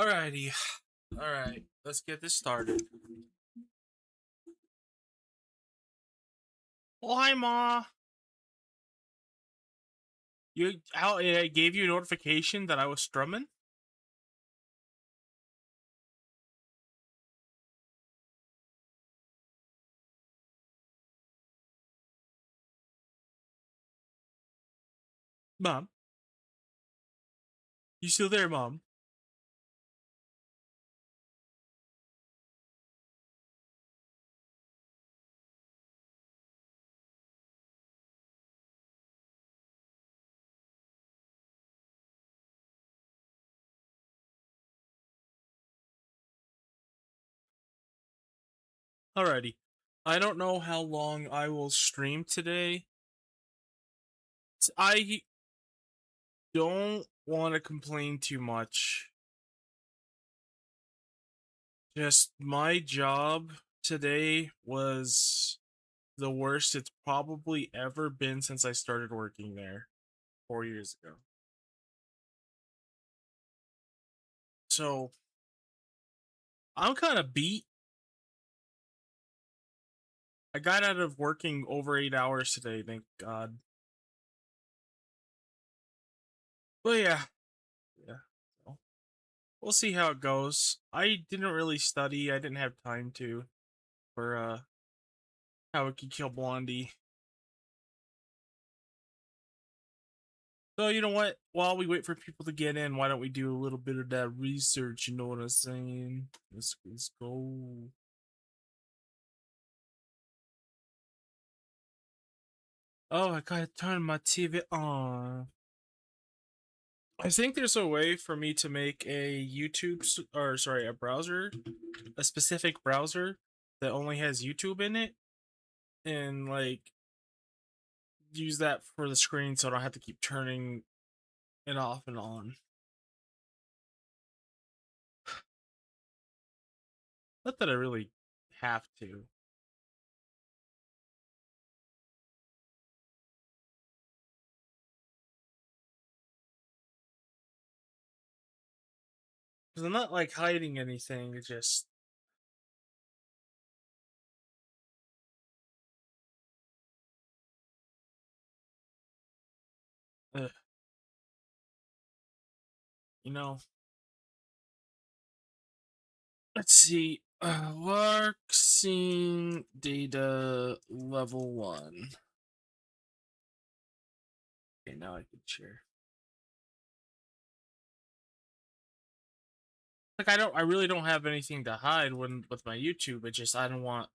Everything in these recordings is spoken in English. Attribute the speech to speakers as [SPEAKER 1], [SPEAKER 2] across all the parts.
[SPEAKER 1] Alrighty. Alright, let's get this started. Oh, hi, Ma. I gave you a notification that I was strumming? Mom? You still there, Mom? Alrighty. I don't know how long I will stream today. I don't want to complain too much. Just my job today was the worst it's probably ever been since I started working there 4 years ago. So I'm kind of beat. I got out of working over 8 hours today, thank God. But yeah. So we'll see how it goes. I didn't really study. I didn't have time to for how it could kill Blondie. So you know what? While we wait for people to get in, why don't we do a little bit of that research? You know what I'm saying? Let's go. Oh, I gotta turn my TV on. I think there's a way for me to make a a browser, a specific browser that only has YouTube in it, and like use that for the screen so I don't have to keep turning it off and on. Not that I really have to. Because I'm not like hiding anything, it's just ugh, you know. Let's see. Work scene data level 1. Okay, now I can share. Like I really don't have anything to hide when with my YouTube. It's just I don't want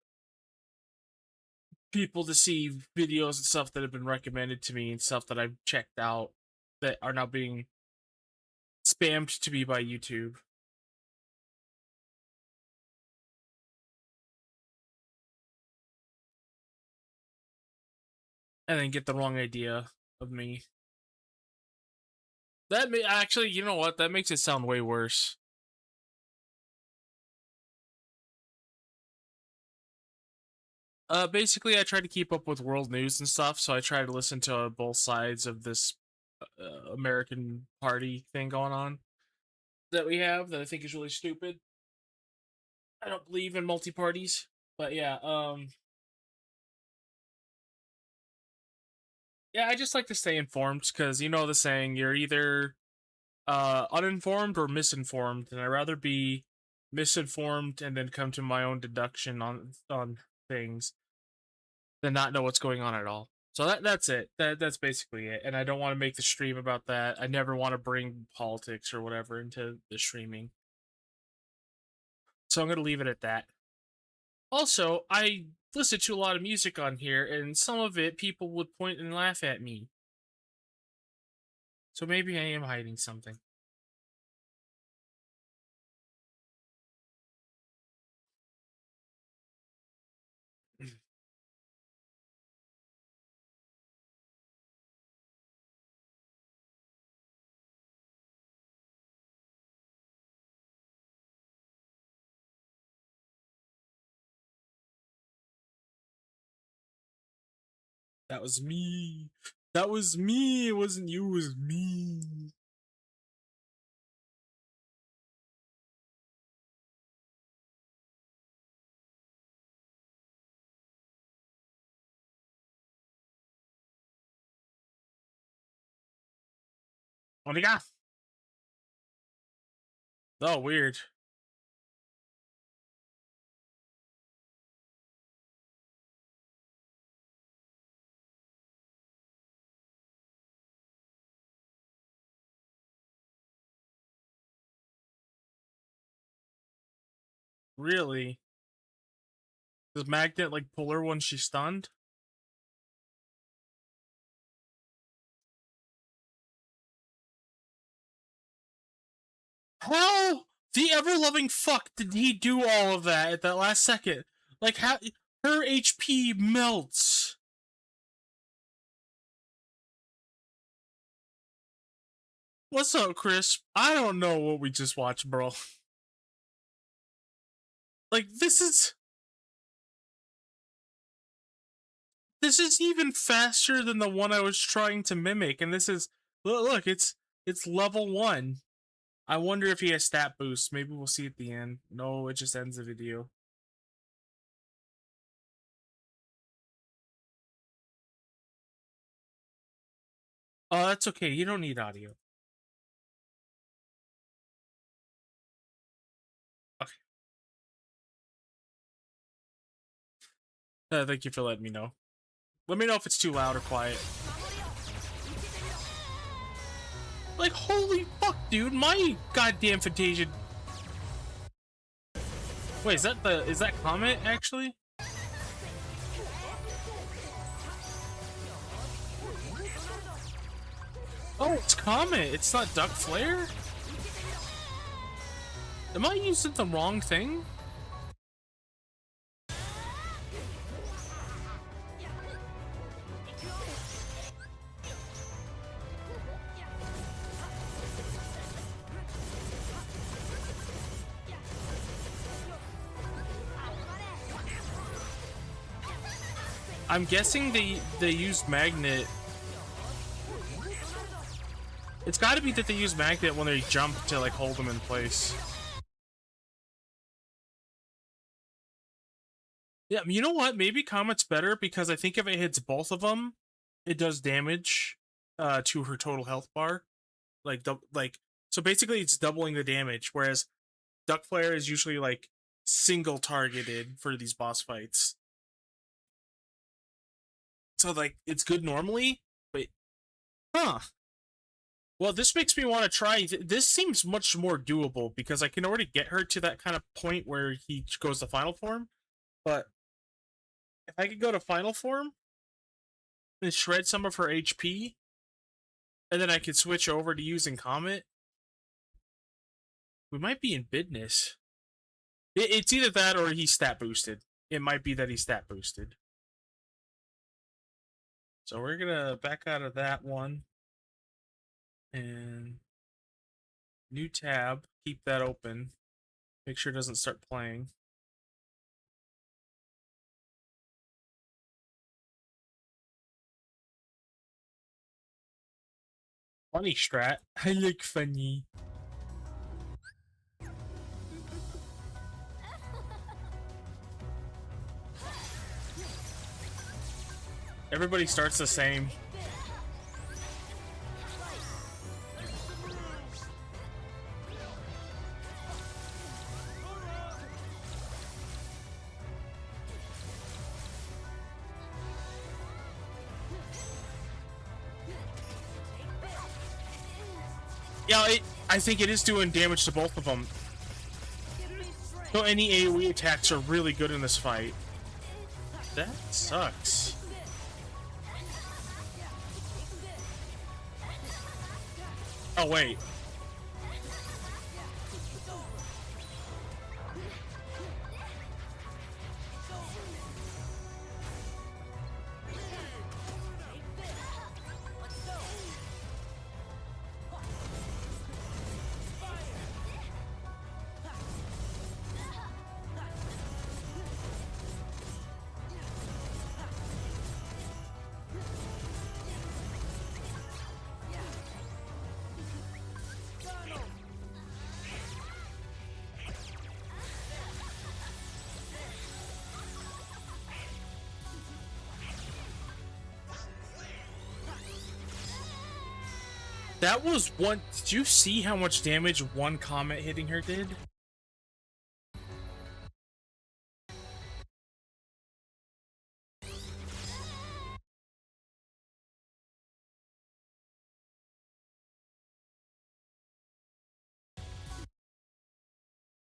[SPEAKER 1] people to see videos and stuff that have been recommended to me and stuff that I've checked out that are now being spammed to me by YouTube. And then get the wrong idea of me. That may actually, you know what? That makes it sound way worse. Basically, I try to keep up with world news and stuff, so I try to listen to both sides of this American party thing going on that we have that I think is really stupid. I don't believe in multi parties, but yeah, I just like to stay informed because you know the saying, you're either uninformed or misinformed, and I'd rather be misinformed and then come to my own deduction on things than not know what's going on at all. So that's it. That's basically it. And I don't want to make the stream about that. I never want to bring politics or whatever into the streaming. So I'm gonna leave it at that. Also, I listen to a lot of music on here, and some of it people would point and laugh at me. So maybe I am hiding something. That was me. That was me. It wasn't you. It was me. Oniga. Oh, weird. Really? Does Magnet like pull her when she's stunned? How the ever-loving fuck did he do all of that at that last second? Like, how her HP melts. What's up, Chris? I don't know what we just watched, bro. Like, this is even faster than the one I was trying to mimic, and this is look, it's level 1. I wonder if he has stat boost. Maybe we'll see at the end. No, it just ends the video. Oh, that's okay. You don't need audio. Okay. Thank you for letting me know. Let me know if it's too loud or quiet. Like, holy fuck, dude. My goddamn Fantasia. Wait, is that Comet, actually? Oh, it's Comet. It's not Duck Flare? Am I using the wrong thing? I'm guessing they used Magnet. It's got to be that they use Magnet when they jump to like hold them in place. Yeah, you know what? Maybe Comet's better because I think if it hits both of them, it does damage to her total health bar. So basically it's doubling the damage, whereas Duck Flare is usually like single targeted for these boss fights. So like it's good normally, but huh. Well, this makes me want to try. This seems much more doable because I can already get her to that kind of point where he goes to final form. But if I could go to final form and shred some of her HP, and then I could switch over to using Comet, we might be in business. It's either that or he's stat boosted. It might be that he's stat boosted. So we're gonna back out of that one. And new tab, keep that open. Make sure it doesn't start playing. Funny strat. I like funny. Everybody starts the same. Yeah, I think it is doing damage to both of them. So any AoE attacks are really good in this fight. That sucks. Oh, wait. That was one. Did you see how much damage one comet hitting her did?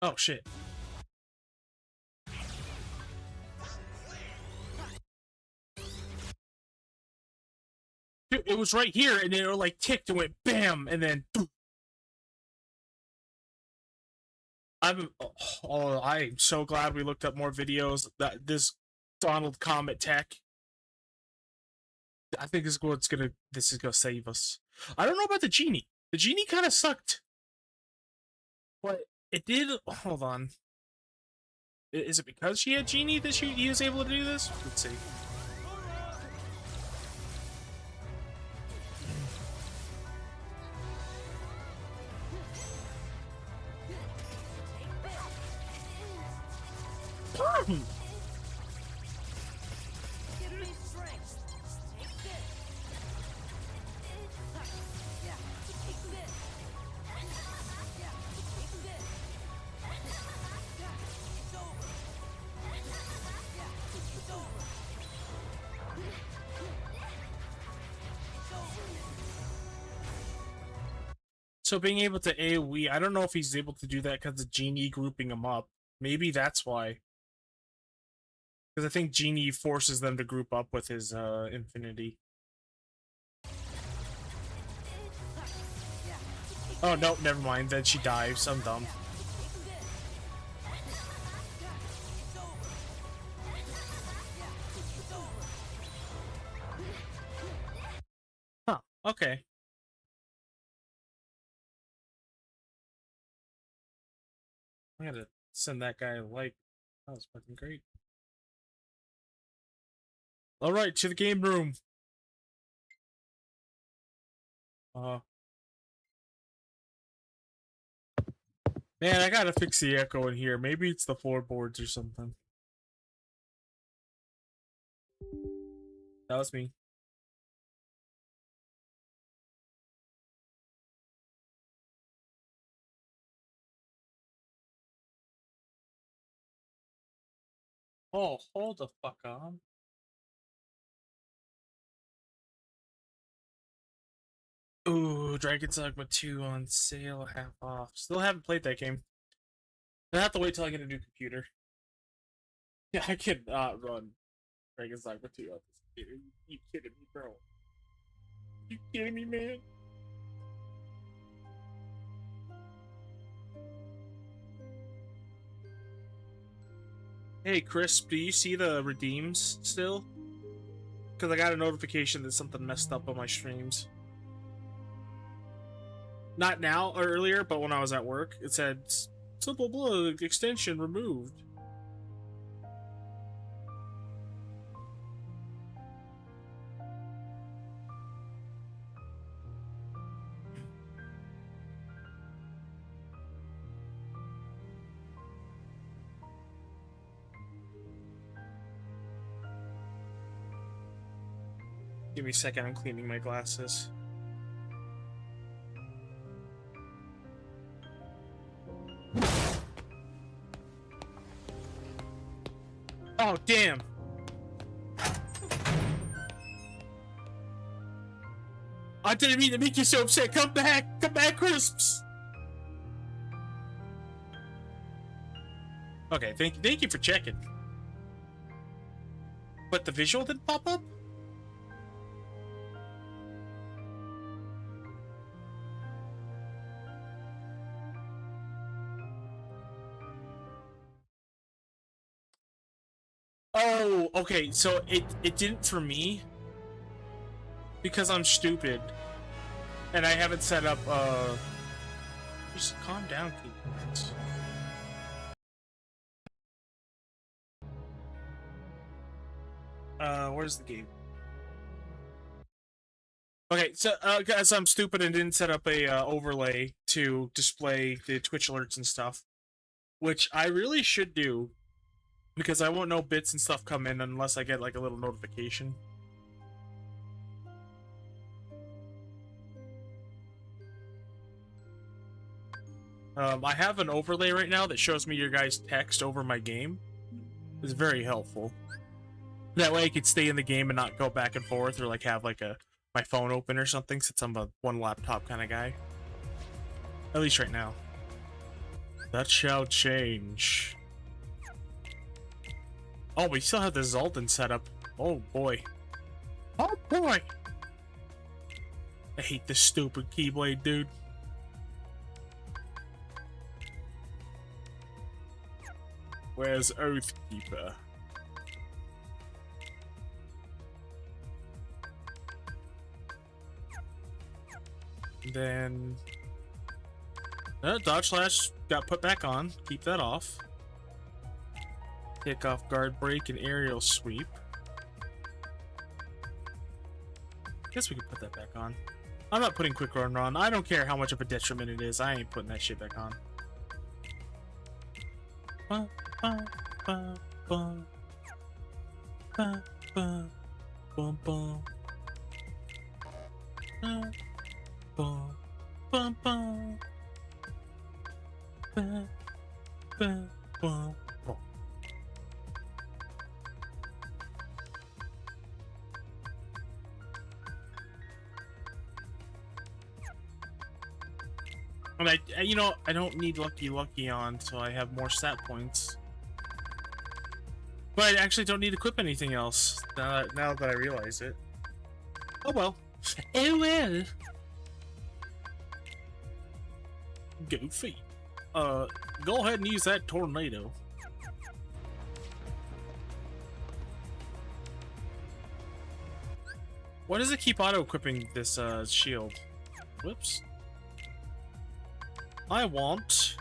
[SPEAKER 1] Oh shit. Dude, it was right here, and then it like ticked and went bam, and then. I'm so glad we looked up more videos. That this Donald Comet tech, I think this is gonna save us. I don't know about the genie. The genie kind of sucked, but it did. Hold on. Is it because she had genie that he was able to do this? Let's see. So being able to AoE, I don't know if he's able to do that because of Genie grouping him up. Maybe that's why. Because I think Genie forces them to group up with his Infinity. Oh, no, never mind. Then she dives. I'm dumb. Huh, okay. I gotta send that guy a like. That was fucking great. Alright, to the game room. Man, I gotta fix the echo in here. Maybe it's the floorboards or something. That was me. Oh, hold the fuck on. Ooh, Dragon's Dogma 2 on sale, half off. Still haven't played that game. I have to wait till I get a new computer. Yeah, I cannot run Dragon's Dogma 2 on this computer. You kidding me, bro? You kidding me, man? Hey, Chris, do you see the redeems still? Because I got a notification that something messed up on my streams. Not now or earlier, but when I was at work, it said simple blah extension removed. Give me a second, I'm cleaning my glasses. Oh, damn! I didn't mean to make you so upset. Come back! Come back, Crisps! Okay, thank you for checking. But the visual didn't pop up? Oh, okay, so it didn't for me because I'm stupid and I haven't set up just calm down, kids. Where's the game? Okay, so guys, I'm stupid and didn't set up a overlay to display the Twitch alerts and stuff, which I really should do. Because I won't know bits and stuff come in unless I get like a little notification. I have an overlay right now that shows me your guys' text over my game. It's very helpful. That way I could stay in the game and not go back and forth or like have like my phone open or something, since I'm a one laptop kind of guy. At least right now. That shall change. Oh, we still have the Zoltan setup. Oh boy. Oh boy! I hate this stupid Keyblade, dude. Where's Oathkeeper? Then dodge slash got put back on. Keep that off. Kick off guard break and aerial sweep. Guess we can put that back on. I'm not putting quick run on. I don't care how much of a detriment it is. I ain't putting that shit back on. Ba, ba, ba, ba. Ba, ba, bum, bum. Ba, bum, bum, bum. Ba, ba, bum, bum. And I don't need Lucky on, so I have more stat points. But I actually don't need to equip anything else, now that I realize it. Oh well. Oh well. Goofy. Go ahead and use that tornado. Why does it keep auto-equipping this, shield? Whoops. I want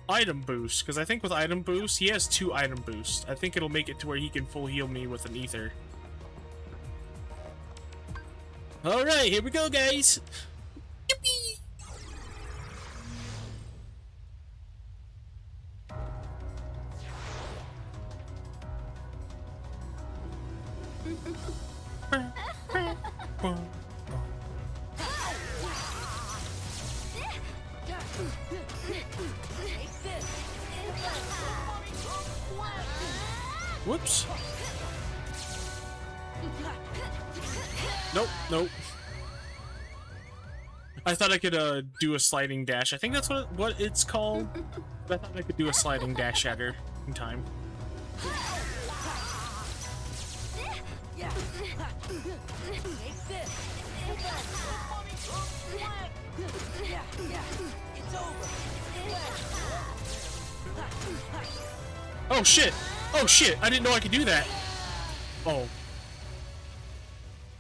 [SPEAKER 1] item boost, because I think with item boost, he has 2 item boosts. I think it'll make it to where he can full heal me with an ether. Alright, here we go, guys! Yippee! Whoops. Nope, nope. I thought I could do a sliding dash. I think that's what it's called. But I thought I could do a sliding dash at her in time. Oh shit! Oh shit! I didn't know I could do that! Oh.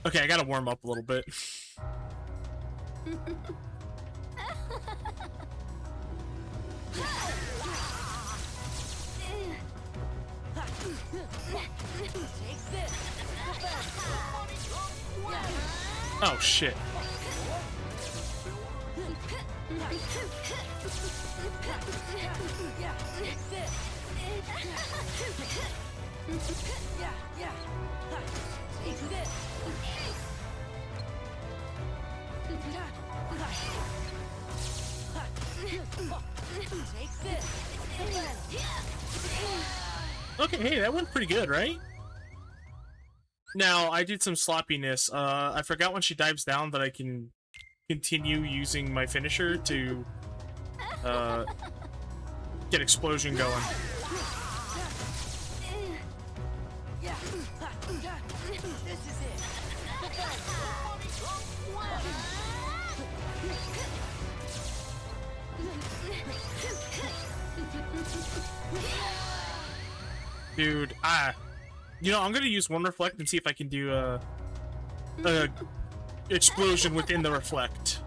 [SPEAKER 1] Okay, I gotta warm up a little bit. Oh shit. Okay, hey, that went pretty good, right? Now, I did some sloppiness. I forgot when she dives down that I can continue using my finisher to get explosion going. Dude, you know, I'm gonna use one reflect and see if I can do a explosion within the reflect.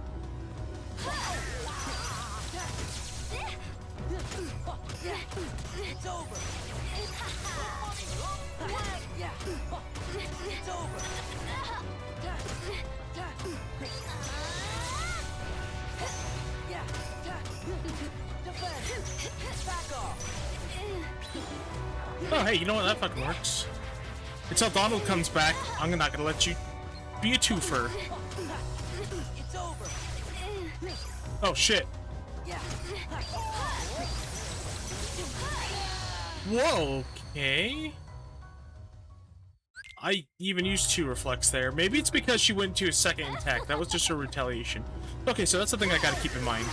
[SPEAKER 1] Oh, hey, you know what? That fucking works. Until Donald comes back, I'm not gonna let you be a twofer. Oh, shit. Whoa, okay. I even used 2 reflex there. Maybe it's because she went to a second attack. That was just her retaliation. Okay, so that's something I gotta keep in mind.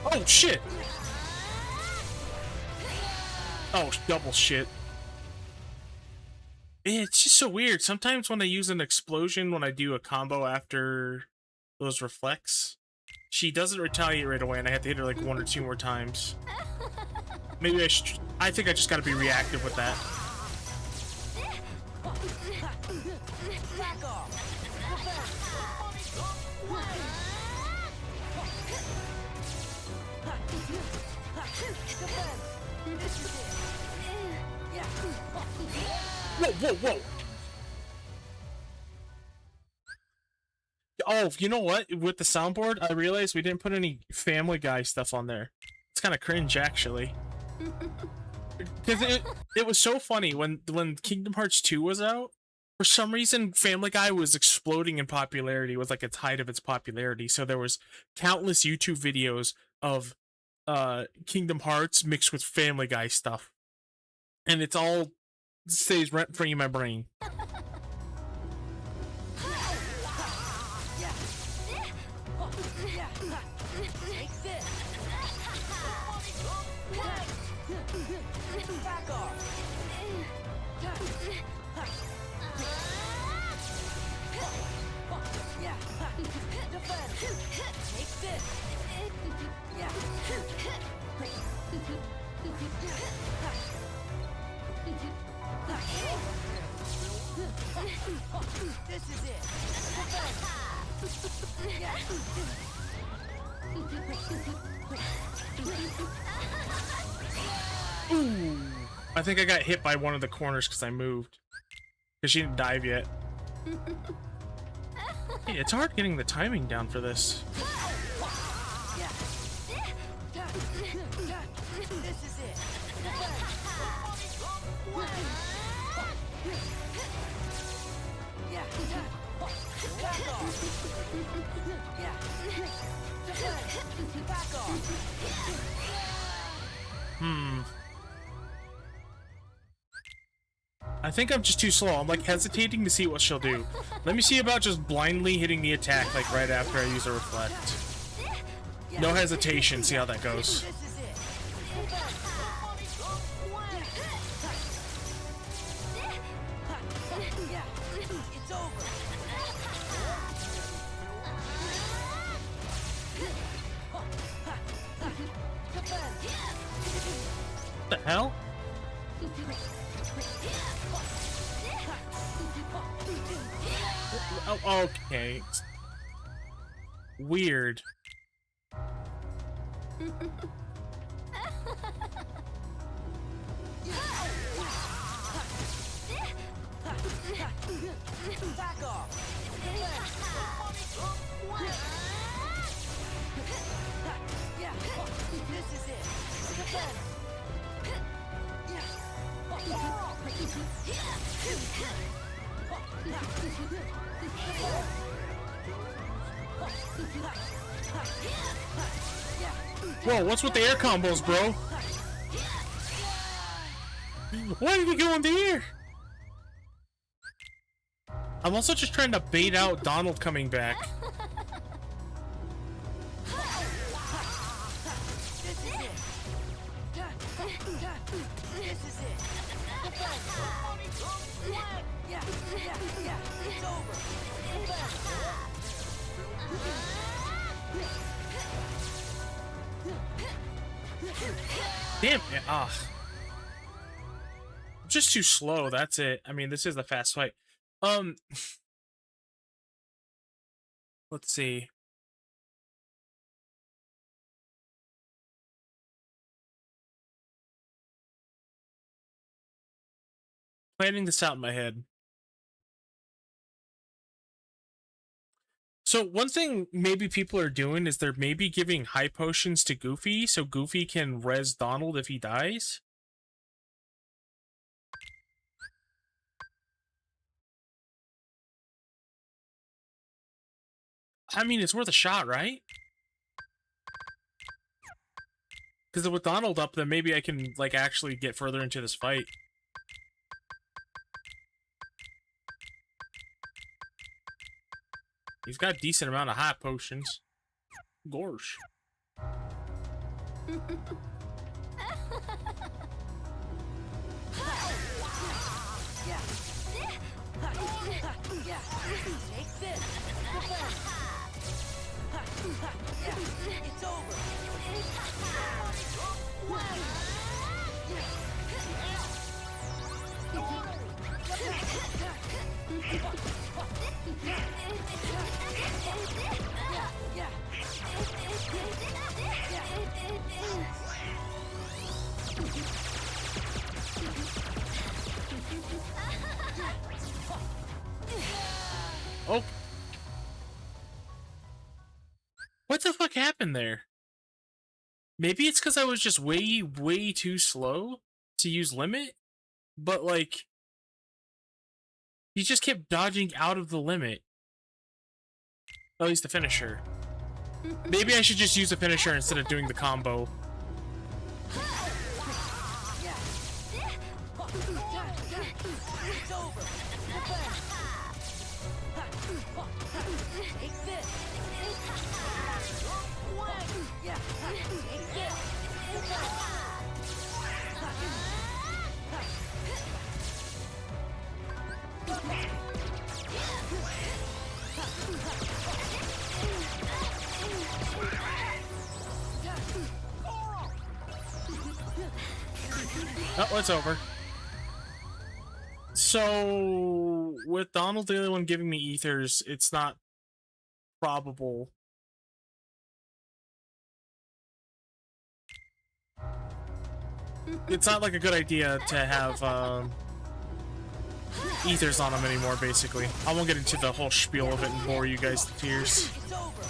[SPEAKER 1] Oh, shit! Oh, double shit. It's just so weird. Sometimes when I use an explosion, when I do a combo after those reflects, she doesn't retaliate right away, and I have to hit her like 1 or 2 more times. Maybe I think I just gotta be reactive with that. Whoa, whoa, whoa! Oh, you know what? With the soundboard, I realized we didn't put any Family Guy stuff on there. It's kind of cringe, actually. Because it was so funny when Kingdom Hearts 2 was out. For some reason, Family Guy was exploding in popularity, was like its height of its popularity. So there was countless YouTube videos of Kingdom Hearts mixed with Family Guy stuff. And it's all stays rent-free in my brain.
[SPEAKER 2] This is it.
[SPEAKER 1] Ooh. I think I got hit by one of the corners because I moved. Because she didn't dive yet. Hey, it's hard getting the timing down for this.
[SPEAKER 2] This is it.
[SPEAKER 1] I think I'm just too slow. I'm like hesitating to see what she'll do. Let me see about just blindly hitting the attack like right after I use a reflect. No hesitation, see how that goes. What the hell? Oh, okay. Weird.
[SPEAKER 2] Back off. This is it.
[SPEAKER 1] Whoa, what's with the air combos, bro? Why did he go in the air? I'm also just trying to bait out Donald coming back. Damn it. Ah. I'm just too slow, that's it. I mean, this is the fast fight. Let's see. Planning this out in my head. So one thing maybe people are doing is they're maybe giving high potions to Goofy so Goofy can res Donald if he dies. I mean, it's worth a shot, right? Because with Donald up, then maybe I can, like, actually get further into this fight. He's got a decent amount of hot potions. Gorsh.
[SPEAKER 2] Take this. It's over.
[SPEAKER 1] Oh. What the fuck happened there? Maybe it's because I was just way too slow to use limit, but like, he just kept dodging out of the limit. At least the finisher. Maybe I should just use the finisher instead of doing the combo.
[SPEAKER 2] It's over. Take this. Yeah. Take this.
[SPEAKER 1] Oh, it's over. So, with Donald the only one giving me ethers, it's not probable. It's not like a good idea to have ethers on him anymore, basically. I won't get into the whole spiel of it and bore you guys to tears.
[SPEAKER 2] It's over.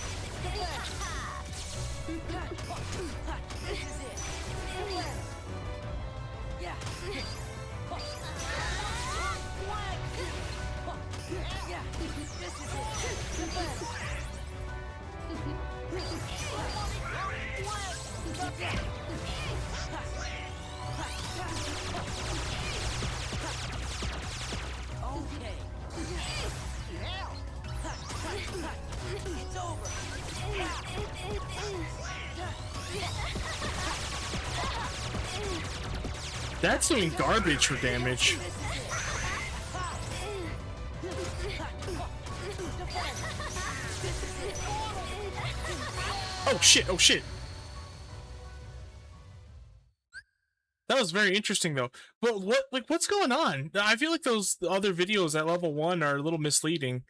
[SPEAKER 2] This is it. Yeah. Yeah. This is okay. It's over.
[SPEAKER 1] That's doing garbage for damage. Oh shit, oh shit. That was very interesting though. But what's going on? I feel like those other videos at level 1 are a little misleading.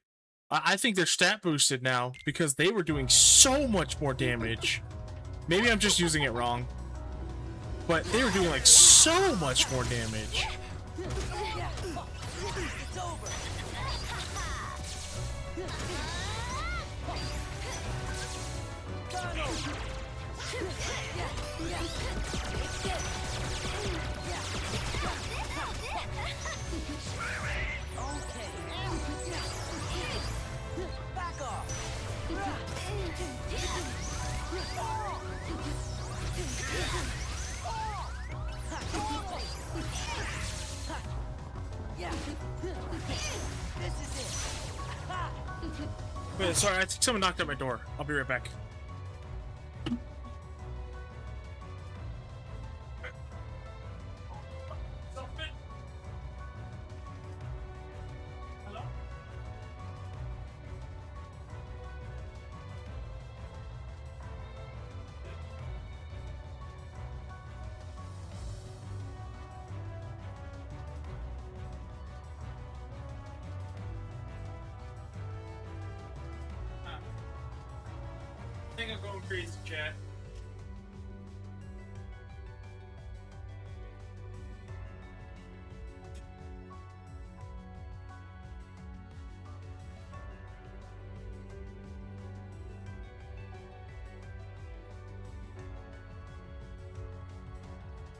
[SPEAKER 1] I think they're stat boosted now because they were doing so much more damage. Maybe I'm just using it wrong. But they were doing like so much more damage.
[SPEAKER 2] It's over. Back off. Yeah. This is it.
[SPEAKER 1] Wait, sorry, I think someone knocked at my door. I'll be right back. I think I'm going crazy, chat.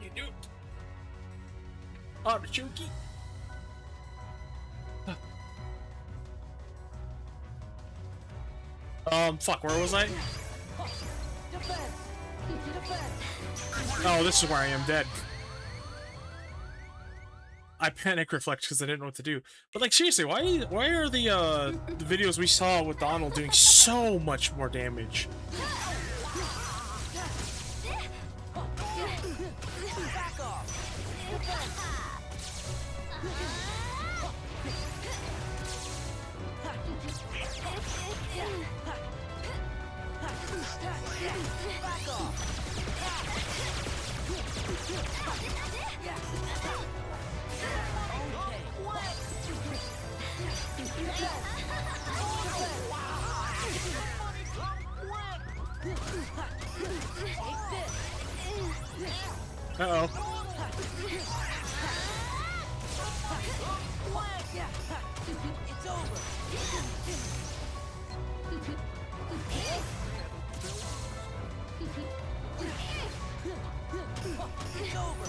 [SPEAKER 1] You do it. Artichoke. Fuck, where was I?
[SPEAKER 2] Defense. Defense.
[SPEAKER 1] Oh, this is where I am dead. I panic reflect because I didn't know what to do. But like seriously, why are the videos we saw with Donald doing so much more damage?
[SPEAKER 2] Back off. Back off.
[SPEAKER 1] Uh-oh.
[SPEAKER 2] It's over. It's over.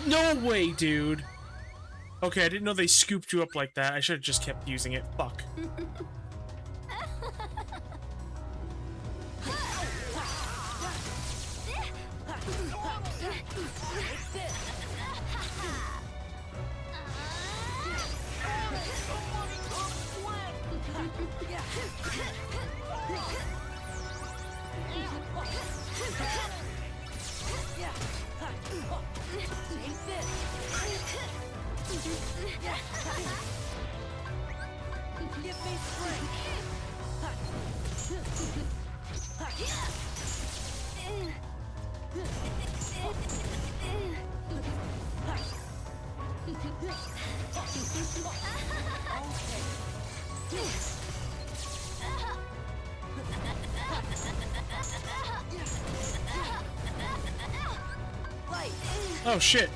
[SPEAKER 1] No way, dude. Okay, I didn't know they scooped you up like that. I should have just kept using it. Fuck.
[SPEAKER 2] Give me
[SPEAKER 1] Oh shit.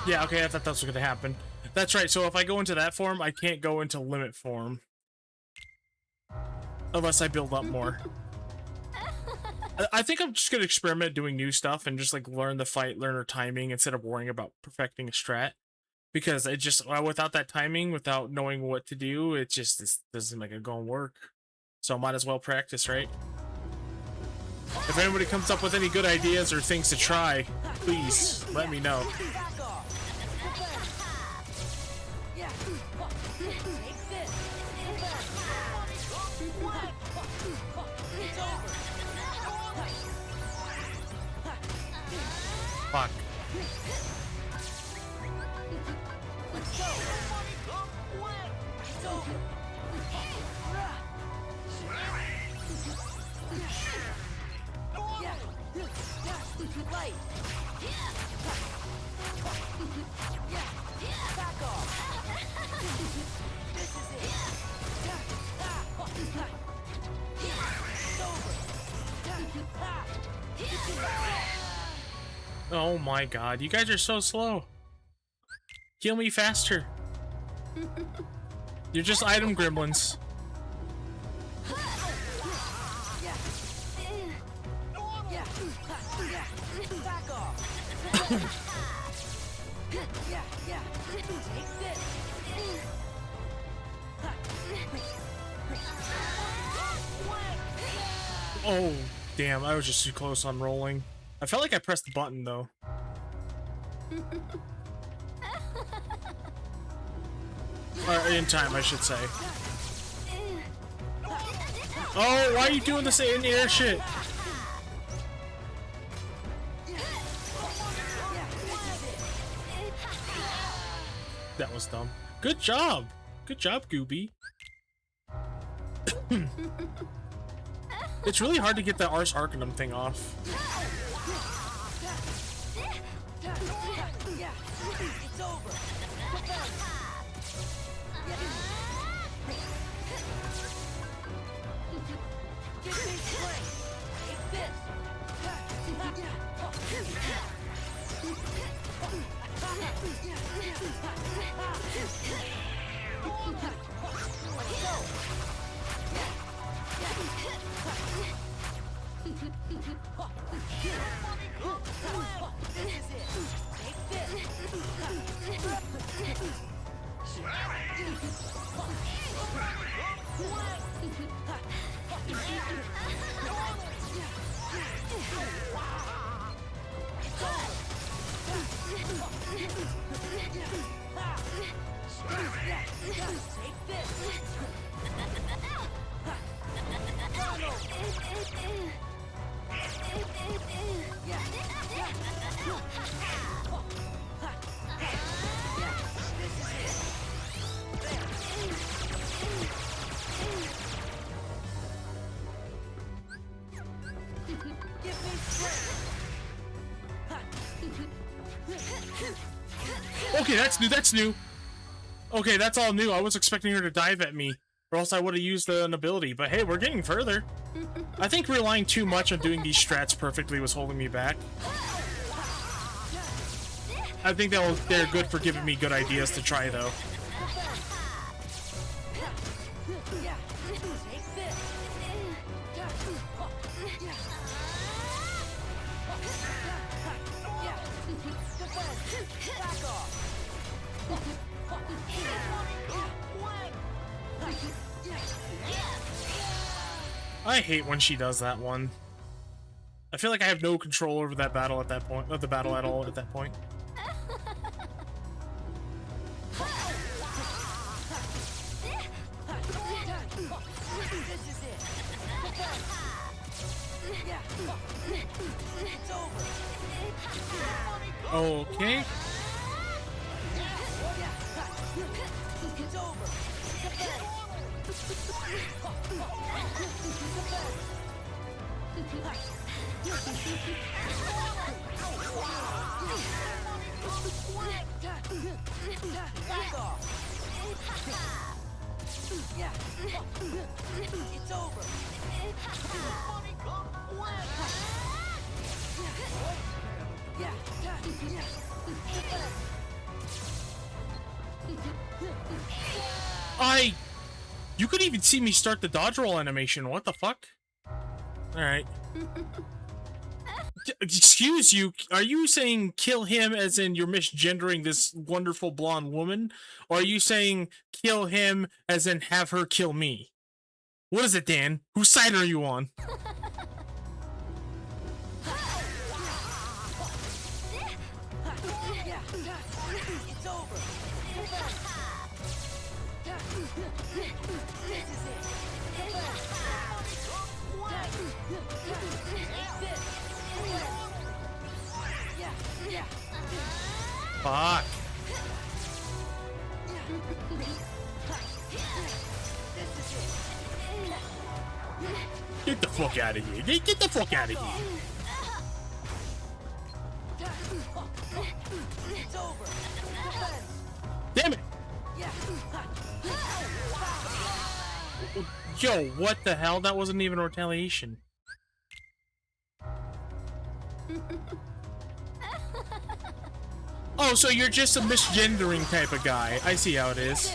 [SPEAKER 1] Yeah, okay, I thought that was gonna happen. That's right, so if I go into that form, I can't go into limit form. Unless I build up more. I think I'm just gonna experiment doing new stuff and just like learn the fight, learn her timing instead of worrying about perfecting a strat. Because it just, without that timing, without knowing what to do, it just doesn't seem like it's gonna work. So I might as well practice, right? If anybody comes up with any good ideas or things to try, please let me know. Fuck. Oh my god, you guys are so slow. Heal me faster. You're just item gremlins. Oh, damn, I was just too close on rolling. I felt like I pressed the button, though. Or in time, I should say. Oh, why are you doing this in the air shit? That was dumb. Good job! Good job, Gooby. It's really hard to get that Ars Arcanum thing off.
[SPEAKER 2] It's over. Give me strength. Take this. Let's go.
[SPEAKER 1] Okay, that's new. That's new. Okay, that's all new. I was expecting her to dive at me, or else I would have used an ability. But hey, we're getting further. I think relying too much on doing these strats perfectly was holding me back. I think they're good for giving me good ideas to try, though. I hate when she does that one. I feel like I have no control over that battle at that point, not the battle at all at that point. Okay.
[SPEAKER 2] It's over.
[SPEAKER 1] You could even see me start the dodge roll animation. What the fuck? Alright. Excuse you, are you saying kill him as in you're misgendering this wonderful blonde woman? Or are you saying kill him as in have her kill me? What is it, Dan? Whose side are you on? Fuck. Get the fuck out of here. Get the fuck out of here. Damn it. Yo, what the hell? That wasn't even a retaliation. Oh, so you're just a misgendering type of guy. I see how it is.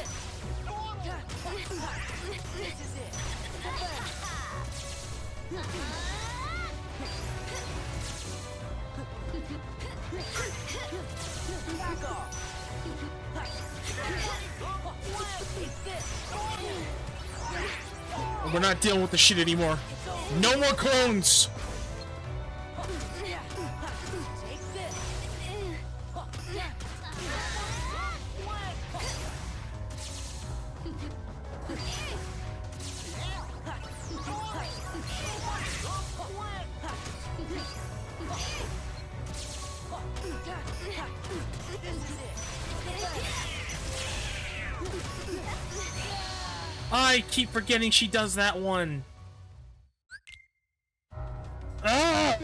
[SPEAKER 1] We're not dealing with the shit anymore. No more clones! I keep forgetting she does that one. Ah!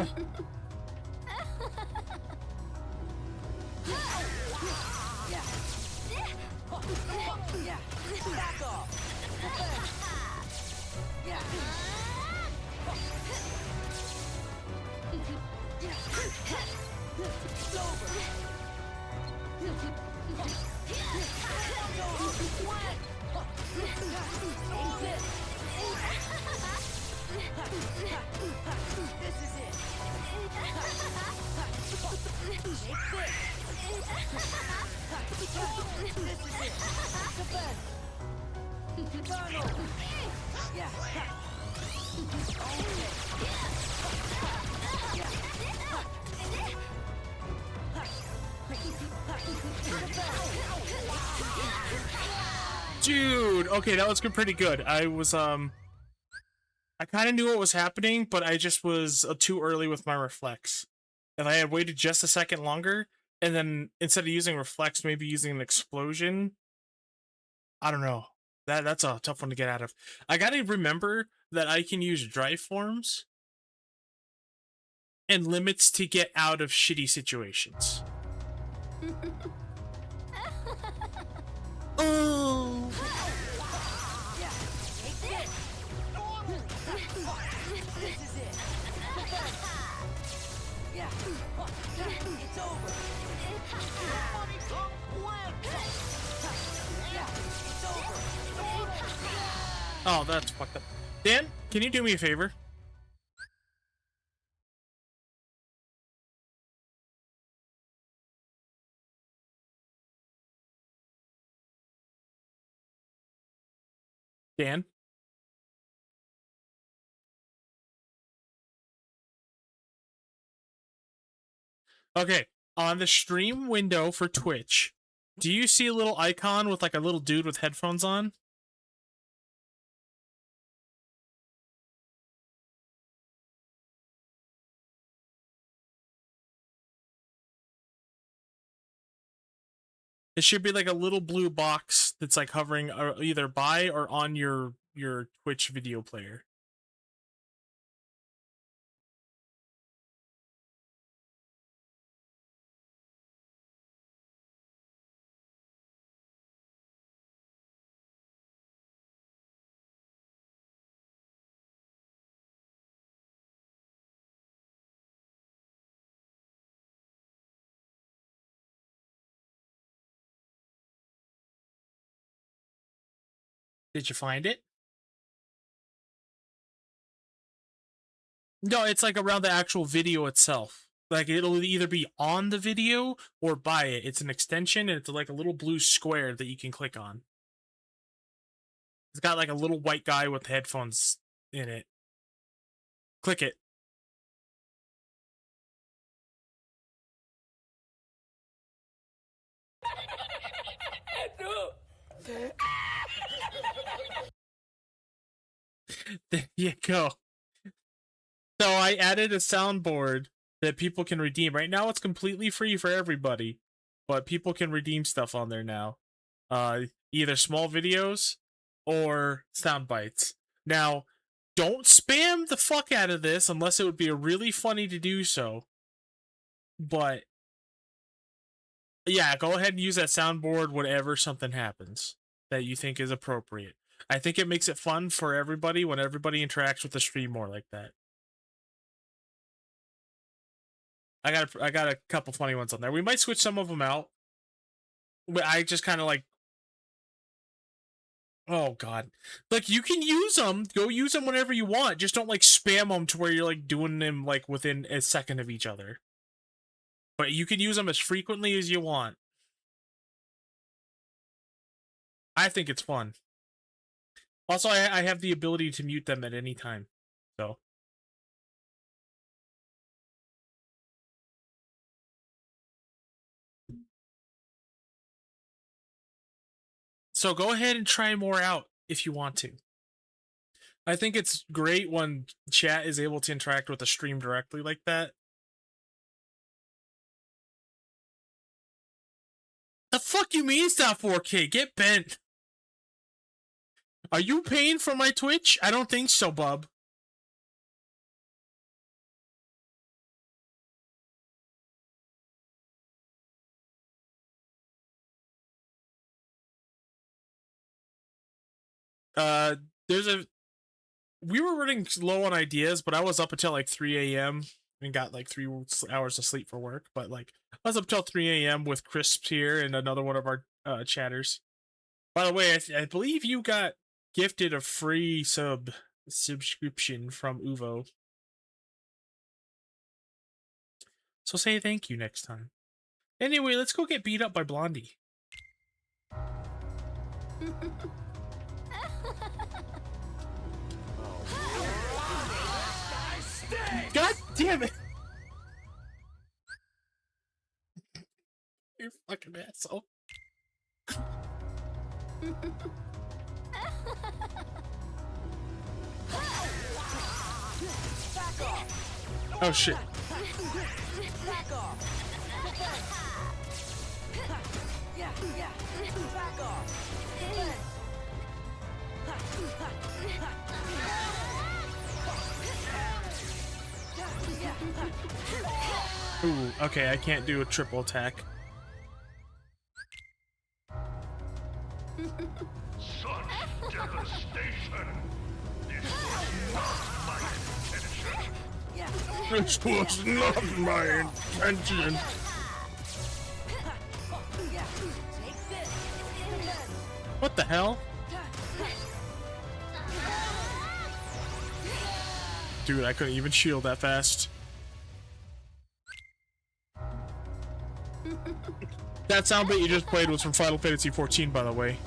[SPEAKER 1] Dude, okay, that was pretty good. I was I kind of knew what was happening, but I just was too early with my reflex. If I had waited just a second longer, and then instead of using reflex, maybe using an explosion. I don't know. That's a tough one to get out of. I gotta remember that I can use drive forms and limits to get out of shitty situations. Oh. Oh, that's fucked up. Dan, can you do me a favor? Dan? Okay, on the stream window for Twitch, do you see a little icon with like a little dude with headphones on? It should be like a little blue box that's like hovering either by or on your Twitch video player. Did you find it? No, it's like around the actual video itself. Like it'll either be on the video or by it. It's an extension and it's like a little blue square that you can click on. It's got like a little white guy with headphones in it. Click it. There you go. So I added a soundboard that people can redeem. Right now it's completely free for everybody, but people can redeem stuff on there now. Either small videos or sound bites. Now, don't spam the fuck out of this unless it would be really funny to do so. But yeah, go ahead and use that soundboard whenever something happens that you think is appropriate. I think it makes it fun for everybody when everybody interacts with the stream more like that. I got a couple funny ones on there. We might switch some of them out. But I just kind of like, oh god, like you can use them. Go use them whenever you want. Just don't like spam them to where you're like doing them like within a second of each other. But you can use them as frequently as you want. I think it's fun. Also, I have the ability to mute them at any time. So go ahead and try more out if you want to. I think it's great when chat is able to interact with the stream directly like that. The fuck you mean it's not 4K? Get bent. Are you paying for my Twitch? I don't think so, bub. We were running low on ideas, but I was up until like 3 a.m. and got like 3 hours of sleep for work. But like I was up till 3 a.m. with Crisps here and another one of our chatters. By the way, I believe you got gifted a free subscription from Uvo. So say thank you next time. Anyway, let's go get beat up by Blondie. God damn it! You fucking asshole. Oh shit.
[SPEAKER 2] Back off. Yeah. Back off.
[SPEAKER 1] Ooh, okay, I can't do a triple attack.
[SPEAKER 3] Such devastation! This was not my intention!
[SPEAKER 1] This was not my intention. What the hell? Dude, I couldn't even shield that fast. That sound bit you just played was from Final Fantasy XIV, by the way.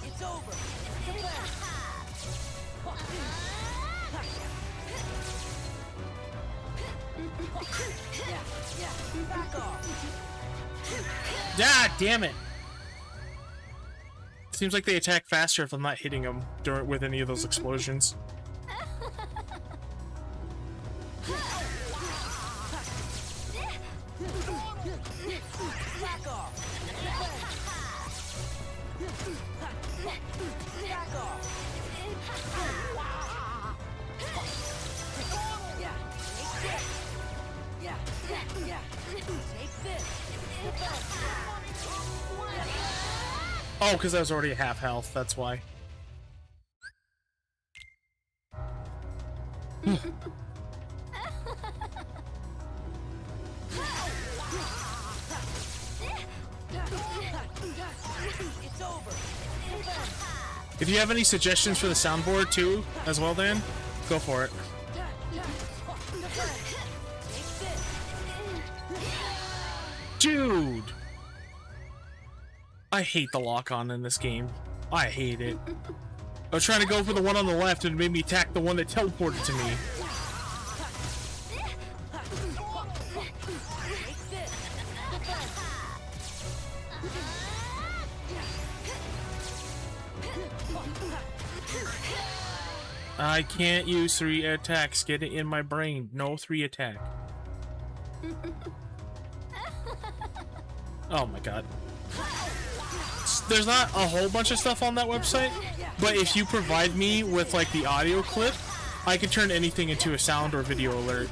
[SPEAKER 2] It's over. Back off.
[SPEAKER 1] Ah, damn it! Seems like they attack faster if I'm not hitting them with any of those explosions.
[SPEAKER 2] Back off. Back off. Yeah. Take this.
[SPEAKER 1] Oh, because I was already at half health, that's why.
[SPEAKER 2] It's over.
[SPEAKER 1] If you have any suggestions for the soundboard too, as well, Dan, go for it. Dude! I hate the lock-on in this game. I hate it. I was trying to go for the one on the left and it made me attack the one that teleported to me. I can't use 3 attacks. Get it in my brain. No 3 attack. Oh my god. There's not a whole bunch of stuff on that website, but if you provide me with like the audio clip, I can turn anything into a sound or video alert.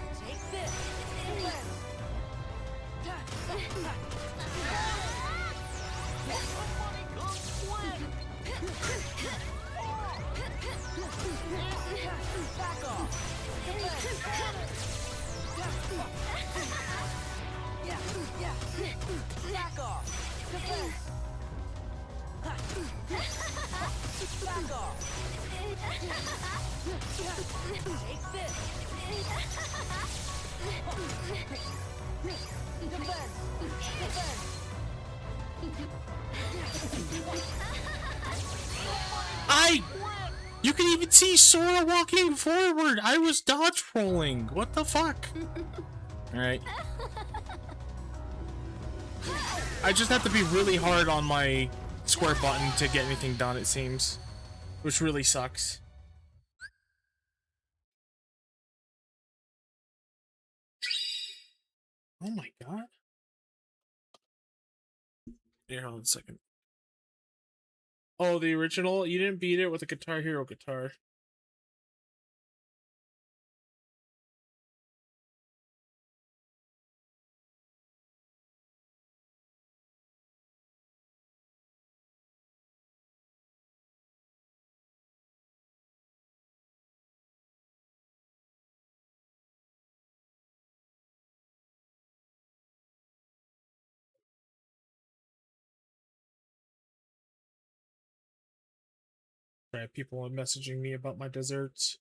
[SPEAKER 2] Back off. Back off. Take this. Defense.
[SPEAKER 1] You can even see Sora walking forward. I was dodge rolling. What the fuck? Alright. I just have to be really hard on my square button to get anything done, it seems. Which really sucks. Oh my god. Here, hold on a second. Oh, the original? You didn't beat it with a Guitar Hero guitar. Right, people are messaging me about my desserts.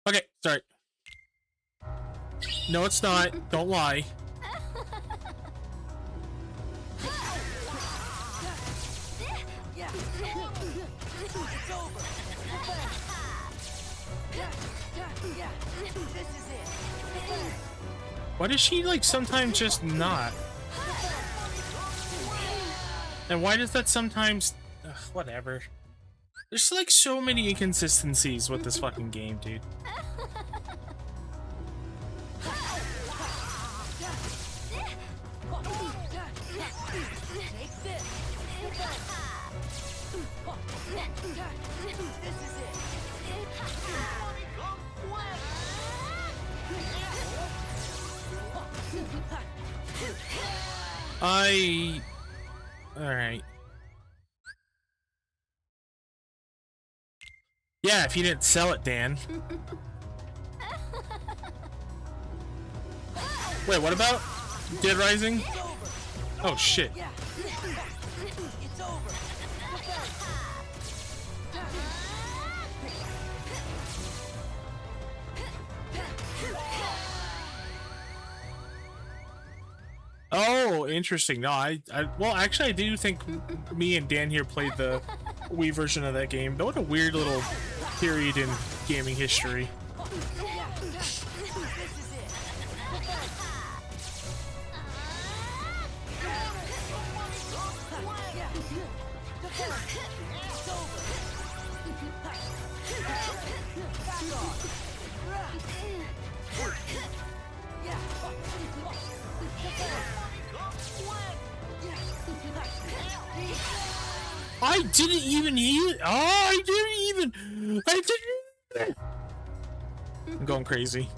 [SPEAKER 1] Okay, sorry. No, it's not. Don't lie.
[SPEAKER 2] Yeah. It's over. Yeah. This is it.
[SPEAKER 1] Why does she, like, sometimes just not? And why does that sometimes... Ugh, whatever. There's, like, so many inconsistencies with this fucking game, dude.
[SPEAKER 2] Take this. This is it.
[SPEAKER 1] Alright. Yeah, if you didn't sell it, Dan. Wait, what about Dead Rising? Oh, shit.
[SPEAKER 2] Yeah. It's over.
[SPEAKER 1] Oh, interesting. No, well, actually, I do think me and Dan here played the Wii version of that game. What a weird little period in gaming history. I didn't even hear. Oh, I didn't even. I'm going crazy.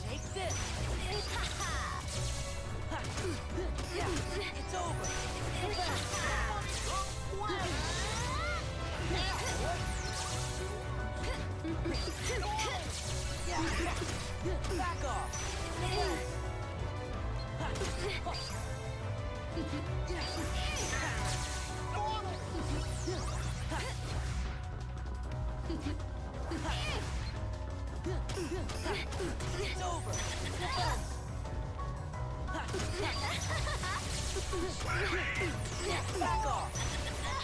[SPEAKER 2] Take this. It's over. Back off. It's over. Back off. It's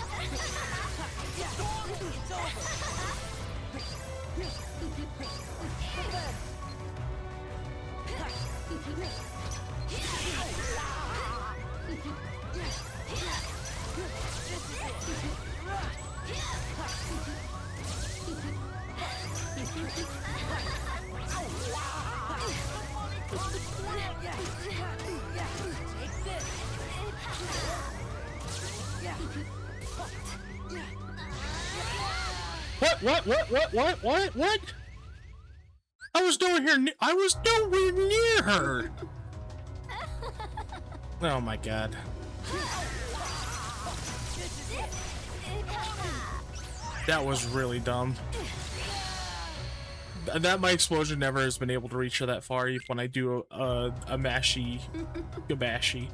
[SPEAKER 1] What? I was nowhere near her. Oh my god. That was really dumb. That my explosion never has been able to reach her that far, even when I do a mashy gabashi.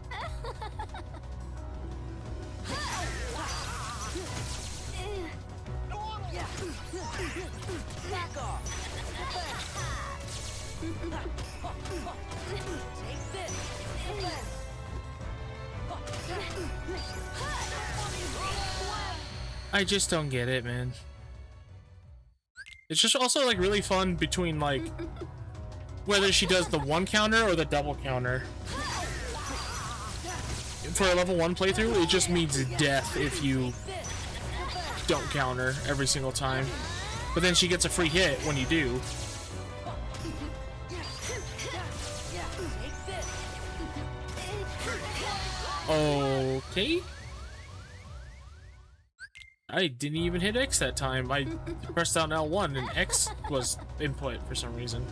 [SPEAKER 1] I just don't get it, man. It's just also like really fun between like whether she does the one counter or the double counter. For a level 1 playthrough, it just means death if you don't counter every single time. But then she gets a free hit when you do. Okay. I didn't even hit X that time. I pressed down L1 and X was input for some reason.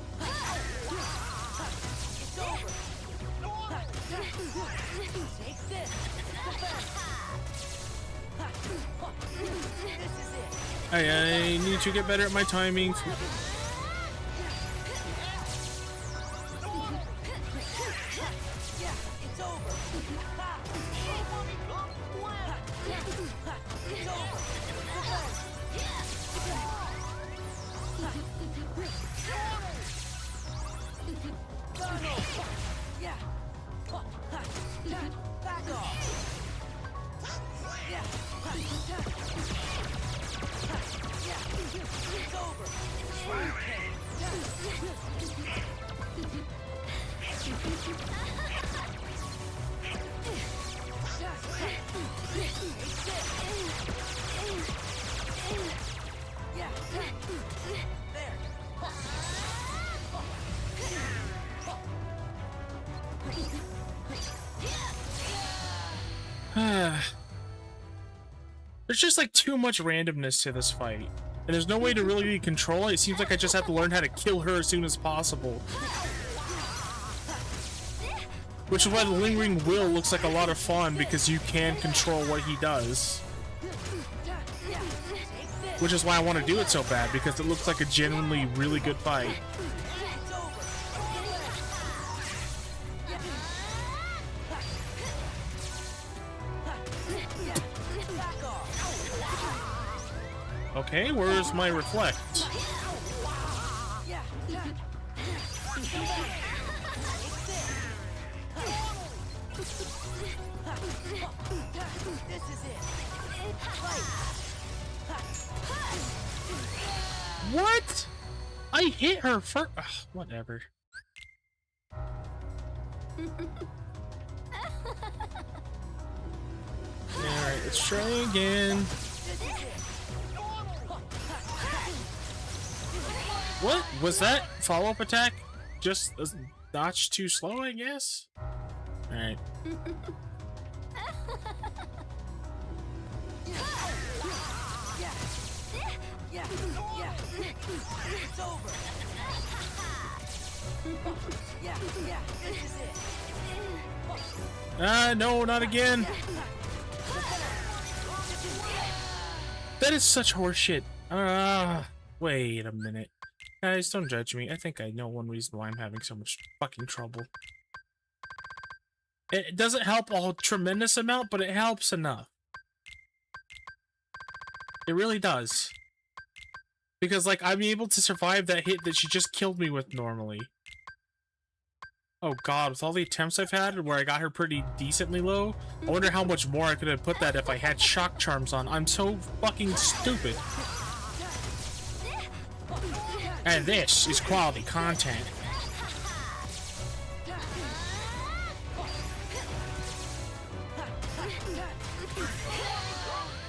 [SPEAKER 1] I need to get better at my timing. There's just like too much randomness to this fight. And there's no way to really control it. It seems like I just have to learn how to kill her as soon as possible. Which is why the Lingering Will looks like a lot of fun, because you can control what he does. Which is why I want to do it so bad, because it looks like a genuinely really good fight. Okay, where's my reflect? What? I hit her first. Whatever. Alright, let's try again. What? Was that follow-up attack just a notch too slow, I guess? Alright. No, not again. That is such horseshit. Wait a minute. Guys, don't judge me. I think I know one reason why I'm having so much fucking trouble. It doesn't help a tremendous amount, but it helps enough. It really does. Because, like, I'm able to survive that hit that she just killed me with normally. Oh god, with all the attempts I've had where I got her pretty decently low, I wonder how much more I could have put that if I had shock charms on. I'm so fucking stupid. And this is quality content.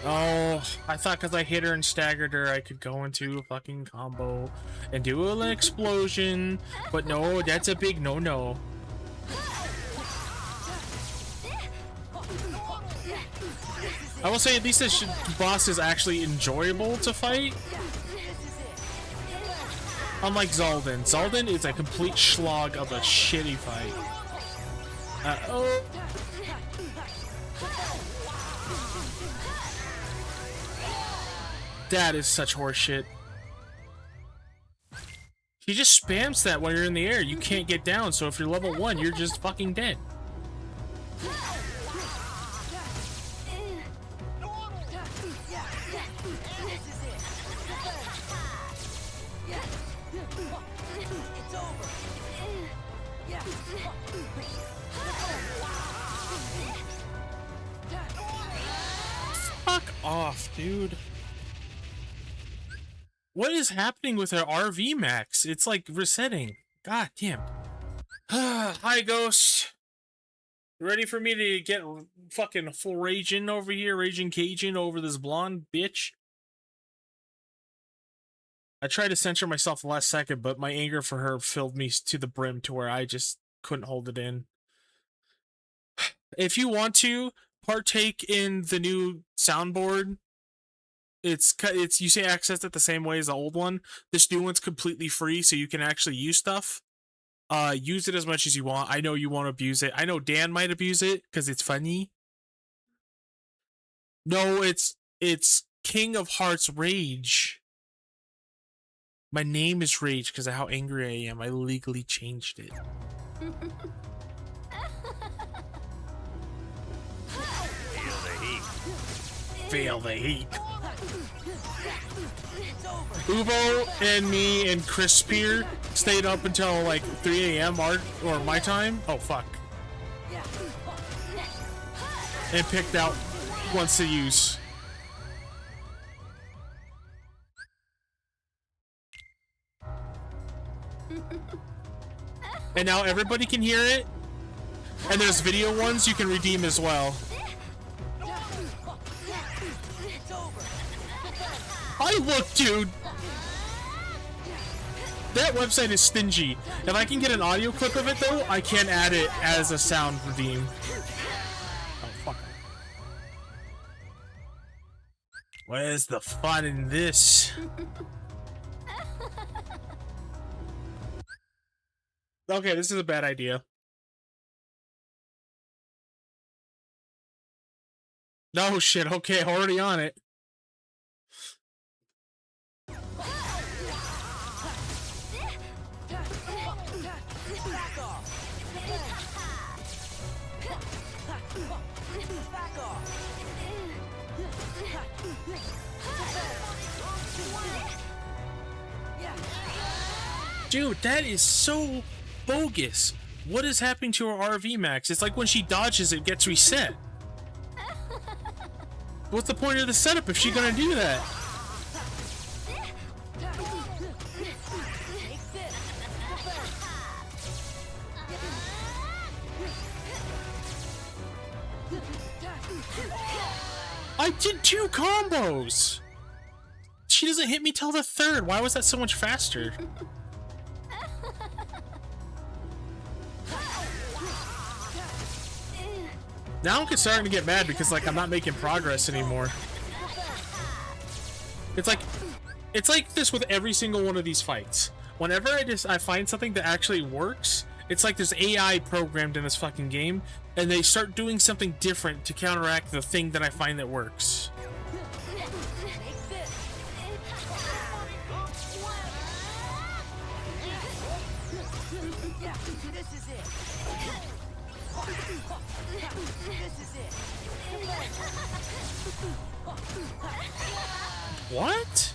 [SPEAKER 1] Oh, I thought because I hit her and staggered her, I could go into a fucking combo and do an explosion. But no, that's a big no-no. I will say at least this boss is actually enjoyable to fight. Unlike Zaldin. Zaldin is a complete slog of a shitty fight. Uh-oh. That is such horseshit. He just spams that while you're in the air. You can't get down, so if you're level 1, you're just fucking dead. Fuck off, dude. What is happening with our RV max? It's like resetting. God damn. Hi, Ghost. Ready for me to get fucking full raging over here? Raging Cajun over this blonde bitch? I tried to censor myself the last second, but my anger for her filled me to the brim to where I just couldn't hold it in. If you want to partake in the new soundboard, it's you say access it the same way as the old one. This new one's completely free, so you can actually use stuff. Use it as much as you want. I know you won't abuse it. I know Dan might abuse it because it's funny. No, it's King of Hearts Rage. My name is Rage because of how angry I am. I legally changed it.
[SPEAKER 3] Feel the heat.
[SPEAKER 1] Feel the heat. Uvo and me and Chris Spear stayed up until like 3 a.m. or my time. Oh fuck. And picked out ones to use. And now everybody can hear it. And there's video ones you can redeem as well. Look, dude. That website is stingy. If I can get an audio clip of it, though, I can add it as a sound redeem. Oh, fuck. Where's the fun in this? Okay, this is a bad idea. No shit, okay, already on it. Dude, that is so bogus. What is happening to her RV max? It's like when she dodges, it gets reset. What's the point of the setup if she's gonna do that? I did 2 combos! She doesn't hit me till the 3rd. Why was that so much faster? Now I'm starting to get mad because, like, I'm not making progress anymore. It's like this with every single one of these fights. Whenever I find something that actually works, it's like there's AI programmed in this fucking game, and they start doing something different to counteract the thing that I find that works. What?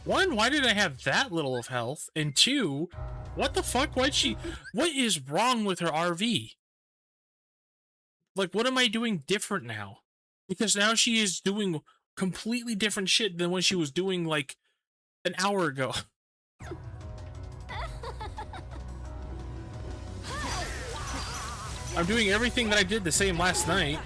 [SPEAKER 1] 1, why did I have that little of health? And 2, what the fuck? What is wrong with her RV? Like, what am I doing different now? Because now she is doing completely different shit than when she was doing, like, an hour ago. I'm doing everything that I did the same last night.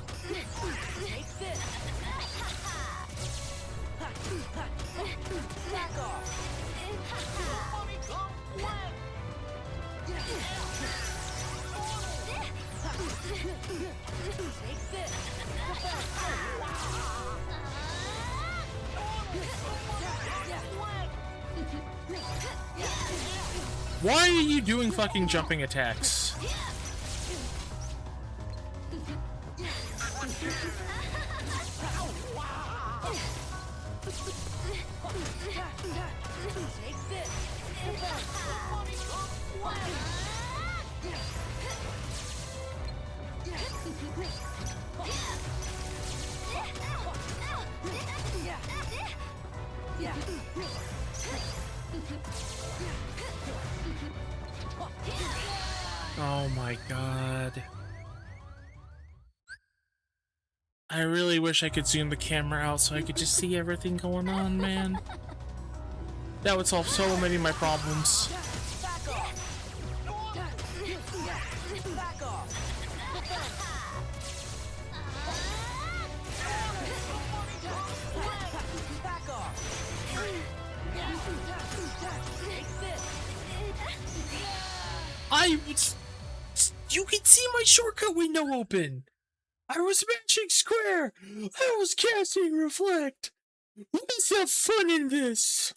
[SPEAKER 1] Why are you doing fucking jumping attacks? Oh my god. I really wish I could zoom the camera out so I could just see everything going on, man. That would solve so many of my problems. You can see my shortcut window open. I was matching square. I was casting reflect. What's the fun in this?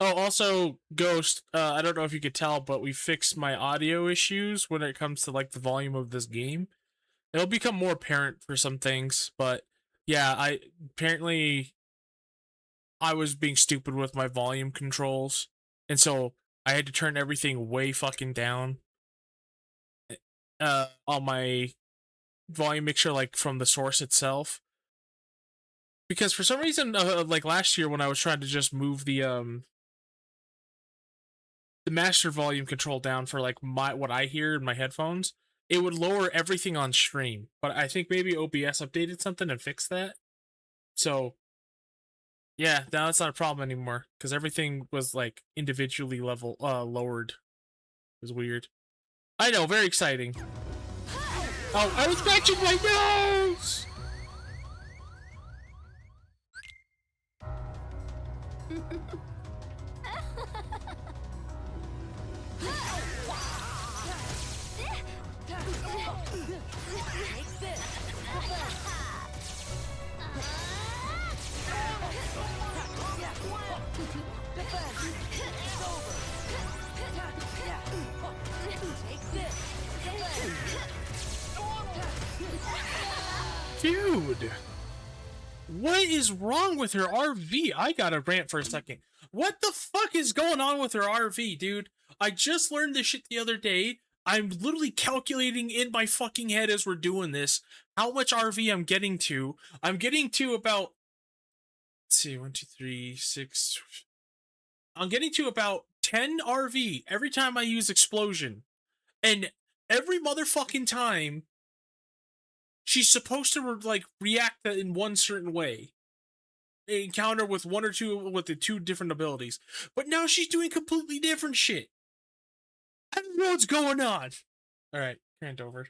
[SPEAKER 1] Oh, also, Ghost, I don't know if you could tell, but we fixed my audio issues when it comes to, like, the volume of this game. It'll become more apparent for some things, but yeah, apparently I was being stupid with my volume controls, and so I had to turn everything way fucking down on my volume mixer, like, from the source itself. Because for some reason, like last year when I was trying to just move the master volume control down for, like, what I hear in my headphones, it would lower everything on stream. But I think maybe OBS updated something and fixed that. So yeah, now it's not a problem anymore because everything was, like, individually lowered. It was weird. I know, very exciting. Oh, I was scratching my nose!
[SPEAKER 2] Take this.
[SPEAKER 1] Dude, what is wrong with her RV? I gotta rant for a second. What the fuck is going on with her RV, dude? I just learned this shit the other day. I'm literally calculating in my fucking head as we're doing this how much RV I'm getting to. I'm getting to about, let's see, 1, 2, 3, 6. I'm getting to about 10 RV every time I use explosion. And every motherfucking time she's supposed to like react in one certain way. Encounter with one or two with the two different abilities, but now she's doing completely different shit. I don't know what's going on. All right, hand over.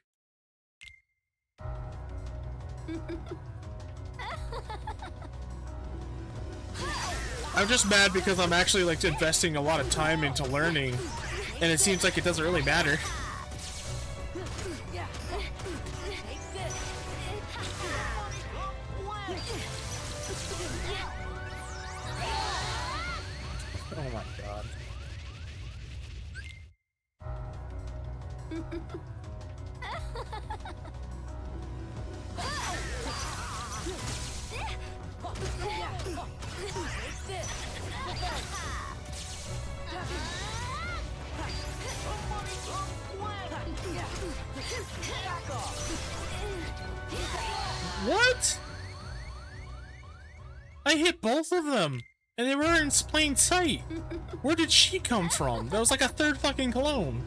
[SPEAKER 1] I'm just mad because I'm actually like investing a lot of time into learning, and it seems like it doesn't really matter. Oh my god. What? I hit both of them, and they were in plain sight. Where did she come from? That was like a third fucking clone.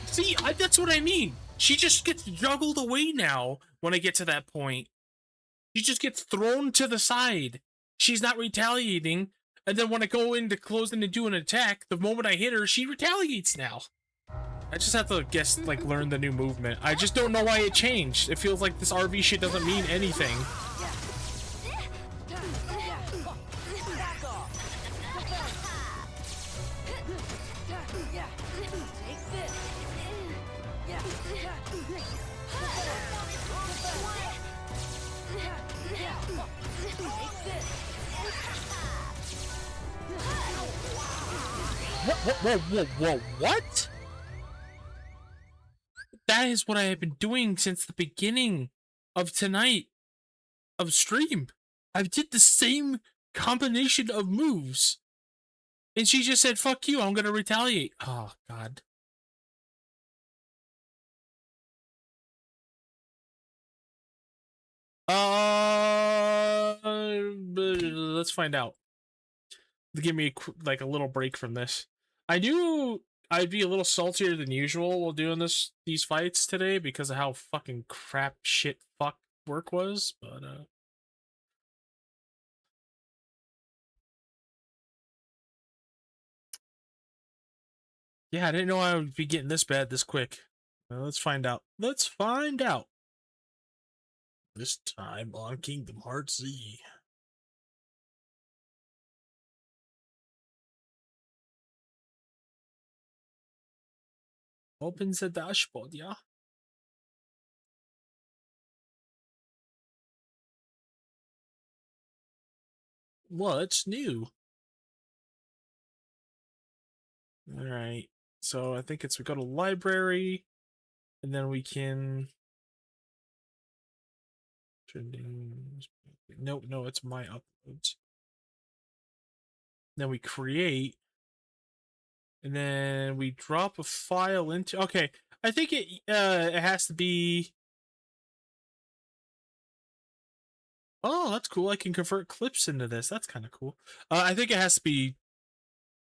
[SPEAKER 1] See, that's what I mean. She just gets juggled away now when I get to that point. She just gets thrown to the side. She's not retaliating. And then when I go in to close in and do an attack, the moment I hit her, she retaliates now. I just have to guess, like, learn the new movement. I just don't know why it changed. It feels like this RV shit doesn't mean anything. Whoa, what? That is what I have been doing since the beginning of tonight of stream. I did the same combination of moves. And she just said, fuck you, I'm gonna retaliate. Oh, God. Let's find out. Give me like a little break from this. I knew I'd be a little saltier than usual while doing these fights today because of how fucking crap shit fuck work was, but yeah, I didn't know I would be getting this bad this quick. Let's find out. Let's find out. This time on Kingdom Hearts Z. Open the dashboard, yeah. What's new? All right. So I think we go to library, and then we can. No, it's my uploads. Then we create, and then we drop a file into. Okay, I think it has to be. Oh, that's cool. I can convert clips into this. That's kind of cool. I think it has to be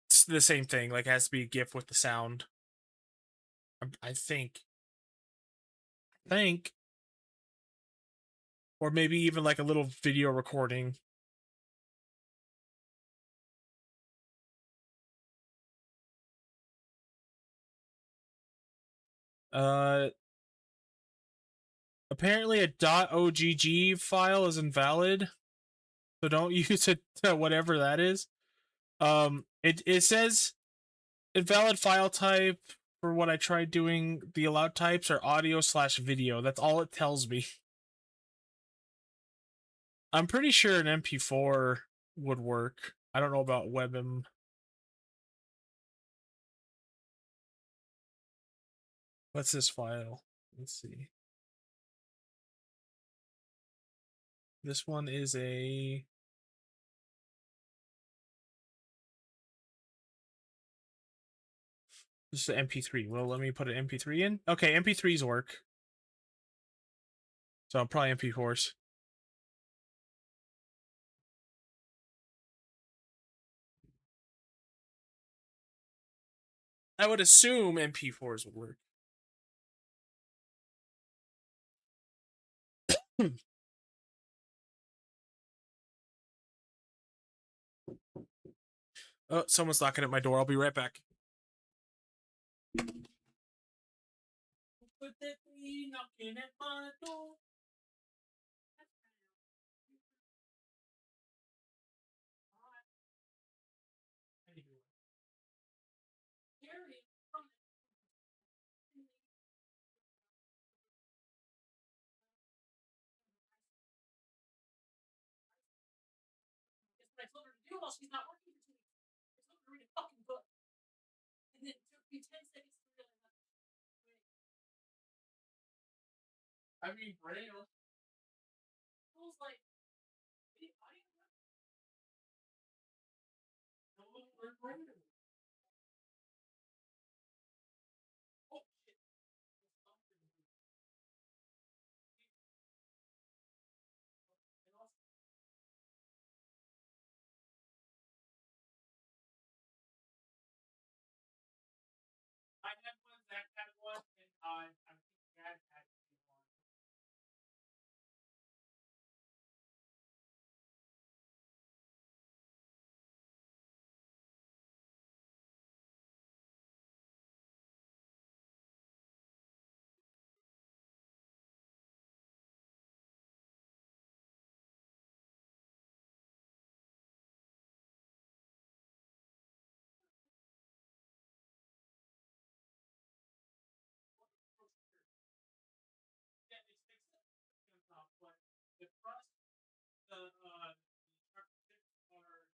[SPEAKER 1] It's the same thing. Like, it has to be a GIF with the sound. I think. Or maybe even like a little video recording. Uh, apparently a .ogg file is invalid, so don't use it. Whatever that is. It says invalid file type for what I tried doing. The allowed types are audio/video. That's all it tells me. I'm pretty sure an MP4 would work. I don't know about WebM. What's this file? Let's see. This one is a... This is an MP3. Well, let me put an MP3 in. Okay, MP3s work. So probably MP4s. I would assume MP4s would work. Oh, someone's knocking at my door. I'll be right back. Knocking at my door. I told her to do while she's not working for 2 weeks. I told her to read a fucking book. And then it took me 10 seconds to realize that. I mean, Braille. I was like, no one learned Braille. Oh, shit. I had one, Zach had one, and I think Dad had one. Yeah, it's fixed. But the crust, the chocolate chips are well, like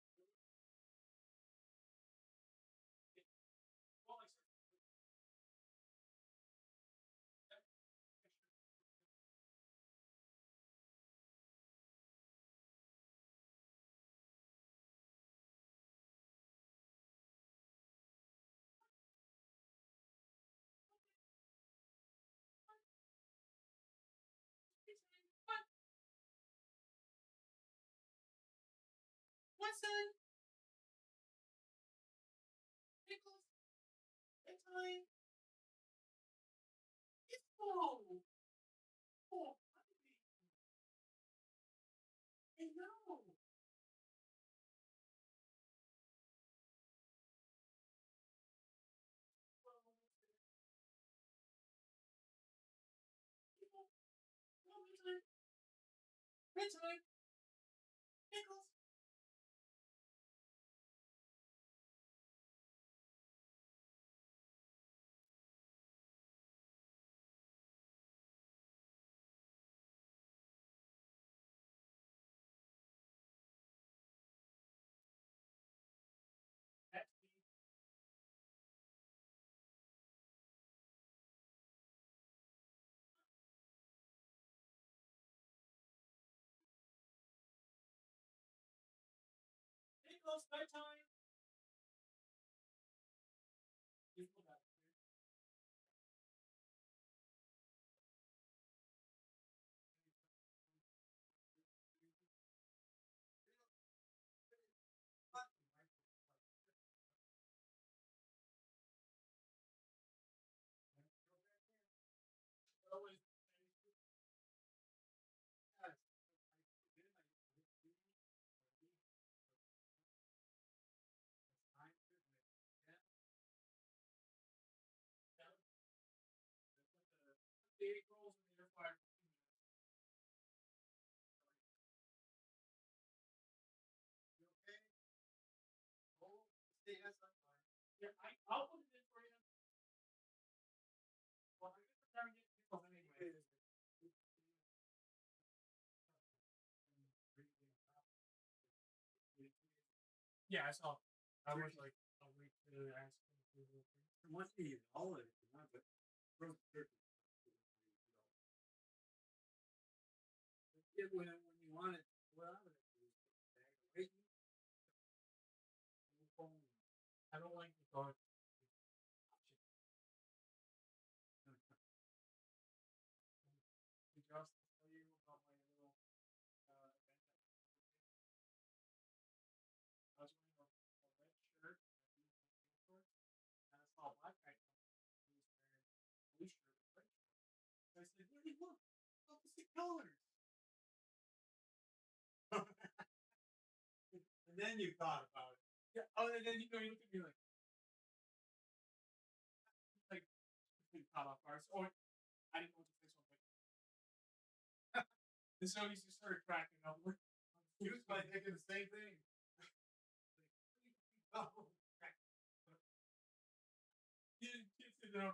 [SPEAKER 1] what's that? Pickles? Bedtime? It's cold. Oh, I know. Bedtime? Bedtime? Pickles? Pickles? Bedtime? I'll put it in for you. Well, I'm just trying to get people anyway. Yeah, I saw. I was like, I'll wait to ask him if he will.
[SPEAKER 4] Must be all of it, but when you want it, what I'm gonna do is put the bag away.
[SPEAKER 1] I don't like the dog. Did Justin tell you about my little event at I was wearing a red shirt and a blue short, and I saw a black guy come who was wearing a blue shirt and red short. So I said, "Really? Look, opposite colors."
[SPEAKER 4] And then you thought about it.
[SPEAKER 1] Yeah. Oh, and then you looked at me like caught off guard. So I didn't know what to say, so I'm like, and so he just started cracking up.
[SPEAKER 4] He was probably thinking the same thing. Oh,
[SPEAKER 1] Kids sit down.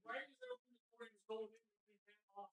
[SPEAKER 1] Right as I opened the door, he was going in with his hand off.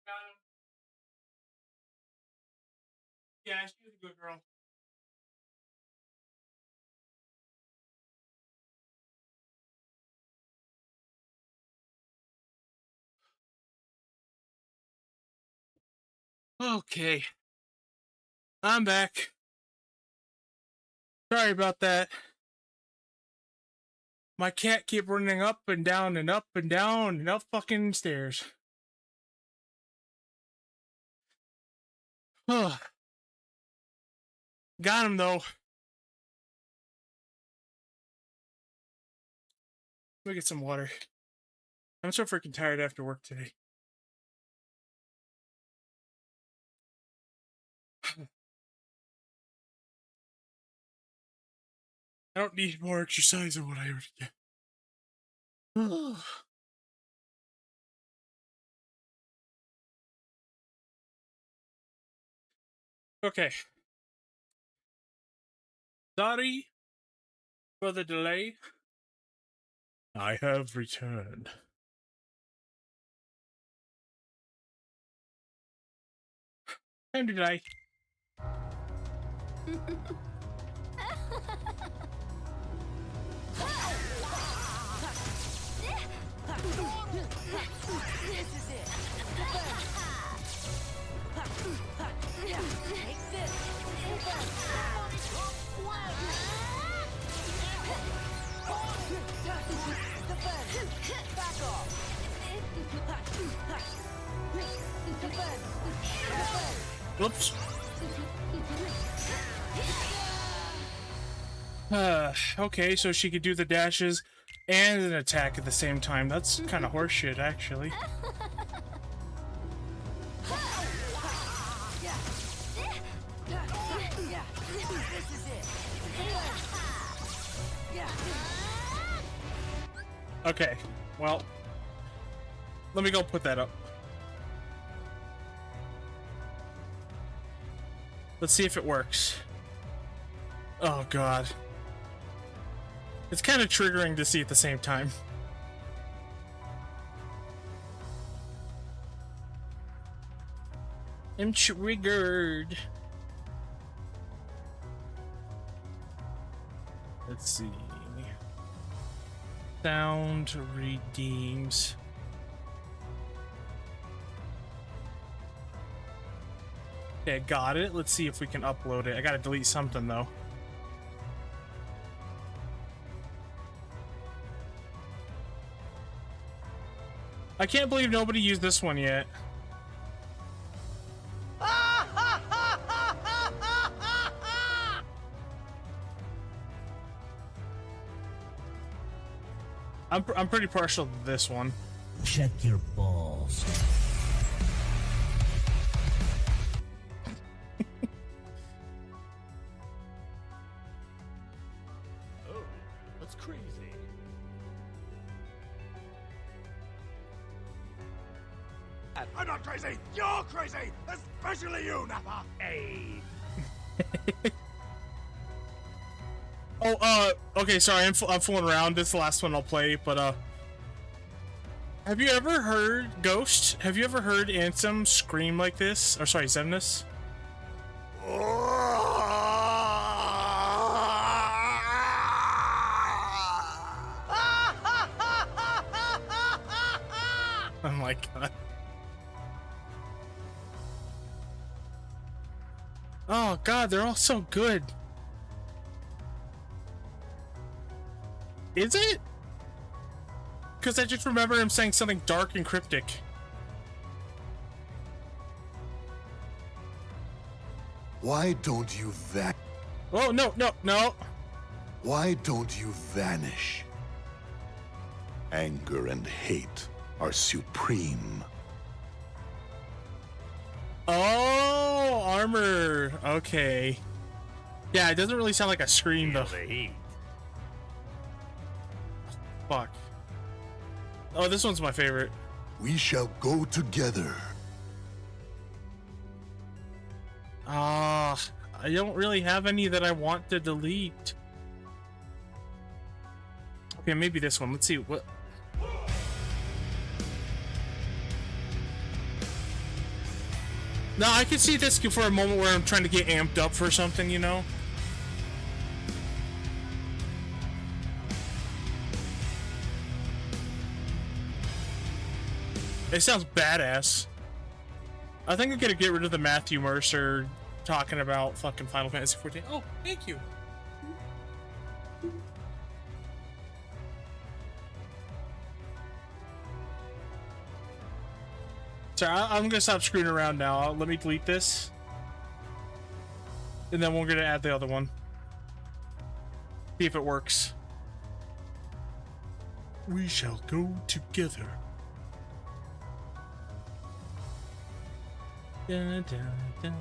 [SPEAKER 1] Got him. Yeah, she's a good girl. Okay. I'm back. Sorry about that. My cat kept running up and down and up and down and up fucking stairs. Got him though. Let me get some water. I'm so freaking tired after work today. I don't need more exercise than what I already get. Okay. Sorry for the delay. I have returned. Time to die.
[SPEAKER 2] This is it. Take this. Back off.
[SPEAKER 1] Whoops. Okay, so she could do the dashes and an attack at the same time. That's kind of horseshit, actually.
[SPEAKER 2] This is it.
[SPEAKER 1] Okay, well, let me go put that up. Let's see if it works. Oh god. It's kind of triggering to see at the same time. I'm triggered. Let's see. Sound redeems. Okay, got it. Let's see if we can upload it. I gotta delete something though. I can't believe nobody used this one yet. I'm pretty partial to this one.
[SPEAKER 5] Check your balls.
[SPEAKER 3] Oh, that's crazy. I'm not crazy! You're crazy! Especially you, Nappa! Hey!
[SPEAKER 1] Oh, okay, sorry, I'm fooling around. This is the last one I'll play, but, have you ever heard, Ghost, have you ever heard Ansem scream like this? Or, sorry, Xemnas? Oh my god. Oh god, they're all so good. Is it? Because I just remember him saying something dark and cryptic.
[SPEAKER 6] Why don't you
[SPEAKER 1] Oh, no, no, no.
[SPEAKER 6] Why don't you vanish? Anger and hate are supreme.
[SPEAKER 1] Oh, armor. Okay. Yeah, it doesn't really sound like a scream though.
[SPEAKER 3] Feel the heat.
[SPEAKER 1] Fuck. Oh, this one's my favorite.
[SPEAKER 6] We shall go together.
[SPEAKER 1] Ah, I don't really have any that I want to delete. Okay, maybe this one. Let's see what. No, I could see this for a moment where I'm trying to get amped up for something, you know? It sounds badass. I think I'm gonna get rid of the Matthew Mercer talking about fucking Final Fantasy XIV. Oh, thank you. So I'm gonna stop screwing around now. Let me delete this. And then we're gonna add the other one. See if it works. We shall go together. Dun, dun, dun.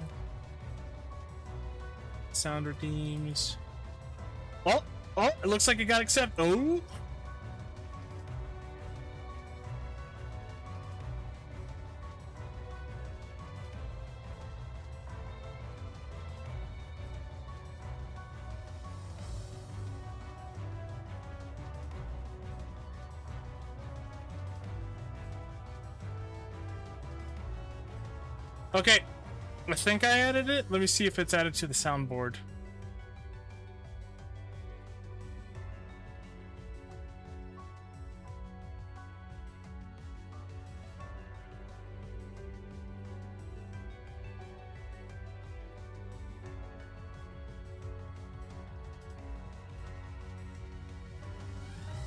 [SPEAKER 1] Sound redeems. Oh, it looks like it got accepted. Oh. Okay, I think I added it. Let me see if it's added to the soundboard.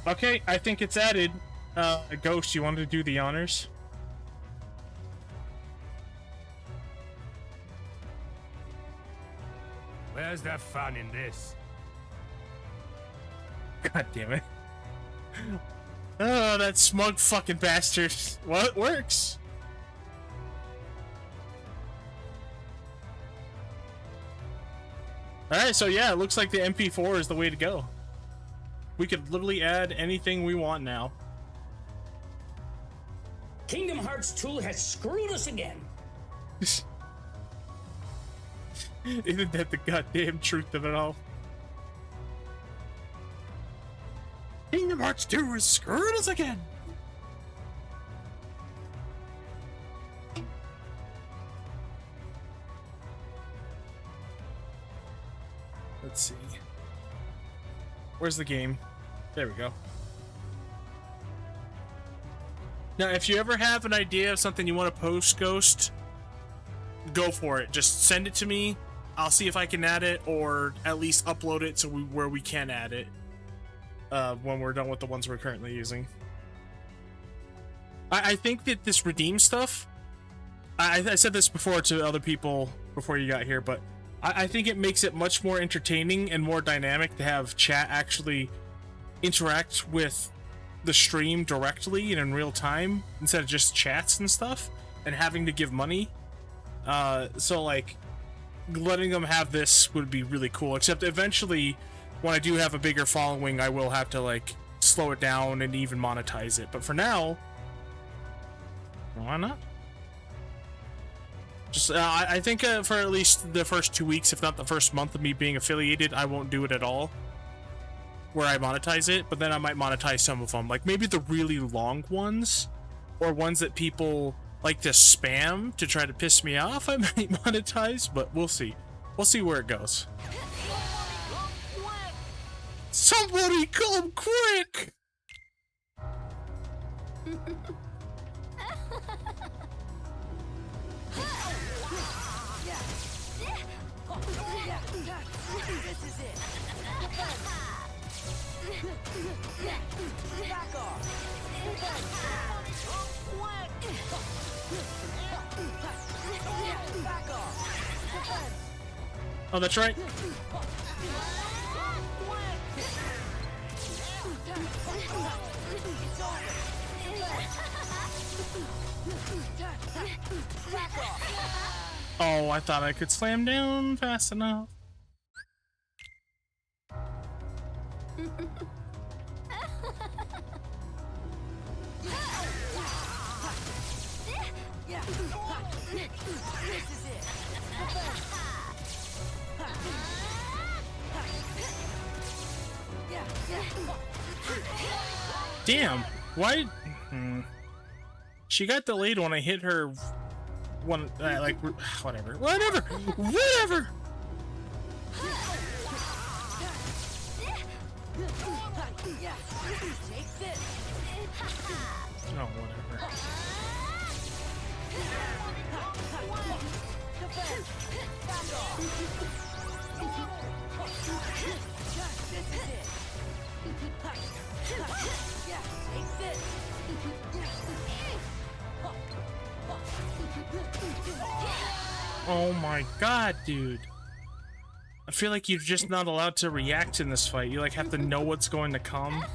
[SPEAKER 1] Okay, I think it's added. Ghost, you want to do the honors?
[SPEAKER 3] Where's the fun in this?
[SPEAKER 1] God damn it. Oh, that smug fucking bastard. Well, it works. Alright, so yeah, it looks like the MP4 is the way to go. We could literally add anything we want now.
[SPEAKER 5] Kingdom Hearts 2 has screwed us again.
[SPEAKER 1] Isn't that the goddamn truth of it all? Kingdom Hearts 2 has screwed us again! Let's see. Where's the game? There we go. Now, if you ever have an idea of something you want to post, Ghost, go for it. Just send it to me. I'll see if I can add it, or at least upload it where we can add it when we're done with the ones we're currently using. I think that this redeem stuff, I said this before to other people before you got here, but I think it makes it much more entertaining and more dynamic to have chat actually interact with the stream directly and in real time instead of just chats and stuff and having to give money. So like letting them have this would be really cool, except eventually when I do have a bigger following I will have to like slow it down and even monetize it, but for now, why not? Just I think for at least the first 2 weeks, if not the first month of me being affiliated, I won't do it at all where I monetize it, but then I might monetize some of them, like maybe the really long ones or ones that people like to spam to try to piss me off. I might monetize, but we'll see where it goes. Somebody come quick!
[SPEAKER 2] This is it. Back off. Back off.
[SPEAKER 1] Oh, that's right. Oh, I thought I could slam down fast enough. Damn, why? She got delayed when I hit her one, like, whatever. Whatever!
[SPEAKER 2] Yeah. Take this.
[SPEAKER 1] Oh, whatever.
[SPEAKER 2] Defense. Back off. This is it. Yeah. Take this.
[SPEAKER 1] Oh my god, dude. I feel like you're just not allowed to react in this fight. You like have to know what's going to come.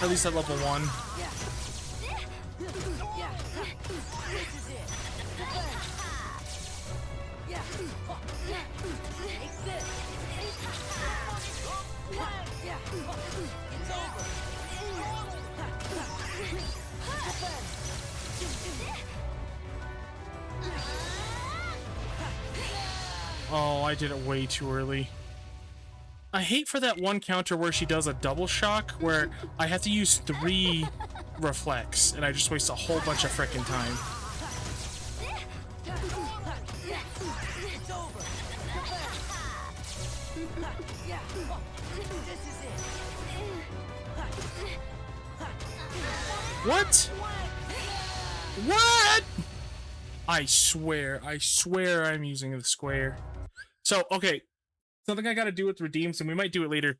[SPEAKER 1] At least at level 1.
[SPEAKER 2] Yeah. Yeah. This is it. Defense. Yeah. Take this. Yeah. It's over. Defense.
[SPEAKER 1] Oh, I did it way too early. I hate for that one counter where she does a double shock where I have to use 3 reflex and I just waste a whole bunch of frickin' time.
[SPEAKER 2] It's over. Yeah. This is it.
[SPEAKER 1] What? What? I swear I'm using the square. So, okay. Something I gotta do with redeems, and we might do it later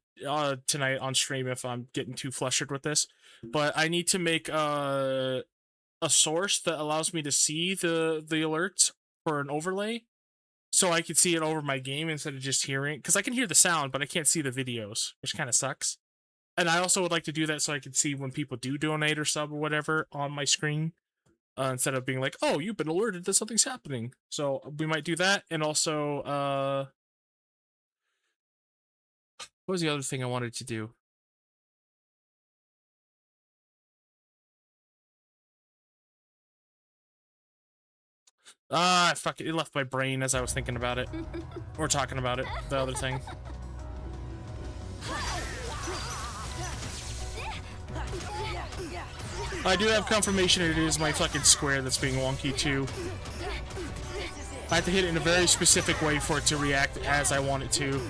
[SPEAKER 1] tonight on stream if I'm getting too flustered with this. But I need to make a source that allows me to see the alerts for an overlay, so I can see it over my game instead of just hearing. Because I can hear the sound, but I can't see the videos, which kind of sucks. And I also would like to do that so I can see when people do donate or sub or whatever on my screen, instead of being like, "Oh, you've been alerted that something's happening." So we might do that, and also what was the other thing I wanted to do? Fuck it. It left my brain as I was thinking about it. Or talking about it. The other thing. I do have confirmation it is my fucking square that's being wonky too. I have to hit it in a very specific way for it to react as I want it to.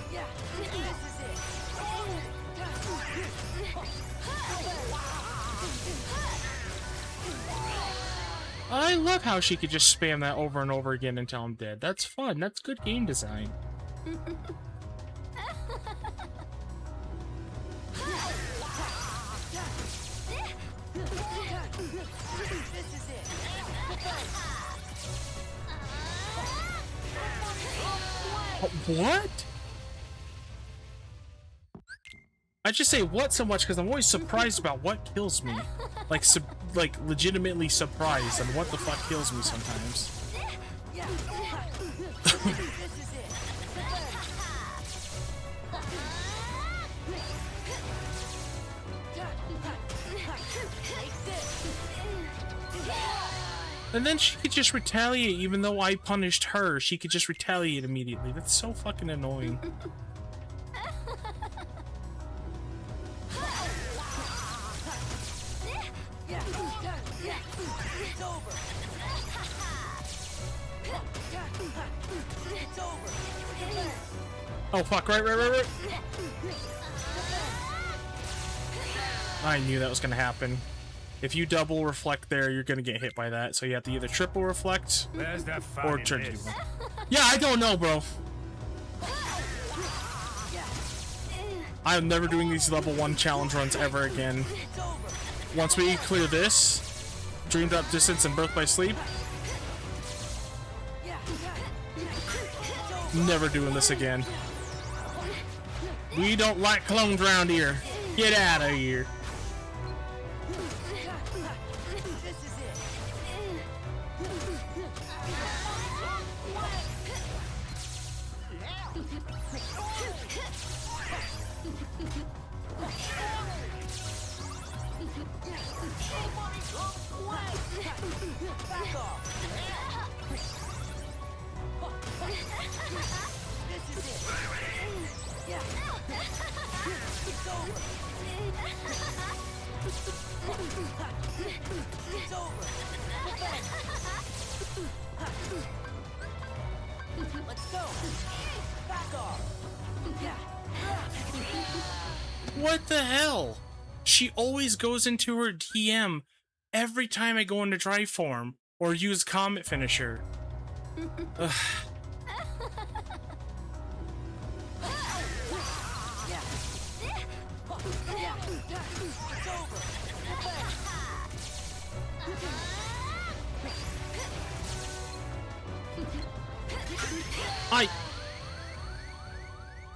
[SPEAKER 1] I love how she could just spam that over and over again until I'm dead. That's fun. That's good game design. What? I just say what so much because I'm always surprised about what kills me. Like, legitimately surprised on what the fuck kills me sometimes. And then she could just retaliate even though I punished her. She could just retaliate immediately. That's so fucking annoying. Oh fuck, right. I knew that was gonna happen. If you double reflect there, you're gonna get hit by that. So you have to either triple reflect or turn to one. Yeah, I don't know, bro. I'm never doing these level 1 challenge runs ever again. Once we clear this, Dream Drop Distance and Birth by Sleep, never doing this again. We don't like clones around here. Get out of here. What the hell? She always goes into her TM every time I go into dry form or use Comet Finisher. Ugh.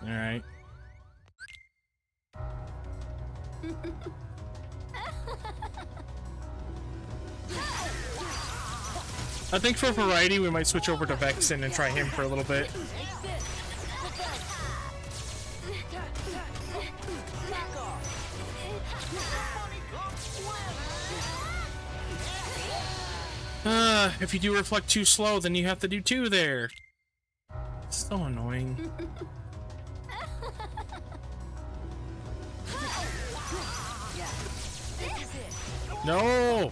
[SPEAKER 1] Alright. I think for variety, we might switch over to Vexen and try him for a little bit. If you do reflect too slow, then you have to do 2 there. So annoying. No!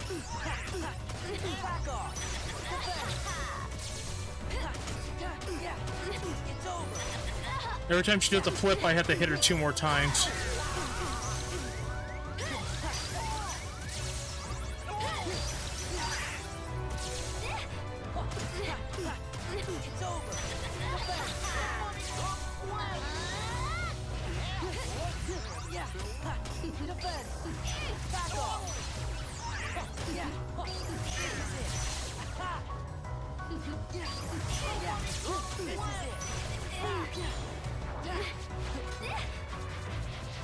[SPEAKER 1] Every time she does a flip, I have to hit her 2 more times.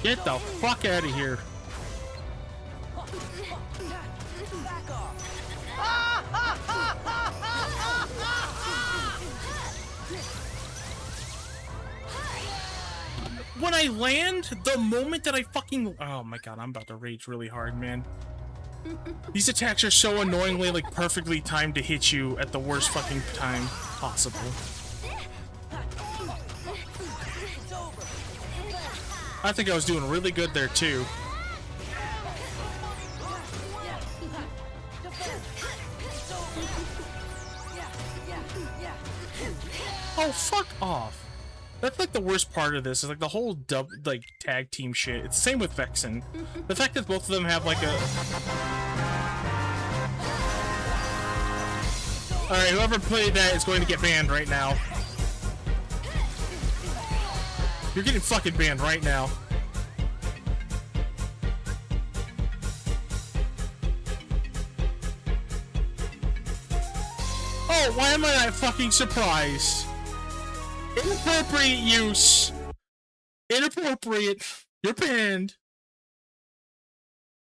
[SPEAKER 1] Get the fuck out of here. When I land, the moment that I fucking... Oh my god, I'm about to rage really hard, man. These attacks are so annoyingly, like, perfectly timed to hit you at the worst fucking time possible. I think I was doing really good there, too. Oh, fuck off. That's like the worst part of this, is like the whole tag team shit. It's the same with Vexen. The fact that both of them have like a... Alright, whoever played that is going to get banned right now. You're getting fucking banned right now. Oh, why am I not fucking surprised? Inappropriate use. Inappropriate. You're banned.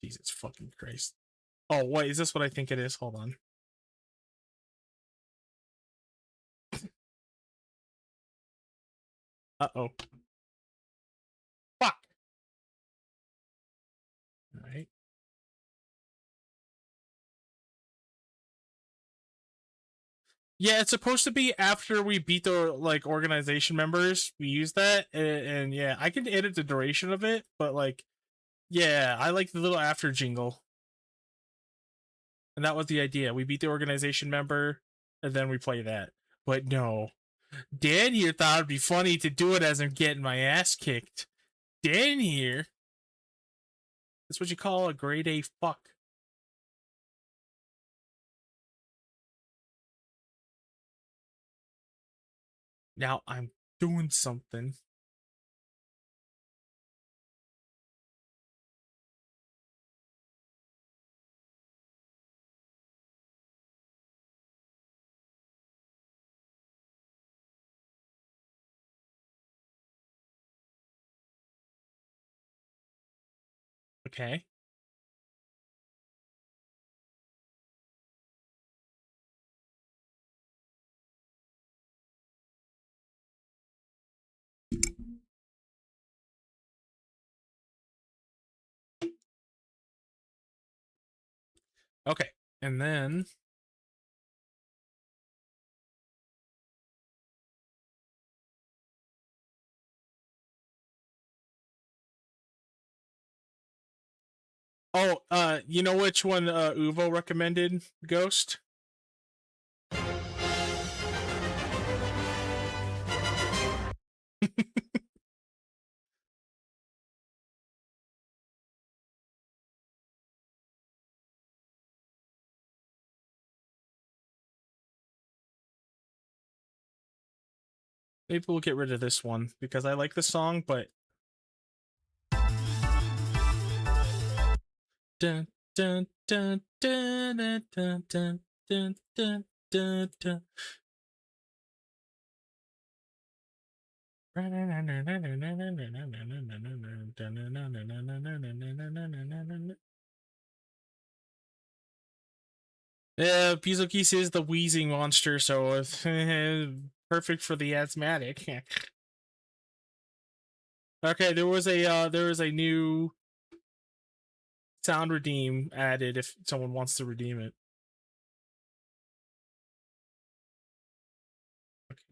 [SPEAKER 1] Jesus fucking Christ. Oh, wait, is this what I think it is? Hold on. Uh-oh. Fuck. Alright. Yeah, it's supposed to be after we beat the, like, organization members. We use that, and yeah, I can edit the duration of it, but, like, yeah, I like the little after jingle. And that was the idea. We beat the organization member, and then we play that. But no. Dan here thought it'd be funny to do it as I'm getting my ass kicked. Dan here. That's what you call a grade A fuck. Now I'm doing something. Okay. Okay, and then... Oh, you know which one Uvo recommended, Ghost? Maybe we'll get rid of this one because I like the song, but dun dun dun dun dun dun dun dun dun dun dun. Yeah, Pizokis is the wheezing monster, so it's perfect for the asthmatic. Okay, there was a new sound redeem added if someone wants to redeem it. Okay.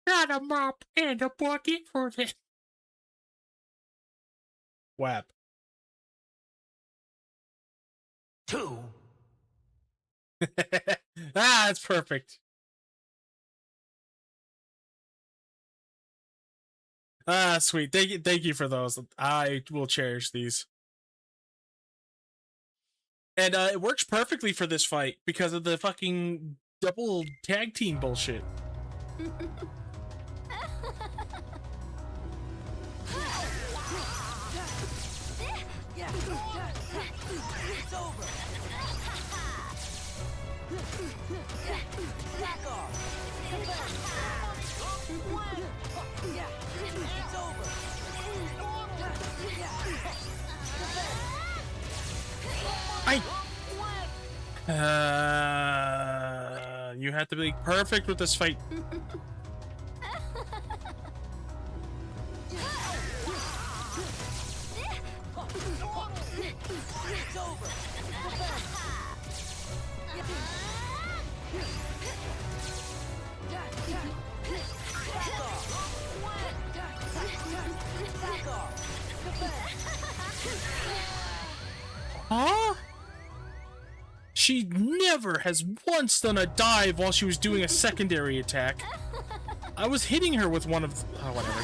[SPEAKER 1] Got a mop and a bucket for this. Whap.
[SPEAKER 3] 2.
[SPEAKER 1] That's perfect. Sweet. Thank you for those. I will cherish these. And it works perfectly for this fight because of the fucking double tag team bullshit.
[SPEAKER 2] It's over. Back off. Yeah, it's over.
[SPEAKER 1] You have to be perfect with this fight.
[SPEAKER 2] It's over.
[SPEAKER 1] Huh? She never has once done a dive while she was doing a secondary attack. I was hitting her with one of... Oh, whatever.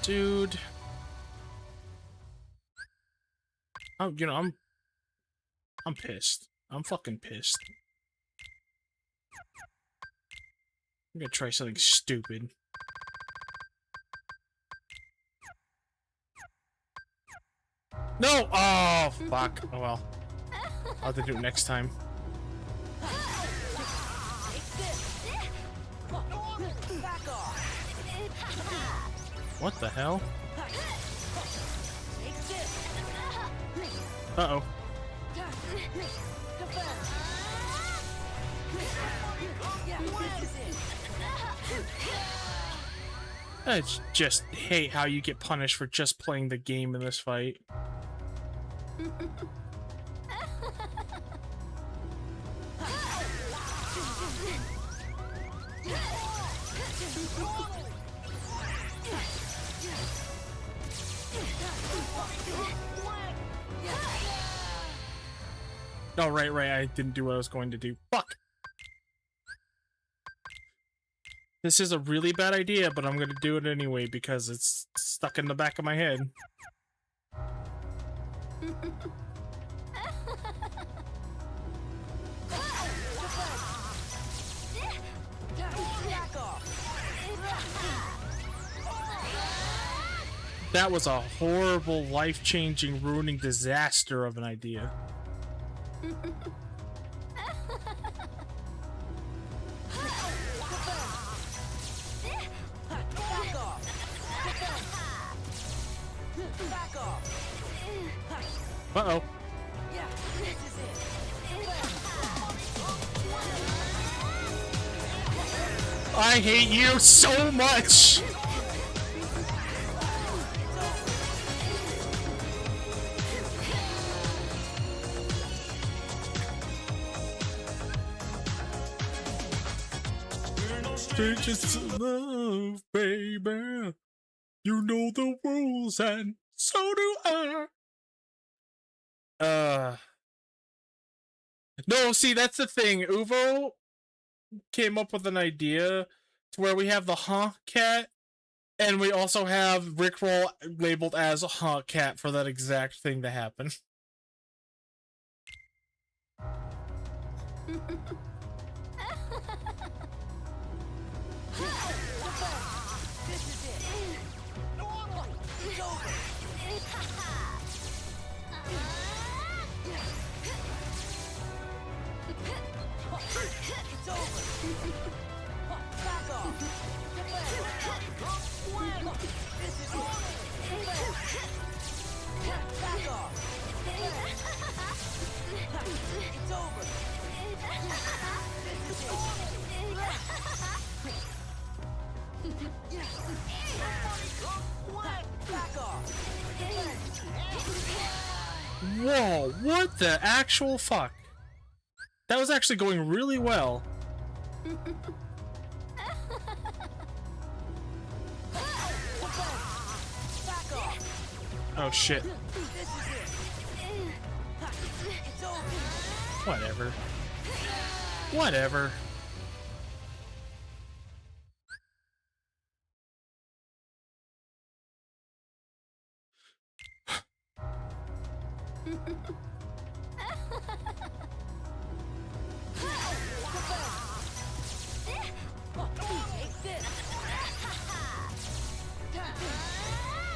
[SPEAKER 1] Dude. Oh, you know, I'm pissed. I'm fucking pissed. I'm gonna try something stupid. No! Oh, fuck. Oh, well. I'll have to do it next time. What the hell? Uh-oh. I just hate how you get punished for just playing the game in this fight. Oh, right, I didn't do what I was going to do. Fuck! This is a really bad idea, but I'm gonna do it anyway because it's stuck in the back of my head. That was a horrible, life-changing, ruining disaster of an idea. Uh-oh. I hate you so much! Strangers to love, baby. You know the rules, and so do I. No, see, that's the thing. Uvo came up with an idea to where we have the cat, and we also have Rickroll labeled as a cat for that exact thing to happen.
[SPEAKER 2] This is it. It's over. It's over. Back off. This is it. Back off. It's over. This is it. Back off.
[SPEAKER 1] Whoa, what the actual fuck? That was actually going really well. Oh shit. Whatever. Whatever.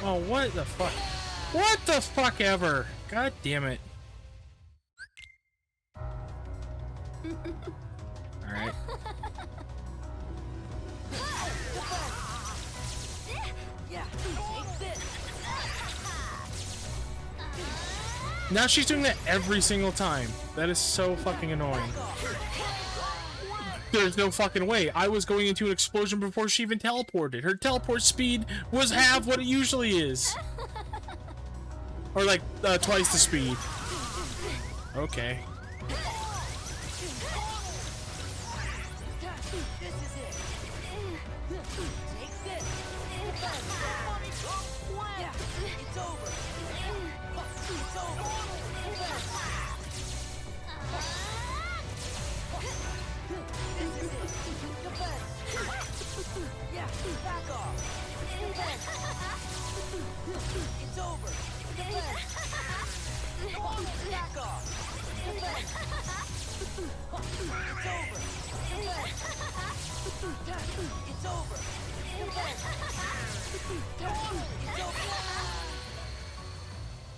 [SPEAKER 1] Oh, what the fuck? What the fuck ever? God damn it. Alright. Now she's doing that every single time. That is so fucking annoying. There's no fucking way. I was going into an explosion before she even teleported. Her teleport speed was half what it usually is. Or like, twice the speed. Okay.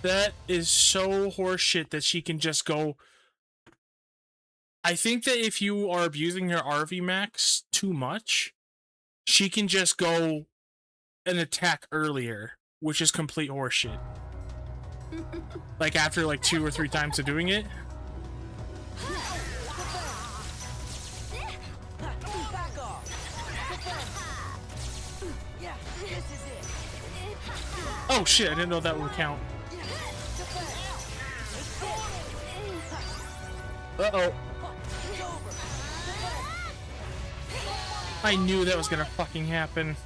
[SPEAKER 1] That is so horseshit that she can just go. I think that if you are abusing her RV max too much, she can just go and attack earlier, which is complete horseshit. Like after like 2 or 3 times of doing it. Oh shit, I didn't know that would count. Uh-oh. I knew that was gonna fucking happen.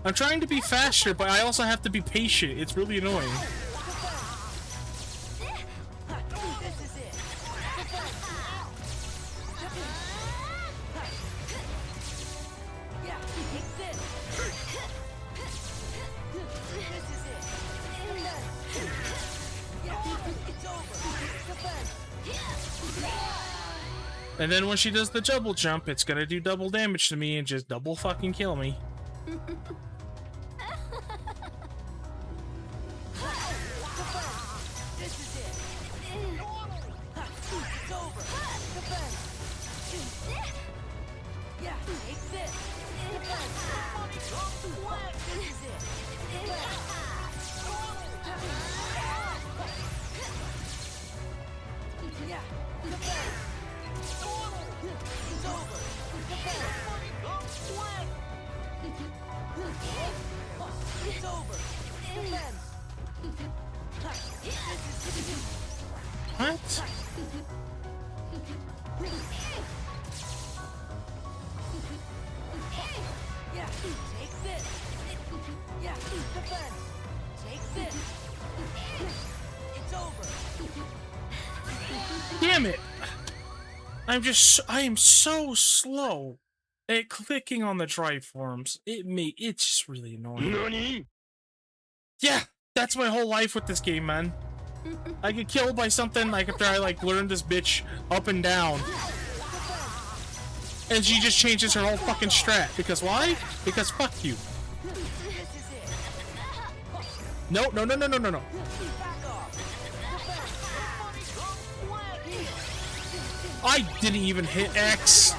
[SPEAKER 1] I'm trying to be faster, but I also have to be patient. It's really annoying. And then when she does the double jump, it's gonna do double damage to me and just double fucking kill me. What?
[SPEAKER 2] Defend. Take this. It's over.
[SPEAKER 1] Damn it! I am so slow at clicking on the triforms. It's just really annoying.
[SPEAKER 3] NANI?
[SPEAKER 1] Yeah, that's my whole life with this game, man. I get killed by something like after I like learn this bitch up and down. And she just changes her whole fucking strat. Because why? Because fuck you. No. I didn't even hit X.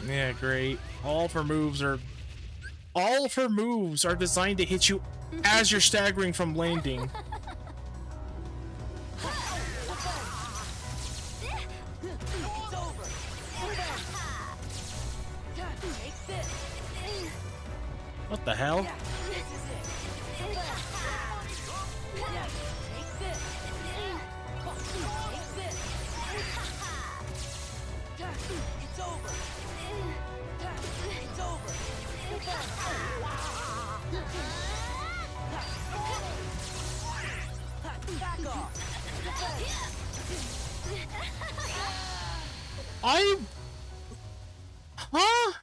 [SPEAKER 1] Yeah, great. All of her moves are designed to hit you as you're staggering from landing. What the hell? Huh?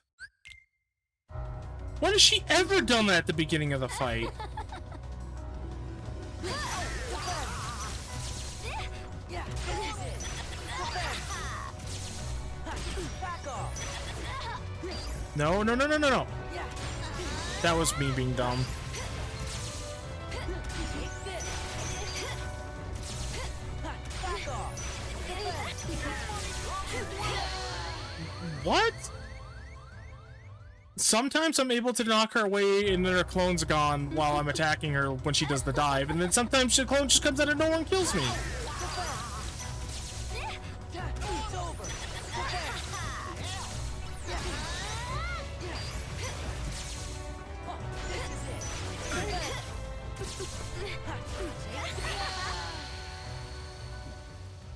[SPEAKER 1] When has she ever done that at the beginning of the fight? No. That was me being dumb. What? Sometimes I'm able to knock her away and then her clone's gone while I'm attacking her when she does the dive, and then sometimes the clone just comes out of nowhere and kills me.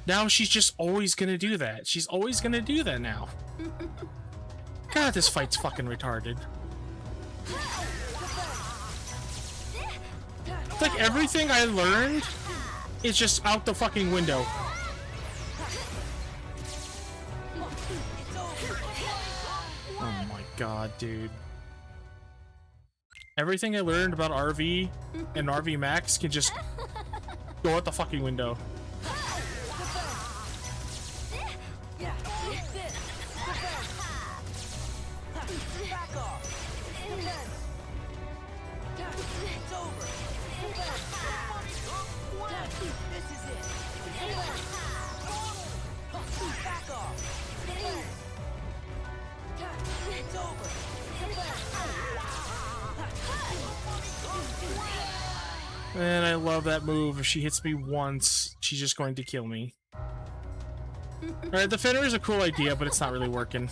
[SPEAKER 1] Now she's just always gonna do that. She's always gonna do that now. God, this fight's fucking retarded. It's like everything I learned is just out the fucking window. Oh my god, dude. Everything I learned about RV and RV Max can just go out the fucking window. And I love that move. If she hits me once, she's just going to kill me. Alright, the Fenrir is a cool idea, but it's not really working.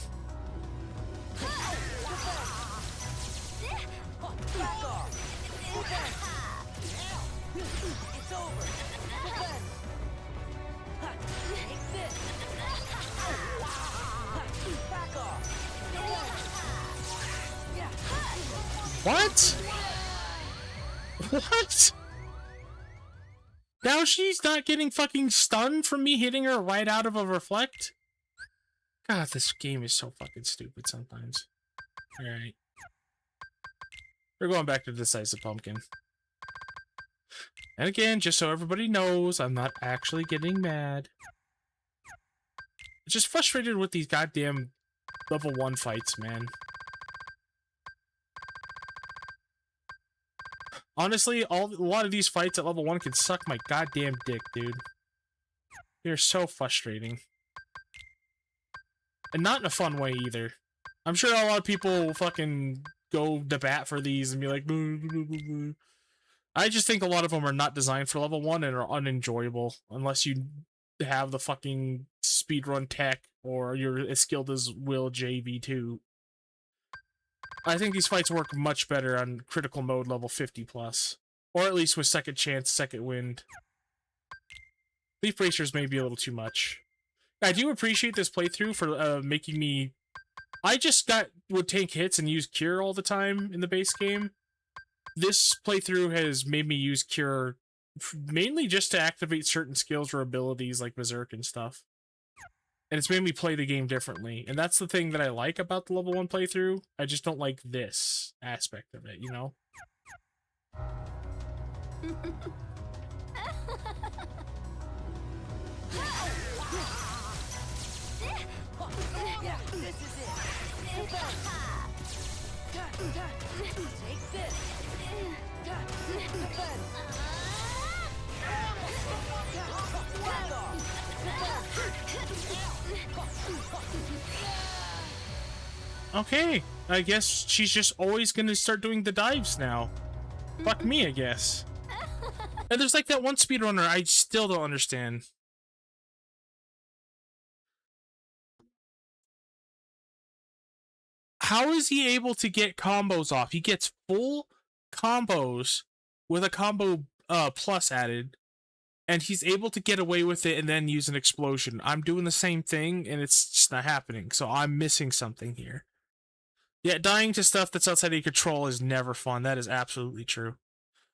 [SPEAKER 1] What? What? Now she's not getting fucking stunned from me hitting her right out of a reflect? God, this game is so fucking stupid sometimes. Alright. We're going back to Decisive Pumpkin. And again, just so everybody knows, I'm not actually getting mad. I'm just frustrated with these goddamn level 1 fights, man. Honestly, a lot of these fights at level 1 can suck my goddamn dick, dude. They're so frustrating. And not in a fun way, either. I'm sure a lot of people will fucking go to bat for these and be like, boo, boo, boo, boo. I just think a lot of them are not designed for level 1 and are unenjoyable. Unless you have the fucking speedrun tech or you're as skilled as Will JV2. I think these fights work much better on critical mode level 50+. Or at least with second chance, second wind. Leaf Bracers may be a little too much. I do appreciate this playthrough for making me I just would take hits and use Cure all the time in the base game. This playthrough has made me use Cure mainly just to activate certain skills or abilities like Berserk and stuff. And it's made me play the game differently. And that's the thing that I like about the level 1 playthrough. I just don't like this aspect of it, you know?
[SPEAKER 2] Yeah, this is it. Take this.
[SPEAKER 1] Okay, I guess she's just always gonna start doing the dives now. Fuck me, I guess. And there's like that one speedrunner I still don't understand. How is he able to get combos off? He gets full combos with a combo plus added, and he's able to get away with it and then use an explosion. I'm doing the same thing, and it's just not happening, so I'm missing something here. Yeah, dying to stuff that's outside of your control is never fun. That is absolutely true.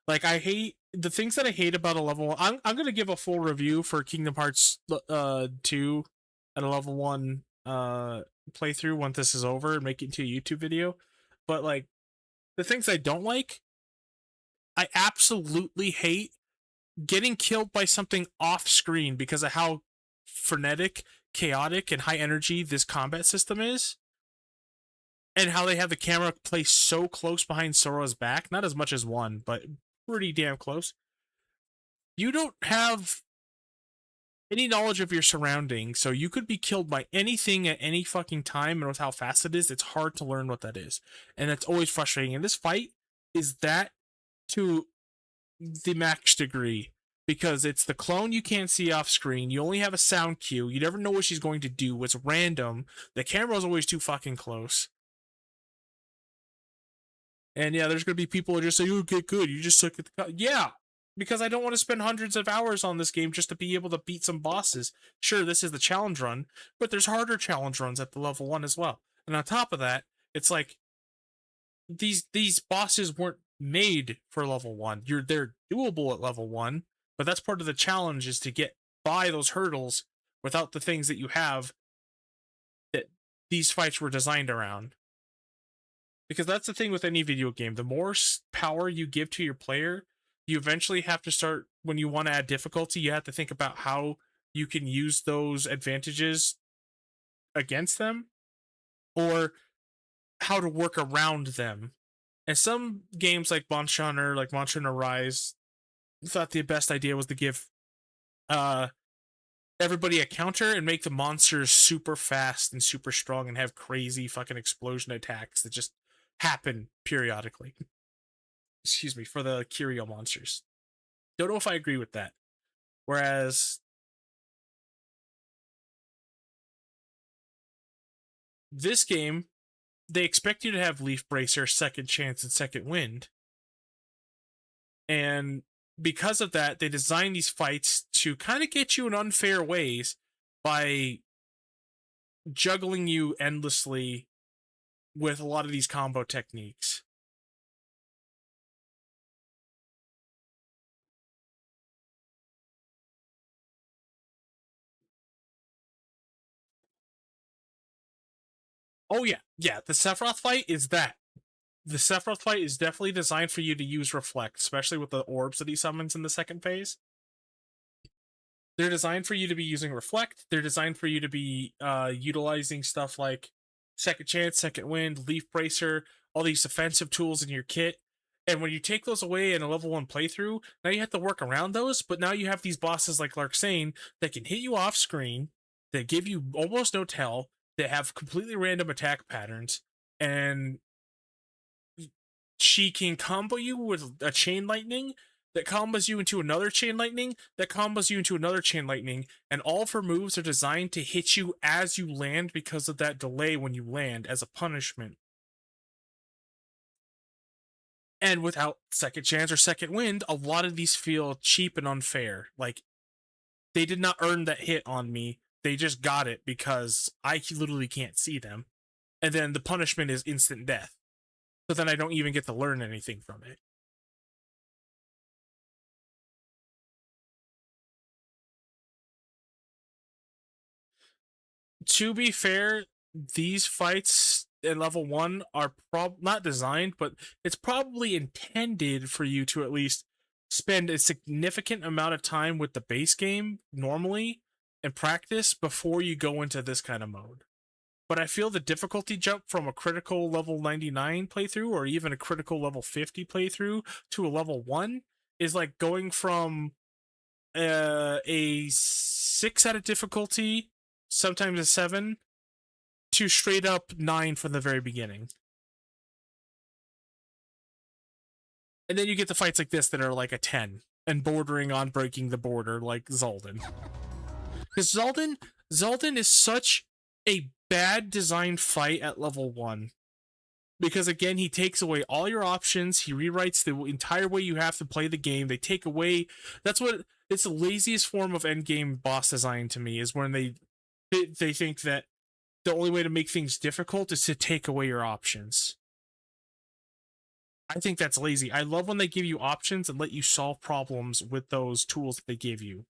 [SPEAKER 1] Like, I hate the things that I hate about a level 1. I'm gonna give a full review for Kingdom Hearts 2 at a level 1 playthrough once this is over and make it into a YouTube video. But like, the things I don't like, I absolutely hate getting killed by something off screen because of how frenetic, chaotic, and high energy this combat system is. And how they have the camera placed so close behind Sora's back. Not as much as 1, but pretty damn close. You don't have any knowledge of your surroundings, so you could be killed by anything at any fucking time, and with how fast it is, it's hard to learn what that is. And it's always frustrating. And this fight is that to the max degree, because it's the clone you can't see off screen. You only have a sound cue. You never know what she's going to do. It's random. The camera's always too fucking close. And yeah, there's going to be people who just say, "You get good. You just suck at the..." Yeah, because I don't want to spend hundreds of hours on this game just to be able to beat some bosses. Sure, this is the challenge run, but there's harder challenge runs at the level 1 as well. And on top of that, it's like these bosses weren't made for level 1. They're doable at level 1, but that's part of the challenge, is to get by those hurdles without the things that you have that these fights were designed around. Because that's the thing with any video game. The more power you give to your player, you eventually have to start, when you want to add difficulty, you have to think about how you can use those advantages against them, or how to work around them. And some games like Monster Hunter, like Monster Hunter Rise, thought the best idea was to give everybody a counter and make the monsters super fast and super strong and have crazy fucking explosion attacks that just happen periodically. Excuse me, for the Curio monsters. Don't know if I agree with that. Whereas this game, they expect you to have Leaf Bracer, Second Chance, and Second Wind. And because of that, they design these fights to kind of get you in unfair ways by juggling you endlessly with a lot of these combo techniques. Oh yeah, the Sephiroth fight is that. The Sephiroth fight is definitely designed for you to use Reflect, especially with the orbs that he summons in the second phase. They're designed for you to be using Reflect. They're designed for you to be utilizing stuff like Second Chance, Second Wind, Leaf Bracer, all these defensive tools in your kit. And when you take those away in a level 1 playthrough, now you have to work around those, but now you have these bosses like Larxene that can hit you off screen, that give you almost no tell, that have completely random attack patterns, and she can combo you with a Chain Lightning that combos you into another Chain Lightning that combos you into another Chain Lightning, and all of her moves are designed to hit you as you land because of that delay when you land as a punishment. And without Second Chance or Second Wind, a lot of these feel cheap and unfair. Like, they did not earn that hit on me. They just got it because I literally can't see them. and then the punishment is instant death. So then I don't even get to learn anything from it. To be fair, these fights in level 1 are not designed, but it's probably intended for you to at least spend a significant amount of time with the base game normally and practice before you go into this kind of mode. But I feel the difficulty jump from a critical level 99 playthrough or even a critical level 50 playthrough to a level 1 is like going from a 6 out of difficulty, sometimes a 7, to straight up 9 from the very beginning. And then you get the fights like this that are like a 10 and bordering on breaking the border, like Zaldin. Because Zaldin is such a bad designed fight at level 1. Because again, he takes away all your options, he rewrites the entire way you have to play the game. They take away, it's the laziest form of endgame boss design to me, is when they think that the only way to make things difficult is to take away your options. I think that's lazy. I love when they give you options and let you solve problems with those tools that they give you.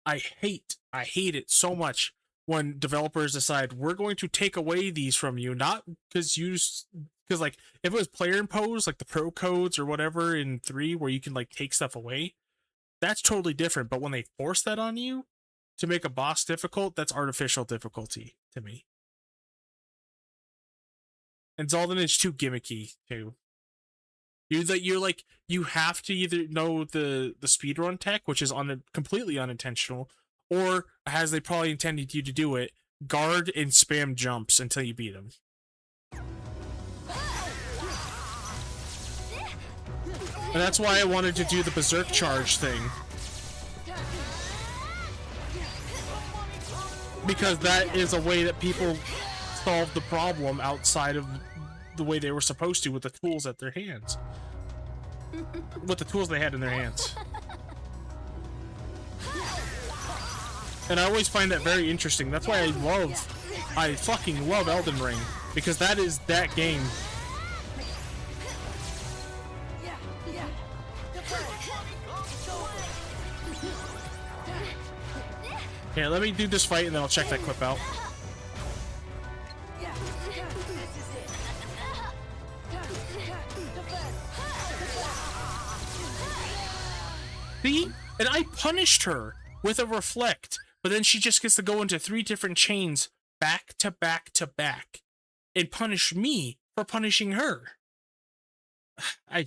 [SPEAKER 1] I hate it so much when developers decide we're going to take away these from you, not because like if it was player imposed, like the pro codes or whatever in 3 where you can like take stuff away, that's totally different. But when they force that on you to make a boss difficult, that's artificial difficulty to me. And Zaldin is too gimmicky too. You have to either know the speedrun tech, which is completely unintentional, or as they probably intended you to do it, guard and spam jumps until you beat them. And that's why I wanted to do the berserk charge thing. Because that is a way that people solve the problem outside of the way they were supposed to with the tools at their hands. With the tools they had in their hands. And I always find that very interesting. That's why I fucking love Elden Ring. Because that is that game. Here, let me do this fight and then I'll check that clip out. See? And I punished her with a reflect, but then she just gets to go into 3 different chains back to back to back and punish me for punishing her. I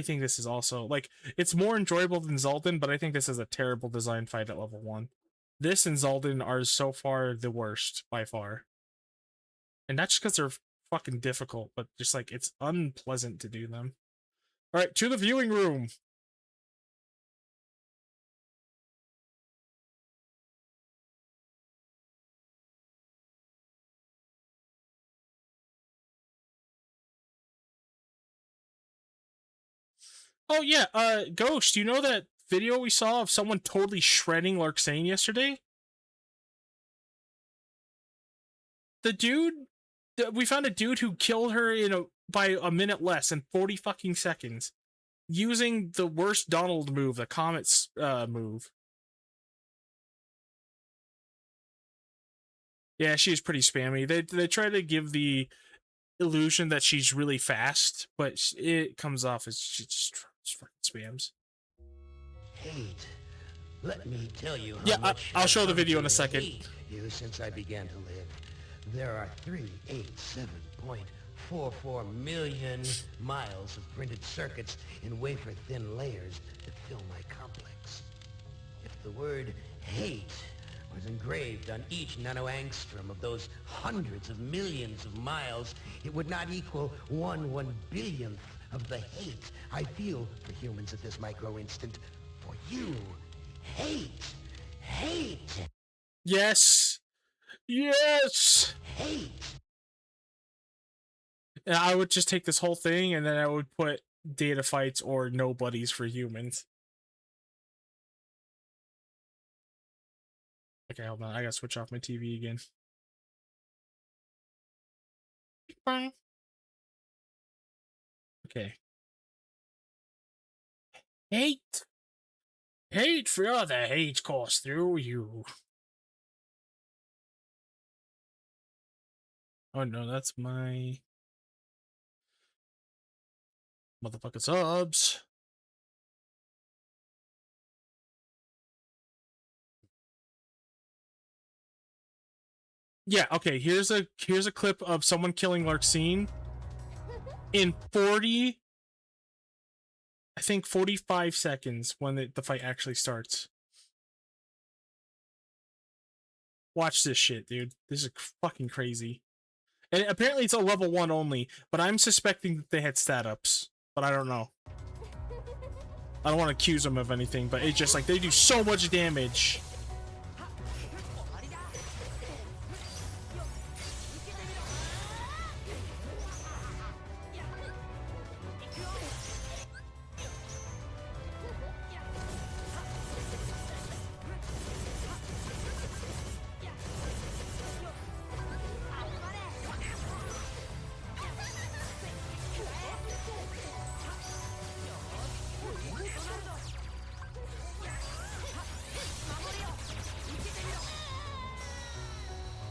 [SPEAKER 1] think this is also, like, it's more enjoyable than Zaldin, but I think this is a terrible design fight at level 1. This and Zaldin are so far the worst, by far. And not just because they're fucking difficult, but just, like, it's unpleasant to do them. Alright, to the viewing room! Oh yeah, Ghost, you know that video we saw of someone totally shredding Larxene yesterday? The dude, we found a dude who killed her by a minute less in 40 fucking seconds, using the worst Donald move, the Comet's move. Yeah, she's pretty spammy. They try to give the illusion that she's really fast, but it comes off as she just fucking spams.
[SPEAKER 7] Hate. Let me tell you how
[SPEAKER 1] Yeah,
[SPEAKER 7] much
[SPEAKER 1] I'll show the
[SPEAKER 7] I've
[SPEAKER 1] video in
[SPEAKER 7] come
[SPEAKER 1] a
[SPEAKER 7] to
[SPEAKER 1] second.
[SPEAKER 7] hate you since I began to live. There are 387.44 million miles of printed circuits in wafer-thin layers that fill my complex. If the word hate was engraved on each nanoangstrom of those hundreds of millions of miles, it would not equal 1/1 billionth of the hate I feel for humans at this micro-instant. For you. Hate. Hate.
[SPEAKER 1] Yes! Yes!
[SPEAKER 7] Hate.
[SPEAKER 1] And I would just take this whole thing and then I would put data fights or nobodies for humans. Okay, hold on. I gotta switch off my TV again. bang. Okay. Hate. Hate for all the hate course through you. Oh no, that's my motherfucking subs. Yeah, okay, here's a clip of someone killing Larxene in 40, I think 45 seconds when the fight actually starts. Watch this shit, dude. This is fucking crazy. And apparently it's a level 1 only, but I'm suspecting that they had stat ups, but I don't know. I don't want to accuse them of anything, but it's just like they do so much damage.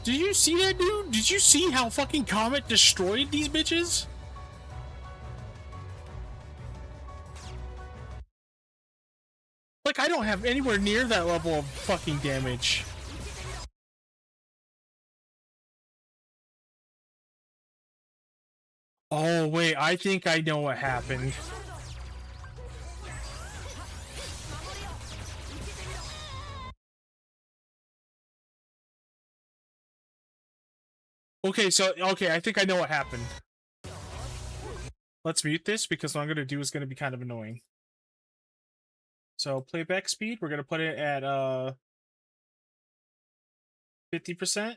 [SPEAKER 1] Did you see that, dude? Did you see how fucking Comet destroyed these bitches? Like, I don't have anywhere near that level of fucking damage. Oh, wait, I think I know what happened. Okay, I think I know what happened. Let's mute this because what I'm going to do is going to be kind of annoying. So, playback speed, we're going to put it at 50%.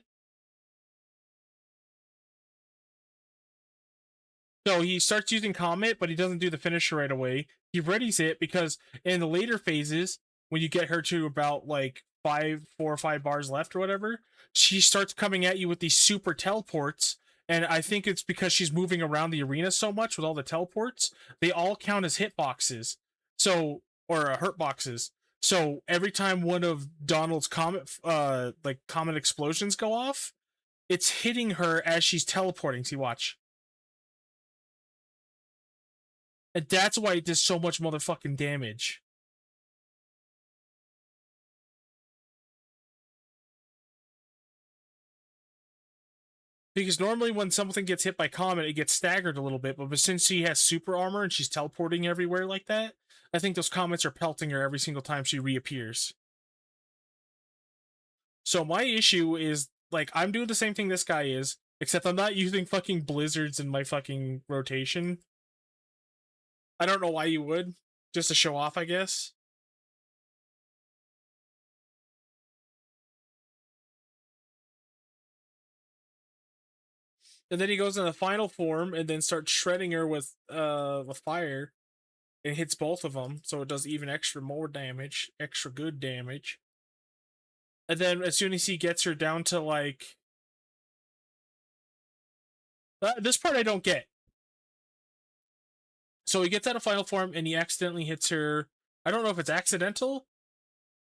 [SPEAKER 1] So he starts using Comet, but he doesn't do the finisher right away. He readies it because in the later phases, when you get her to about like 4 or 5 bars left or whatever, she starts coming at you with these super teleports. And I think it's because she's moving around the arena so much with all the teleports. They all count as hitboxes. So, or hurt boxes. So every time one of Donald's comet explosions go off, it's hitting her as she's teleporting. See, watch. And that's why it does so much motherfucking damage. Because normally when something gets hit by Comet, it gets staggered a little bit, but since she has super armor and she's teleporting everywhere like that, I think those Comets are pelting her every single time she reappears. So my issue is, like, I'm doing the same thing this guy is, except I'm not using fucking blizzards in my fucking rotation. I don't know why you would. Just to show off, I guess. And then he goes in the final form and then starts shredding her with fire. And hits both of them, so it does even more damage. Extra good damage. And then as soon as he gets her down to, like... this part I don't get. So he gets out of final form and he accidentally hits her. I don't know if it's accidental,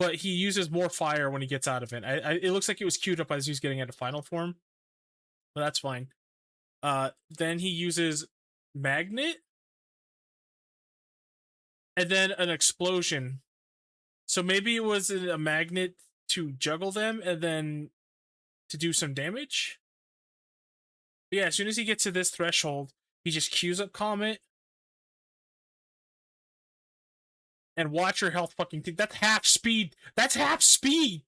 [SPEAKER 1] but he uses more fire when he gets out of it. It looks like it was queued up as he was getting out of final form. But that's fine. Then he uses magnet. And then an explosion. So maybe it was a magnet to juggle them and then to do some damage. But yeah, as soon as he gets to this threshold, he just queues up Comet. And watch her health fucking thing. That's half speed. That's half speed.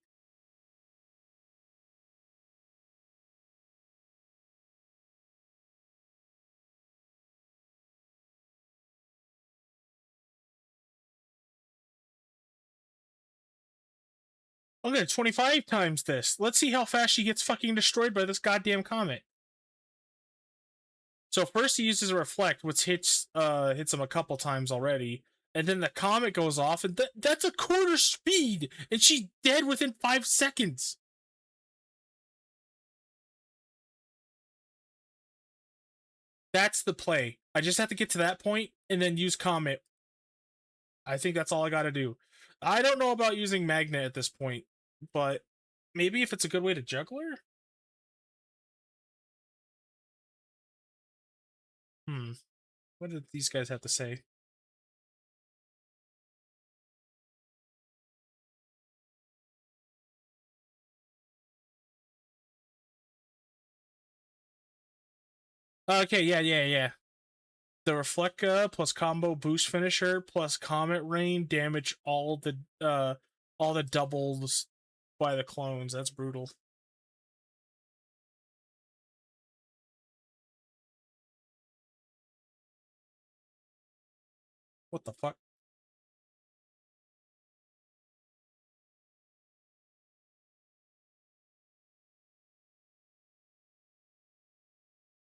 [SPEAKER 1] Okay, 25 times this. Let's see how fast she gets fucking destroyed by this goddamn Comet. So first he uses a reflect, which hits him a couple times already. And then the Comet goes off, and that's a quarter speed! And she's dead within 5 seconds! That's the play. I just have to get to that point and then use Comet. I think that's all I got to do. I don't know about using Magnet at this point, but maybe if it's a good way to juggle her? What did these guys have to say? Okay, yeah. The Reflecta plus combo boost finisher plus Comet Rain damage all the doubles by the clones. That's brutal. What the fuck?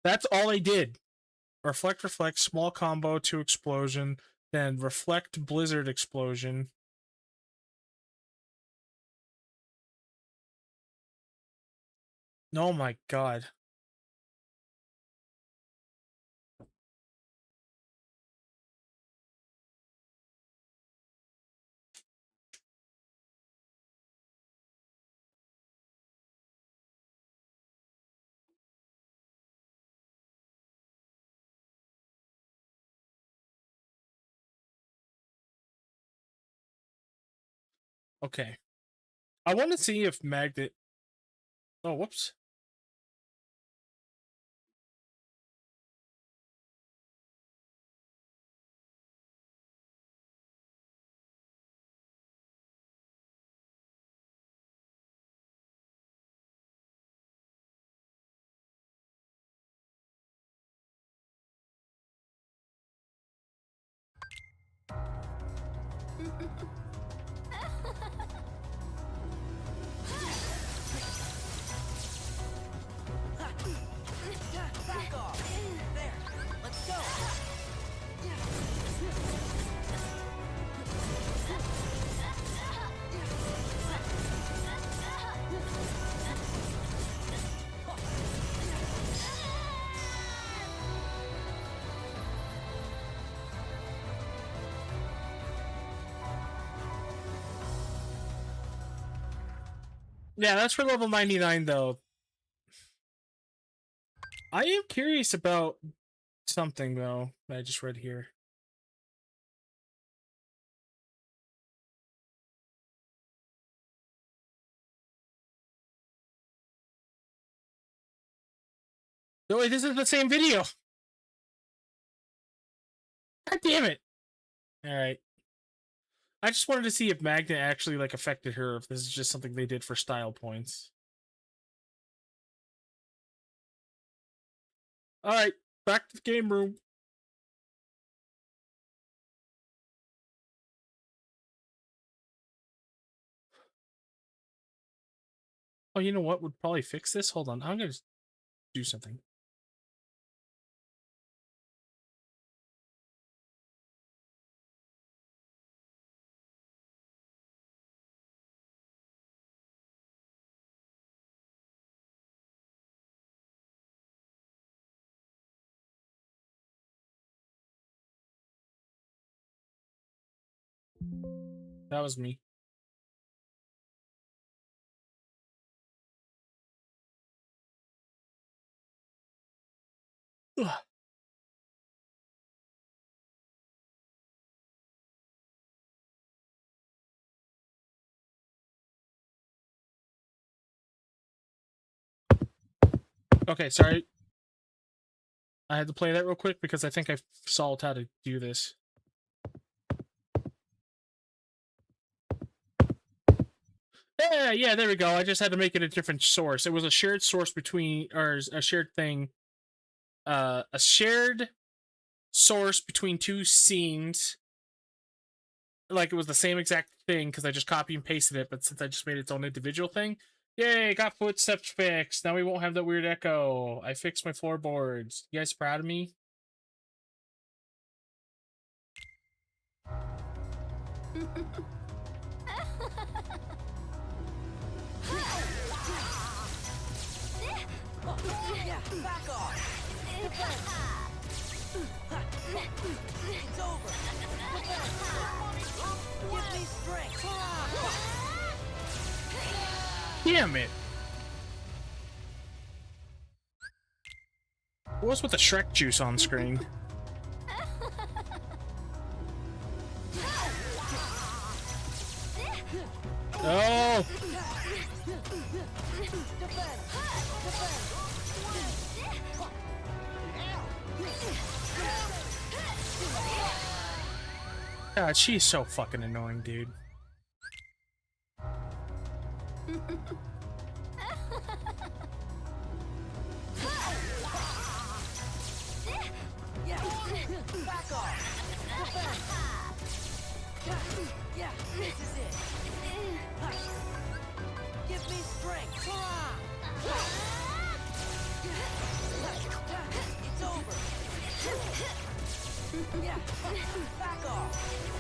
[SPEAKER 1] That's all I did. Reflect, small combo to explosion, then reflect blizzard explosion. Oh my god. Okay. I want to see if Magnet... Oh, whoops.
[SPEAKER 2] Back off. There. Let's go.
[SPEAKER 1] Yeah, that's for level 99, though. I am curious about something, though, that I just read here. No, wait, this is the same video! God damn it! Alright. I just wanted to see if Magnet actually, like, affected her, if this is just something they did for style points. Alright, back to the game room. Oh, you know what would probably fix this? Hold on, I'm gonna do something. That was me. Ugh. Okay, sorry. I had to play that real quick because I think I solved how to do this. Yeah, there we go. I just had to make it a different source. It was a shared source between, or a shared thing. A shared source between two scenes. Like, it was the same exact thing because I just copy and pasted it, but since I just made its own individual thing, yay, got footsteps fixed. Now we won't have that weird echo. I fixed my floorboards. You guys proud of me?
[SPEAKER 2] Yeah, back off. It's over. Give me strength.
[SPEAKER 1] Damn it! What's with the Shrek juice on screen? Oh! God, she's so fucking annoying, dude.
[SPEAKER 2] Back off. Yeah, this is it. Give me strength. It's over. Yeah, back off.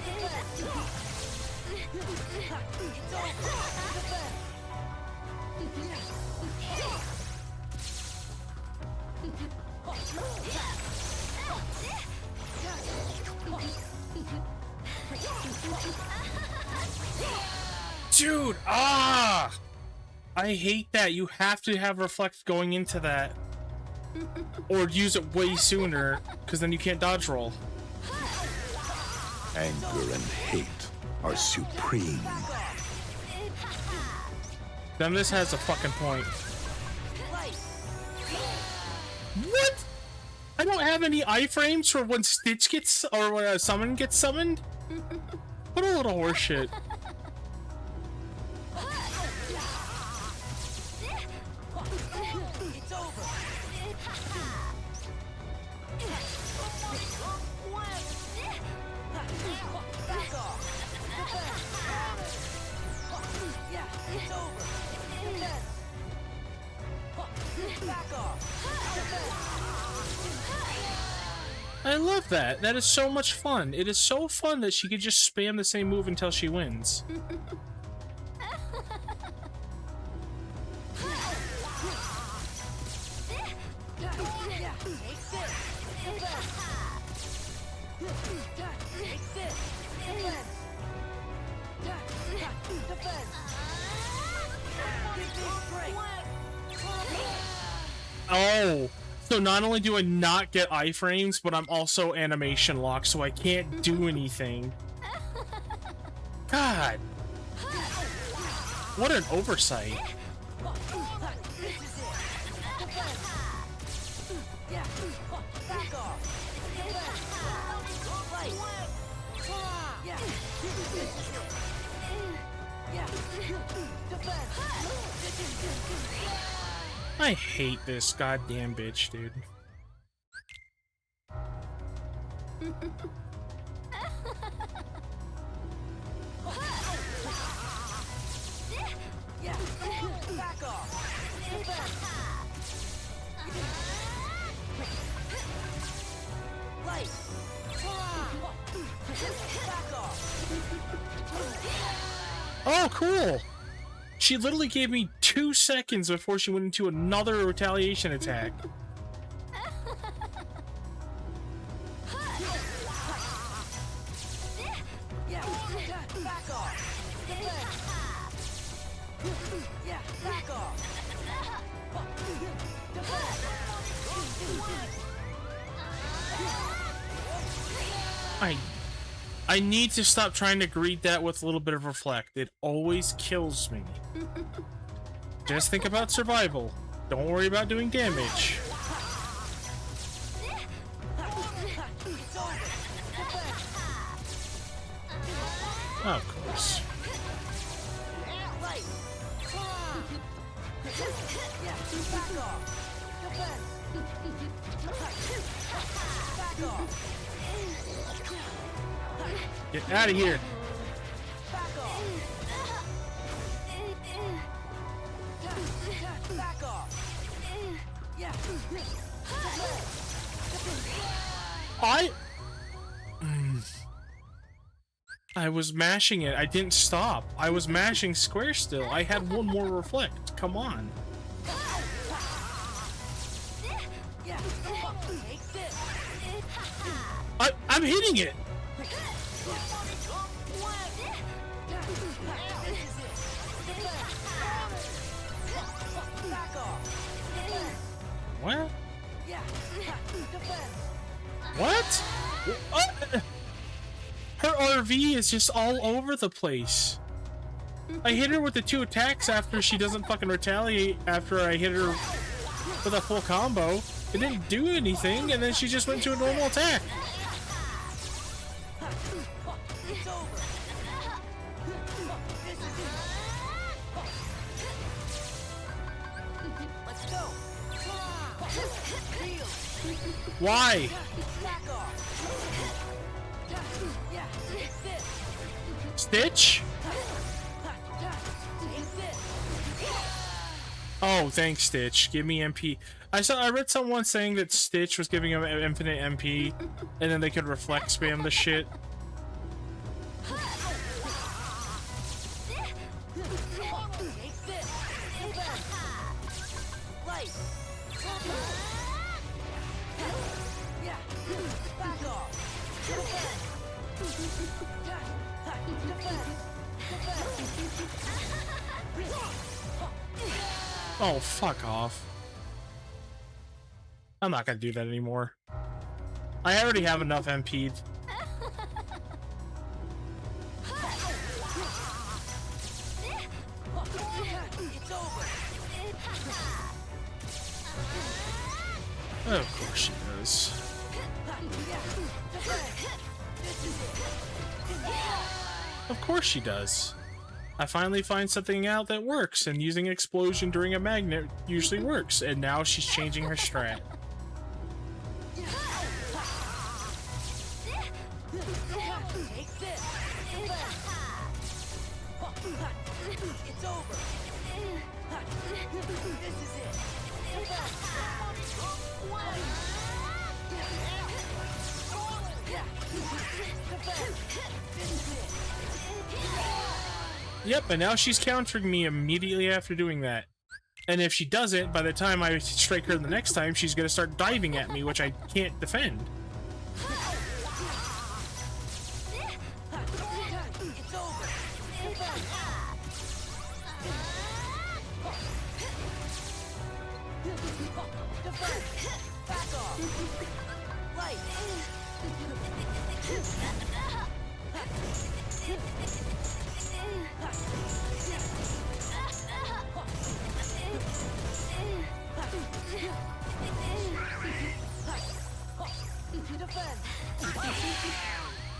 [SPEAKER 2] It's
[SPEAKER 1] Dude, ah! I hate that. You have to have reflect going into that. Or use it way sooner, because then you can't dodge roll.
[SPEAKER 6] Anger and hate are supreme.
[SPEAKER 1] Then this has a fucking point. What? I don't have any iframes for when Stitch gets, or when a summon gets summoned? What a little horseshit.
[SPEAKER 2] It's over. Back off. Yeah, it's over. Back off.
[SPEAKER 1] I love that. That is so much fun. It is so fun that she could just spam the same move until she wins. Oh, so not only do I not get iframes, but I'm also animation locked, so I can't do anything. God. What an oversight. I hate this goddamn bitch, dude.
[SPEAKER 2] Back off. Light. Back off.
[SPEAKER 1] Oh, cool! She literally gave me 2 seconds before she went into another retaliation attack.
[SPEAKER 2] Yeah, back off. Yeah, back off.
[SPEAKER 1] I need to stop trying to greet that with a little bit of reflect. It always kills me. Just think about survival. Don't worry about doing damage. Of course. Get out of here.
[SPEAKER 2] Back off. Yeah.
[SPEAKER 1] I was mashing it. I didn't stop. I was mashing square still. I had one more reflect. Come on.
[SPEAKER 2] Yeah. Take this.
[SPEAKER 1] I'm hitting it. What? What? What? Her RV is just all over the place. I hit her with the 2 attacks after she doesn't fucking retaliate after I hit her with a full combo. It didn't do anything, and then she just went to a normal attack. Why? Stitch? Oh, thanks, Stitch. Give me MP. I read someone saying that Stitch was giving him infinite MP, and then they could reflect spam the shit. Oh, fuck off. I'm not gonna do that anymore. I already have enough MP. Of course she does. Of course she does. I finally find something out that works, and using explosion during a magnet usually works, and now she's changing her strat. Yep, and now she's countering me immediately after doing that. And if she doesn't, by the time I strike her the next time, she's gonna start diving at me, which I can't defend.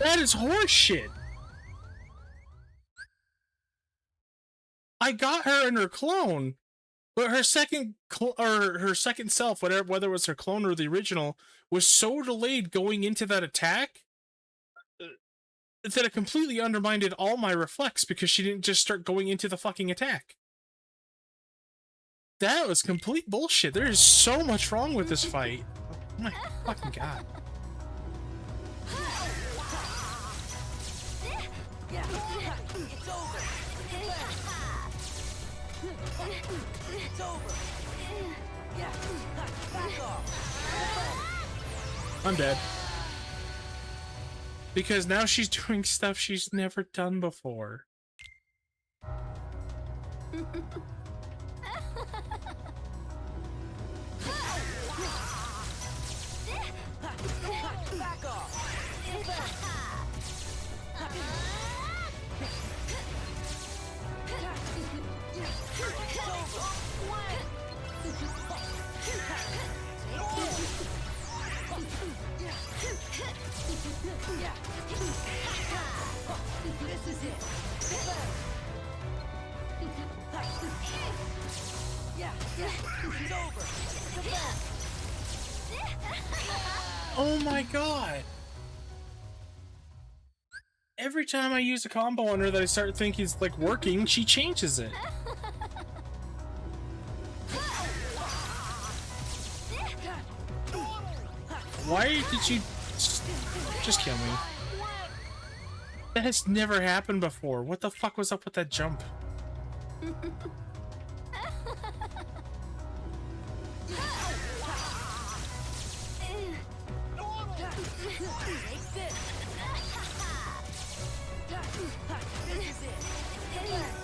[SPEAKER 1] That is horseshit. I got her in her clone, but her second her second self, whether it was her clone or the original, was so delayed going into that attack that it completely undermined all my reflex because she didn't just start going into the fucking attack. That was complete bullshit. There is so much wrong with this fight. Oh my fucking god. I'm dead. Because now she's doing stuff she's never done before. Oh my god! Every time I use a combo on her that I start thinking is like working, she changes it. Why did you just kill me? That has never happened before. What the fuck was up with that jump?
[SPEAKER 2] Take this. This is it. Defend.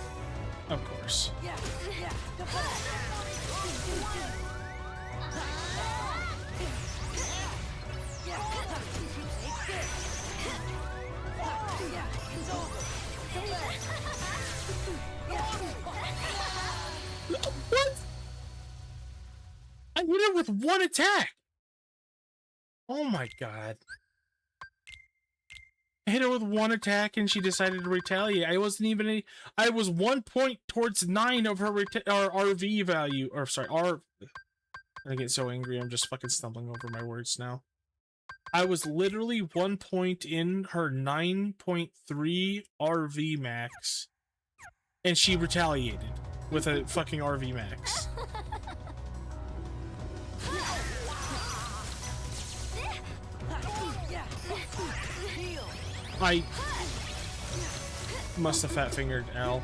[SPEAKER 1] Of course.
[SPEAKER 2] Yeah. Defend. Yeah. Take this. Yeah. It's over. Defend.
[SPEAKER 1] What? I hit her with one attack. Oh my god. I hit her with one attack and she decided to retaliate. I wasn't even I was 1 point towards 9 of her RV value. Or sorry, I get so angry I'm just fucking stumbling over my words now. I was literally 1 point in her 9.3 RV max. And she retaliated with a fucking RV max. I must have fat fingered Al.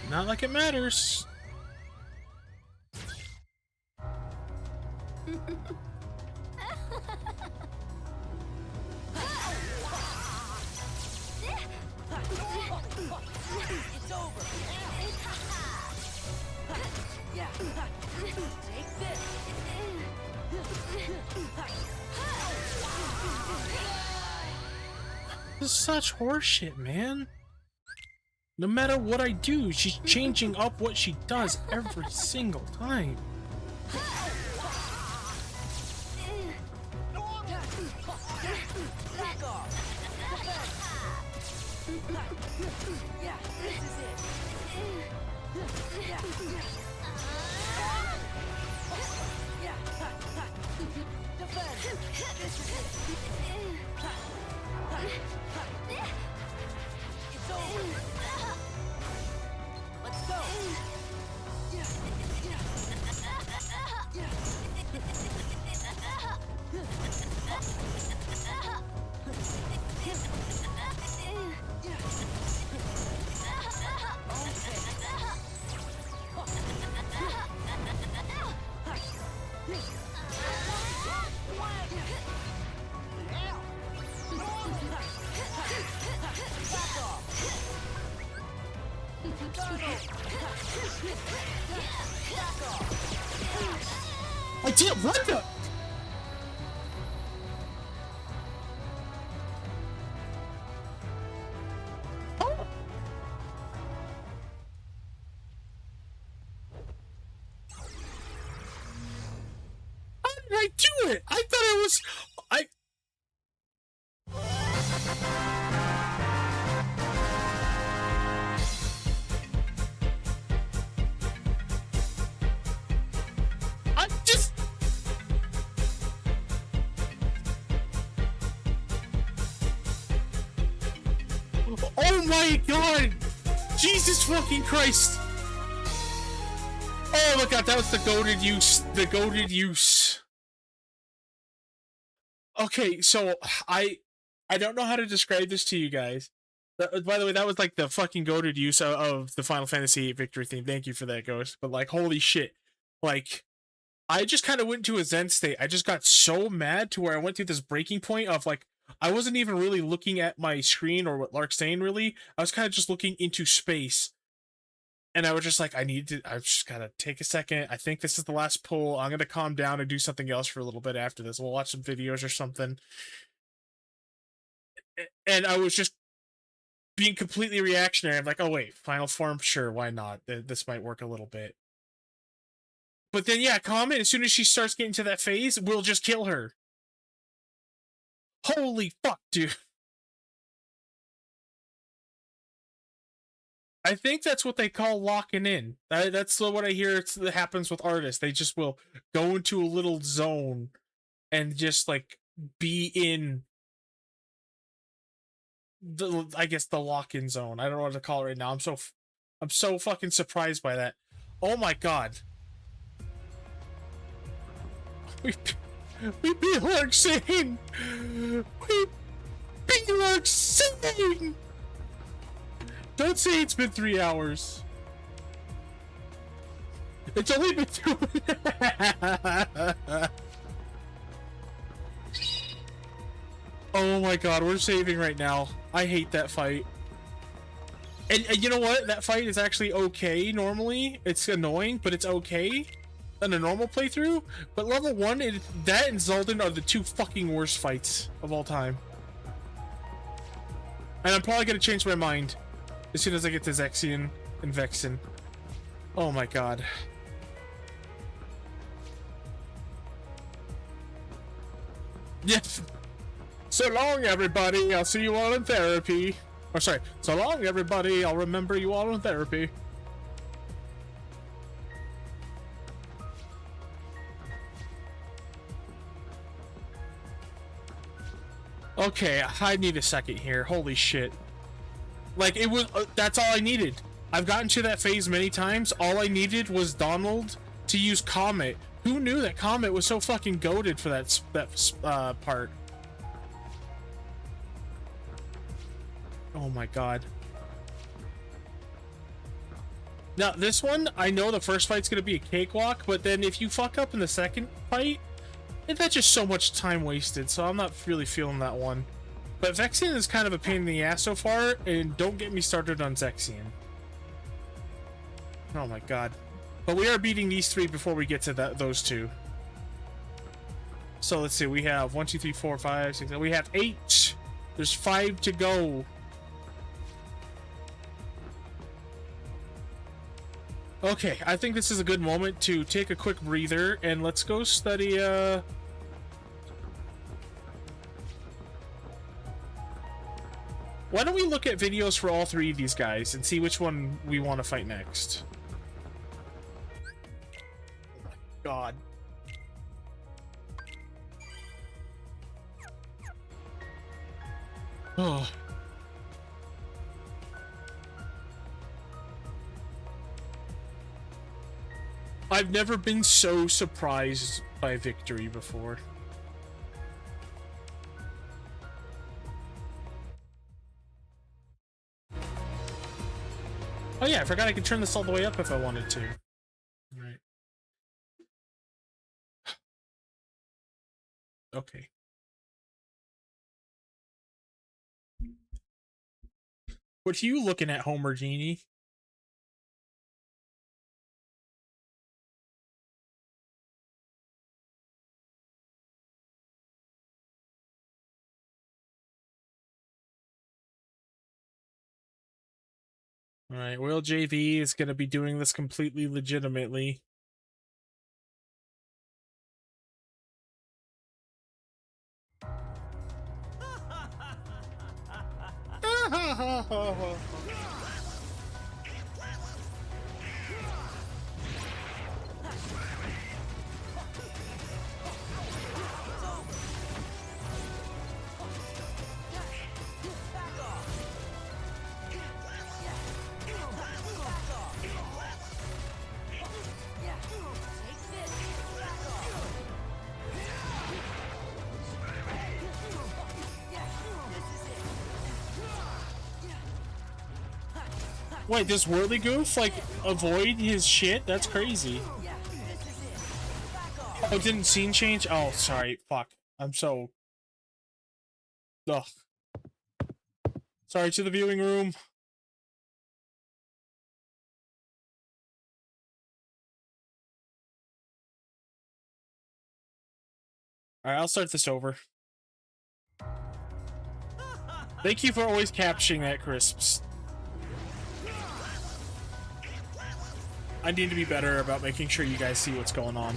[SPEAKER 1] Not like it matters.
[SPEAKER 2] It's over. Yeah. Take this.
[SPEAKER 1] This is such horseshit, man. No matter what I do, she's changing up what she does every single time.
[SPEAKER 2] Back off. Yeah, this is it. Yeah. Defend. This is it. It's over. Let's go.
[SPEAKER 1] I did what the? Oh. How did I do it? I thought it was oh my god! Jesus fucking Christ! Oh my god, that was the goated use. The goated use. Okay, so I don't know how to describe this to you guys. By the way, that was like the fucking goated use of the Final Fantasy VIII victory theme. Thank you for that, Ghost. But like, holy shit. Like, I just kind of went into a zen state. I just got so mad to where I went through this breaking point of like, I wasn't even really looking at my screen or what Lark's saying really. I was kind of just looking into space. And I was just like, I just gotta take a second. I think this is the last pull. I'm gonna calm down and do something else for a little bit after this. We'll watch some videos or something. And I was just being completely reactionary. I'm like, oh wait, final form? Sure, why not? This might work a little bit. But then, yeah, comment, as soon as she starts getting to that phase, we'll just kill her. Holy fuck, dude. I think that's what they call locking in. That's what I hear that happens with artists. They just will go into a little zone and just, like, be in the, I guess, the lock-in zone. I don't know what to call it right now. I'm so fucking surprised by that. Oh my god. We beat Lark Sane! We beat Lark Sane! Don't say it's been 3 hours. It's only been 2. Oh my god, we're saving right now. I hate that fight. And you know what? That fight is actually okay normally. It's annoying, but it's okay in a normal playthrough. But level 1, that and Zoldan are the 2 fucking worst fights of all time. And I'm probably gonna change my mind as soon as I get to Zexion and Vexen. Oh my god. Yes. So long, everybody. I'll see you all in therapy. Or sorry. So long, everybody. I'll remember you all in therapy. Okay, I need a second here. Holy shit. Like, it was... that's all I needed. I've gotten to that phase many times. All I needed was Donald to use Comet. Who knew that Comet was so fucking goated for that part? Oh my god. Now, this one, I know the first fight's gonna be a cakewalk, but then if you fuck up in the second fight, that's just so much time wasted, so I'm not really feeling that one. But Vexian is kind of a pain in the ass so far, and don't get me started on Zexion. Oh my god. But we are beating these 3 before we get to those 2. So let's see, we have 1, 2, 3, 4, 5, 6, we have 8! There's 5 to go. Okay, I think this is a good moment to take a quick breather, and let's go study, why don't we look at videos for all 3 of these guys and see which one we want to fight next? Oh my god. Oh. I've never been so surprised by victory before. Oh yeah, I forgot I could turn this all the way up if I wanted to. Alright. Okay. What are you looking at, Homer Genie? Alright, Will JV is going to be doing this completely legitimately. Wait, does Whirly Goof, like, avoid his shit? That's crazy. Oh, didn't scene change? Oh, sorry. Fuck. I'm so... Ugh. Sorry to the viewing room. Alright, I'll start this over. Thank you for always capturing that, Crisps. I need to be better about making sure you guys see what's going on.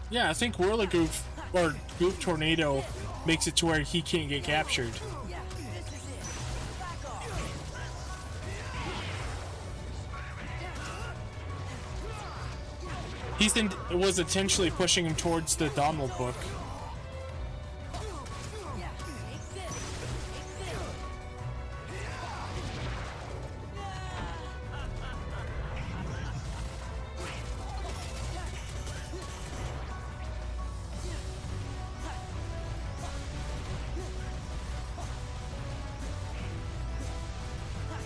[SPEAKER 1] Yeah, I think Whirligoof or Goof Tornado makes it to where he can't get captured. Was intentionally pushing him towards the Donald book.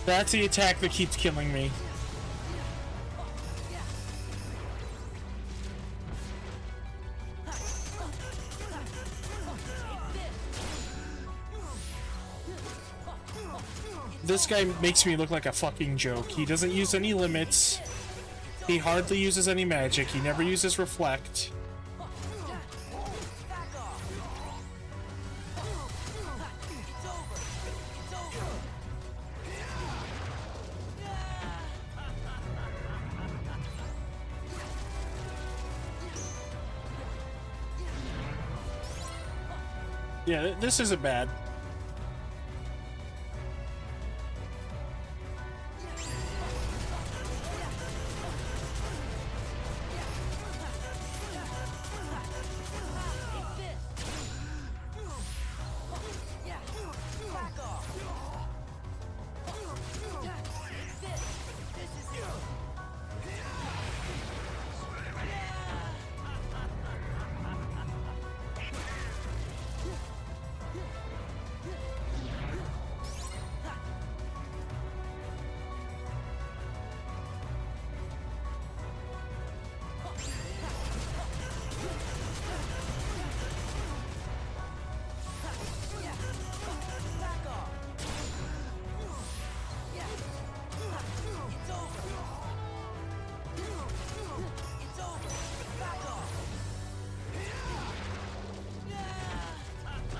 [SPEAKER 1] That's the attack that keeps killing me. This guy makes me look like a fucking joke. He doesn't use any limits. He hardly uses any magic. He never uses reflect. Yeah, this isn't bad.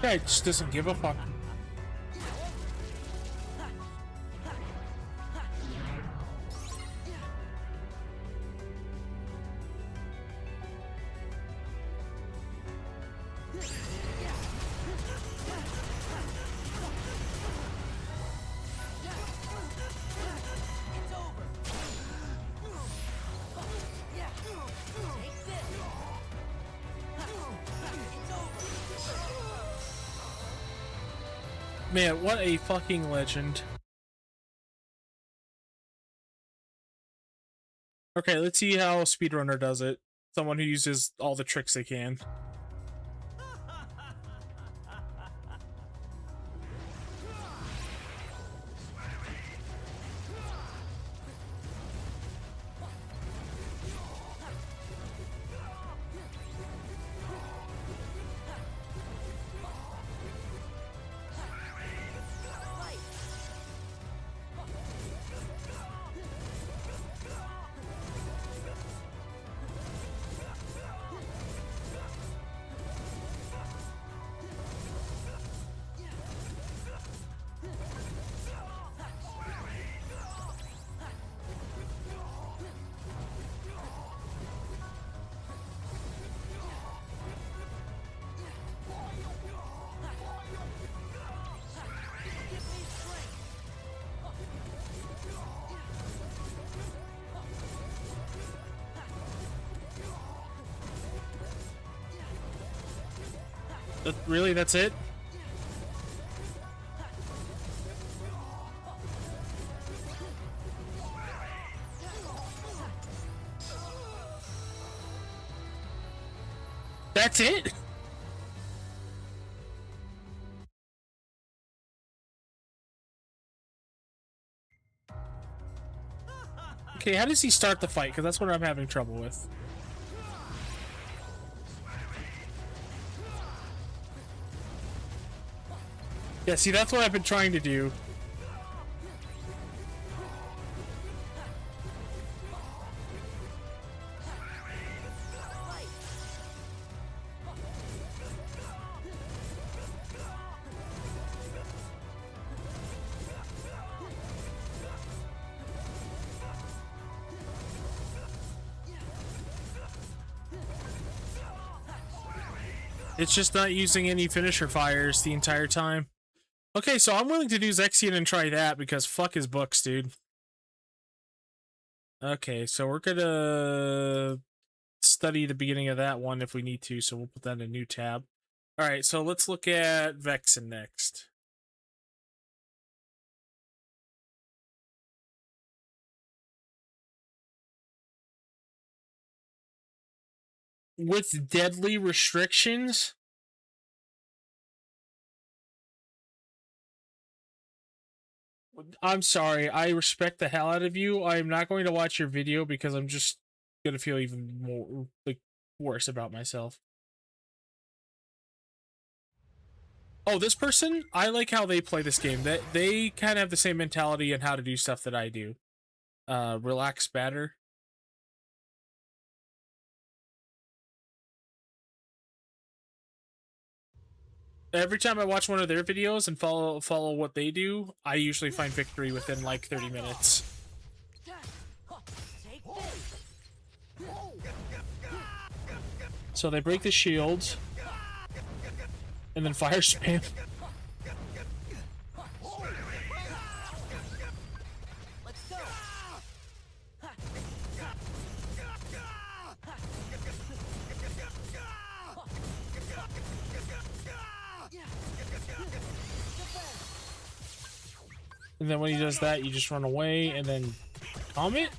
[SPEAKER 1] Guy just doesn't give a fuck. Man, what a fucking legend. Okay, let's see how Speedrunner does it. Someone who uses all the tricks they can. Really, that's it? That's it? Okay, how does he start the fight? Because that's what I'm having trouble with. Yeah, see, that's what I've been trying to do. It's just not using any finisher fires the entire time. Okay, so I'm willing to do Zexion and try that because fuck his books, dude. Okay, so we're gonna study the beginning of that one if we need to, so we'll put that in a new tab. Alright, so let's look at Vexen next. With deadly restrictions? I'm sorry. I respect the hell out of you. I'm not going to watch your video because I'm just gonna feel even more like worse about myself. Oh, this person? I like how they play this game. That they kind of have the same mentality and how to do stuff that I do. Relax batter. Every time I watch one of their videos and follow what they do, I usually find victory within like 30 minutes.
[SPEAKER 2] Take this.
[SPEAKER 1] So they break the shields and then fire spam.
[SPEAKER 2] Let's go.
[SPEAKER 1] And then when he does that, you just run away and then calm it.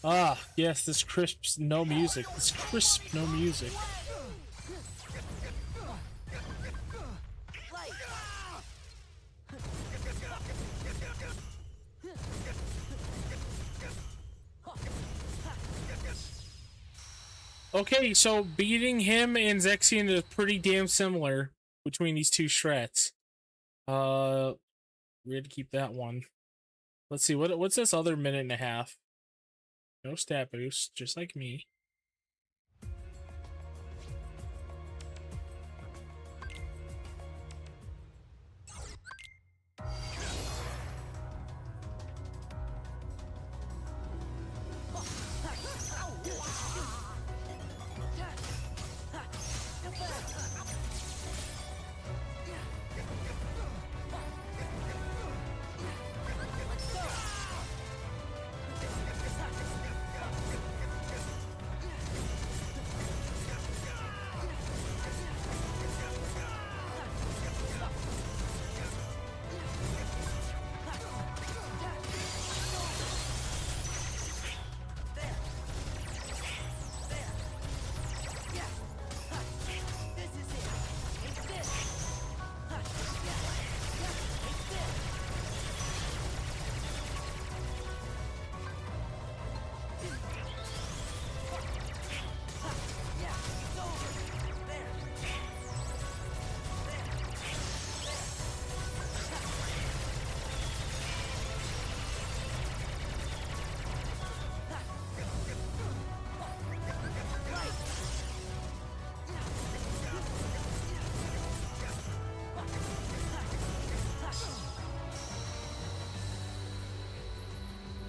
[SPEAKER 1] Ah, yes, this crisp, no music. This crisp, no music. Okay, so beating him and Zexion is pretty damn similar between these two strats. We had to keep that one. Let's see, what's this other minute and a half? No stat boost, just like me.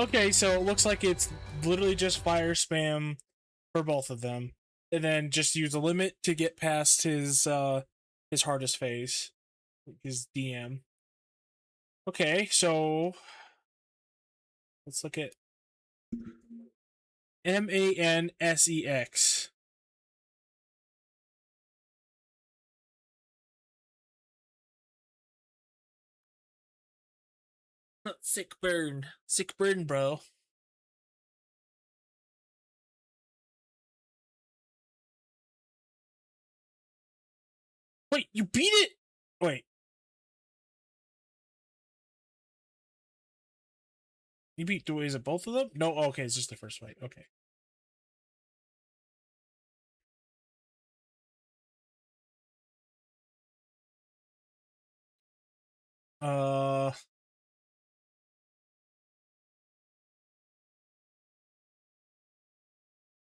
[SPEAKER 1] Okay, so it looks like it's literally just fire spam for both of them. And then just use a limit to get past his hardest phase. His DM. Okay, so let's look at MANSEX. Sick burn. Sick burn, bro. Wait, you beat it? Wait. You beat, is it both of them? No, okay, it's just the first fight. Okay.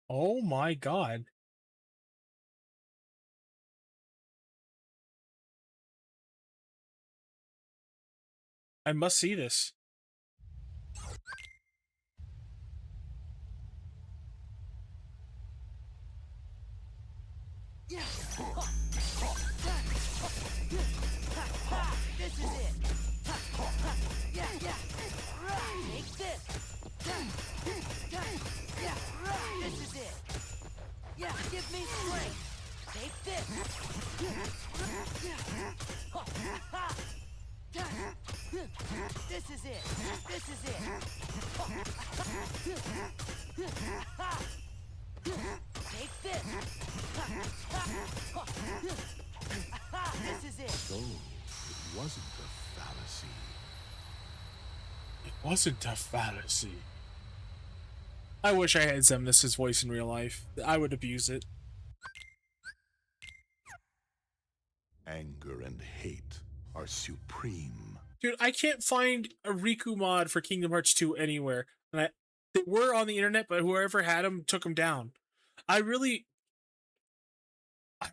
[SPEAKER 1] Oh my god. I must see this.
[SPEAKER 2] This is it. Yeah. Take this. Yeah. This is it. Yeah, give me strength. Take this. This is it. This is it. Take this. This is it.
[SPEAKER 6] So, it wasn't a fallacy.
[SPEAKER 1] It wasn't a fallacy. I wish I had Zemnis's voice in real life. I would abuse it.
[SPEAKER 6] Anger and hate are supreme.
[SPEAKER 1] Dude, I can't find a Riku mod for Kingdom Hearts 2 anywhere. And they were on the internet, but whoever had them took them down. I really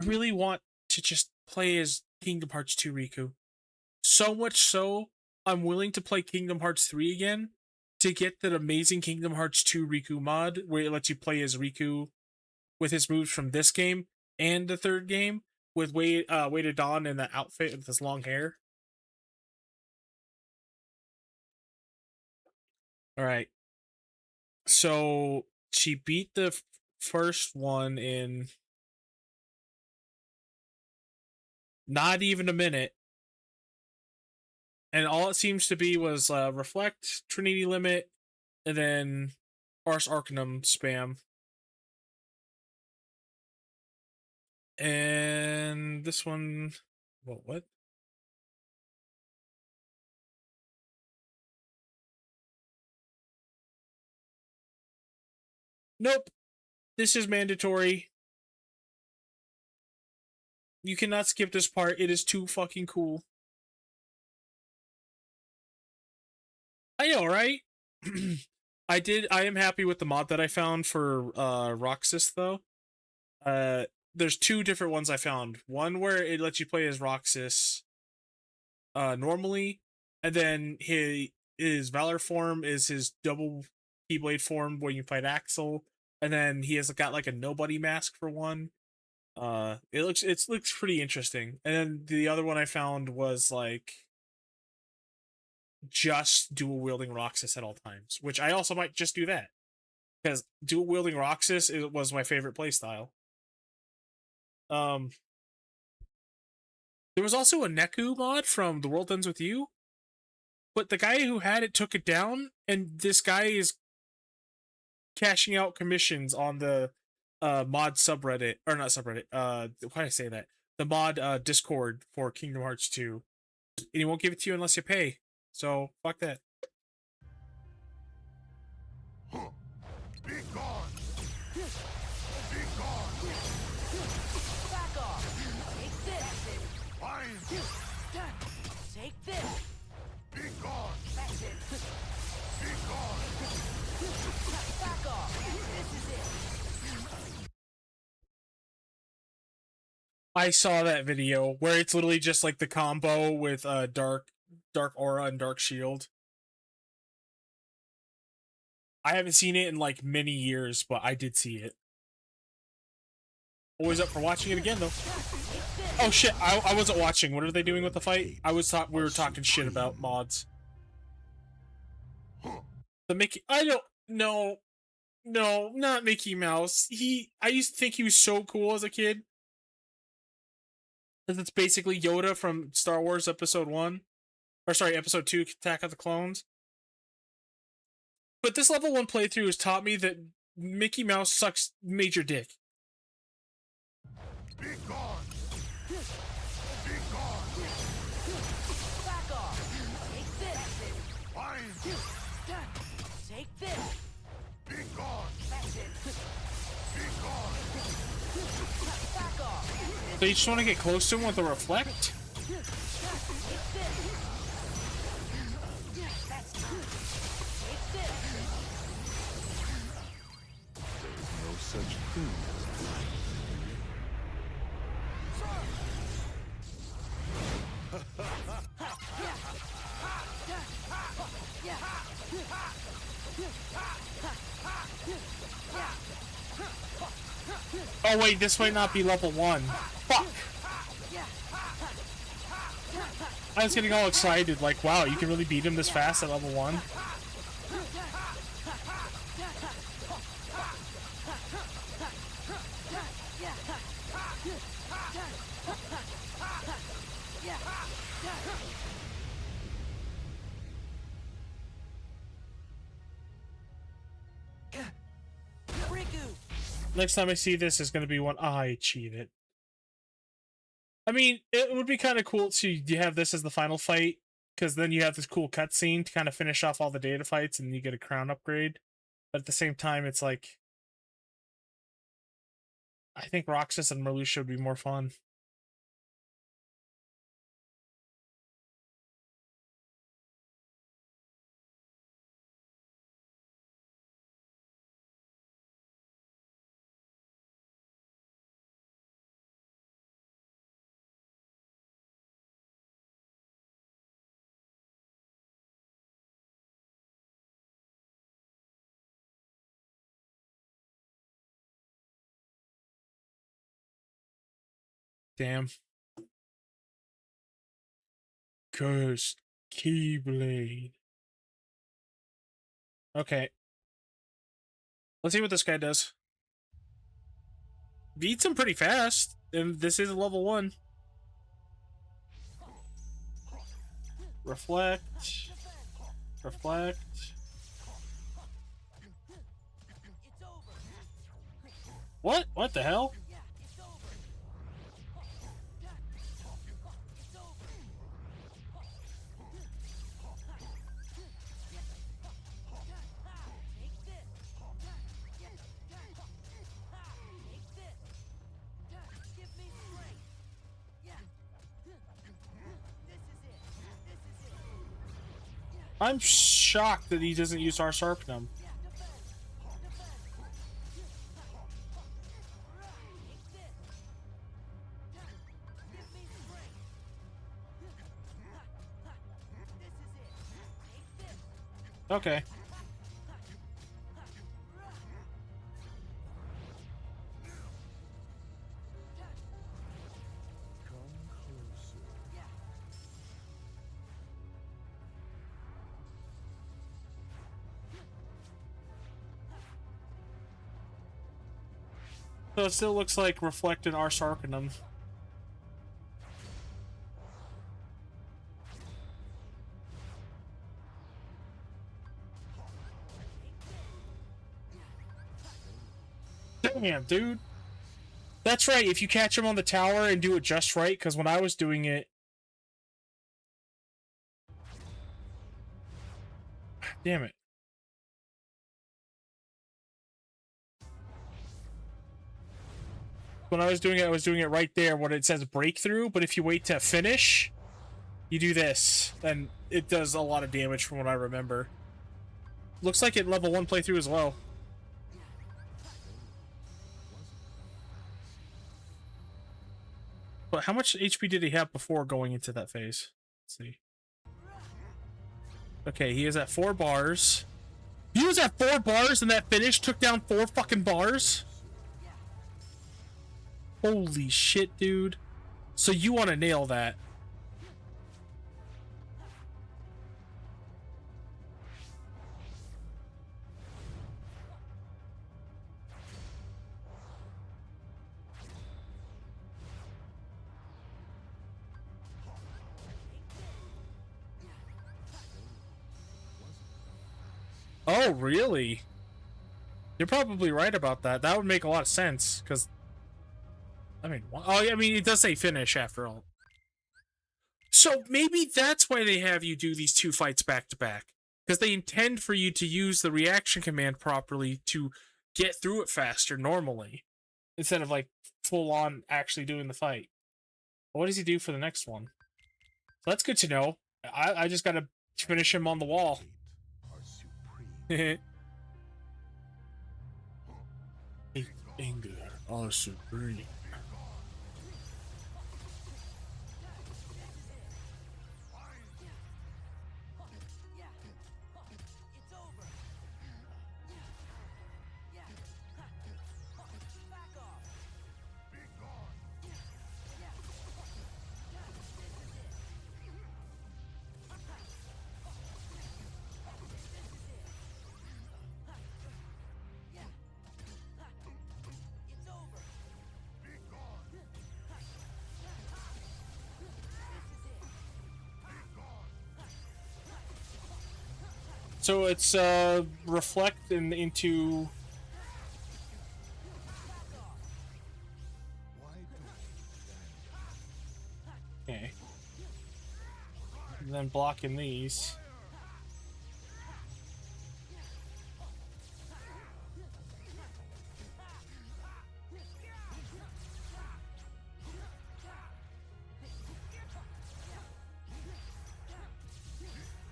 [SPEAKER 1] want to just play as Kingdom Hearts 2 Riku. So much so, I'm willing to play Kingdom Hearts 3 again to get that amazing Kingdom Hearts 2 Riku mod where it lets you play as Riku with his moves from this game and the third game with Way to Dawn in the outfit with his long hair. All right. So she beat the first one in not even a minute. And all it seems to be was Reflect, Trinity Limit, and then Ars Arcanum spam. And this one... What? Nope. This is mandatory. You cannot skip this part. It is too fucking cool. I know, right? I am happy with the mod that I found for Roxas, though. There's two different ones I found. One where it lets you play as Roxas normally, and then his Valor form is his double Keyblade form when you fight Axel, and then he has got like a nobody mask for one. It looks pretty interesting. And then the other one I found was like just dual wielding Roxas at all times, which I also might just do that because dual wielding Roxas was my favorite playstyle. There was also a Neku mod from The World Ends With You, but the guy who had it took it down, and this guy is cashing out commissions on the mod subreddit, or not subreddit, why did I say that? The mod Discord for Kingdom Hearts 2. And he won't give it to you unless you pay. So, fuck that.
[SPEAKER 3] Be gone! Be gone!
[SPEAKER 2] Back off. Take this.
[SPEAKER 3] Fine!
[SPEAKER 2] Take this.
[SPEAKER 3] Be gone!
[SPEAKER 2] That's it.
[SPEAKER 3] Be gone!
[SPEAKER 2] Back off. This is it.
[SPEAKER 1] I saw that video where it's literally just like the combo with Dark Aura and Dark Shield. I haven't seen it in like many years, but I did see it. Always up for watching it again, though. Oh shit! I wasn't watching. What are they doing with the fight? We were talking shit about mods. The Mickey. I don't. No, not Mickey Mouse. I used to think he was so cool as a kid. Because it's basically Yoda from Star Wars Episode 1. Or sorry, Episode 2, Attack of the Clones. But this level 1 playthrough has taught me that Mickey Mouse sucks major dick.
[SPEAKER 3] Be gone! Be gone!
[SPEAKER 2] Back off. Take this.
[SPEAKER 3] Fine!
[SPEAKER 2] Take this.
[SPEAKER 3] Be gone!
[SPEAKER 2] That's it.
[SPEAKER 3] Be gone!
[SPEAKER 2] Back off.
[SPEAKER 1] So you just want to get close to him with a Reflect?
[SPEAKER 2] Take this. That's time. Take this.
[SPEAKER 6] There's no such thing as blind.
[SPEAKER 1] Oh wait, this might not be level 1. Fuck! I was getting all excited, like, wow, you can really beat him this fast at level 1? Next time I see this is going to be when I cheated. I mean, it would be kind of cool to have this as the final fight, because then you have this cool cutscene to kind of finish off all the data fights and you get a crown upgrade. But at the same time, it's like, I think Roxas and Marluxia would be more fun. Damn. Cursed Keyblade. Okay. Let's see what this guy does. Beats him pretty fast, and this is a level 1. Reflect. Reflect. What? What the hell? I'm shocked that he doesn't use our Sarpnum. Okay. So it still looks like reflected our Sarpnum. Damn, dude. That's right, if you catch him on the tower and do it just right, because when I was doing it... Damn it. When I was doing it right there when it says breakthrough, but if you wait to finish, you do this, and it does a lot of damage from what I remember. Looks like it level 1 playthrough as well. But how much HP did he have before going into that phase? Let's see. Okay, he is at 4 bars. He was at 4 bars and that finish took down 4 fucking bars? Holy shit, dude. So you want to nail that. Oh, really? You're probably right about that. That would make a lot of sense, because... I mean, oh, I mean, it does say finish after all. So maybe that's why they have you do these 2 fights back to back. Because they intend for you to use the reaction command properly to get through it faster normally. Instead of, like, full on actually doing the fight. What does he do for the next one? So that's good to know. I just gotta finish him on the wall. Anger are supreme. So it's reflect into Okay. And then blocking these.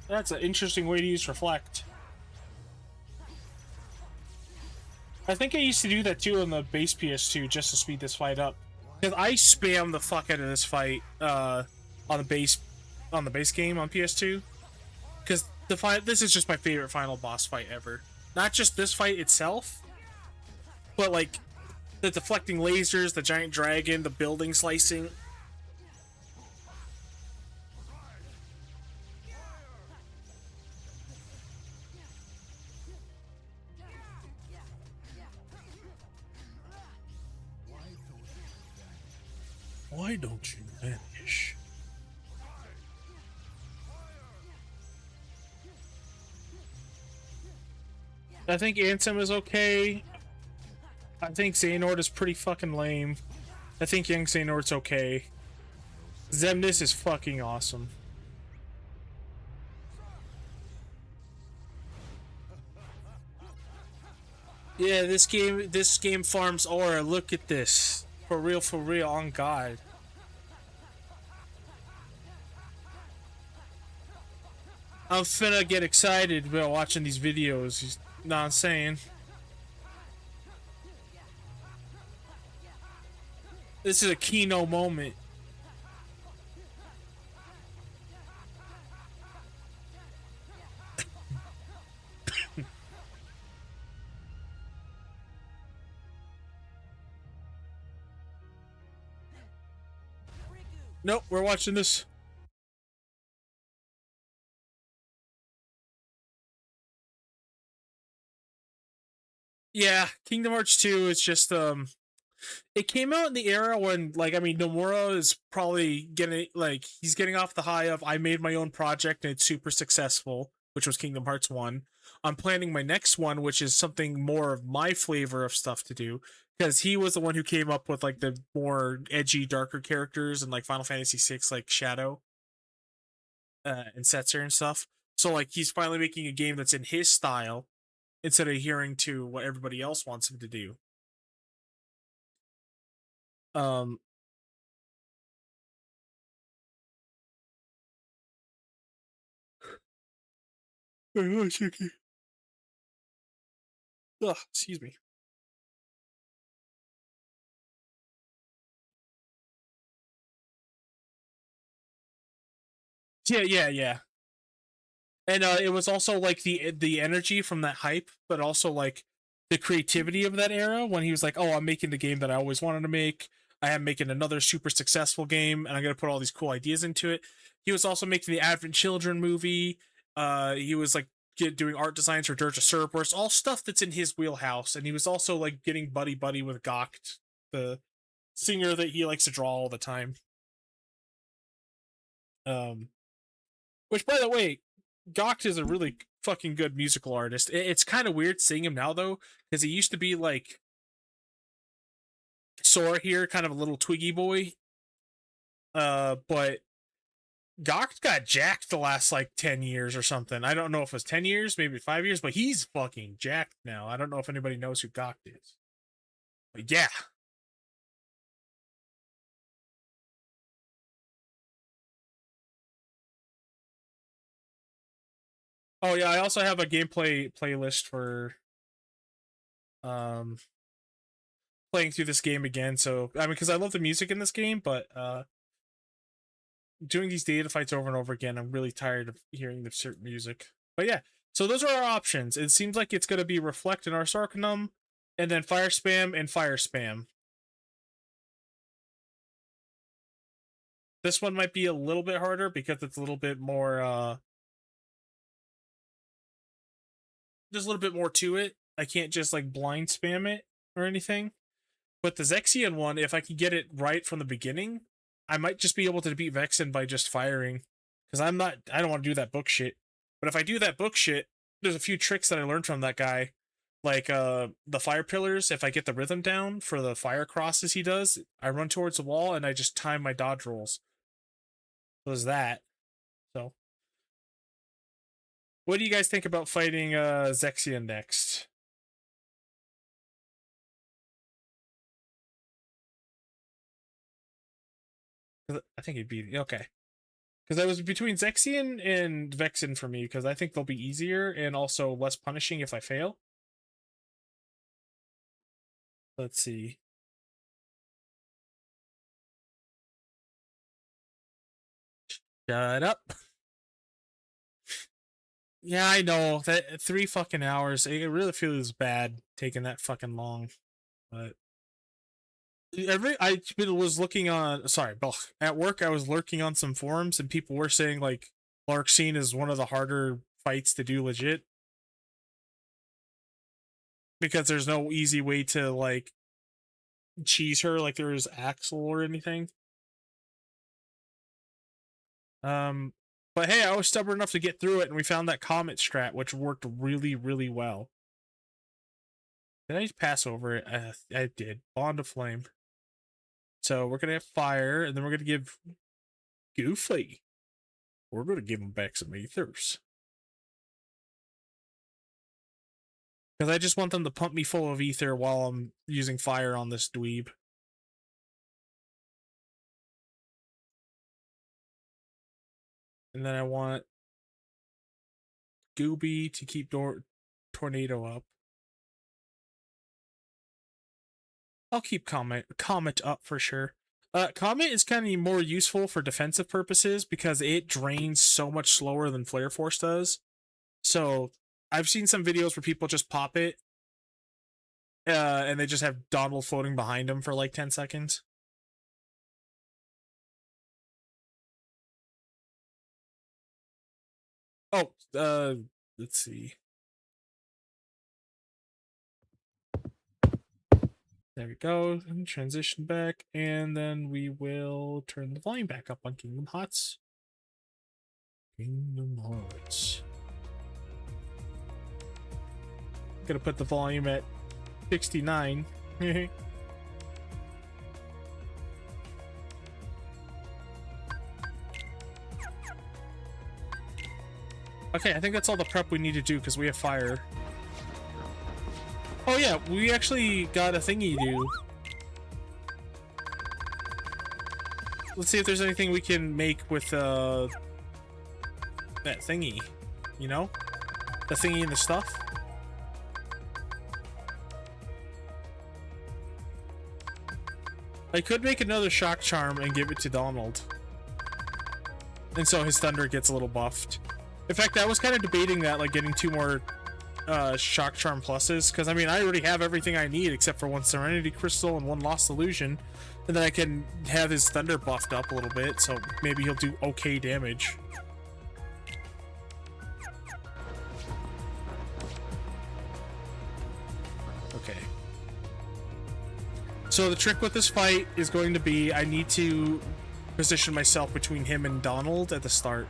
[SPEAKER 1] That's an interesting way to use reflect. I think I used to do that too on the base PS2 just to speed this fight up. Because I spam the fuck out of this fight on the base game on PS2. Because this is just my favorite final boss fight ever. Not just this fight itself, but like the deflecting lasers, the giant dragon, the building slicing. Why don't you vanish? I think Ansem is okay. I think Xehanort is pretty fucking lame. I think Young Xehanort's okay. Xemnas is fucking awesome. Yeah, this game farms aura. Look at this. For real, on God. I'm finna get excited about watching these videos, you know what I'm saying? This is a Kino moment. Nope, we're watching this. Yeah, Kingdom Hearts 2 is just it came out in the era when, like, I mean, Nomura is probably getting, like, he's getting off the high of I made my own project and it's super successful, which was Kingdom Hearts 1. I'm planning my next one, which is something more of my flavor of stuff to do, because he was the one who came up with like the more edgy, darker characters and like Final Fantasy VI, like Shadow and Setzer and stuff. So like he's finally making a game that's in his style instead of adhering to what everybody else wants him to do. Um. Oh, Chicky. Ugh, excuse me. Yeah. And it was also like the energy from that hype, but also like the creativity of that era when he was like, "Oh, I'm making the game that I always wanted to make. I am making another super successful game, and I'm gonna put all these cool ideas into it." He was also making the Advent Children movie. He was like doing art designs for Dirge of Cerberus, all stuff that's in his wheelhouse. And he was also like getting buddy with Gokt, the singer that he likes to draw all the time. Which, by the way, Gokt is a really fucking good musical artist. It's kind of weird seeing him now, though, because he used to be like Sora here, kind of a little twiggy boy. But Gokt got jacked the last like 10 years or something. I don't know if it was 10 years, maybe 5 years, but he's fucking jacked now. I don't know if anybody knows who Gokt is. But yeah. Oh yeah, I also have a gameplay playlist for playing through this game again. So I mean, because I love the music in this game, but doing these data fights over and over again, I'm really tired of hearing the certain music. But yeah, so those are our options. It seems like it's going to be Reflect and Ars Arcanum, and then Fire Spam and Fire Spam. This one might be a little bit harder because it's a little bit more there's a little bit more to it. I can't just like blind spam it or anything. But the Zexion one, if I can get it right from the beginning, I might just be able to beat Vexen by just firing. Because I don't want to do that book shit. But if I do that book shit, there's a few tricks that I learned from that guy. Like the fire pillars, if I get the rhythm down for the fire crosses he does, I run towards the wall and I just time my dodge rolls. was that. So, what do you guys think about fighting Zexion next? I think it'd be okay. Because I was between Zexion and Vexen for me, because I think they'll be easier and also less punishing if I fail. Let's see. Shut up. Yeah, I know that 3 fucking hours. It really feels bad taking that fucking long, but I was looking on. Sorry, at work I was lurking on some forums and people were saying like Larxene is one of the harder fights to do legit because there's no easy way to like cheese her like there is Axel or anything. But hey, I was stubborn enough to get through it, and we found that comet strat, which worked really, really well. Did I just pass over it? I did. Bond of Flame. So we're gonna have fire, and then we're gonna give Goofy. We're gonna give him back some ethers. Because I just want them to pump me full of ether while I'm using fire on this dweeb. And then I want Gooby to keep Tornado up. I'll keep Comet up for sure. Comet is kind of more useful for defensive purposes because it drains so much slower than Flare Force does. So I've seen some videos where people just pop it, and they just have Donald floating behind them for like 10 seconds. Oh, let's see. There we go. And transition back, and then we will turn the volume back up on Kingdom Hearts. Kingdom Hearts. I'm gonna put the volume at 69. Okay, I think that's all the prep we need to do because we have fire. Oh yeah, we actually got a thingy to do. Let's see if there's anything we can make with that thingy. You know? The thingy and the stuff. I could make another shock charm and give it to Donald. And so his thunder gets a little buffed. In fact, I was kind of debating that, like getting 2 more shock charm pluses, because I mean I already have everything I need except for 1 Serenity Crystal and 1 Lost Illusion, and then I can have his thunder buffed up a little bit, so maybe he'll do okay damage. Okay. So the trick with this fight is going to be I need to position myself between him and Donald at the start.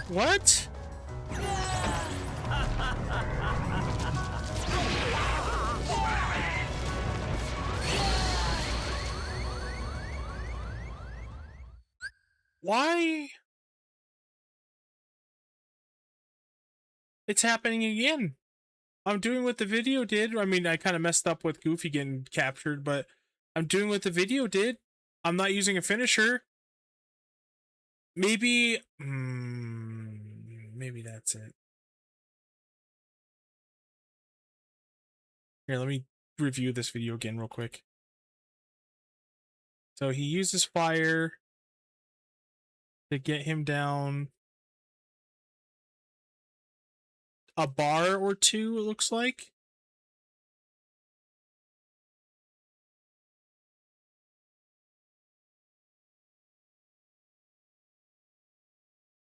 [SPEAKER 1] What? Why? It's happening again. I'm doing what the video did. I mean, I kind of messed up with Goofy getting captured, but I'm doing what the video did. I'm not using a finisher. Maybe... maybe that's it. Here, let me review this video again real quick. So he uses fire to get him down. a bar or two, it looks like.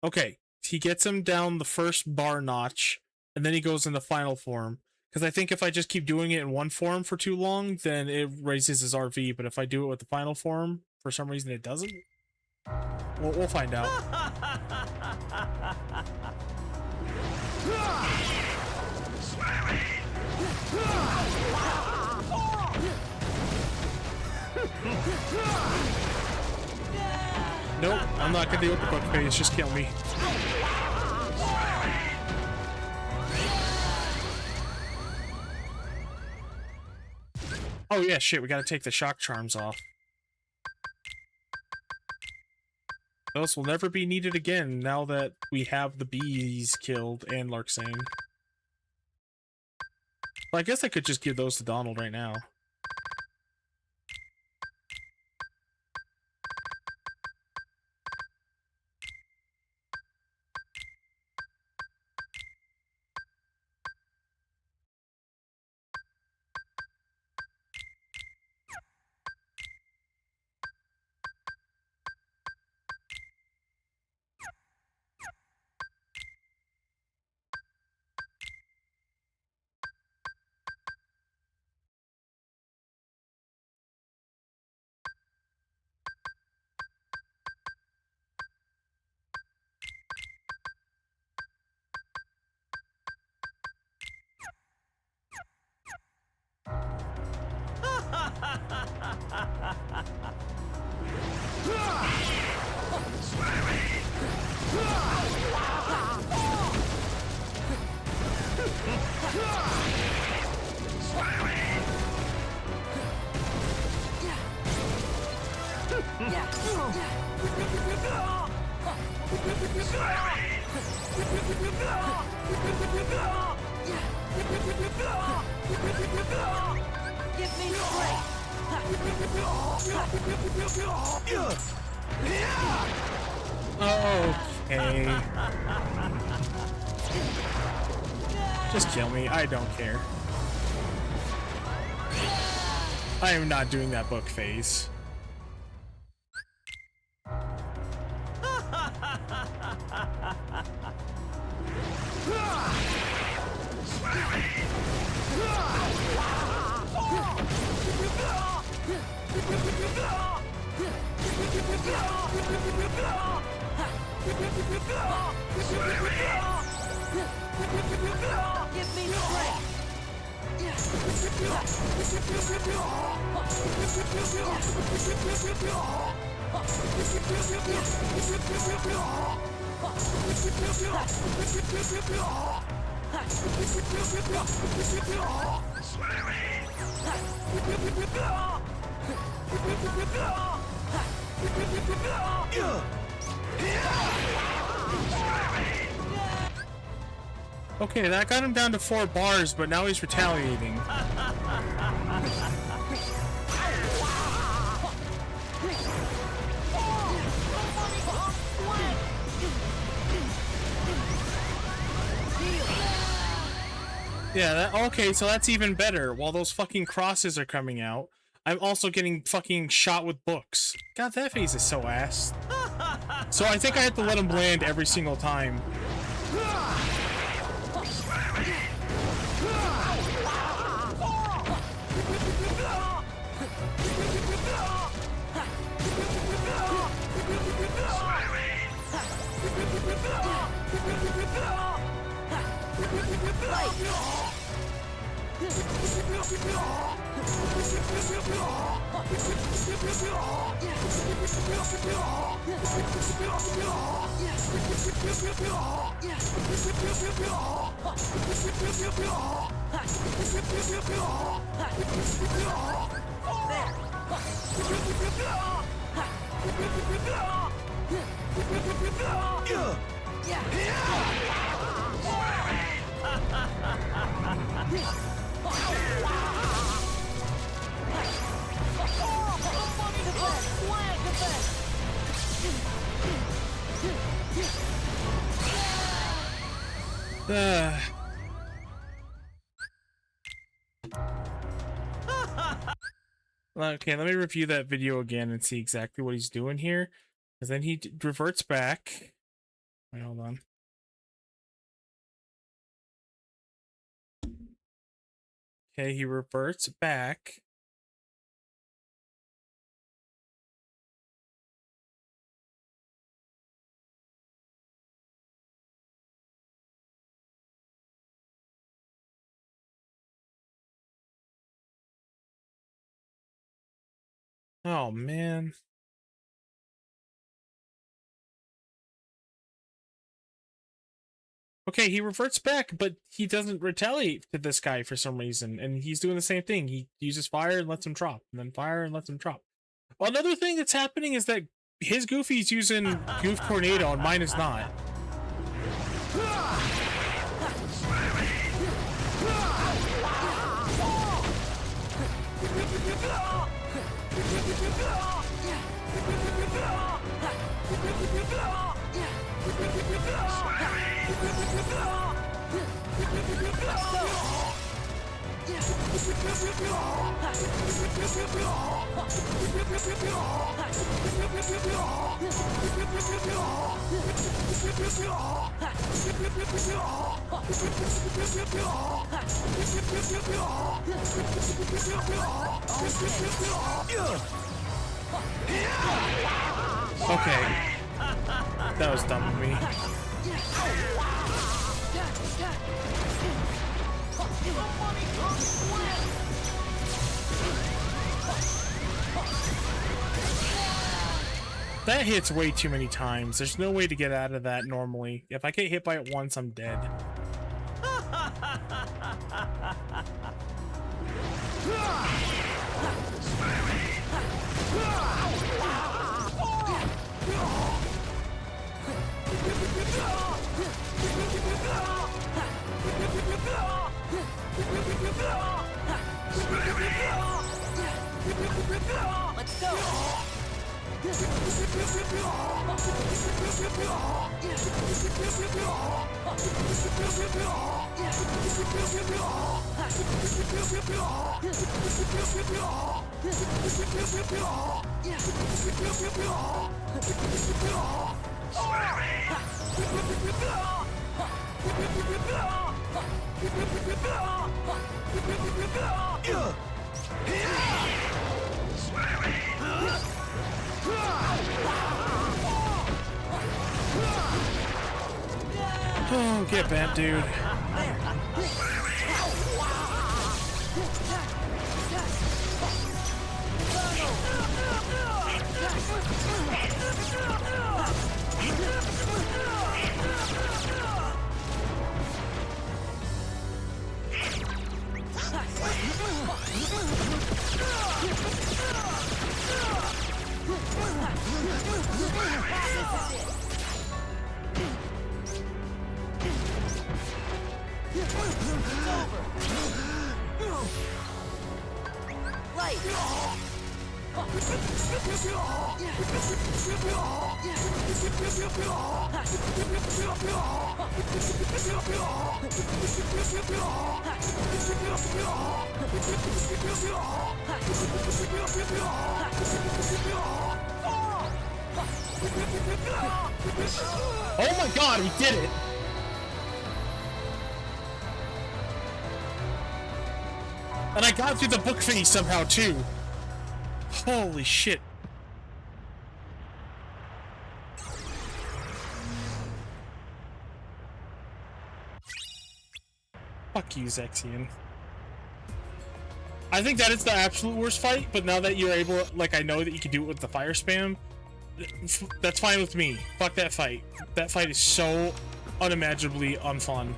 [SPEAKER 1] Okay, he gets him down the first bar notch, and then he goes into final form. Because I think if I just keep doing it in one form for too long, then it raises his RV. But if I do it with the final form, for some reason it doesn't. We'll find out. Nope, I'm not gonna deal with the book phase, just kill me. Oh yeah, shit, we gotta take the shock charms off. Those will never be needed again now that we have the bees killed and Larksane. Well, I guess I could just give those to Donald right now.
[SPEAKER 2] Give me strength.
[SPEAKER 1] Okay. Just kill me, I don't care. I am not doing that book phase.
[SPEAKER 2] Give me strength.
[SPEAKER 1] Okay, that got him down to 4 bars, but now he's retaliating. Yeah, okay, so that's even better. While those fucking crosses are coming out, I'm also getting fucking shot with books. God, that phase is so ass. So I think I have to let him land every single time. Okay, let me review that video again and see exactly what he's doing here. Because then he reverts back. Wait, hold on. Okay, he reverts back. Oh, man. Okay, he reverts back, but he doesn't retaliate to this guy for some reason, and he's doing the same thing. He uses fire and lets him drop, and then fire and lets him drop. Another thing that's happening is that his Goofy's using Goof Tornado, and mine is not. Okay. That was dumb of me. That hits way too many times. There's no way to get out of that normally. If I get hit by it once, I'm dead.
[SPEAKER 2] Let's go.
[SPEAKER 1] Oh, get bent, dude. Oh my god, we did it! And I got through the book thingy somehow too. Holy shit. Fuck you, Zexion. I think that is the absolute worst fight, but now that you're able, like, I know that you can do it with the fire spam, that's fine with me. Fuck that fight. That fight is so unimaginably unfun.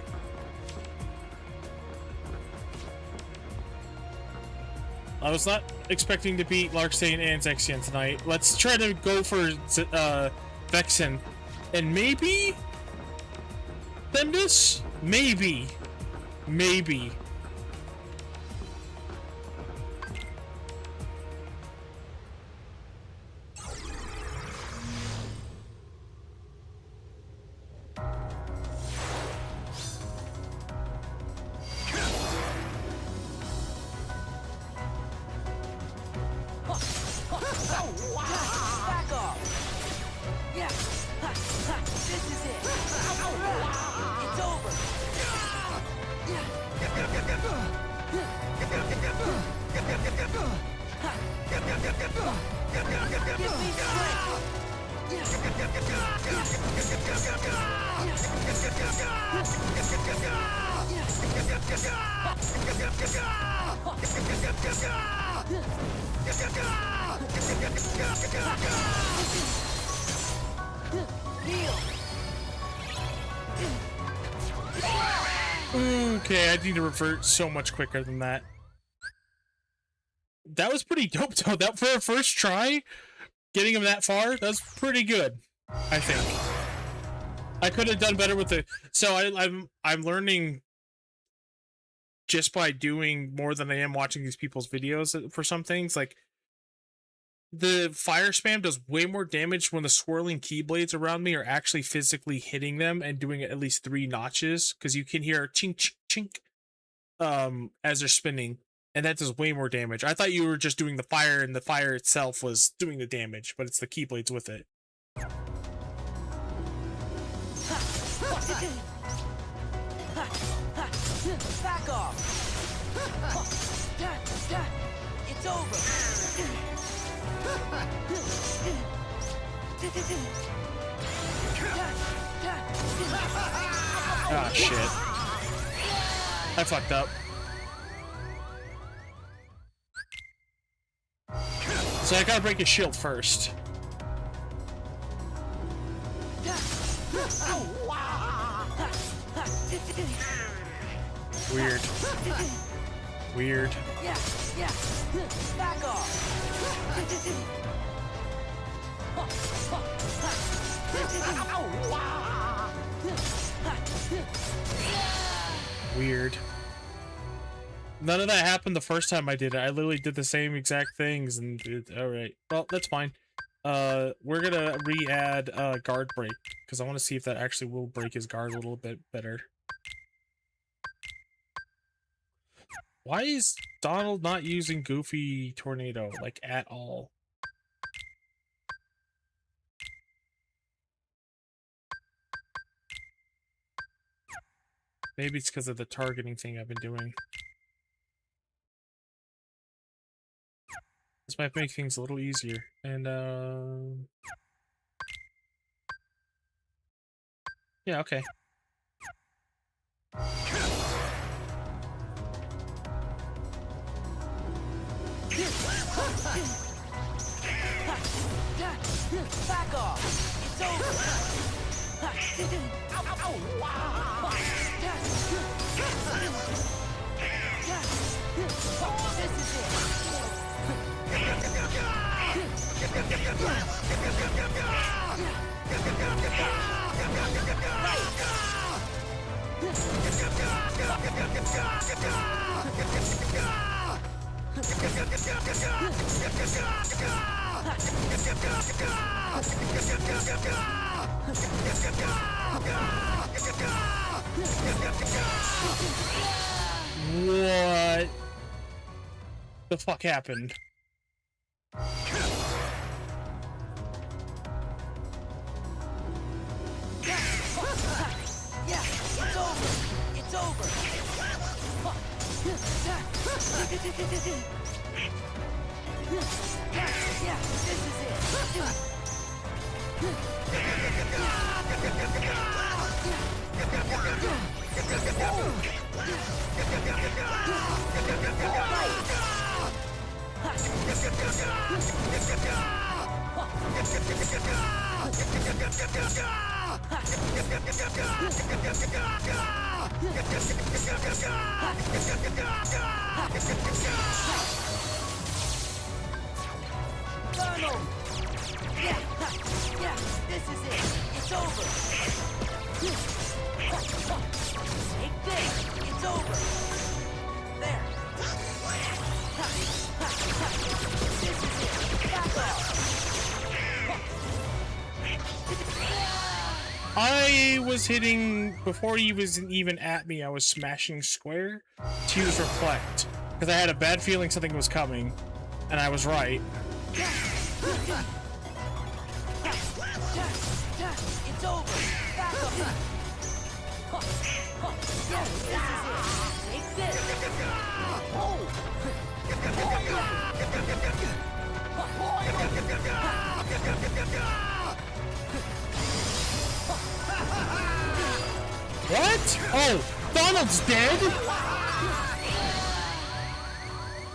[SPEAKER 1] I was not expecting to beat Larkstein and Zexion tonight. Let's try to go for Vexen. And maybe Thembus? Maybe. Maybe.
[SPEAKER 2] Back off. Yeah. This is it. It's over. Give me
[SPEAKER 1] Okay, I need to revert so much quicker than that. That was pretty dope, though. That for a first try, getting him that far, that was pretty good. I think I could have done better with the. So I'm learning just by doing more than I am watching these people's videos for some things. Like the fire spam does way more damage when the swirling keyblades around me are actually physically hitting them and doing at least 3 notches, because you can hear chink chink chink as they're spinning, and that does way more damage. I thought you were just doing the fire and the fire itself was doing the damage, but it's the keyblades with it.
[SPEAKER 2] back off. It's over.
[SPEAKER 1] Ah, shit. I fucked up. So I gotta break his shield first. Weird. Weird.
[SPEAKER 2] Yeah. Back off.
[SPEAKER 1] Weird. None of that happened the first time I did it. I literally did the same exact things, and alright. Well, that's fine. We're gonna re-add guard break, because I want to see if that actually will break his guard a little bit better. Why is Donald not using Goofy Tornado, like, at all? Maybe it's because of the targeting thing I've been doing. This might make things a little easier. And, yeah, okay.
[SPEAKER 2] Back off. It's over. This is it.
[SPEAKER 1] What the fuck happened?
[SPEAKER 2] Yeah, it's over. It's over. Yeah, this is it. Donald! Yeah, this is it. It's over. Take this. It's over. There. This is it. Back off.
[SPEAKER 1] I was hitting, before he was even at me, I was smashing square to use reflect. Because I had a bad feeling something was coming, and I was right.
[SPEAKER 2] It's over. Back up. Yes, this is it. Take this.
[SPEAKER 1] What? Oh, Donald's dead?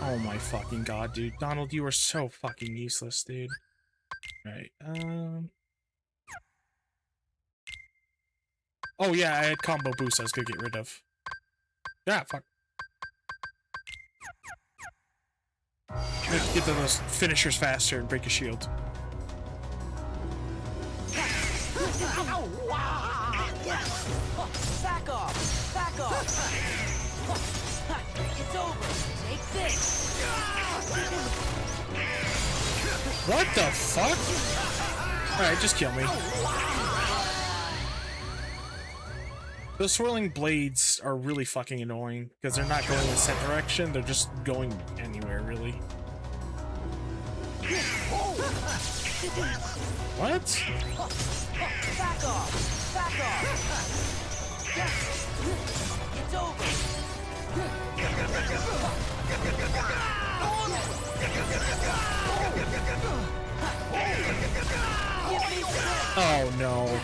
[SPEAKER 1] Oh my fucking god, dude. Donald, you are so fucking useless, dude. Right, oh yeah, I had combo boost I was gonna get rid of. Yeah, fuck. Get to those finishers faster and break your shield.
[SPEAKER 2] Back off. Back off. It's over. Take this.
[SPEAKER 1] What the fuck? Alright, just kill me. Those swirling blades are really fucking annoying because they're not going in a set direction, they're just going anywhere, really. What?
[SPEAKER 2] Back off. Back off. It's over.
[SPEAKER 1] Oh no.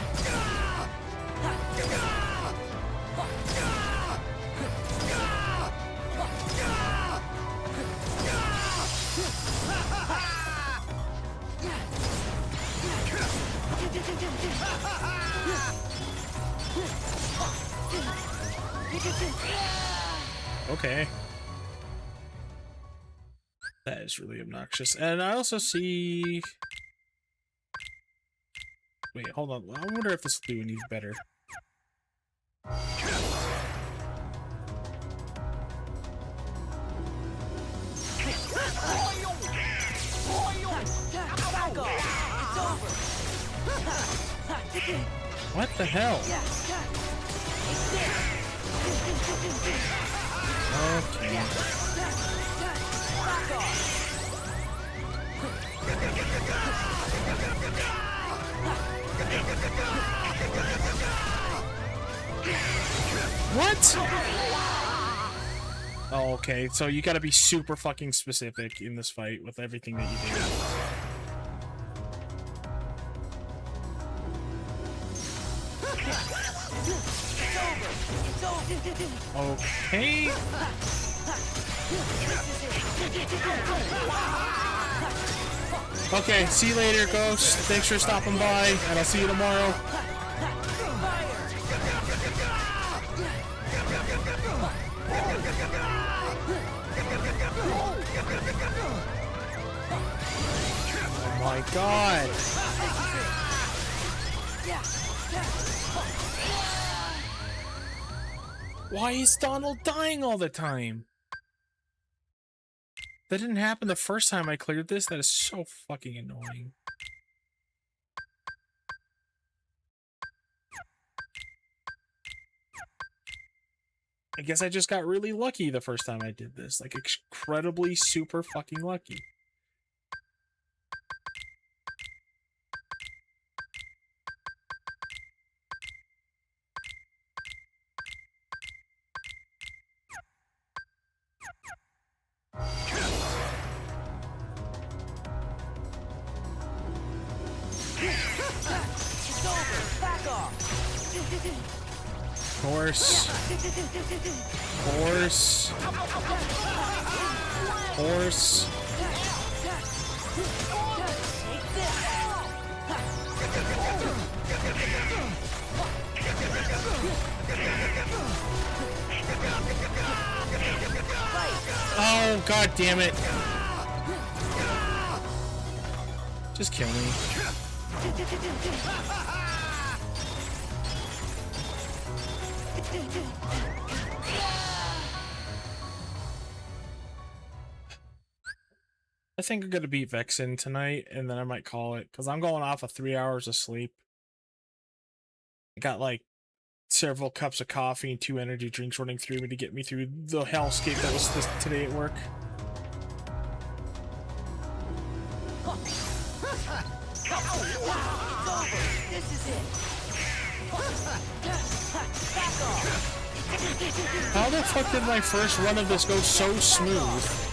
[SPEAKER 1] Okay. That is really obnoxious. And I also see... Wait, hold on. I wonder if this will do any better. What the hell? Okay. What? Oh, okay, so you gotta be super fucking specific in this fight with everything that you do. Okay. Okay, see you later, Ghost. Thanks for stopping by, and I'll see you tomorrow. Oh my god. Why is Donald dying all the time? That didn't happen the first time I cleared this. That is so fucking annoying. I guess I just got really lucky the first time I did this. Like, incredibly super fucking lucky.
[SPEAKER 2] It's over. Back off.
[SPEAKER 1] Horse. Horse. Horse. Oh, god damn it. Just kill me. I think I'm gonna beat Vexen tonight, and then I might call it, because I'm going off of 3 hours of sleep. I got like several cups of coffee and 2 energy drinks running through me to get me through the hellscape that was today at work.
[SPEAKER 2] This is it.
[SPEAKER 1] How the fuck did my first run of this go so smooth?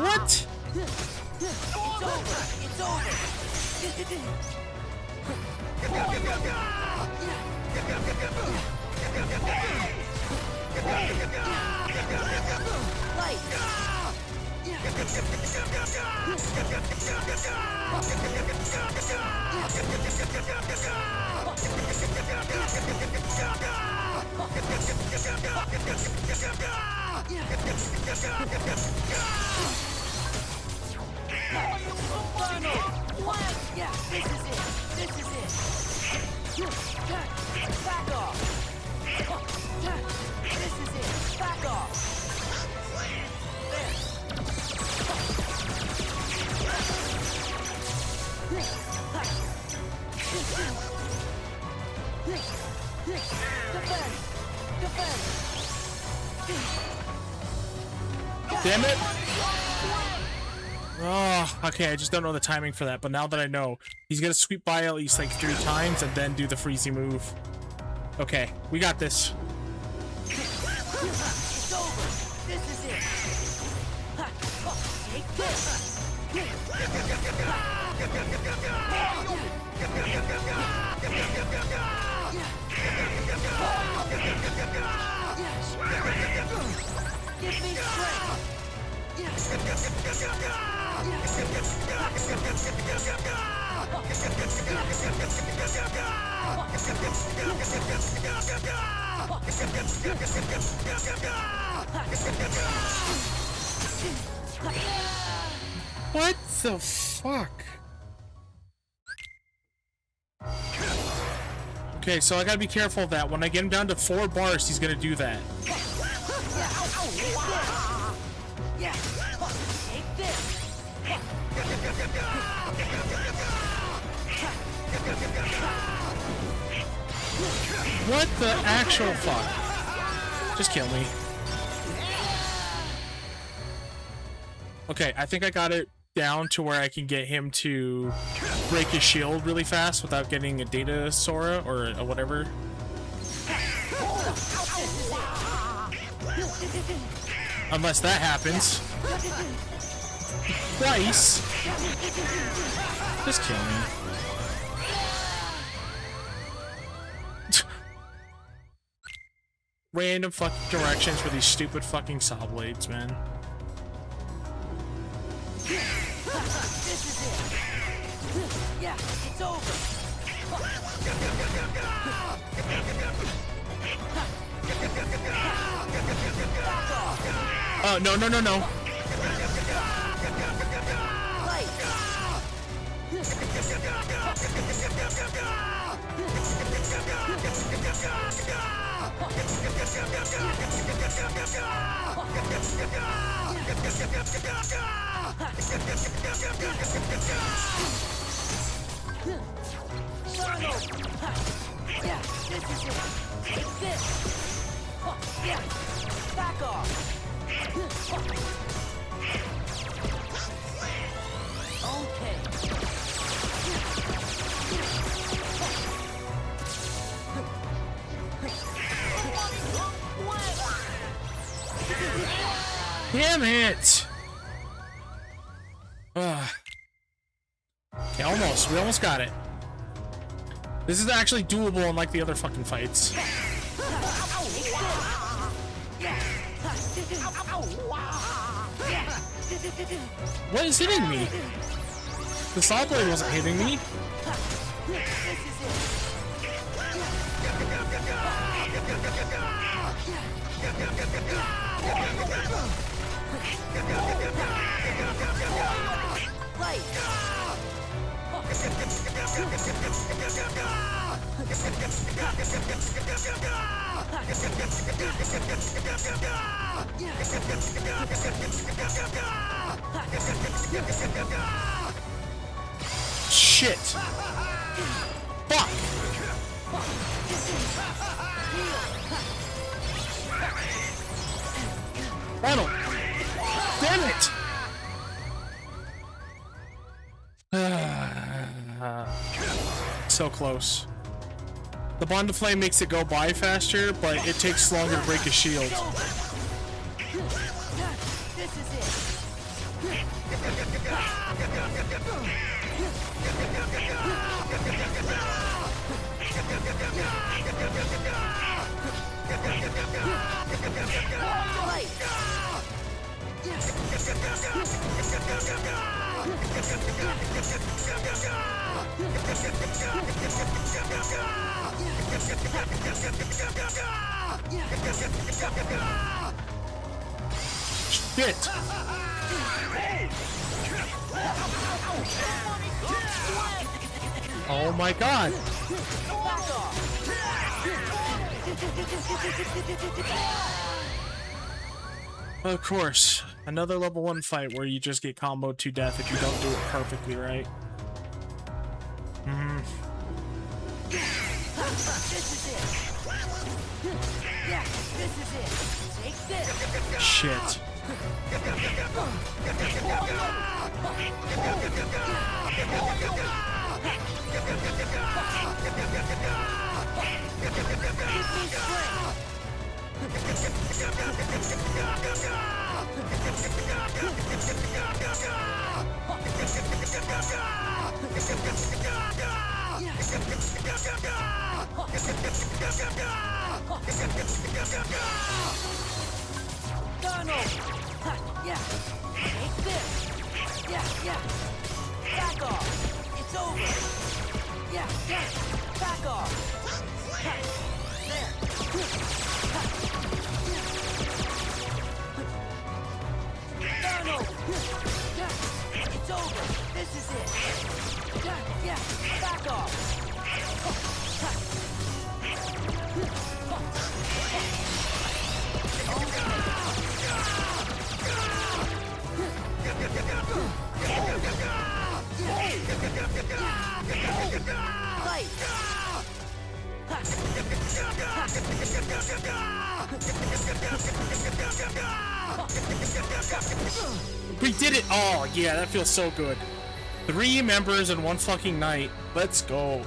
[SPEAKER 1] What?
[SPEAKER 2] It's over. Yeah, this is it. This is it. Back off. This is it. Back off. Defend. Defend.
[SPEAKER 1] Damn it! Oh, okay, I just don't know the timing for that, but now that I know, he's gonna sweep by at least like 3 times and then do the freezy move. Okay, we got this.
[SPEAKER 2] It's over. This is it. Take this. Give me strength.
[SPEAKER 1] What the fuck? Okay, so I gotta be careful of that. When I get him down to 4 bars, he's gonna do that.
[SPEAKER 2] Yeah. Take this.
[SPEAKER 1] What the actual fuck? Just kill me. Okay, I think I got it down to where I can get him to break his shield really fast without getting a data Sora or a whatever. Unless that happens. Twice. Just kill me. Random fucking directions for these stupid fucking saw blades, man.
[SPEAKER 2] This is it. Yeah, it's over.
[SPEAKER 1] Oh, no, no, no, no.
[SPEAKER 2] Yeah, this is it. Take this. Yeah, back off. Okay.
[SPEAKER 1] Damn it! Okay, almost. We almost got it. This is actually doable unlike the other fucking fights. What is hitting me? The saw blade wasn't hitting me. Shit. Fuck. Final! Damn it! So close. The bond of flame makes it go by faster, but it takes longer to break his shield.
[SPEAKER 2] This is it.
[SPEAKER 1] Shit! Oh my god! Of course, another level 1 fight where you just get comboed to death if you don't do it perfectly right.
[SPEAKER 2] This is it. Yeah, this is it. Take this.
[SPEAKER 1] Shit.
[SPEAKER 2] Donald! Yeah, take this. Yeah. Back off. It's over. Yeah. Back off. There. Donald! It's over. This is it. Yeah. Back off.
[SPEAKER 1] We did it! Oh, yeah, that feels so good. 3 members in 1 fucking night. Let's go.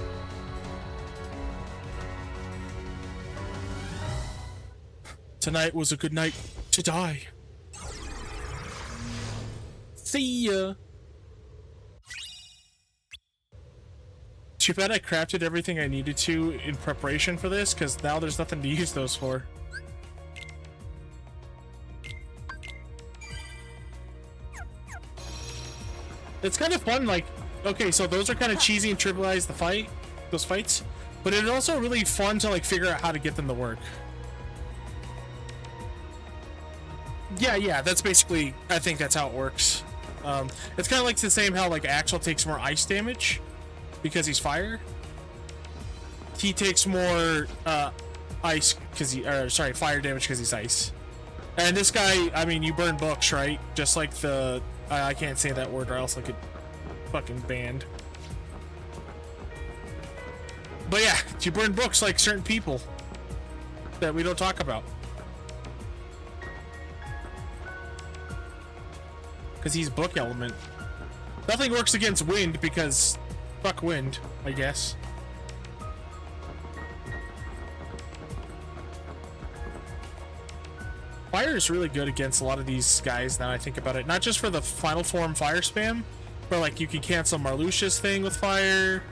[SPEAKER 1] Tonight was a good night to die. See ya! Too bad I crafted everything I needed to in preparation for this, because now there's nothing to use those for. It's kind of fun, like, okay, so those are kind of cheesy and trivialize those fights, but it's also really fun to, like, figure out how to get them to work. Yeah, that's basically, I think that's how it works. It's kind of like the same how, like, Axel takes more ice damage because he's fire. He takes more, ice because fire damage because he's ice. And this guy, I mean, you burn books, right? Just like the, I can't say that word or else I get fucking banned. But yeah, you burn books like certain people that we don't talk about. Because he's book element. Nothing works against wind because fuck wind, I guess. Fire is really good against a lot of these guys now I think about it. Not just for the final form fire spam, but like you can cancel Marluxia's thing with fire.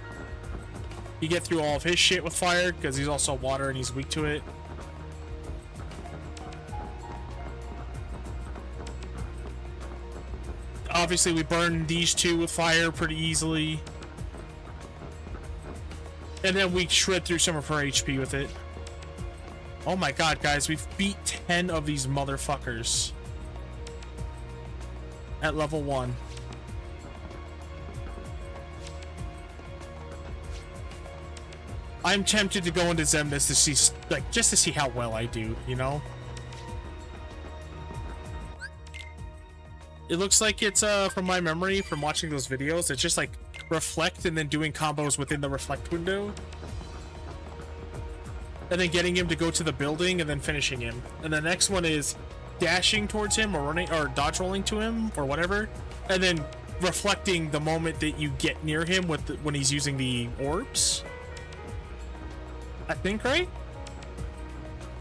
[SPEAKER 1] You get through all of his shit with fire because he's also water and he's weak to it. Obviously, we burn these two with fire pretty easily. And then we shred through some of her HP with it. Oh my god, guys, we've beat 10 of these motherfuckers. At level 1. I'm tempted to go into Zemnis to see, like, just to see how well I do, you know? It looks like it's, from my memory, from watching those videos, it's just, like, reflect and then doing combos within the reflect window. and then getting him to go to the building and then finishing him. And the next one is dashing towards him or running or dodge rolling to him or whatever, and then reflecting the moment that you get near him with when he's using the orbs. I think, right?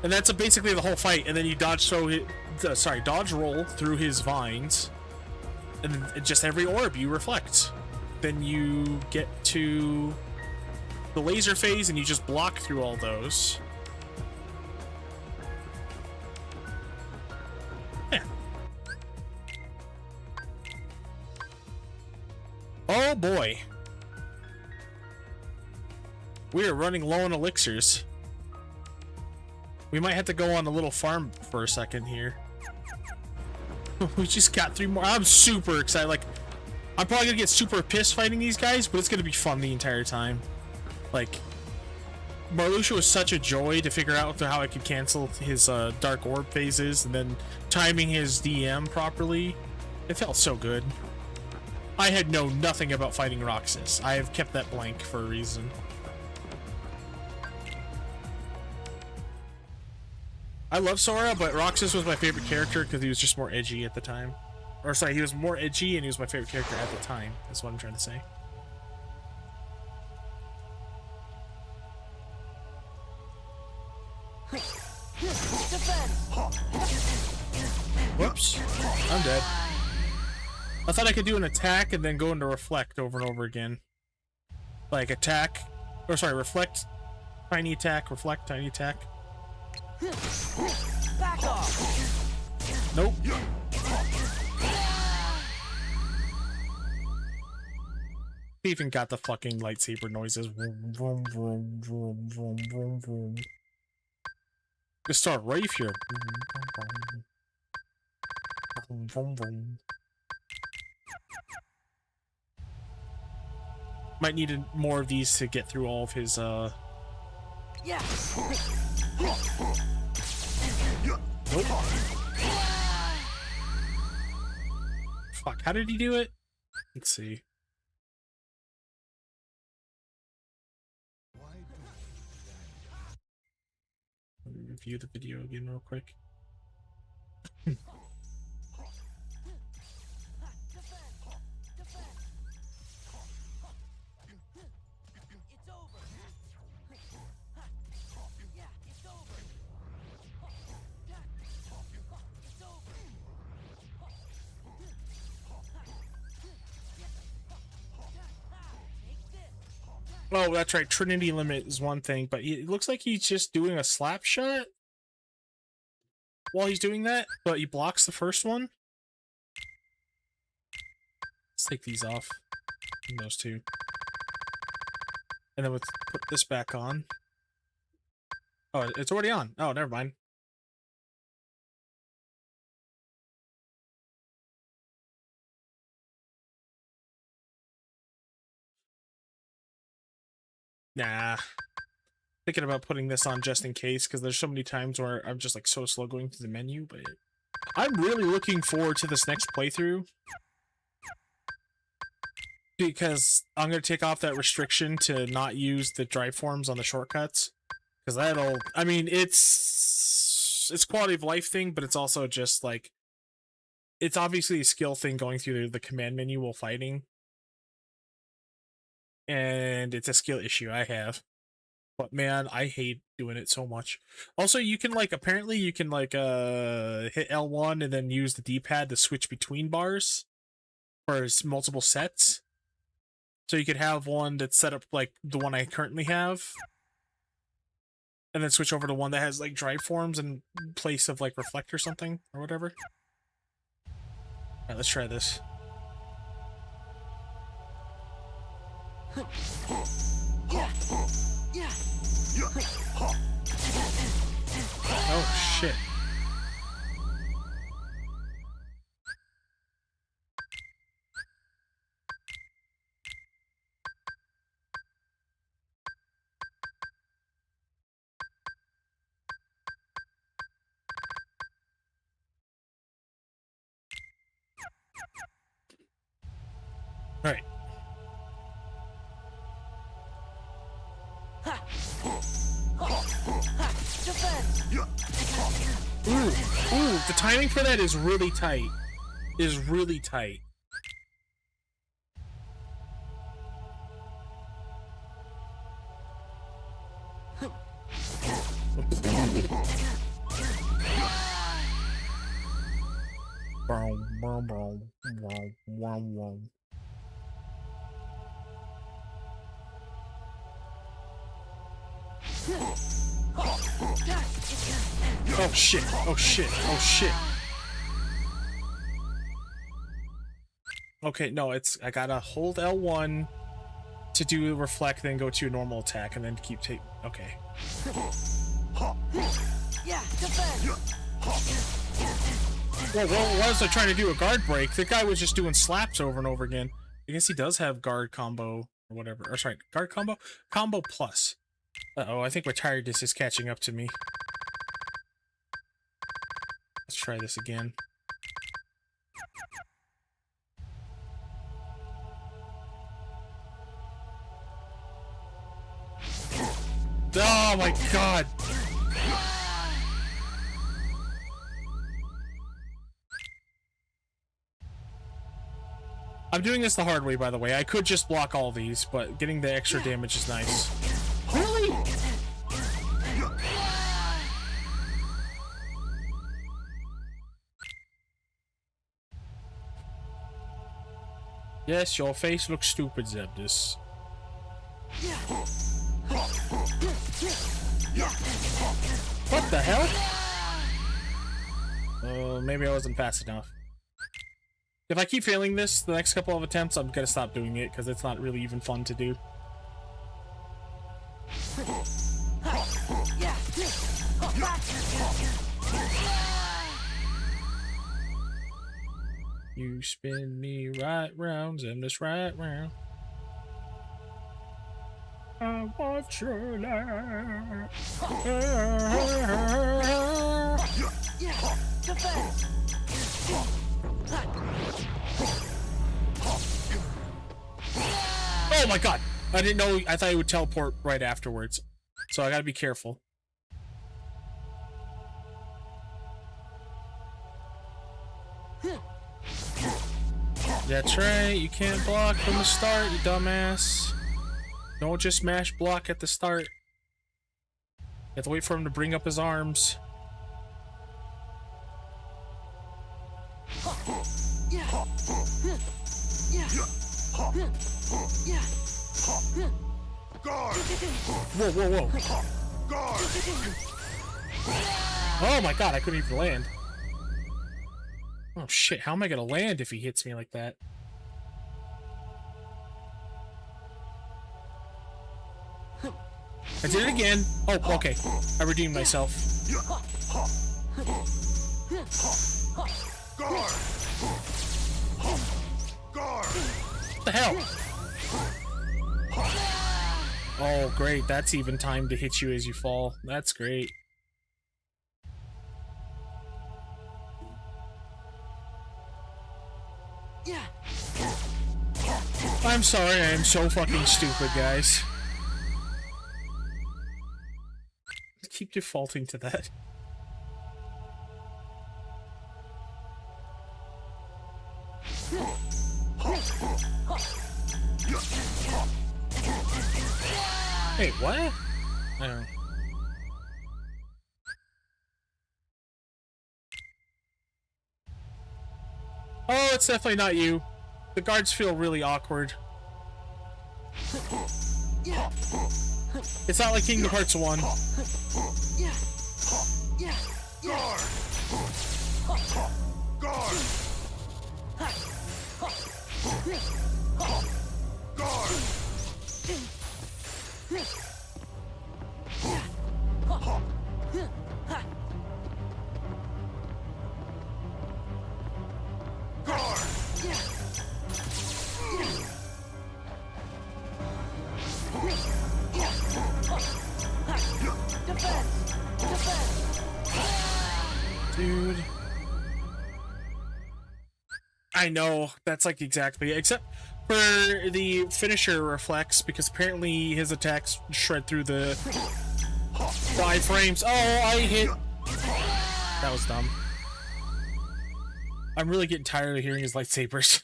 [SPEAKER 1] And that's basically the whole fight. And then you dodge dodge roll through his vines, and then just every orb you reflect. Then you get to the laser phase, and you just block through all those. Yeah. Oh boy. We are running low on elixirs. We might have to go on a little farm for a second here. We just got 3 more. I'm super excited. Like, I'm probably gonna get super pissed fighting these guys, but it's gonna be fun the entire time. Like, Marluxia was such a joy to figure out how I could cancel his dark orb phases and then timing his DM properly. It felt so good. I had known nothing about fighting Roxas. I have kept that blank for a reason. I love Sora, but Roxas was my favorite character because he was just more edgy at the time. Or sorry, he was more edgy and he was my favorite character at the time. That's what I'm trying to say. Whoops. I'm dead. I thought I could do an attack and then go into reflect over and over again. Like attack, or sorry, reflect, tiny attack, reflect, tiny attack.
[SPEAKER 2] Back off.
[SPEAKER 1] Nope. He even got the fucking lightsaber noises. Vroom, vroom, vroom, vroom, vroom, vroom, vroom. Just start right here. Vroom, vroom, vroom. Might need more of these to get through all of his
[SPEAKER 2] Yeah.
[SPEAKER 1] Nope. Fuck, how did he do it? Let's see. Let me review the video again real quick. Oh, that's right. Trinity limit is one thing, but it looks like he's just doing a slap shot while he's doing that, but he blocks the first one. Let's take these off. And those two. And then we'll put this back on. Oh, it's already on. Oh, never mind. Nah. Thinking about putting this on just in case, because there's so many times where I'm just like so slow going through the menu, but I'm really looking forward to this next playthrough. Because I'm going to take off that restriction to not use the drive forms on the shortcuts. Because that'll, I mean, it's quality of life thing, but it's also just like, it's obviously a skill thing going through the command menu while fighting. And it's a skill issue I have. But man, I hate doing it so much. Also, you can like, apparently you can like hit L1 and then use the D-pad to switch between bars for multiple sets. So you could have one that's set up like the one I currently have, and then switch over to one that has like drive forms in place of like reflect or something or whatever. Alright, let's try this. Oh shit. All right.
[SPEAKER 2] Defense!
[SPEAKER 1] Ooh, the timing for that is really tight. Is really tight. Oh shit, oh shit, oh shit. Okay, no, I gotta hold L1 to do reflect, then go to a normal attack, and then keep taking. Okay.
[SPEAKER 2] Yeah, defense!
[SPEAKER 1] Well, what was I trying to do? A guard break? The guy was just doing slaps over and over again. I guess he does have guard combo or whatever. Or sorry, guard combo? Combo plus. Uh-oh, I think my tiredness is catching up to me. Let's try this again. Oh my god! I'm doing this the hard way, by the way. I could just block all these, but getting the extra damage is nice. Really? Yes, your face looks stupid, Zebdis. What the hell? Maybe I wasn't fast enough. If I keep failing this the next couple of attempts, I'm gonna stop doing it because it's not really even fun to do. You spin me right round and this right round. I want your life.
[SPEAKER 2] Defense!
[SPEAKER 1] Oh my god! I didn't know. I thought he would teleport right afterwards. So I gotta be careful. That's right, you can't block from the start, you dumbass. Don't just mash block at the start. You have to wait for him to bring up his arms. Whoa, whoa, whoa. Oh my god, I couldn't even land. Oh shit, how am I gonna land if he hits me like that? I did it again. Oh, okay. I redeemed myself. What the hell? Oh, great. That's even time to hit you as you fall. That's great. I'm sorry, I am so fucking stupid, guys. I keep defaulting to that. Wait, what? I don't know. Oh, it's definitely not you. The guards feel really awkward. It's not like Kingdom Hearts 1. Dude. I know, that's like exactly, except for the finisher reflex, because apparently his attacks shred through the 5 frames. Oh, I hit. That was dumb. I'm really getting tired of hearing his lightsabers.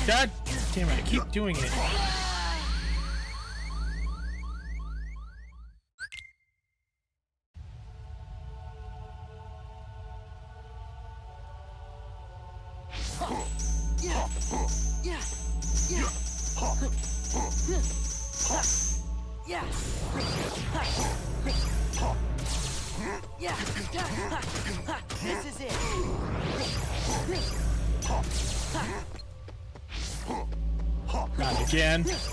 [SPEAKER 1] God damn it, I keep doing it.
[SPEAKER 2] This is it.
[SPEAKER 1] Not again.
[SPEAKER 2] Defense.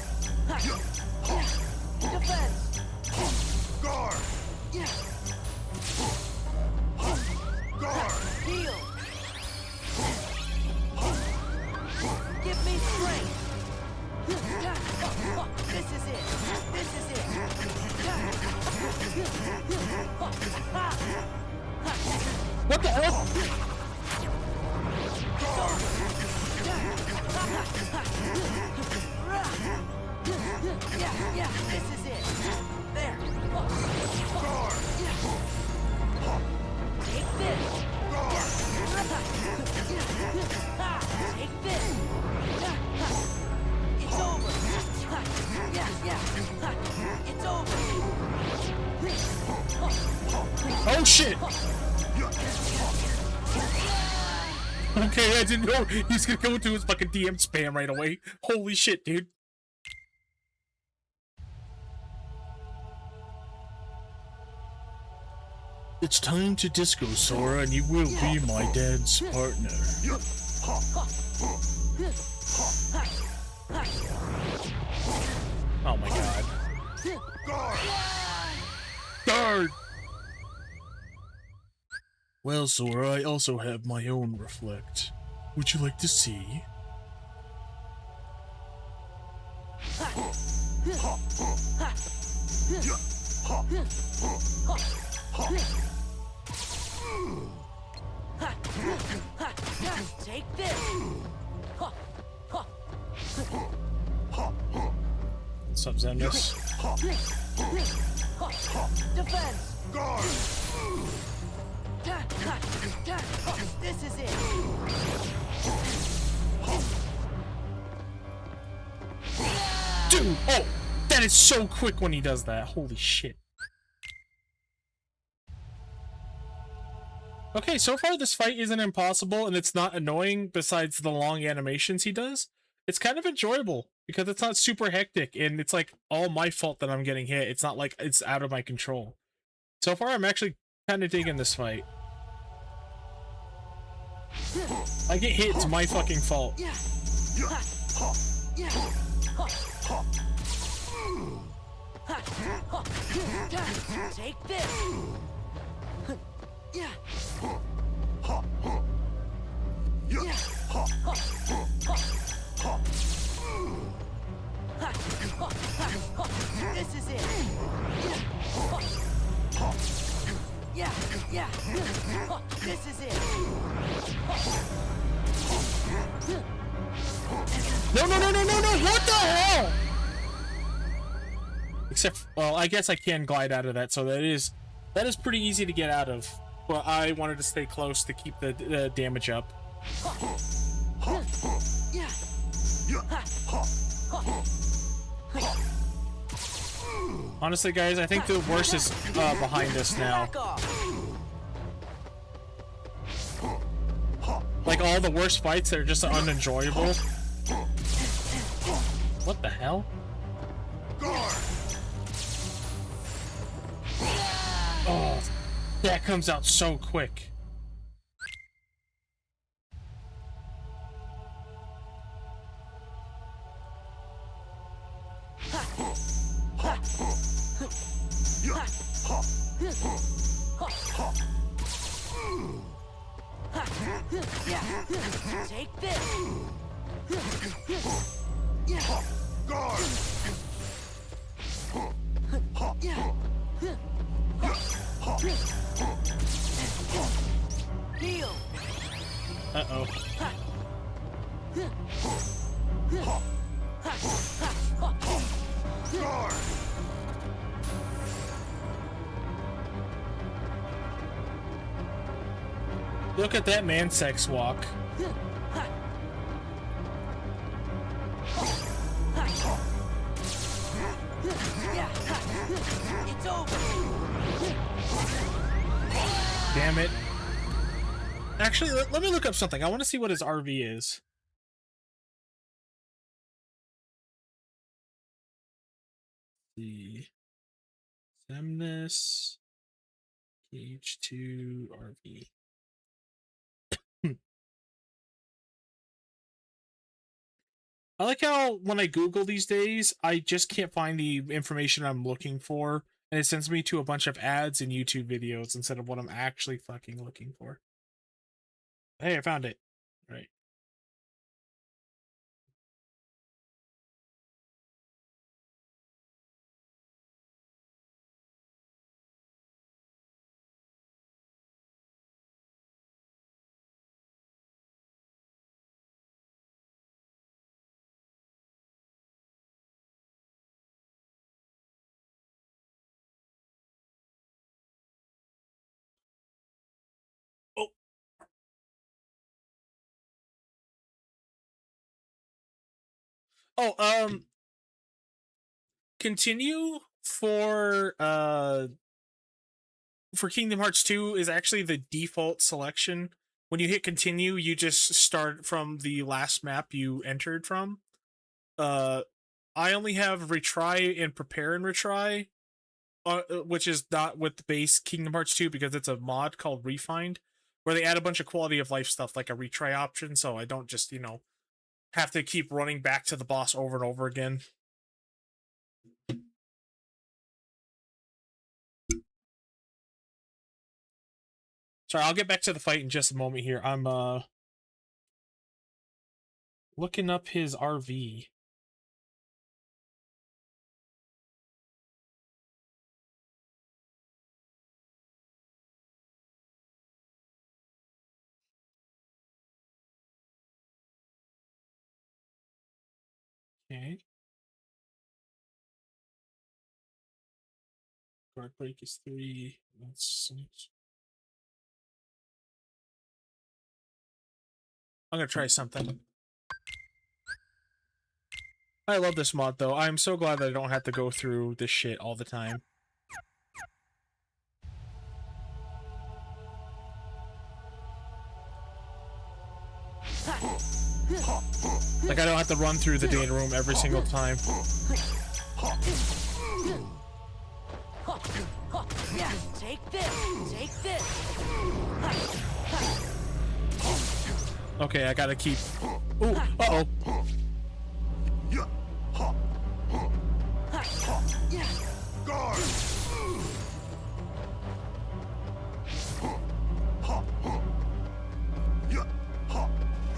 [SPEAKER 3] Guard! Guard!
[SPEAKER 2] Heal. Give me strength. This is it. This is it.
[SPEAKER 1] What the hell?
[SPEAKER 2] Yeah, this is it. There.
[SPEAKER 3] Guard!
[SPEAKER 2] Take this. Take this. It's over. Yeah. It's over.
[SPEAKER 1] Oh shit! Okay, I didn't know he's gonna go into his fucking DM spam right away. Holy shit, dude. It's time to disco, Sora, and you will be my dance partner. Oh my god. Guard! Well, Sora, I also have my own reflect. Would you like to see?
[SPEAKER 2] Take this.
[SPEAKER 1] What's up, Zemnis?
[SPEAKER 2] Defense.
[SPEAKER 3] Guard!
[SPEAKER 2] This is it.
[SPEAKER 1] Dude! Oh! That is so quick when he does that. Holy shit. Okay, so far this fight isn't impossible and it's not annoying besides the long animations he does. It's kind of enjoyable because it's not super hectic and it's like all my fault that I'm getting hit. It's not like it's out of my control. So far I'm actually kind of digging this fight. I get hit, it's my fucking fault.
[SPEAKER 2] Take this. This is it. Yeah. This is it.
[SPEAKER 1] No, what the hell? Except, well, I guess I can glide out of that, so that is pretty easy to get out of. But I wanted to stay close to keep the damage up. Honestly, guys, I think the worst is behind us now. Like, all the worst fights are just unenjoyable. What the hell? Oh, that comes out so quick.
[SPEAKER 2] Take this.
[SPEAKER 3] Guard!
[SPEAKER 2] Heal.
[SPEAKER 1] Uh-oh.
[SPEAKER 3] Guard!
[SPEAKER 1] Look at that man sex walk.
[SPEAKER 2] It's over.
[SPEAKER 1] Damn it. Actually, let me look up something. I want to see what his RV is. The Semnus KH2 RV. I like how when I Google these days, I just can't find the information I'm looking for, and it sends me to a bunch of ads and YouTube videos instead of what I'm actually fucking looking for. Hey, I found it. Right. Oh. Oh, continue for Kingdom Hearts 2 is actually the default selection. When you hit continue, you just start from the last map you entered from. I only have retry and prepare and retry, which is not with the base Kingdom Hearts 2 because it's a mod called Refined, where they add a bunch of quality of life stuff like a retry option, so I don't just, have to keep running back to the boss over and over again. Sorry, I'll get back to the fight in just a moment here. I'm looking up his RV. Okay. Guard break is 3. That's... I'm gonna try something. I love this mod, though. I'm so glad that I don't have to go through this shit all the time. Like, I don't have to run through the data room every single time.
[SPEAKER 2] Yeah, take this. Take this.
[SPEAKER 1] Okay, I gotta keep... Ooh, uh-oh.
[SPEAKER 3] Guard!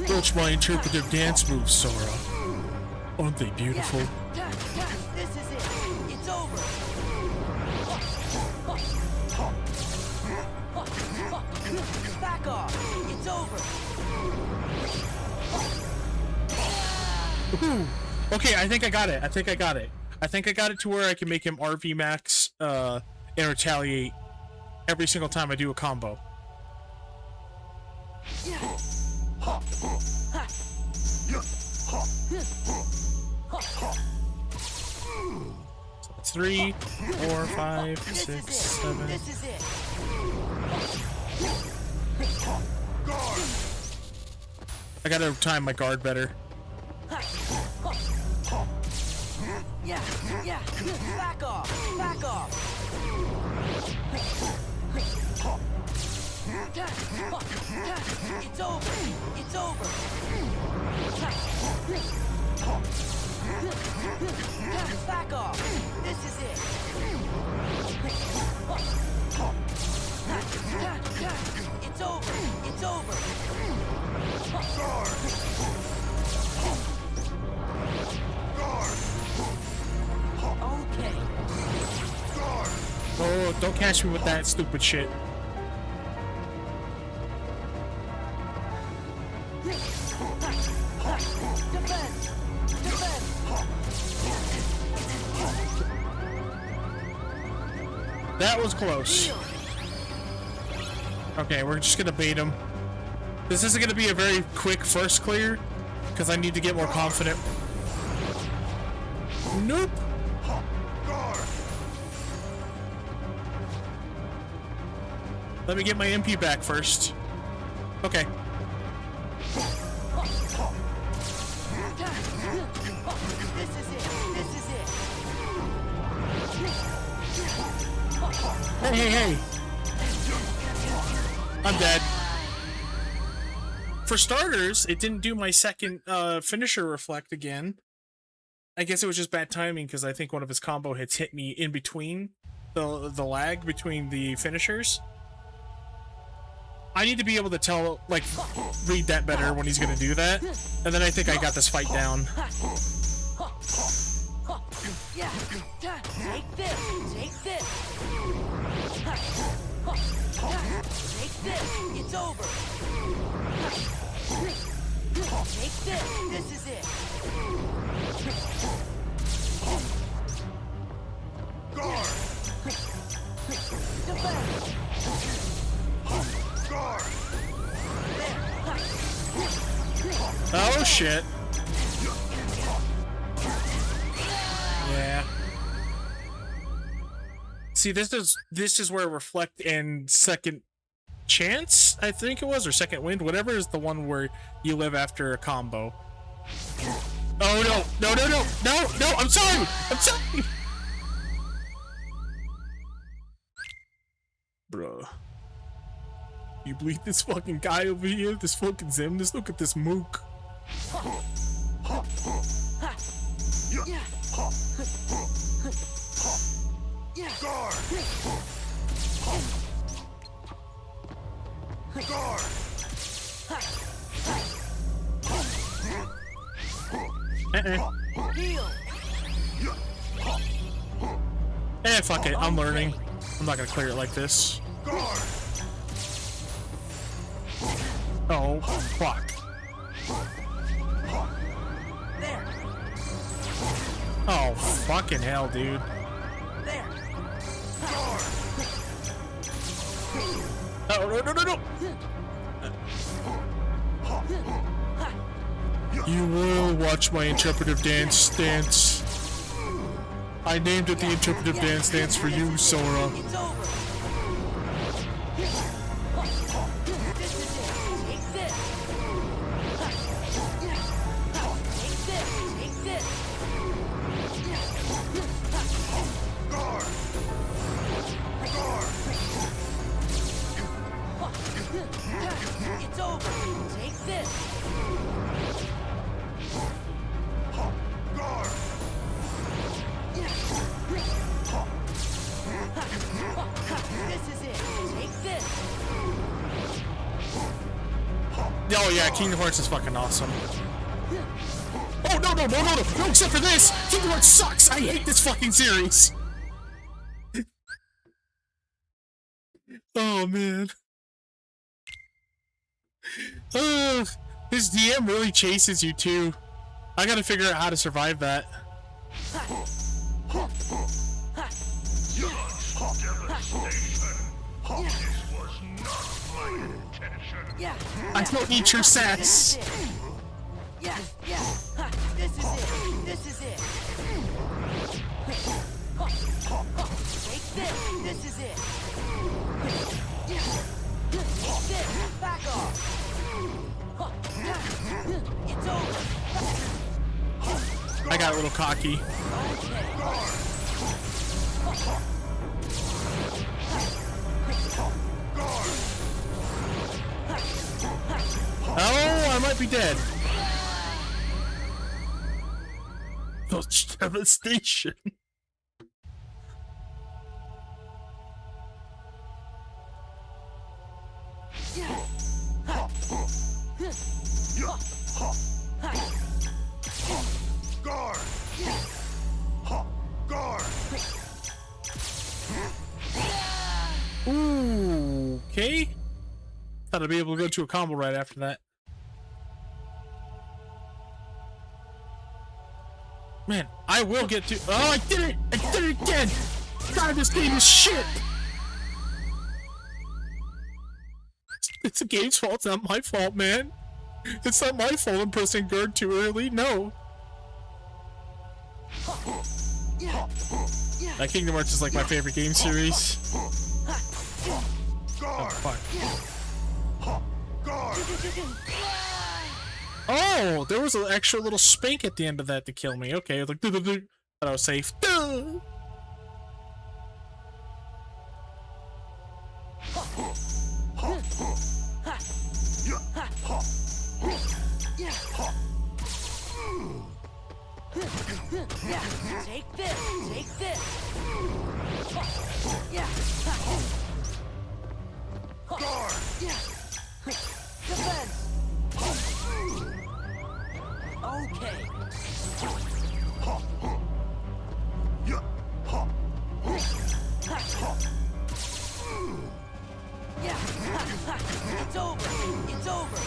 [SPEAKER 1] Watch my interpretive dance moves, Sora. Aren't they beautiful?
[SPEAKER 2] This is it. It's over. Back off. It's over.
[SPEAKER 1] Ooh. Okay, I think I got it. I think I got it to where I can make him RV max and retaliate every single time I do a combo. So that's 3, 4, 5, 6, 7.
[SPEAKER 2] This is it.
[SPEAKER 1] I gotta time my guard better.
[SPEAKER 2] Yeah. Back off. Back off. It's over. It's over. Back off. This is it. It's over. It's over. Okay.
[SPEAKER 1] Oh, don't catch me with that stupid shit.
[SPEAKER 2] Defend! Defend!
[SPEAKER 1] That was close.
[SPEAKER 2] Heal!
[SPEAKER 1] Okay, we're just gonna bait him. This isn't gonna be a very quick first clear, because I need to get more confident. Nope. Let me get my MP back first. Okay.
[SPEAKER 2] This is it! This is it!
[SPEAKER 1] Hey, hey, hey! I'm dead. For starters, it didn't do my second finisher reflect again. I guess it was just bad timing because I think one of his combo hits hit me in between the lag between the finishers. I need to be able to tell, like, read that better when he's gonna do that. And then I think I got this fight down.
[SPEAKER 2] Yeah! Take this! Take this! Take this! It's over! Take this! This is it!
[SPEAKER 3] Guard!
[SPEAKER 2] Defend!
[SPEAKER 3] Guard!
[SPEAKER 1] Oh shit. Yeah. See, this is where reflect and second chance, I think it was, or second wind, whatever is the one where you live after a combo. Oh no, no, no, no, no, no, I'm sorry! I'm sorry! Bruh. You bleed this fucking guy over here, this fucking Zemnis, look at this mook.
[SPEAKER 3] Guard! Guard!
[SPEAKER 2] Heal!
[SPEAKER 1] Eh, fuck it, I'm learning. I'm not gonna clear it like this.
[SPEAKER 3] Guard!
[SPEAKER 1] Oh, fuck.
[SPEAKER 2] There!
[SPEAKER 1] Oh, fucking hell, dude.
[SPEAKER 2] There!
[SPEAKER 3] Guard!
[SPEAKER 1] Oh, no, no, no, no! You will watch my interpretive dance. I named it the interpretive dance for you, Sora.
[SPEAKER 2] It's over! This is it! Take this! Take this! Take this!
[SPEAKER 3] Guard! Guard!
[SPEAKER 2] It's over! Take this!
[SPEAKER 3] Guard!
[SPEAKER 2] This is it! Take this!
[SPEAKER 1] Oh yeah, Kingdom Hearts is fucking awesome. Oh no, no, no, no, no, no, except for this! Kingdom Hearts sucks! I hate this fucking series! Oh man. This DM really chases you too. I gotta figure out how to survive that.
[SPEAKER 2] Yeah!
[SPEAKER 1] I don't need your sass.
[SPEAKER 2] Yeah! Yeah! This is it! This is it! Take this! This is it! Take this! Back off! It's over!
[SPEAKER 1] I got a little cocky. Oh, I might be dead. Such devastation.
[SPEAKER 3] Guard! Guard!
[SPEAKER 1] Ooh, okay. Thought I'd be able to go to a combo right after that. Man, I will get to. Oh, I did it! I did it again! God, this game is shit! It's the game's fault, it's not my fault, man. It's not my fault I'm pressing guard too early, no. Kingdom Hearts is like my favorite game series. Oh, fuck. Oh, there was an extra little spank at the end of that to kill me. Okay, like, but I was safe.
[SPEAKER 2] Yeah, take this, take this. Yeah.
[SPEAKER 3] Guard!
[SPEAKER 2] Yeah. Defense. Okay. Yeah. It's over. It's over.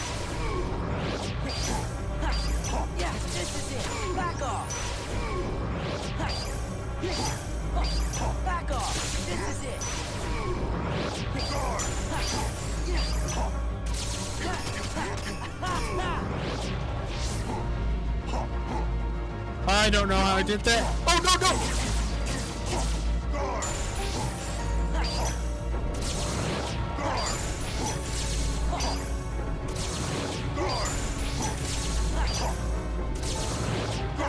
[SPEAKER 2] Yeah, this is it. Back off. Back off. This is it.
[SPEAKER 1] I don't know how I did that. Oh, no, no!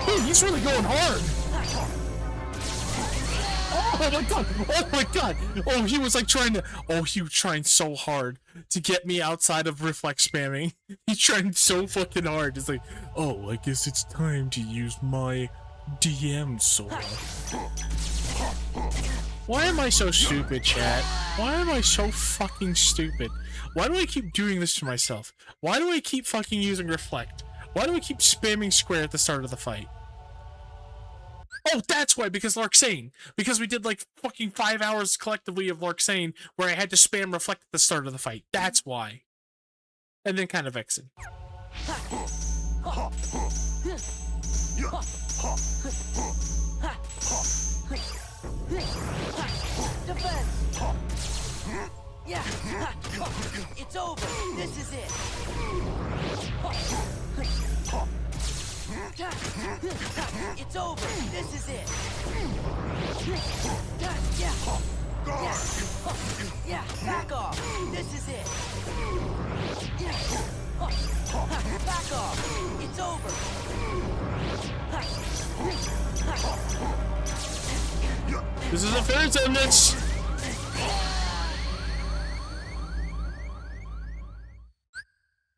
[SPEAKER 1] Dude, he's really going hard. Oh my god! Oh my god! Oh, he was like trying to. Oh, he was trying so hard to get me outside of reflex spamming. He's trying so fucking hard. It's like, oh, I guess it's time to use my DM sword. Why am I so stupid, chat? Why am I so fucking stupid? Why do I keep doing this to myself? Why do I keep fucking using reflect? Why do I keep spamming square at the start of the fight? Oh, that's why, because Larxene. Because we did like fucking 5 hours collectively of Larxene where I had to spam reflect at the start of the fight. That's why. And then kind of Vexen.
[SPEAKER 2] Defense. Yeah. It's over. This is it. It's over. This is it. Yeah. Yeah. Yeah. Back off. This is it. Yeah. Back off. It's over.
[SPEAKER 1] This is a fair sentence.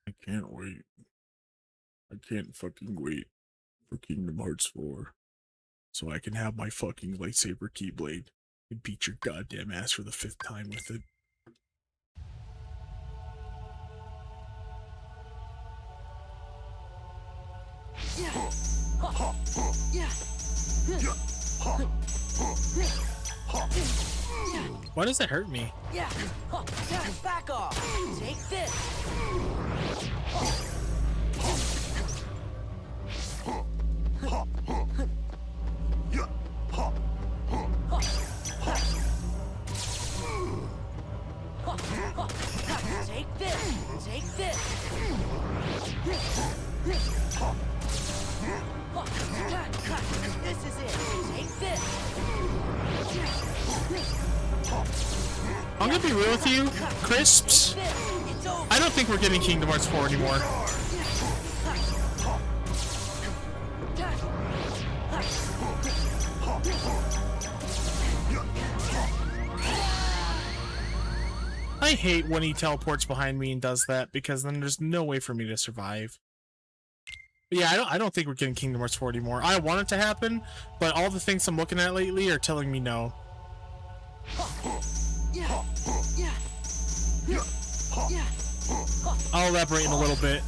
[SPEAKER 1] I can't wait. I can't fucking wait for Kingdom Hearts 4 so I can have my fucking lightsaber keyblade and beat your goddamn ass for the 5th time with it.
[SPEAKER 2] Yeah. Yeah.
[SPEAKER 1] Why does that hurt me?
[SPEAKER 2] Yeah. Back off. Take this. Take this. Take this. This is it. Take this.
[SPEAKER 1] I'm gonna be real with you, Crisps. I don't think we're getting Kingdom Hearts 4 anymore. I hate when he teleports behind me and does that because then there's no way for me to survive. But yeah, I don't think we're getting Kingdom Hearts 4 anymore. I want it to happen, but all the things I'm looking at lately are telling me no. I'll elaborate in a little bit.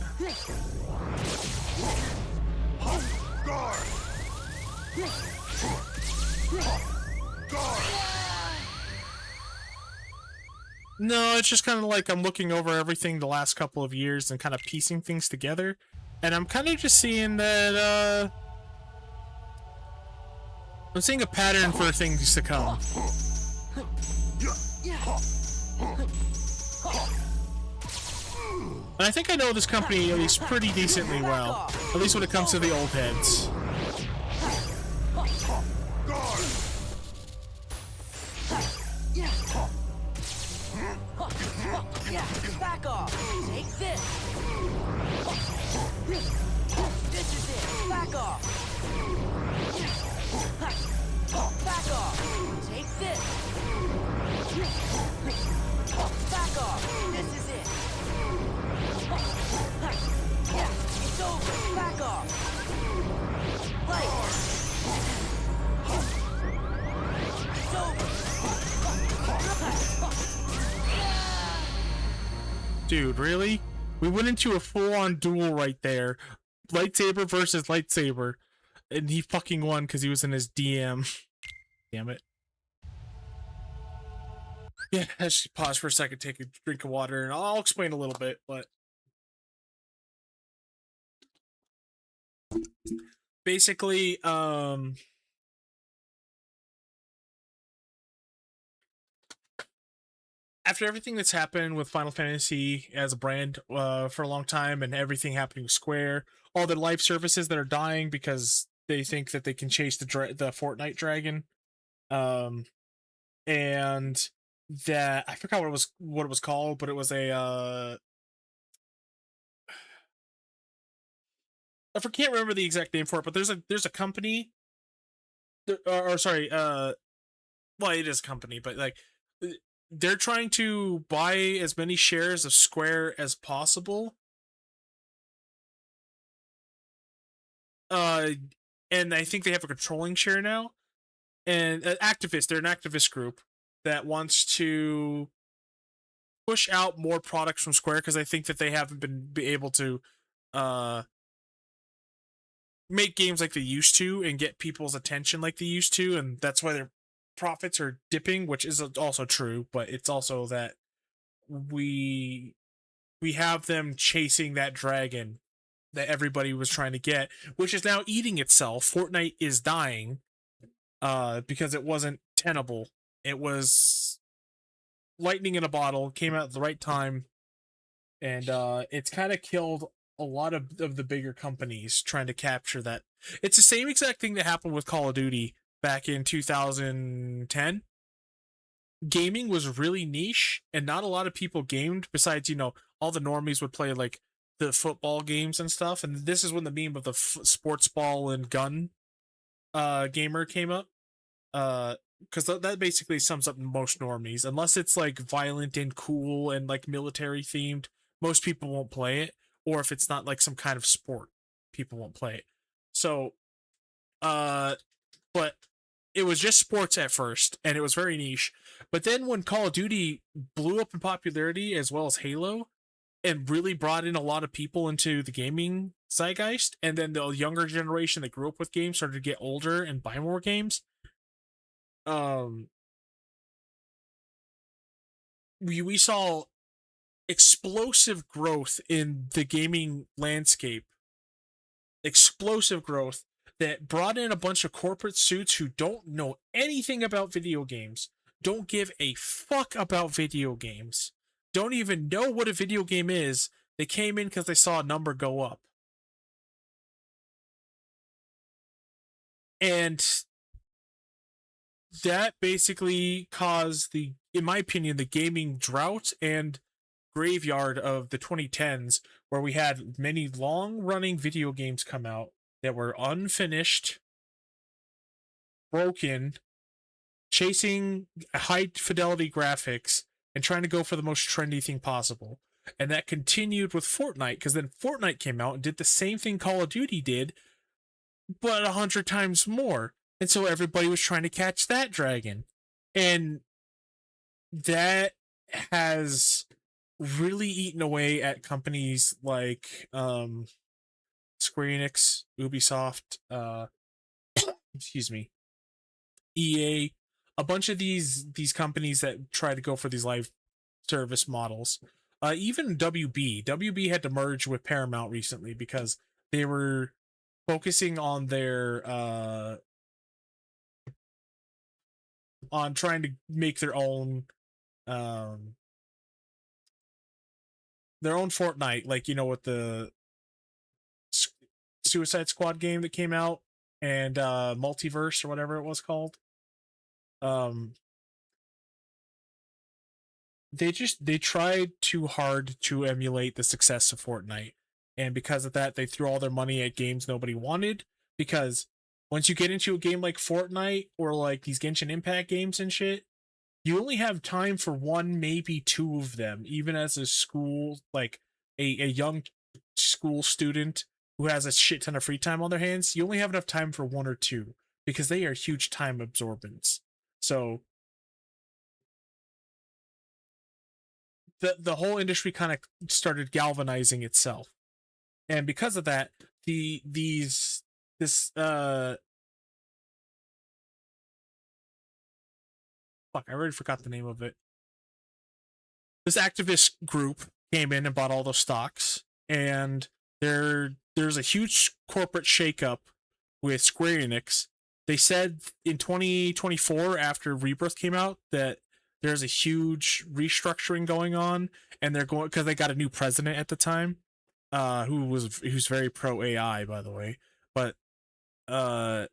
[SPEAKER 1] No, it's just kind of like I'm looking over everything the last couple of years and kind of piecing things together. And I'm kind of just seeing that, I'm seeing a pattern for things to come. And I think I know this company at least pretty decently well. At least when it comes to the old heads.
[SPEAKER 2] Yeah, back off. Take this. This is it. Back off. Back off. Take this. Back off. This is it. Yeah, it's over. Back off. Light. It's over.
[SPEAKER 1] Dude, really? We went into a full-on duel right there. Lightsaber versus lightsaber. And he fucking won because he was in his DM. Damn it. Yeah, I should pause for a second, take a drink of water, and I'll explain a little bit, but... Basically, after everything that's happened with Final Fantasy as a brand for a long time, and everything happening with Square, all the live services that are dying because they think that they can chase the Fortnite dragon, and that I forgot what it was called, but it was a I can't remember the exact name for it, but there's a company, or sorry, well, it is a company, but like they're trying to buy as many shares of Square as possible. And I think they have a controlling share now. And they're an activist group that wants to push out more products from Square because I think that they haven't been able to make games like they used to and get people's attention like they used to, and that's why their profits are dipping, which is also true, but it's also that we have them chasing that dragon that everybody was trying to get, which is now eating itself. Fortnite is dying because it wasn't tenable. It was lightning in a bottle, came out at the right time, and it's kind of killed a lot of the bigger companies trying to capture that. It's the same exact thing that happened with Call of Duty back in 2010. Gaming was really niche, and not a lot of people gamed besides, all the normies would play like the football games and stuff. And this is when the meme of the sports ball and gun gamer came up. Because that basically sums up most normies. Unless it's like violent and cool and like military themed, most people won't play it. Or if it's not like some kind of sport, people won't play it. So, but it was just sports at first, and it was very niche. But then when Call of Duty blew up in popularity, as well as Halo, and really brought in a lot of people into the gaming zeitgeist, and then the younger generation that grew up with games started to get older and buy more games, we saw explosive growth in the gaming landscape. Explosive growth that brought in a bunch of corporate suits who don't know anything about video games, don't give a fuck about video games, don't even know what a video game is. They came in because they saw a number go up. And that basically caused in my opinion, the gaming drought and graveyard of the 2010s, where we had many long-running video games come out that were unfinished, broken, chasing high-fidelity graphics, and trying to go for the most trendy thing possible. And that continued with Fortnite, because then Fortnite came out and did the same thing Call of Duty did, but 100 times more. And so everybody was trying to catch that dragon. And that has really eaten away at companies like Square Enix, Ubisoft, excuse me, EA, a bunch of these companies that try to go for these live service models. Even WB had to merge with Paramount recently because they were focusing on their on trying to make their own Fortnite, like, you know, with the Suicide Squad game that came out and Multiverse or whatever it was called. They tried too hard to emulate the success of Fortnite, and because of that, they threw all their money at games nobody wanted. Because once you get into a game like Fortnite or like these Genshin Impact games and shit, you only have time for one, maybe two of them. Even as a school, like a young school student who has a shit ton of free time on their hands, you only have enough time for one or two because they are huge time absorbents. So the whole industry kind of started galvanizing itself, and because of that, this fuck, I already forgot the name of it. This activist group came in and bought all those stocks, and there's a huge corporate shakeup with Square Enix. They said in 2024, after Rebirth came out, that there's a huge restructuring going on, and they're going because they got a new president at the time, who's very pro AI, by the way, but they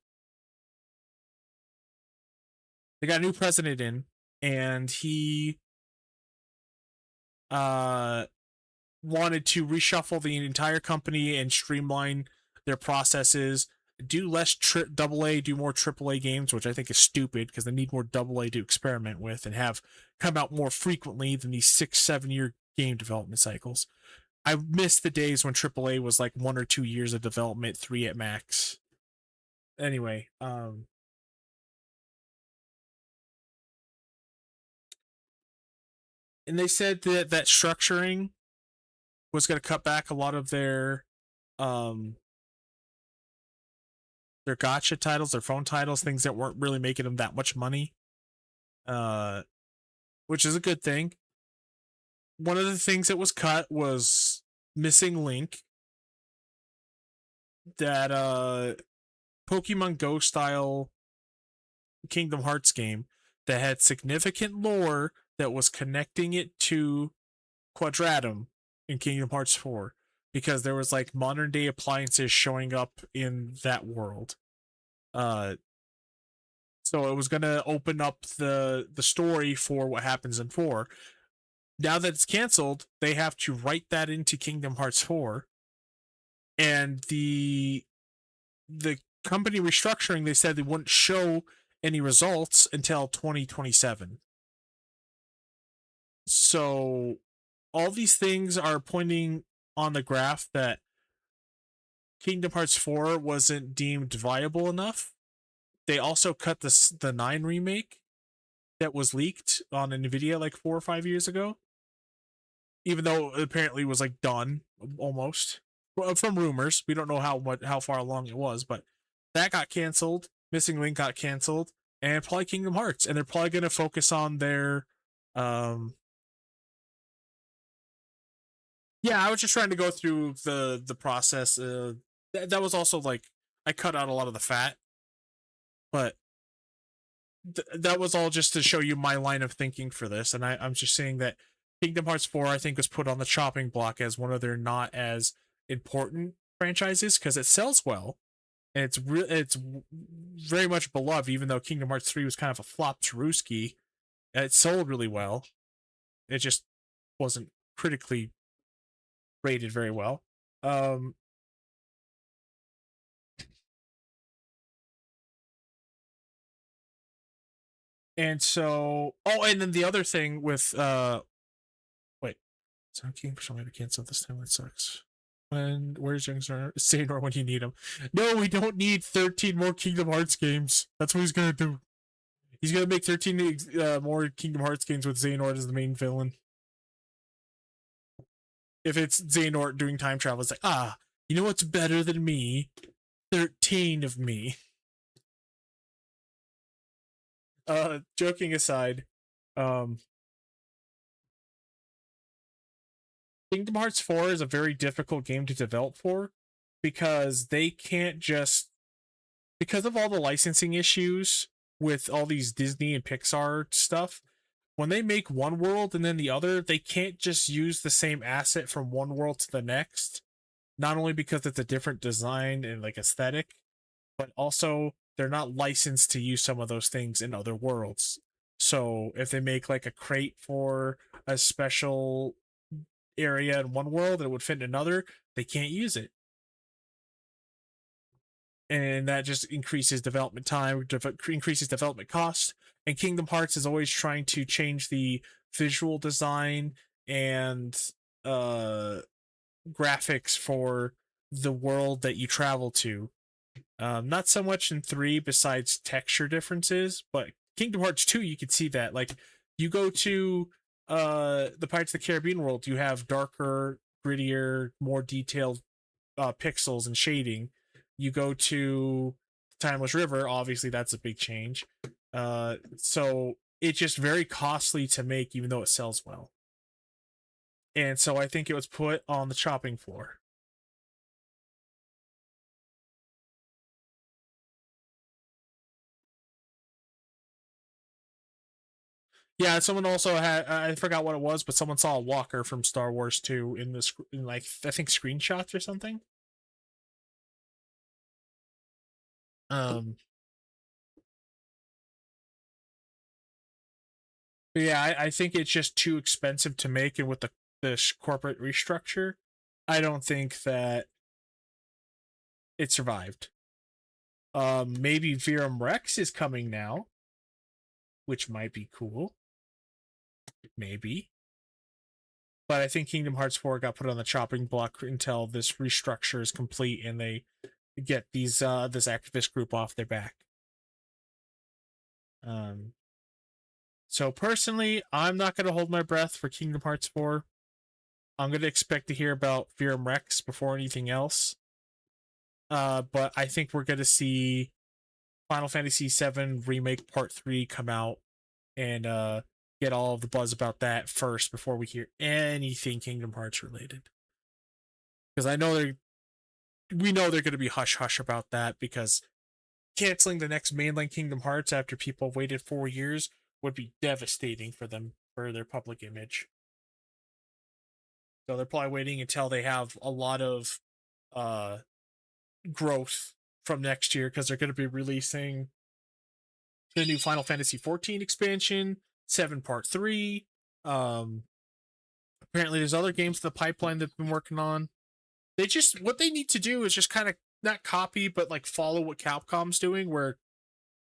[SPEAKER 1] got a new president in, and he wanted to reshuffle the entire company and streamline their processes, do less double A, do more triple A games, which I think is stupid because they need more double A to experiment with and have come out more frequently than these 6-7 year game development cycles. I miss the days when triple A was like 1 or 2 years of development, 3 at max. Anyway, and they said that structuring was going to cut back a lot of their gacha titles, their phone titles, things that weren't really making them that much money, which is a good thing. One of the things that was cut was Missing Link, that Pokemon Go style Kingdom Hearts game that had significant lore that was connecting it to Quadratum in Kingdom Hearts 4, because there was like modern day appliances showing up in that world. So it was going to open up the story for what happens in 4. Now that it's canceled, they have to write that into Kingdom Hearts 4. And the company restructuring, they said they wouldn't show any results until 2027. So all these things are pointing on the graph that Kingdom Hearts 4 wasn't deemed viable enough. They also cut the 9 remake that was leaked on NVIDIA like 4 or 5 years ago, even though it apparently was like done almost from rumors. We don't know how far along it was, but that got canceled. Missing Link got canceled, and probably Kingdom Hearts, and they're probably going to focus on their yeah, I was just trying to go through the process. That was also like I cut out a lot of the fat, but that was all just to show you my line of thinking for this. And I'm just saying that Kingdom Hearts 4, I think, was put on the chopping block as one of their not as important franchises because it sells well, and it's very much beloved. Even though Kingdom Hearts 3 was kind of a flop Taruski, it sold really well. It just wasn't critically rated very well. And so, and then the other thing with wait, so King for somebody to cancel this time. That sucks. Where's young Xehanort when you need him? No, we don't need 13 more Kingdom Hearts games. That's what he's gonna do. He's gonna make 13 more Kingdom Hearts games with Xehanort as the main villain. If it's Xehanort doing time travel, it's like, you know what's better than me? 13 of me. Joking aside, Kingdom Hearts 4 is a very difficult game to develop for because they can't just, because of all the licensing issues with all these Disney and Pixar stuff, when they make one world and then the other, they can't just use the same asset from one world to the next. Not only because it's a different design and like aesthetic, but also they're not licensed to use some of those things in other worlds. So if they make like a crate for a special area in one world that would fit in another, they can't use it. And that just increases development time, increases development cost. And Kingdom Hearts is always trying to change the visual design and graphics for the world that you travel to. Not so much in 3 besides texture differences, but Kingdom Hearts 2, you can see that. Like, you go to the Pirates of the Caribbean world, you have darker, grittier, more detailed pixels and shading. You go to Timeless River, obviously that's a big change. So it's just very costly to make, even though it sells well. And so I think it was put on the chopping floor. Yeah, someone also had, I forgot what it was, but someone saw a walker from Star Wars 2 in this, in like, I think screenshots or something. But yeah, I think it's just too expensive to make, and with the corporate restructure, I don't think that it survived. Maybe Virum Rex is coming now, which might be cool. Maybe. But I think Kingdom Hearts 4 got put on the chopping block until this restructure is complete and they get these this activist group off their back. So personally, I'm not going to hold my breath for Kingdom Hearts 4. I'm going to expect to hear about Virum Rex before anything else. But I think we're going to see Final Fantasy VII Remake Part 3 come out and get all of the buzz about that first before we hear anything Kingdom Hearts related. Because we know they're going to be hush-hush about that, because canceling the next mainline Kingdom Hearts after people waited 4 years would be devastating for them, for their public image. So they're probably waiting until they have a lot of growth from next year, because they're going to be releasing the new Final Fantasy 14 expansion, 7 Part 3. Apparently there's other games in the pipeline they've been working on. What they need to do is just kind of not copy, but like follow what Capcom's doing, where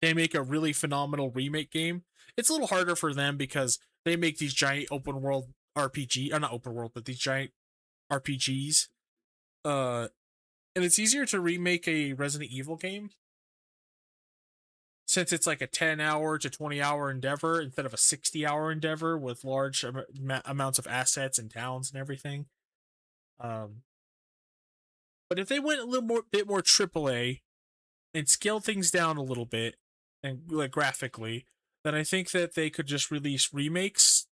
[SPEAKER 1] they make a really phenomenal remake game. It's a little harder for them because they make these giant open world RPG, not open world, but these giant RPGs. And it's easier to remake a Resident Evil game, since it's like a 10-hour to 20-hour endeavor instead of a 60-hour endeavor with large amounts of assets and towns and everything. But if they went a bit more AAA and scaled things down a little bit, and like graphically, then I think that they could just release remakes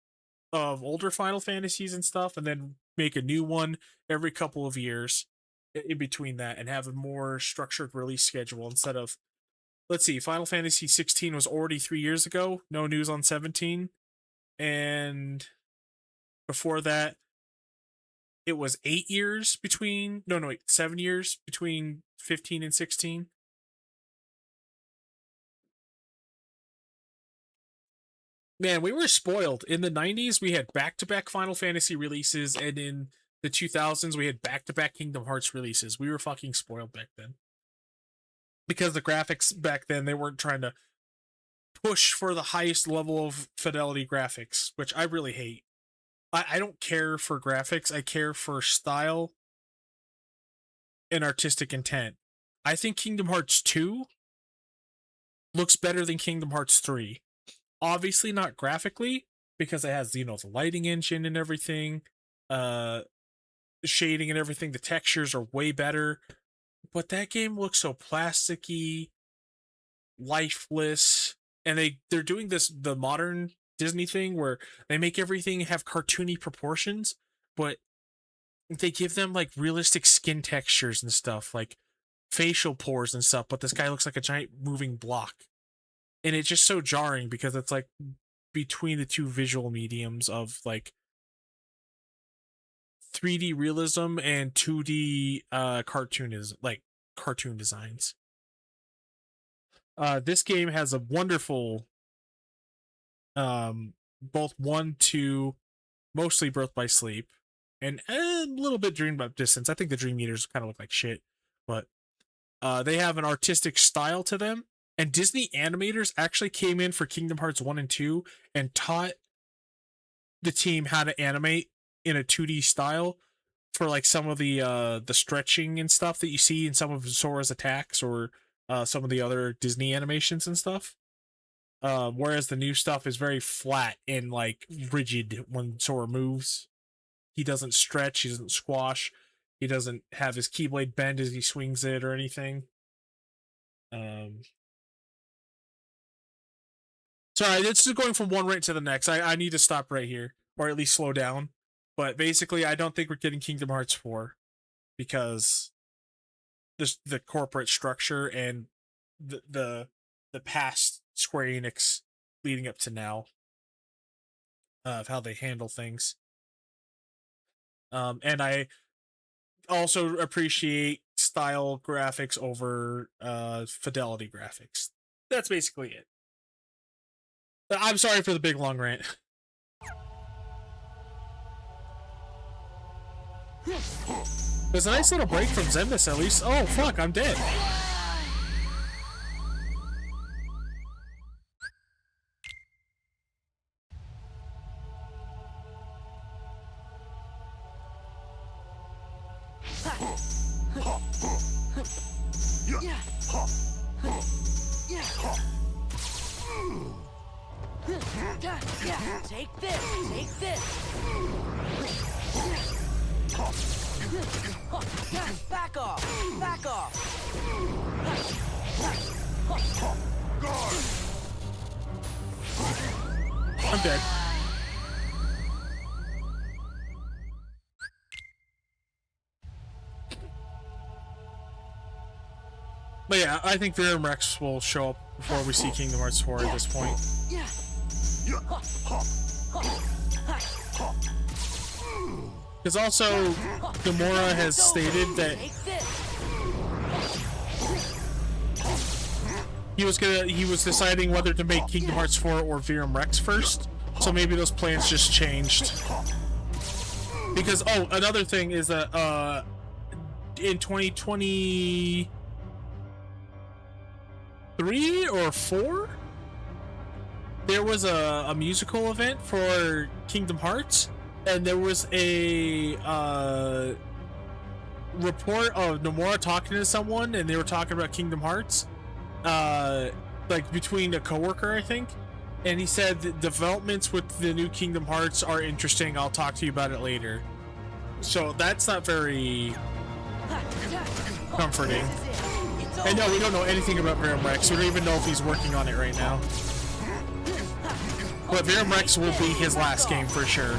[SPEAKER 1] of older Final Fantasies and stuff, and then make a new one every couple of years in between that, and have a more structured release schedule instead of, let's see, Final Fantasy 16 was already 3 years ago. No news on 17. And before that, it was 8 years between... No, wait, 7 years between 15 and 16. Man, we were spoiled. In the 90s, we had back-to-back Final Fantasy releases, and in the 2000s, we had back-to-back Kingdom Hearts releases. We were fucking spoiled back then. Because the graphics back then, they weren't trying to push for the highest level of fidelity graphics, which I really hate. I don't care for graphics. I care for style and artistic intent. I think Kingdom Hearts 2 looks better than Kingdom Hearts 3. Obviously not graphically, because it has, the lighting engine and everything, the shading and everything. The textures are way better. But that game looks so plasticky, lifeless, and they're doing the modern Disney thing where they make everything have cartoony proportions, but they give them like realistic skin textures and stuff, like facial pores and stuff, but this guy looks like a giant moving block. and it's just so jarring because it's like between the two visual mediums of like 3D realism and 2D cartoon designs. This game has a wonderful both 1, 2, mostly Birth by Sleep, and a little bit Dream by Distance. I think the Dream Eaters kind of look like shit, but they have an artistic style to them. And Disney animators actually came in for Kingdom Hearts 1 and 2 and taught the team how to animate in a 2D style for like some of the stretching and stuff that you see in some of Sora's attacks or some of the other Disney animations and stuff. Whereas the new stuff is very flat and like rigid when Sora moves. He doesn't stretch, he doesn't squash, he doesn't have his Keyblade bend as he swings it or anything. Sorry, this is going from one rant to the next. I need to stop right here, or at least slow down. But basically, I don't think we're getting Kingdom Hearts 4 because the corporate structure and the past Square Enix leading up to now of how they handle things. And I also appreciate style graphics over fidelity graphics. That's basically it. I'm sorry for the big long rant. There's a nice little break from Zenmus at least. Oh fuck, I'm dead.
[SPEAKER 2] Yeah, take this, take this. Back off, back off.
[SPEAKER 1] I'm dead. But yeah, I think Verum Rex will show up before we see Kingdom Hearts 4 at this point. Because also, Nomura has stated that he was deciding whether to make Kingdom Hearts 4 or Verum Rex first. So maybe those plans just changed. Because another thing is that in 2023 or 4, there was a musical event for Kingdom Hearts, and there was a report of Nomura talking to someone, and they were talking about Kingdom Hearts, like between a coworker, I think, and he said the developments with the new Kingdom Hearts are interesting. I'll talk to you about it later. So that's not very comforting. And no, we don't know anything about Verum Rex. We don't even know if he's working on it right now. But Verum Rex will be his last game for sure.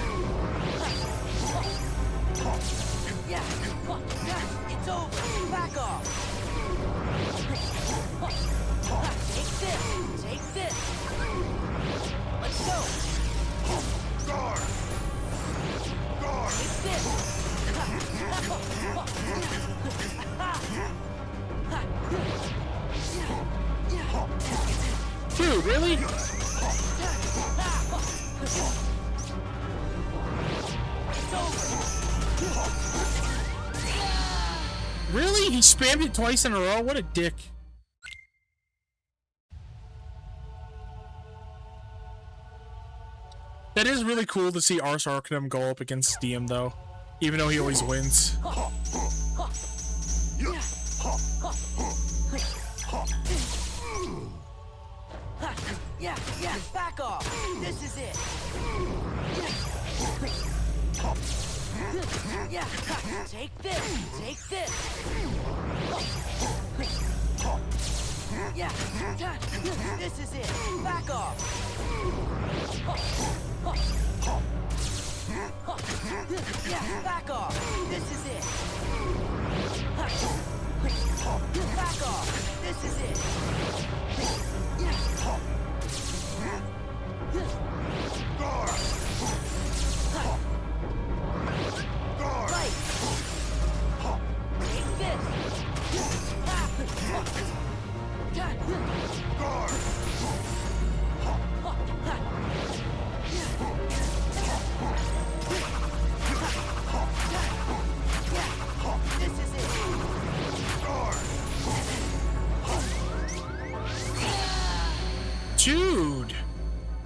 [SPEAKER 2] It's over. Back off. Take this. Take this. Let's go.
[SPEAKER 3] Guard! Guard!
[SPEAKER 2] Take this.
[SPEAKER 1] Dude, really? Really? He spammed it twice in a row? What a dick. That is really cool to see Ars Arcanum go up against Diem, though. Even though he always wins.
[SPEAKER 2] Yeah, back off. This is it. Yeah, take this. Take this. Yeah, this is it. Back off. Yeah, back off. This is it. Back off. This is it.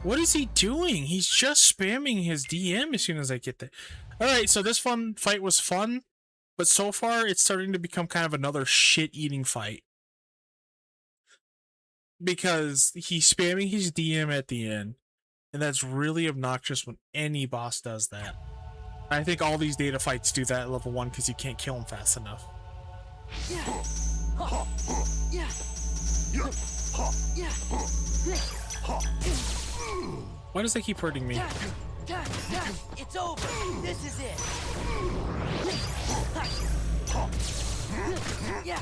[SPEAKER 1] What is he doing? He's just spamming his DM as soon as I get there. Alright, so this fight was fun, but so far it's starting to become kind of another shit-eating fight. Because he's spamming his DM at the end, and that's really obnoxious when any boss does that. I think all these data fights do that at level 1 because you can't kill him fast enough. Why does they keep hurting me?
[SPEAKER 2] It's over. This is it. Yeah,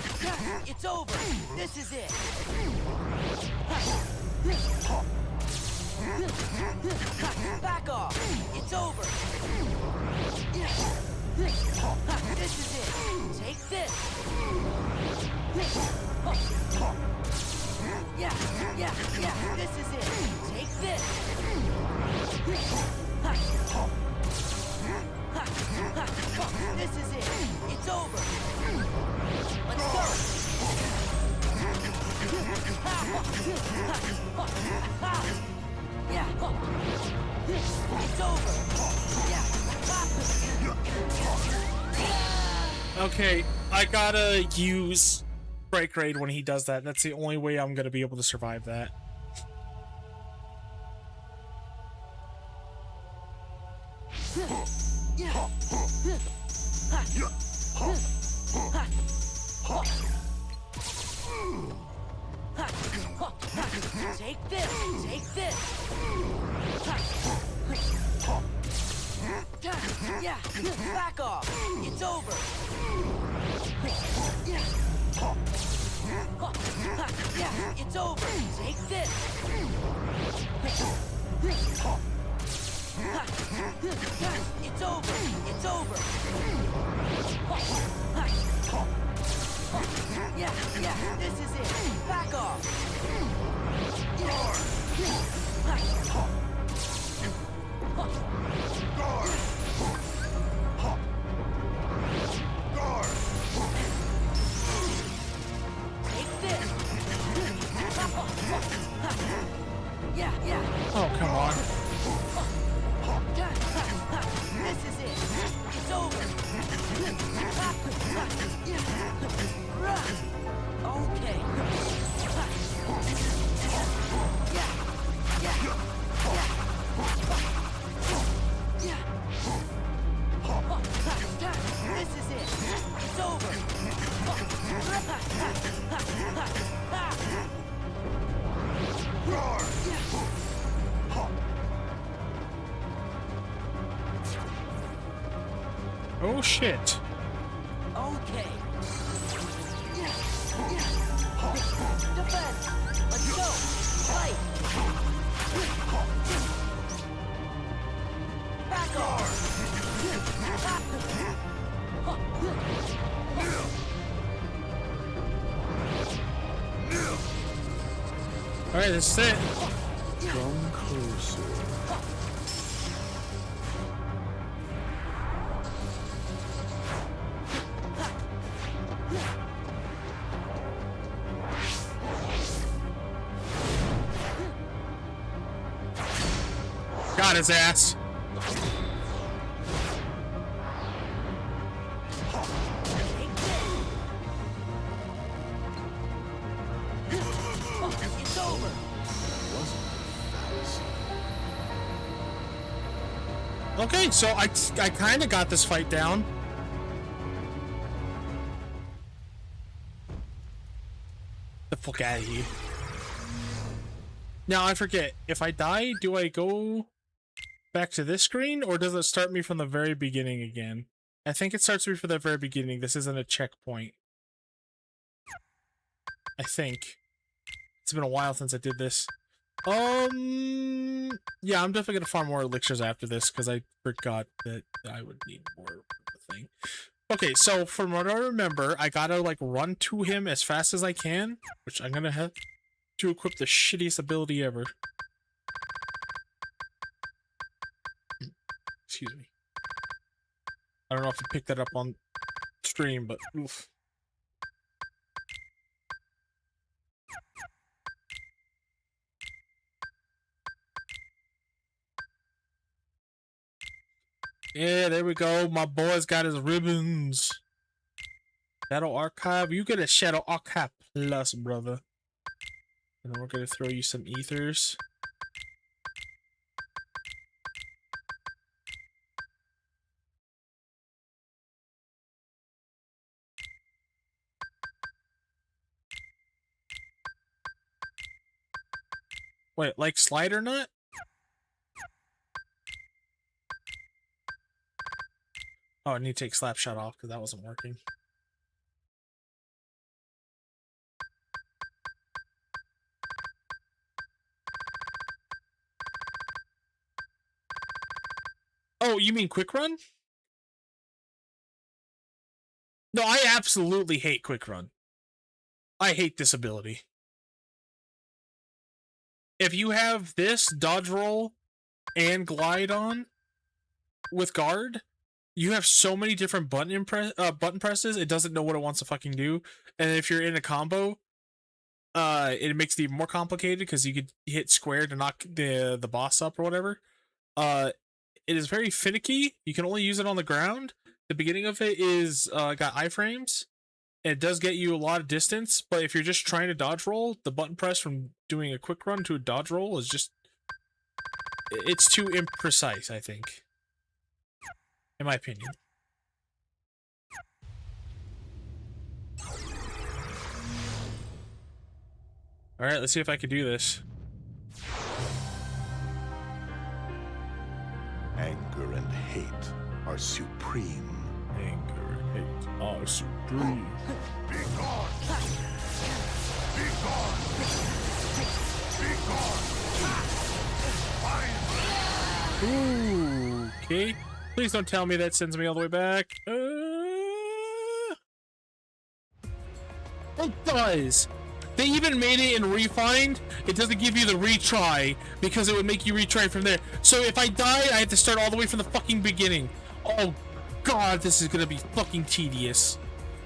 [SPEAKER 2] it's over. This is it. Back off. It's over. This is it. Take this. Yeah, this is it. Take this. This is it. It's over. Let's go. Yeah. It's over. Yeah.
[SPEAKER 1] Okay, I gotta use break raid when he does that. That's the only way I'm gonna be able to survive that.
[SPEAKER 2] Take this. Take this. Yeah, back off. It's over. Yeah, it's over. Take this. It's over. It's over. Yeah, this is it. Back off. Take this. Yeah.
[SPEAKER 1] Oh, come on.
[SPEAKER 2] This is it. It's over. Okay. This is it. It's over.
[SPEAKER 1] Oh shit.
[SPEAKER 2] Okay. Defense. Let's go. Fight. Back off.
[SPEAKER 1] Alright, this is it.
[SPEAKER 6] Come closer.
[SPEAKER 1] Got his ass.
[SPEAKER 2] It's over.
[SPEAKER 1] Okay, so I kind of got this fight down. The fuck out of here. Now I forget, if I die, do I go back to this screen, or does it start me from the very beginning again? I think it starts me from the very beginning. This isn't a checkpoint. I think. It's been a while since I did this. Yeah, I'm definitely gonna farm more elixirs after this, because I forgot that I would need more of the thing. Okay, so from what I remember, I gotta, like, run to him as fast as I can, which I'm gonna have to equip the shittiest ability ever. Excuse me. I don't know if you picked that up on stream, but oof. Yeah, there we go. My boy's got his ribbons. Shadow Archive. You get a Shadow Archive Plus, brother. And then we're gonna throw you some ethers. Wait, like Slider Nut? Oh, I need to take Slapshot off because that wasn't working. Oh, you mean Quick Run? No, I absolutely hate Quick Run. I hate this ability. If you have this, dodge roll, and glide on with guard, you have so many different button presses, it doesn't know what it wants to fucking do. And if you're in a combo, it makes it even more complicated because you could hit square to knock the boss up or whatever. It is very finicky. You can only use it on the ground. The beginning of it is got iframes. It does get you a lot of distance, but if you're just trying to dodge roll, the button press from doing a quick run to a dodge roll is just... it's too imprecise, I think. In my opinion. Alright, let's see if I can do this.
[SPEAKER 6] Anger and hate are supreme.
[SPEAKER 1] Anger and hate are supreme.
[SPEAKER 3] Be gone! Be gone! Be gone! Fine!
[SPEAKER 1] Ooh, okay. Please don't tell me that sends me all the way back. It does! They even made it in Refined. It doesn't give you the retry because it would make you retry from there. So if I die, I have to start all the way from the fucking beginning. Oh god, this is gonna be fucking tedious.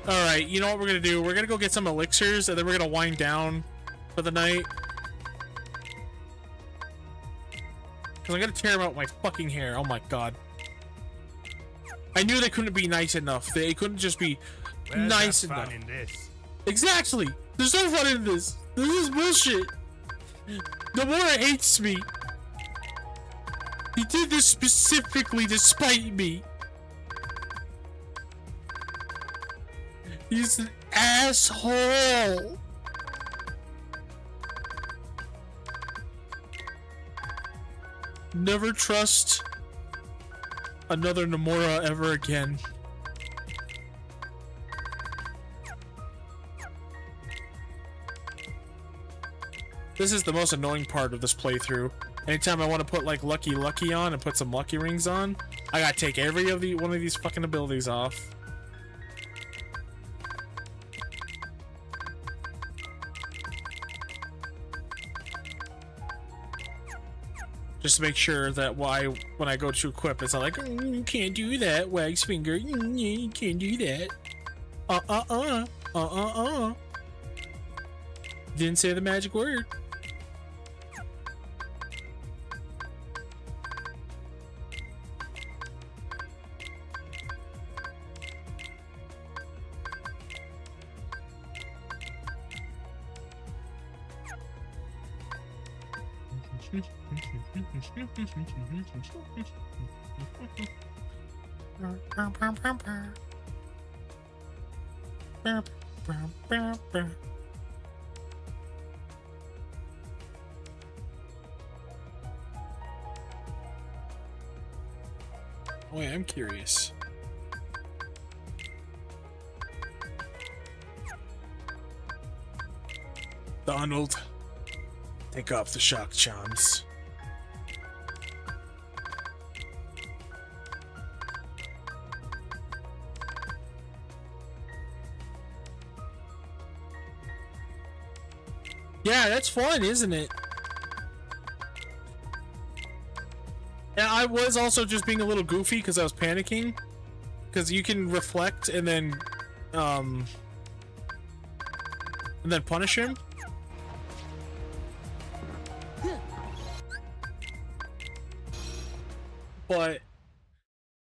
[SPEAKER 1] Alright, you know what we're gonna do? We're gonna go get some elixirs and then we're gonna wind down for the night. Cause I'm gonna tear out my fucking hair. Oh my god. I knew they couldn't be nice enough. They couldn't just be nice enough.
[SPEAKER 3] In this?
[SPEAKER 1] Exactly. There's no fun in this. This is bullshit. Nomura hates me. He did this specifically to spite me. He's an asshole. Never trust another Nomura ever again. This is the most annoying part of this playthrough. Anytime I want to put like Lucky on and put some Lucky Rings on, I gotta take every one of these fucking abilities off. Just to make sure that when I go to equip, it's not like, you can't do that, Wag's finger. You can't do that. Didn't say the magic word. Wait, I'm curious. Donald, take off the shock charms. Yeah, that's fun, isn't it? And I was also just being a little goofy because I was panicking. Because you can reflect and then punish him. But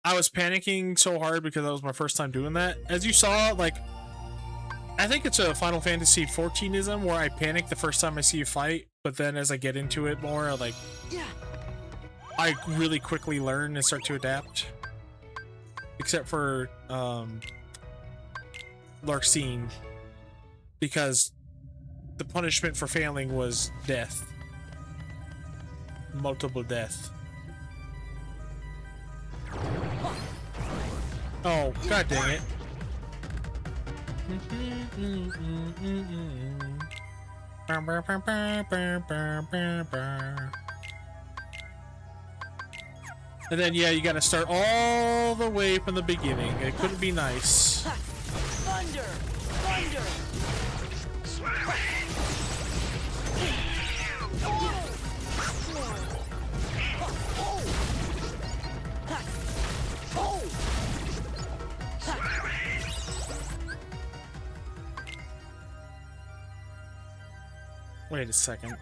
[SPEAKER 1] I was panicking so hard because that was my first time doing that. As you saw, like, I think it's a Final Fantasy 14ism where I panic the first time I see a fight, but then as I get into it more, like, I really quickly learn and start to adapt. Except for Larxene, because the punishment for failing was death. Multiple death. Oh, god dang it. And then, yeah, you gotta start all the way from the beginning. It couldn't be nice.
[SPEAKER 2] Thunder! Thunder!
[SPEAKER 1] Wait a second.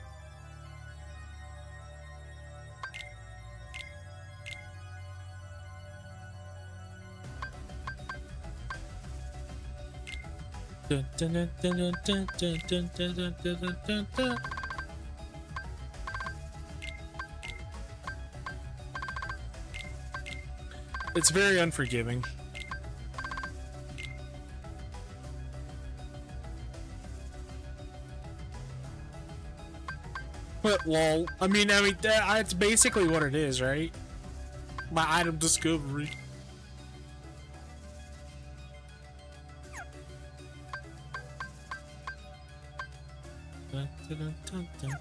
[SPEAKER 1] Dun, dun, dun, dun, dun, dun, dun, dun, dun, dun, dun, dun. It's very unforgiving. But lol. I mean, that's basically what it is, right? My item discovery. Dun, dun, dun, dun,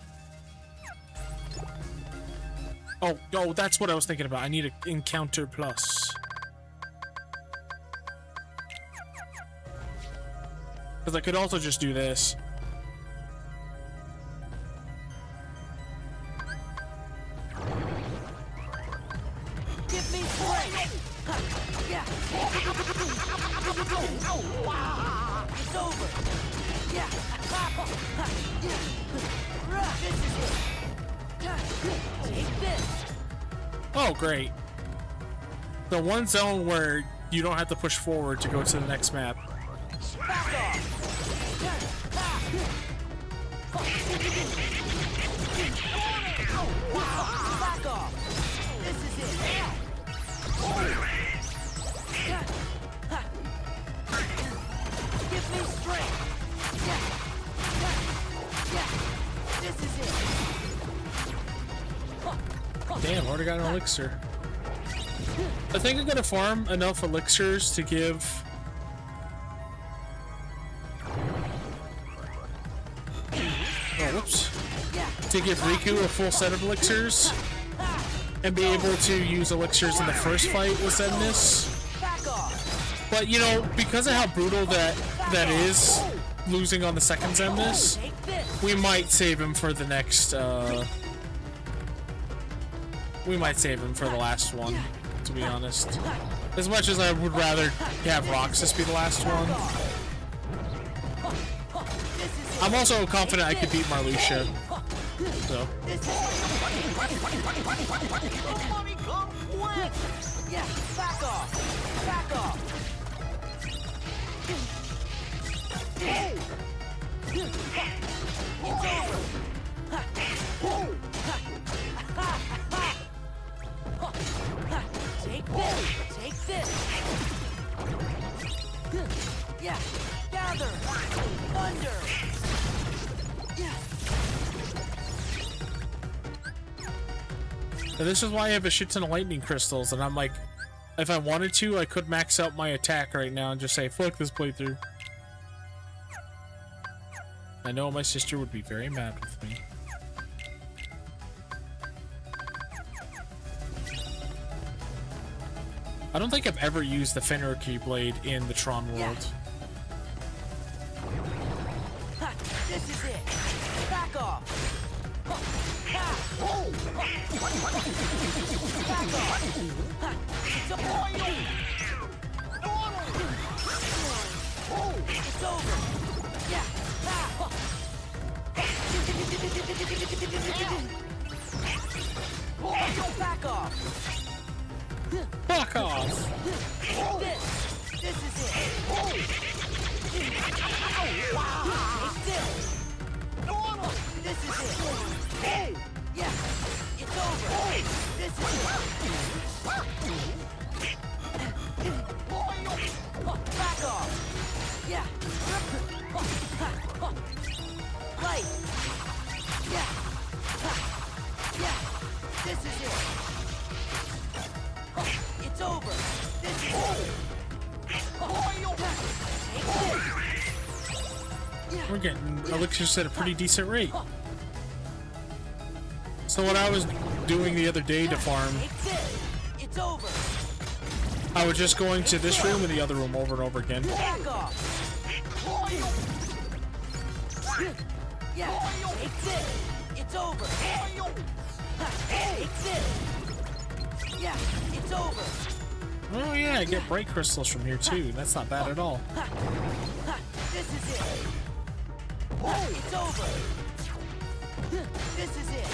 [SPEAKER 1] dun. Oh, that's what I was thinking about. I need an encounter plus. Because I could also just do this.
[SPEAKER 2] Give me strength! Yeah! It's over! Yeah! This is it! Take this!
[SPEAKER 1] Oh, great. The one zone where you don't have to push forward to go to the next map.
[SPEAKER 2] Back off! Back off! This is it! Give me strength! Yeah! This is it!
[SPEAKER 1] Damn, I already got an elixir. I think I'm gonna farm enough elixirs to give... Oh, whoops. To give Riku a full set of elixirs. And be able to use elixirs in the first fight with Zennis. But, you know, because of how brutal that is, losing on the second Zennis, we might save him for the next, we might save him for the last one, to be honest. As much as I would rather have Roxas be the last one. I'm also confident I could beat Marluxia. So.
[SPEAKER 2] Yeah, back off! Back off! Take this! Take this! Yeah! Gather! Thunder! Yeah!
[SPEAKER 1] And this is why I have a shit ton of lightning crystals, and I'm like, if I wanted to, I could max out my attack right now and just say, fuck this playthrough. I know my sister would be very mad with me. I don't think I've ever used the Fenrir Keyblade in the Tron world.
[SPEAKER 2] Ha, this is it! Back off! Back off! It's over! Yeah! Back off!
[SPEAKER 1] Fuck off!
[SPEAKER 2] This is it. Take this. This is it. Yeah, it's over. This is it. Back off. Yeah. Light. Yeah. Yeah. This is it. It's over. This is it.
[SPEAKER 1] We're getting elixirs at a pretty decent rate. So what I was doing the other day to farm,
[SPEAKER 2] It's over.
[SPEAKER 1] I was just going to this room and the other room over and over again.
[SPEAKER 2] Back off. Yeah, it's it. It's over. It's it. Yeah, it's over.
[SPEAKER 1] Oh yeah, I get bright crystals from here too. That's not bad at all.
[SPEAKER 2] This is it. It's over. This is it.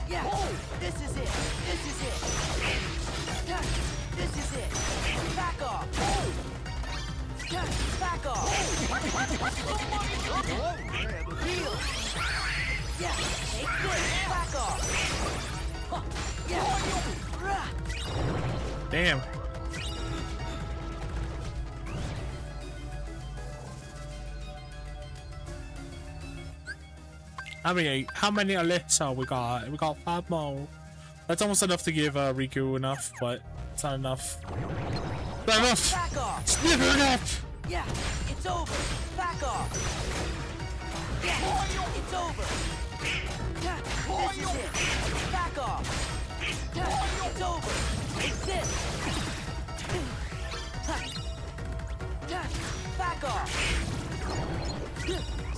[SPEAKER 2] Yeah, this is it. This is it. This is it. Back off. Back off. Real. Yeah, take this. Back off. Yeah.
[SPEAKER 1] Damn. How many Alexa we got? We got 5 more. That's almost enough to give Riku enough, but it's not enough. Not enough!
[SPEAKER 2] Back off.
[SPEAKER 1] It's never enough!
[SPEAKER 2] Yeah, it's over. Back off. Yeah, it's over. This is it. Back off. It's over. It's this. Back off.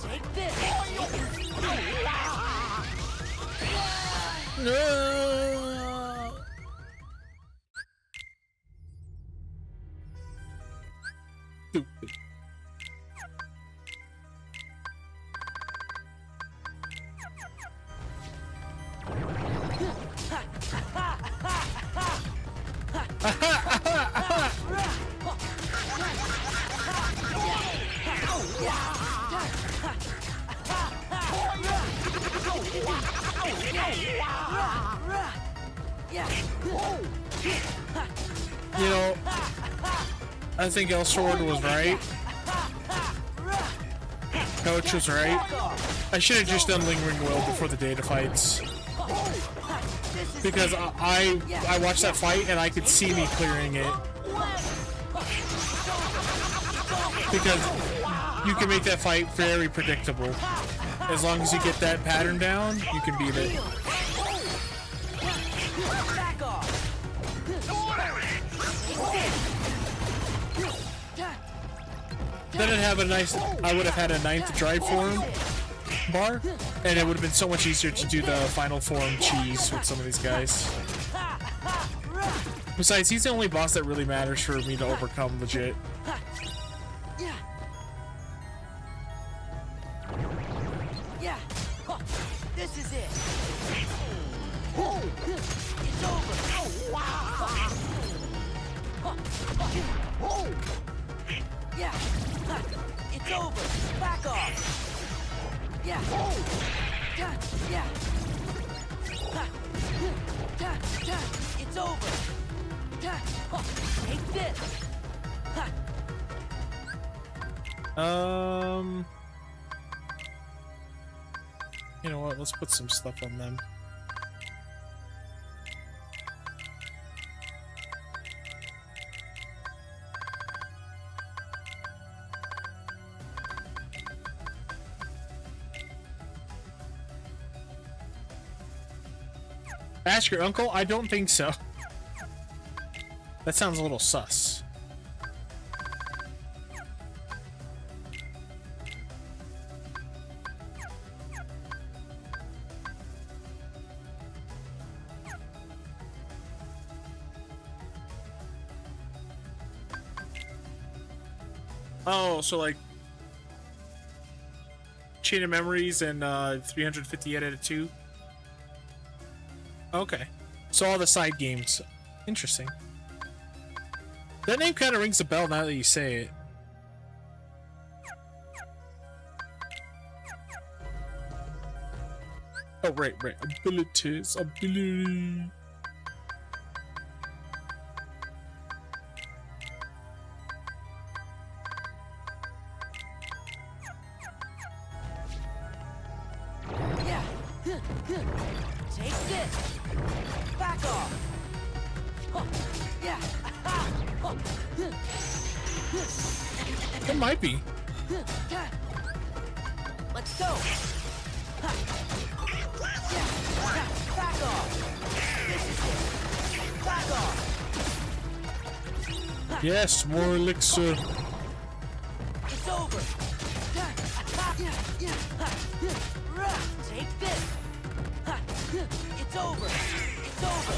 [SPEAKER 2] Take this.
[SPEAKER 1] No! Stupid. You know, I think El Sword was right. Coach was right. I should have just done Lingering Will before the data fights. Because I watched that fight and I could see me clearing it. Because you can make that fight very predictable. As long as you get that pattern down, you can beat it.
[SPEAKER 2] Back off.
[SPEAKER 1] Then I would have had a 9th drive form bar, and it would have been so much easier to do the final form cheese with some of these guys. Besides, he's the only boss that really matters for me to overcome legit.
[SPEAKER 2] Yeah. This is it. It's over. Yeah. It's over. Back off. Yeah. Yeah. It's over. Take this.
[SPEAKER 1] You know what? Let's put some stuff on them. Ask your uncle? I don't think so. That sounds a little sus. Oh, so like Chain of Memories and 358 out of 2. Okay. So all the side games. Interesting. That name kind of rings a bell now that you say it. Oh, right. Abilities.
[SPEAKER 2] Yeah. Take this. Back off. Yeah.
[SPEAKER 1] It might be.
[SPEAKER 2] Let's go. Yeah. Back off. This is it. Back off.
[SPEAKER 1] Yes, more elixir.
[SPEAKER 2] It's over. Take this. It's over. It's over.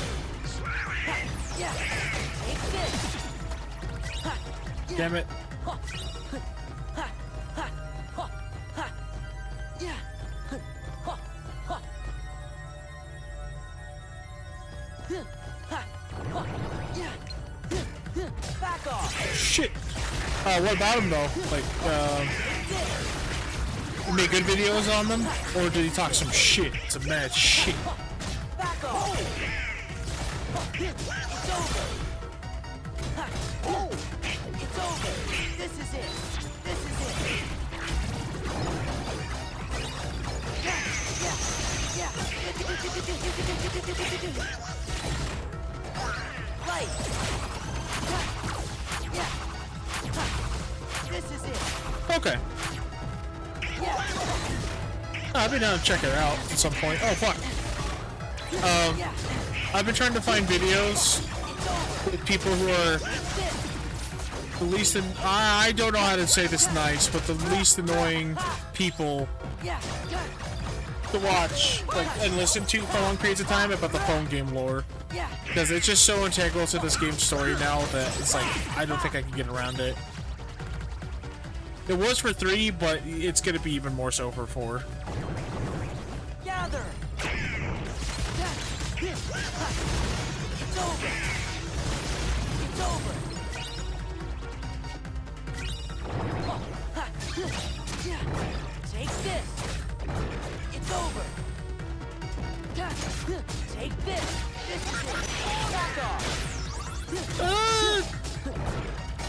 [SPEAKER 2] Yeah. Take this.
[SPEAKER 1] Damn it.
[SPEAKER 2] Yeah. Back off.
[SPEAKER 1] Shit. What about him though? Like, he made good videos on them, or did he talk some shit? Some mad shit.
[SPEAKER 2] Back off. It's over. It's over. This is it. This is it. Yeah. Light. Yeah. This is it.
[SPEAKER 1] Okay.
[SPEAKER 2] Yeah.
[SPEAKER 1] I'll be down to check it out at some point. Oh fuck.
[SPEAKER 2] Yeah.
[SPEAKER 1] I've been trying to find videos with people who are the least I don't know how to say this nice, but the least annoying people
[SPEAKER 2] Yeah.
[SPEAKER 1] to watch and listen to for long periods of time about the phone game lore.
[SPEAKER 2] Yeah.
[SPEAKER 1] Because it's just so integral to this game's story now that it's like, I don't think I can get around it. It was for 3, but it's going to be even more so for 4.
[SPEAKER 2] Gather. It's over. It's over. Take this. It's over. Take this. This is it. Back off.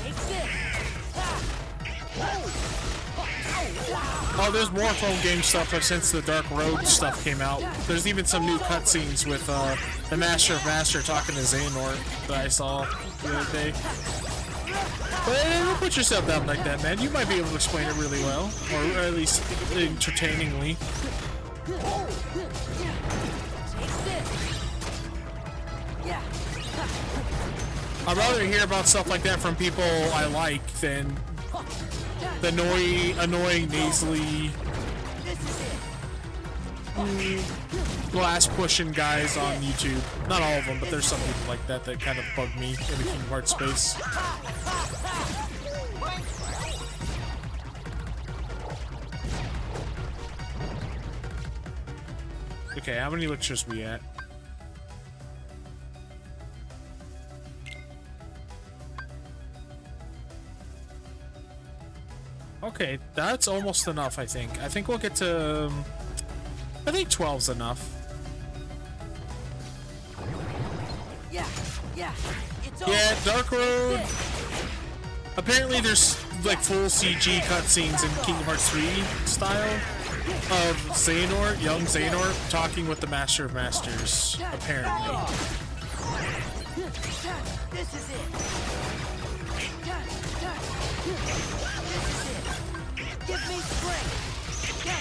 [SPEAKER 2] Take this.
[SPEAKER 1] Oh, there's more phone game stuff since the Dark Road stuff came out. There's even some new cutscenes with the Master of Master talking to Xehanort that I saw the other day. But don't put yourself down like that, man. You might be able to explain it really well, or at least entertainingly.
[SPEAKER 2] Take this. Yeah.
[SPEAKER 1] I'd rather hear about stuff like that from people I like than the annoying, nasally,
[SPEAKER 2] This is it.
[SPEAKER 1] glass-pushing guys on YouTube. Not all of them, but there's some people like that that kind of bug me in the Kingdom Hearts space. Okay, how many lectures we at? Okay, that's almost enough, I think. I think we'll get to... I think 12's enough.
[SPEAKER 2] Yeah. Yeah. It's
[SPEAKER 1] Yeah,
[SPEAKER 2] over.
[SPEAKER 1] Dark Road... Apparently there's, like, full CG cutscenes in Kingdom Hearts 3 style of Xehanort, young Xehanort, talking with the Master of Masters, apparently.
[SPEAKER 2] This is it. Give me strength. Take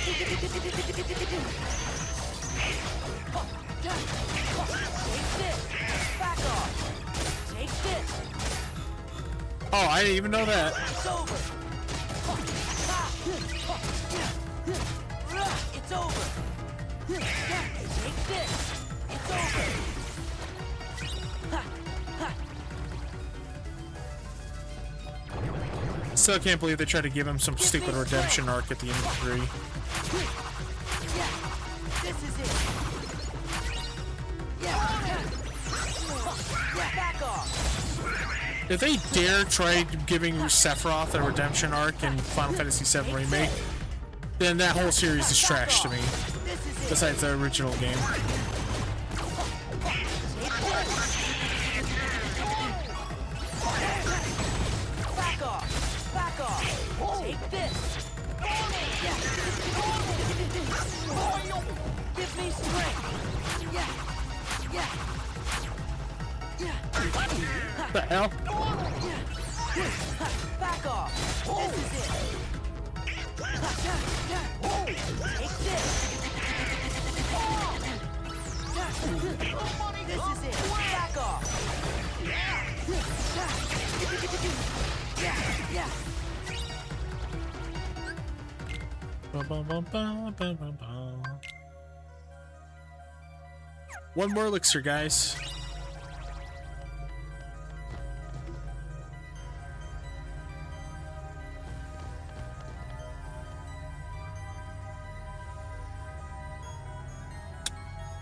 [SPEAKER 2] this. Back off. Take this.
[SPEAKER 1] Oh, I didn't even know that.
[SPEAKER 2] It's over. It's over. Take this. It's over.
[SPEAKER 1] Still can't believe they tried to give him some stupid redemption arc at the end of 3.
[SPEAKER 2] Yeah, this is it. Yeah, back off.
[SPEAKER 1] If they dare try giving Sephiroth a redemption arc in Final Fantasy VII Remake, then that whole series is trash to me.
[SPEAKER 2] This is it.
[SPEAKER 1] Besides the original game.
[SPEAKER 2] Back off. Back off. Take this. Yeah. Give me strength. Yeah. Yeah. Yeah.
[SPEAKER 1] What the hell?
[SPEAKER 2] Back off. This is it. Take this. This is it. Back off. Yeah, yeah.
[SPEAKER 1] One more elixir, guys.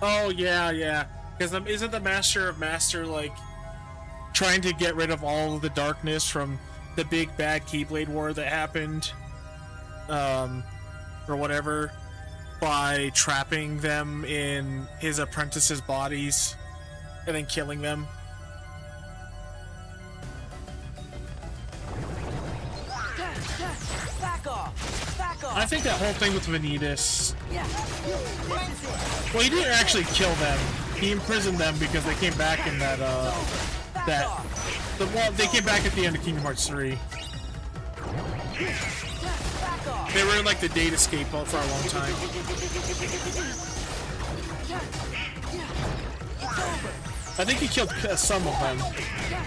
[SPEAKER 1] Oh yeah, yeah. Because isn't the Master of Master like trying to get rid of all of the darkness from the big bad Keyblade War that happened, or whatever, by trapping them in his apprentices' bodies and then killing them?
[SPEAKER 2] Back off. Back off.
[SPEAKER 1] I think that whole thing with Vanitas.
[SPEAKER 2] Yeah. This is it.
[SPEAKER 1] Well, he didn't actually kill them. He imprisoned them because they came back in that well, they came back at the end of Kingdom Hearts 3.
[SPEAKER 2] Back off.
[SPEAKER 1] They were in like the date escape for a long time. I think he killed some of them.
[SPEAKER 2] Yeah.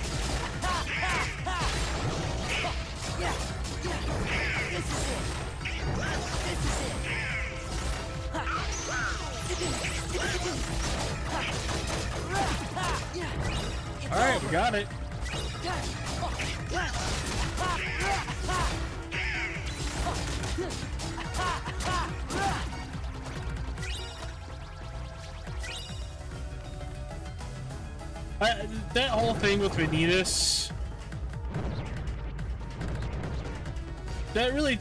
[SPEAKER 2] This is it. This is it.
[SPEAKER 1] All right, we got it. That whole thing with Vanitas, that really,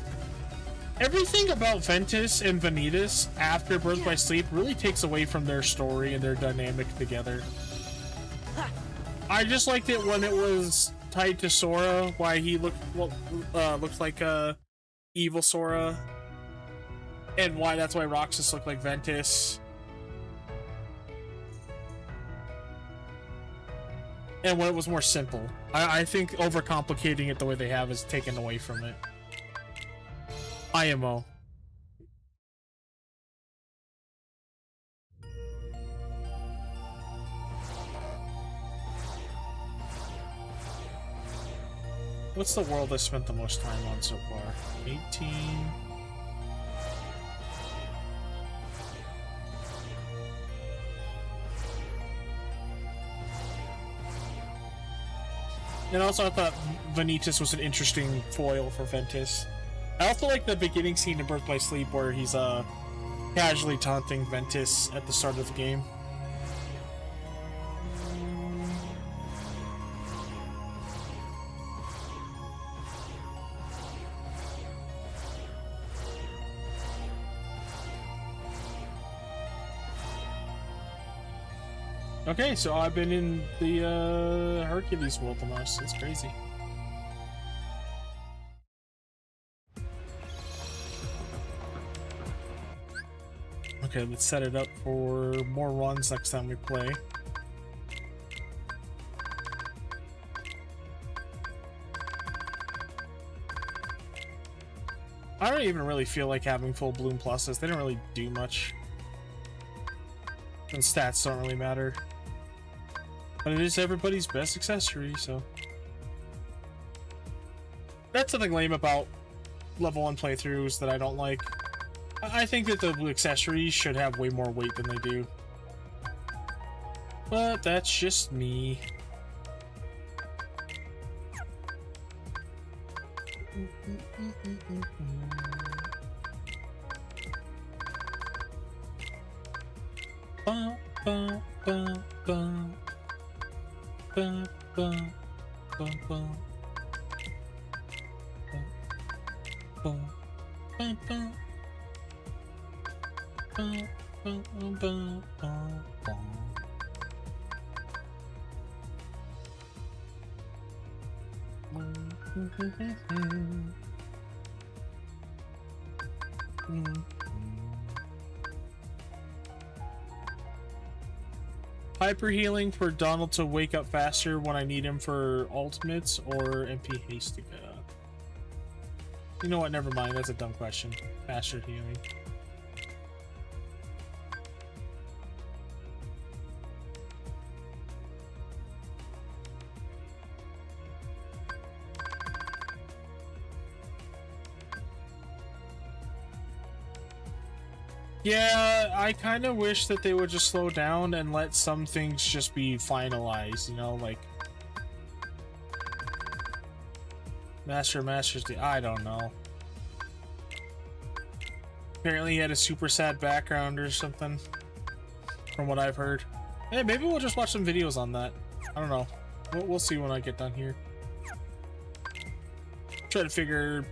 [SPEAKER 1] everything about Ventus and Vanitas after Birth by Sleep really takes away from their story and their dynamic together. I just liked it when it was tied to Sora, why he looked like evil Sora, and why that's why Roxas looked like Ventus. And when it was more simple. I think overcomplicating it the way they have is taken away from it. IMO. What's the world I spent the most time on so far? 18... And also, I thought Vanitas was an interesting foil for Ventus. I also like the beginning scene in Birth by Sleep where he's casually taunting Ventus at the start of the game. Okay, so I've been in the Hercules world the most. It's crazy. Okay, let's set it up for more runs next time we play. I don't even really feel like having full bloom pluses. They don't really do much. And stats don't really matter. But it is everybody's best accessory, so... That's something lame about level 1 playthroughs that I don't like. I think that the accessories should have way more weight than they do. But that's just me. Hyper healing for Donald to wake up faster when I need him for ultimates, or MP Hastica? You know what? Never mind. That's a dumb question. Faster healing. Yeah, I kind of wish that they would just slow down and let some things just be finalized, you know, like Master's I don't know. Apparently he had a super sad background or something, from what I've heard. Hey, maybe we'll just watch some videos on that. I don't know. We'll see when I get done here. Try to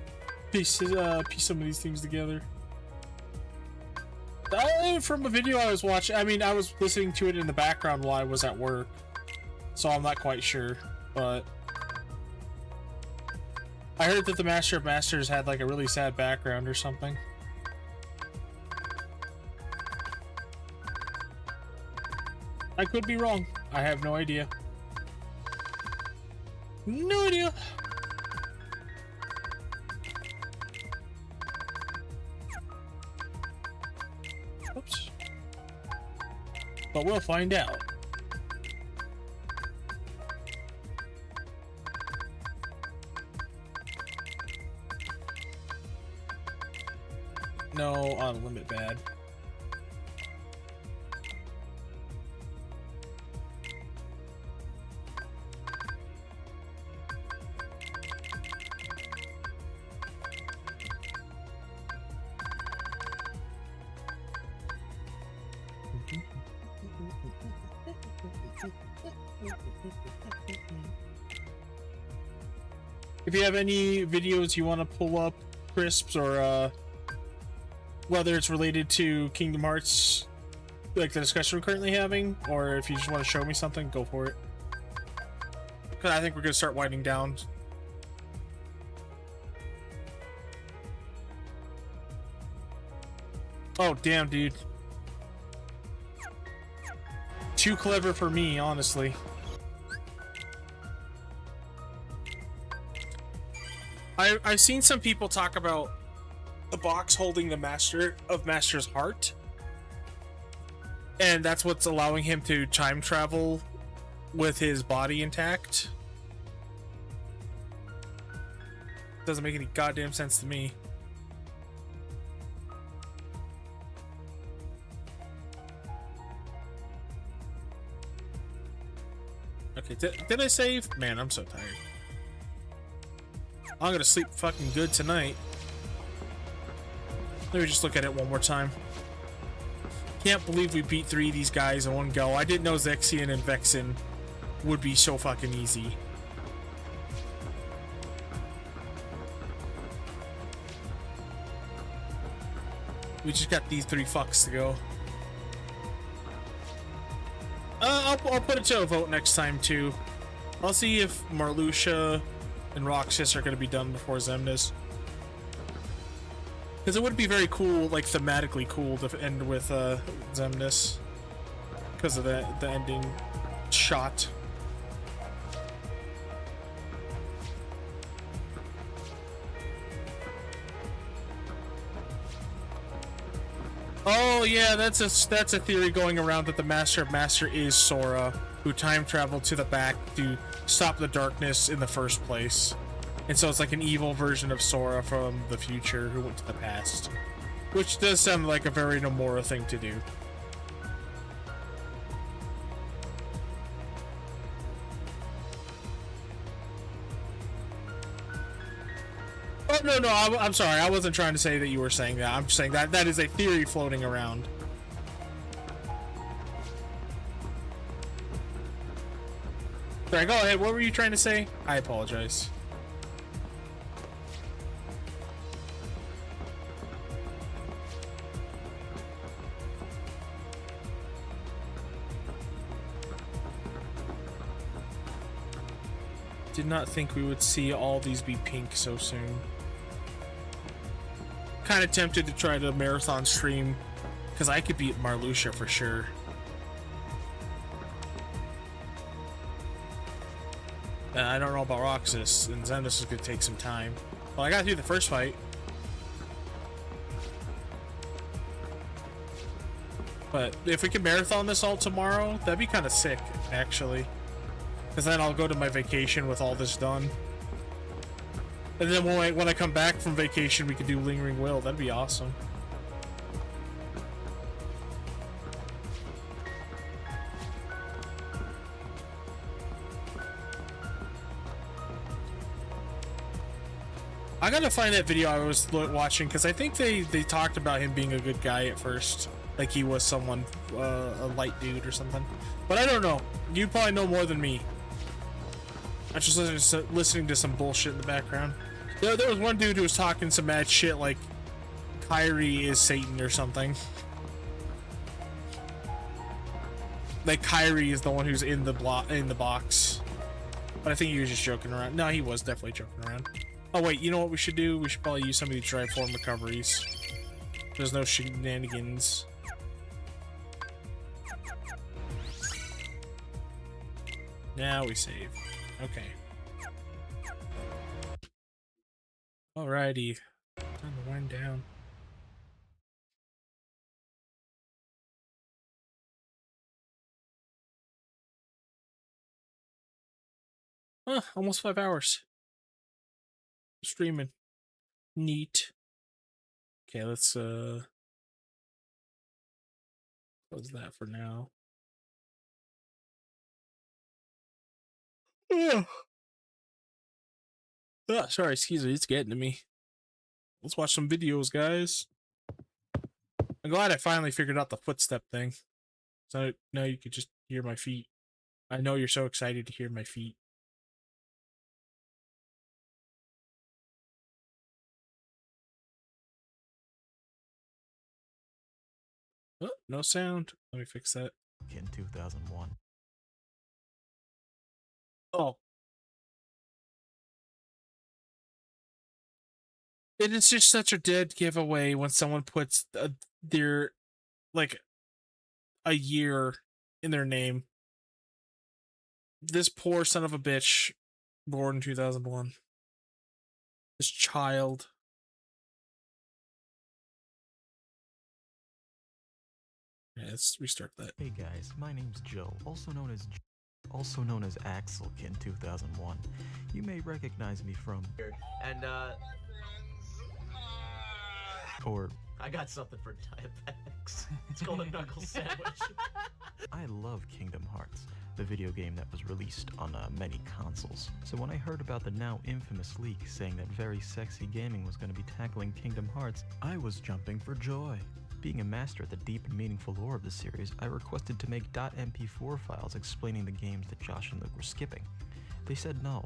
[SPEAKER 1] piece some of these things together. From a video I was watching, I mean, I was listening to it in the background while I was at work, so I'm not quite sure, but I heard that the Master of Masters had like a really sad background or something. I could be wrong. I have no idea. No idea. Oops. But we'll find out. No, on limit bad. If you have any videos you want to pull up, Crisps, or whether it's related to Kingdom Hearts, like the discussion we're currently having, or if you just want to show me something, go for it. Because I think we're going to start winding down. Oh, damn, dude. Too clever for me, honestly. I've seen some people talk about the box holding the Master's heart, and that's what's allowing him to time travel with his body intact. Doesn't make any goddamn sense to me. Okay, did I save? Man, I'm so tired. I'm gonna sleep fucking good tonight. Let me just look at it one more time. Can't believe we beat 3 of these guys in one go. I didn't know Zexion and Vexen would be so fucking easy. We just got these 3 fucks to go. I'll put it to a vote next time too. I'll see if Marluxia and Roxas are going to be done before Xemnas. Because it would be very cool, like thematically cool, to end with Xemnas. Because of the ending shot. Oh yeah, that's a theory going around that the Master of Master is Sora, who time traveled to the back to stop the darkness in the first place. And so it's like an evil version of Sora from the future who went to the past. Which does sound like a very Nomura thing to do. Oh, no, no, I'm sorry. I wasn't trying to say that you were saying that. I'm just saying that that is a theory floating around. Sorry, go ahead. What were you trying to say? I apologize. Did not think we would see all these be pink so soon. Kind of tempted to try to marathon stream because I could beat Marluxia for sure. I don't know about Roxas, and Xemnas is going to take some time. Well, I got through the first fight. But if we can marathon this all tomorrow, that'd be kind of sick, actually. Because then I'll go to my vacation with all this done. And then when I come back from vacation, we could do Lingering Will. That'd be awesome. I gotta find that video I was watching, because I think they talked about him being a good guy at first. Like he was someone, a light dude or something. But I don't know. You probably know more than me. I'm just listening to some bullshit in the background. There was one dude who was talking some mad shit like Kyrie is Satan or something. Like Kyrie is the one who's in the box. But I think he was just joking around. No, he was definitely joking around. Oh wait, you know what we should do? We should probably use some of these dry form recoveries. There's no shenanigans. Now we save. Okay. Alrighty. Time to wind down. Almost 5 hours. Streaming. Neat. Okay, let's close that for now. Yeah. Oh, sorry, excuse me, it's getting to me. Let's watch some videos, guys. I'm glad I finally figured out the footstep thing. So now you could just hear my feet. I know you're so excited to hear my feet. Oh, no sound. Let me fix that.
[SPEAKER 6] In 2001.
[SPEAKER 1] Oh. It is just such a dead giveaway when someone puts their, like, a year in their name. This poor son of a bitch, born in 2001. This child. Yeah, let's restart that.
[SPEAKER 6] Hey guys, my name's Joe, also known as Axel in 2001. You may recognize me from
[SPEAKER 8] And
[SPEAKER 6] or
[SPEAKER 8] I got something for diabetics. It's called a knuckle sandwich.
[SPEAKER 6] I love Kingdom Hearts, the video game that was released on many consoles. So when I heard about the now infamous leak saying that Very Sexy Gaming was going to be tackling Kingdom Hearts, I was jumping for joy. Being a master at the deep and meaningful lore of the series, I requested to make .mp4 files explaining the games that Josh and Luke were skipping. They said no.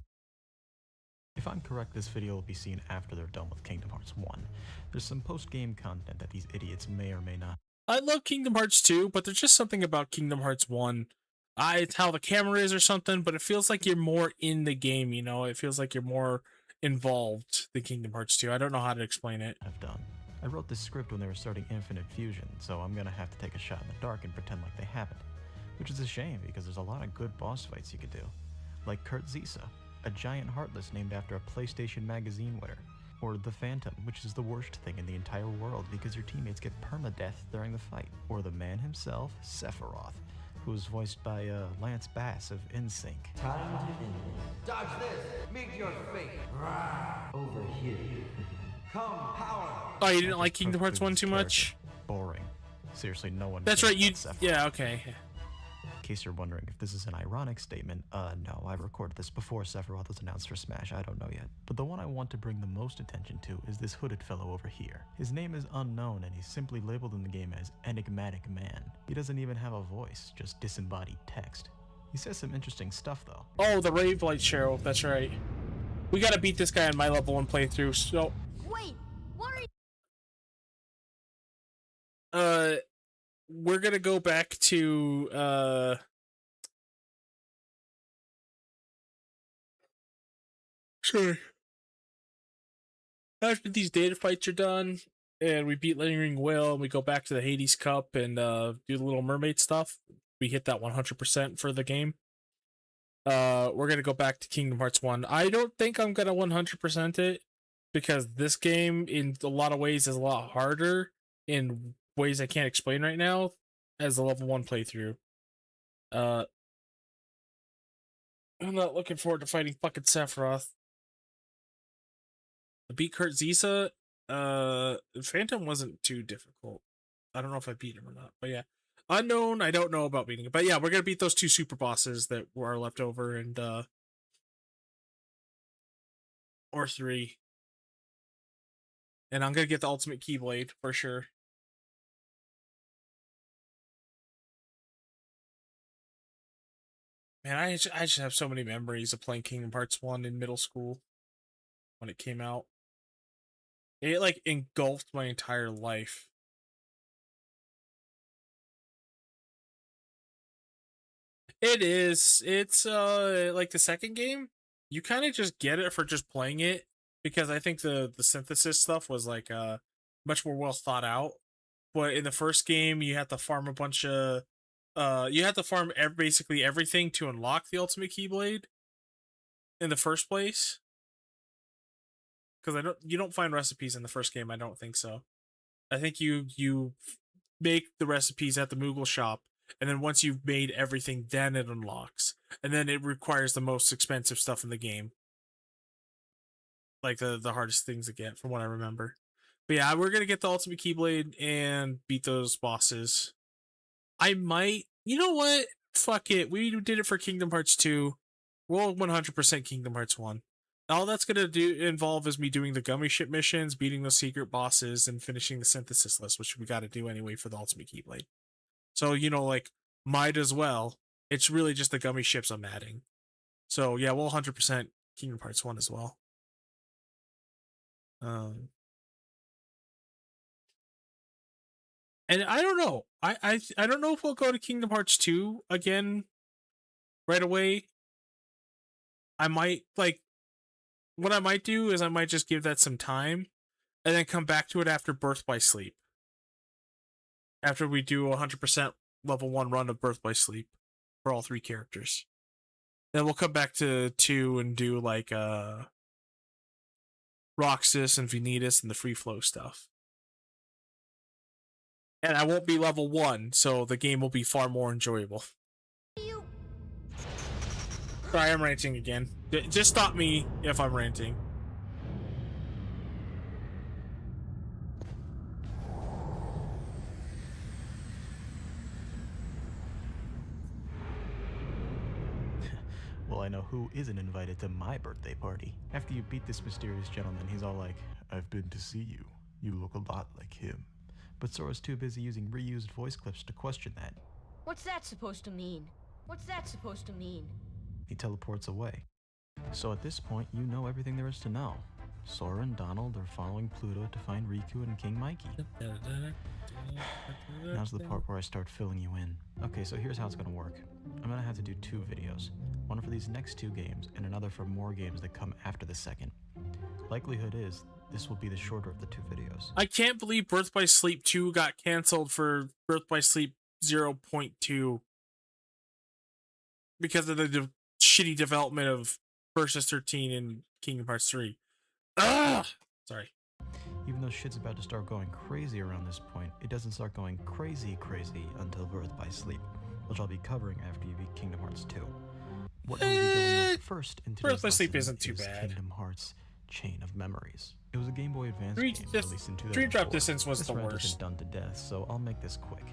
[SPEAKER 6] If I'm correct, this video will be seen after they're done with Kingdom Hearts 1. There's some post-game content that these idiots may or may not.
[SPEAKER 1] I love Kingdom Hearts 2, but there's just something about Kingdom Hearts 1. It's how the camera is or something, but it feels like you're more in the game, you know? It feels like you're more involved than Kingdom Hearts 2. I don't know how to explain it.
[SPEAKER 6] I've done. I wrote this script when they were starting Infinite Fusion, so I'm gonna have to take a shot in the dark and pretend like they haven't. Which is a shame, because there's a lot of good boss fights you could do. Like Kurt Zisa, a giant heartless named after a PlayStation magazine winner. Or the Phantom, which is the worst thing in the entire world because your teammates get permadeath during the fight. Or the man himself, Sephiroth, who was voiced by Lance Bass of NSYNC.
[SPEAKER 7] Time to end this. Dodge this! Meet your fate! Over here. Come, power!
[SPEAKER 1] Oh, you didn't like Kingdom Hearts 1 too much?
[SPEAKER 6] Boring. Seriously, no one.
[SPEAKER 1] That's
[SPEAKER 6] cares
[SPEAKER 1] right, you...
[SPEAKER 6] about Sephiroth.
[SPEAKER 1] Yeah, okay.
[SPEAKER 6] case you're wondering if this is an ironic statement, no, I recorded this before Sephiroth was announced for Smash, I don't know yet. But the one I want to bring the most attention to is this hooded fellow over here. His name is unknown and he's simply labeled in the game as Enigmatic Man. He doesn't even have a voice, just disembodied text. He says some interesting stuff though.
[SPEAKER 1] Oh, the Rave Light Sheriff, that's right. We gotta beat this guy on my level 1 playthrough, so...
[SPEAKER 9] Wait, what are you...
[SPEAKER 1] We're gonna go back to, Sorry. After these data fights are done, and we beat Lingering Will, and we go back to the Hades Cup and, do the Little Mermaid stuff, we hit that 100% for the game. We're gonna go back to Kingdom Hearts 1. I don't think I'm gonna 100% it, because this game, in a lot of ways, is a lot harder in ways I can't explain right now as a level 1 playthrough. I'm not looking forward to fighting fucking Sephiroth. The beat Kurt Zisa, Phantom wasn't too difficult. I don't know if I beat him or not, but yeah. Unknown, I don't know about beating it. But yeah, we're gonna beat those 2 super bosses that are left over, and or 3. And I'm gonna get the ultimate Keyblade for sure. Man, I just have so many memories of playing Kingdom Hearts 1 in middle school when it came out. It like engulfed my entire life. It is. It's like the second game, you kind of just get it for just playing it, because I think the synthesis stuff was like much more well thought out. But in the first game, you have to farm a bunch of you have to farm basically everything to unlock the ultimate Keyblade in the first place. Because you don't find recipes in the first game. I don't think so. I think you make the recipes at the Moogle shop, and then once you've made everything, then it unlocks, and then it requires the most expensive stuff in the game, like the hardest things to get, from what I remember. But yeah, we're gonna get the ultimate Keyblade and beat those bosses. I might, you know what? Fuck it. We did it for Kingdom Hearts 2. We'll 100% Kingdom Hearts 1. All that's gonna involve is me doing the gummy ship missions, beating those secret bosses, and finishing the synthesis list, which we got to do anyway for the ultimate Keyblade. So, you know, like, might as well. It's really just the gummy ships I'm adding. So yeah, we'll 100% Kingdom Hearts 1 as well. And I don't know. I don't know if we'll go to Kingdom Hearts 2 again right away. I might, like, what I might do is I might just give that some time and then come back to it after Birth by Sleep. After we do 100% level 1 run of Birth by Sleep for all 3 characters. Then we'll come back to 2 and do like Roxas and Vanitas and the free flow stuff. And I won't be level 1, so the game will be far more enjoyable. Sorry, I'm ranting again. Just stop me if I'm ranting.
[SPEAKER 6] Well, I know who isn't invited to my birthday party. After you beat this mysterious gentleman, he's all like, "I've been to see you. You look a lot like him." But Sora's too busy using reused voice clips to question that.
[SPEAKER 9] What's that supposed to mean? What's that supposed to mean?
[SPEAKER 6] He teleports away. So at this point, you know everything there is to know. Sora and Donald are following Pluto to find Riku and King Mikey. Now's the part where I start filling you in. Okay, so here's how it's gonna work. I'm gonna have to do 2 videos. One for these next 2 games, and another for more games that come after the second. Likelihood is, this will be the shorter of the 2 videos.
[SPEAKER 1] I can't believe Birth by Sleep 2 got canceled for Birth by Sleep 0.2. Because of the shitty development of Versus 13 and Kingdom Hearts 3. Ugh! Sorry.
[SPEAKER 6] Even though shit's about to start going crazy around this point, it doesn't start going crazy until Birth by Sleep, which I'll be covering after you beat Kingdom Hearts 2. What will be going on first in today's
[SPEAKER 1] Birth by Sleep
[SPEAKER 6] lesson
[SPEAKER 1] isn't too
[SPEAKER 6] is
[SPEAKER 1] bad.
[SPEAKER 6] Kingdom Hearts Chain of Memories. It was a Game Boy Advance
[SPEAKER 1] Three
[SPEAKER 6] game released in 2004.
[SPEAKER 1] Dream Drop Distance was
[SPEAKER 6] This
[SPEAKER 1] the
[SPEAKER 6] round has
[SPEAKER 1] worst.
[SPEAKER 6] been done to death, so I'll make this quick.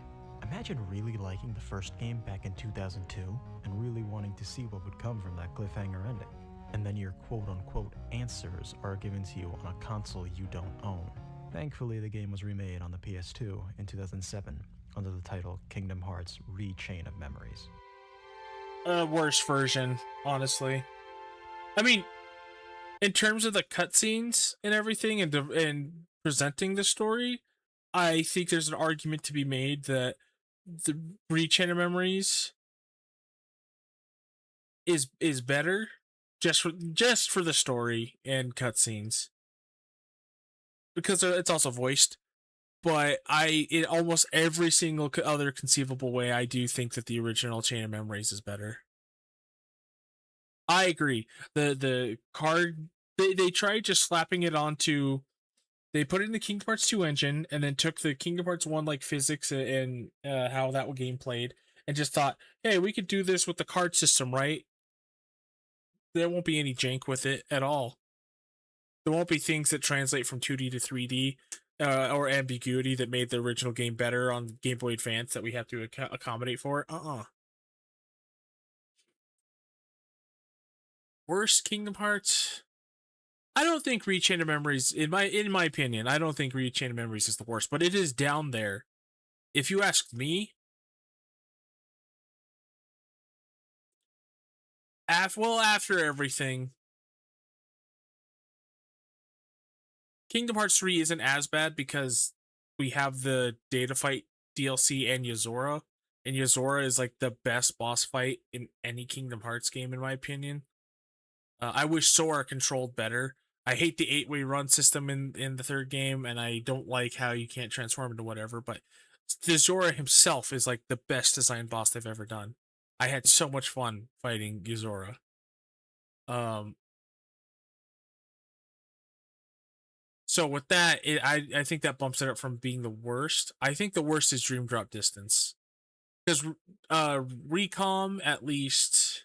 [SPEAKER 6] Imagine really liking the first game back in 2002 and really wanting to see what would come from that cliffhanger ending. And then your quote-unquote answers are given to you on a console you don't own. Thankfully, the game was remade on the PS2 in 2007 under the title Kingdom Hearts Re-Chain of Memories.
[SPEAKER 1] Worst version, honestly. I mean, in terms of the cutscenes and everything and presenting the story, I think there's an argument to be made that the Re-Chain of Memories is better just for the story and cutscenes, because it's also voiced. But in almost every single other conceivable way, I do think that the original Chain of Memories is better. I agree. The card, they tried just slapping it onto. They put it in the Kingdom Hearts 2 engine and then took the Kingdom Hearts 1 like physics and how that game played and just thought, hey, we could do this with the card system, right? There won't be any jank with it at all. There won't be things that translate from 2D to 3D or ambiguity that made the original game better on Game Boy Advance that we have to accommodate for. Worst Kingdom Hearts? I don't think Re-Chain of Memories, in my opinion, I don't think Re-Chain of Memories is the worst, but it is down there. If you asked me, after everything, Kingdom Hearts 3 isn't as bad because we have the Data Fight DLC and Yozora, and Yozora is like the best boss fight in any Kingdom Hearts game, in my opinion. I wish Sora controlled better. I hate the 8-way run system in the third game, and I don't like how you can't transform into whatever, but the Zora himself is like the best designed boss they've ever done. I had so much fun fighting Yozora. So with that, I think that bumps it up from being the worst. I think the worst is Dream Drop Distance. Because Recom, at least,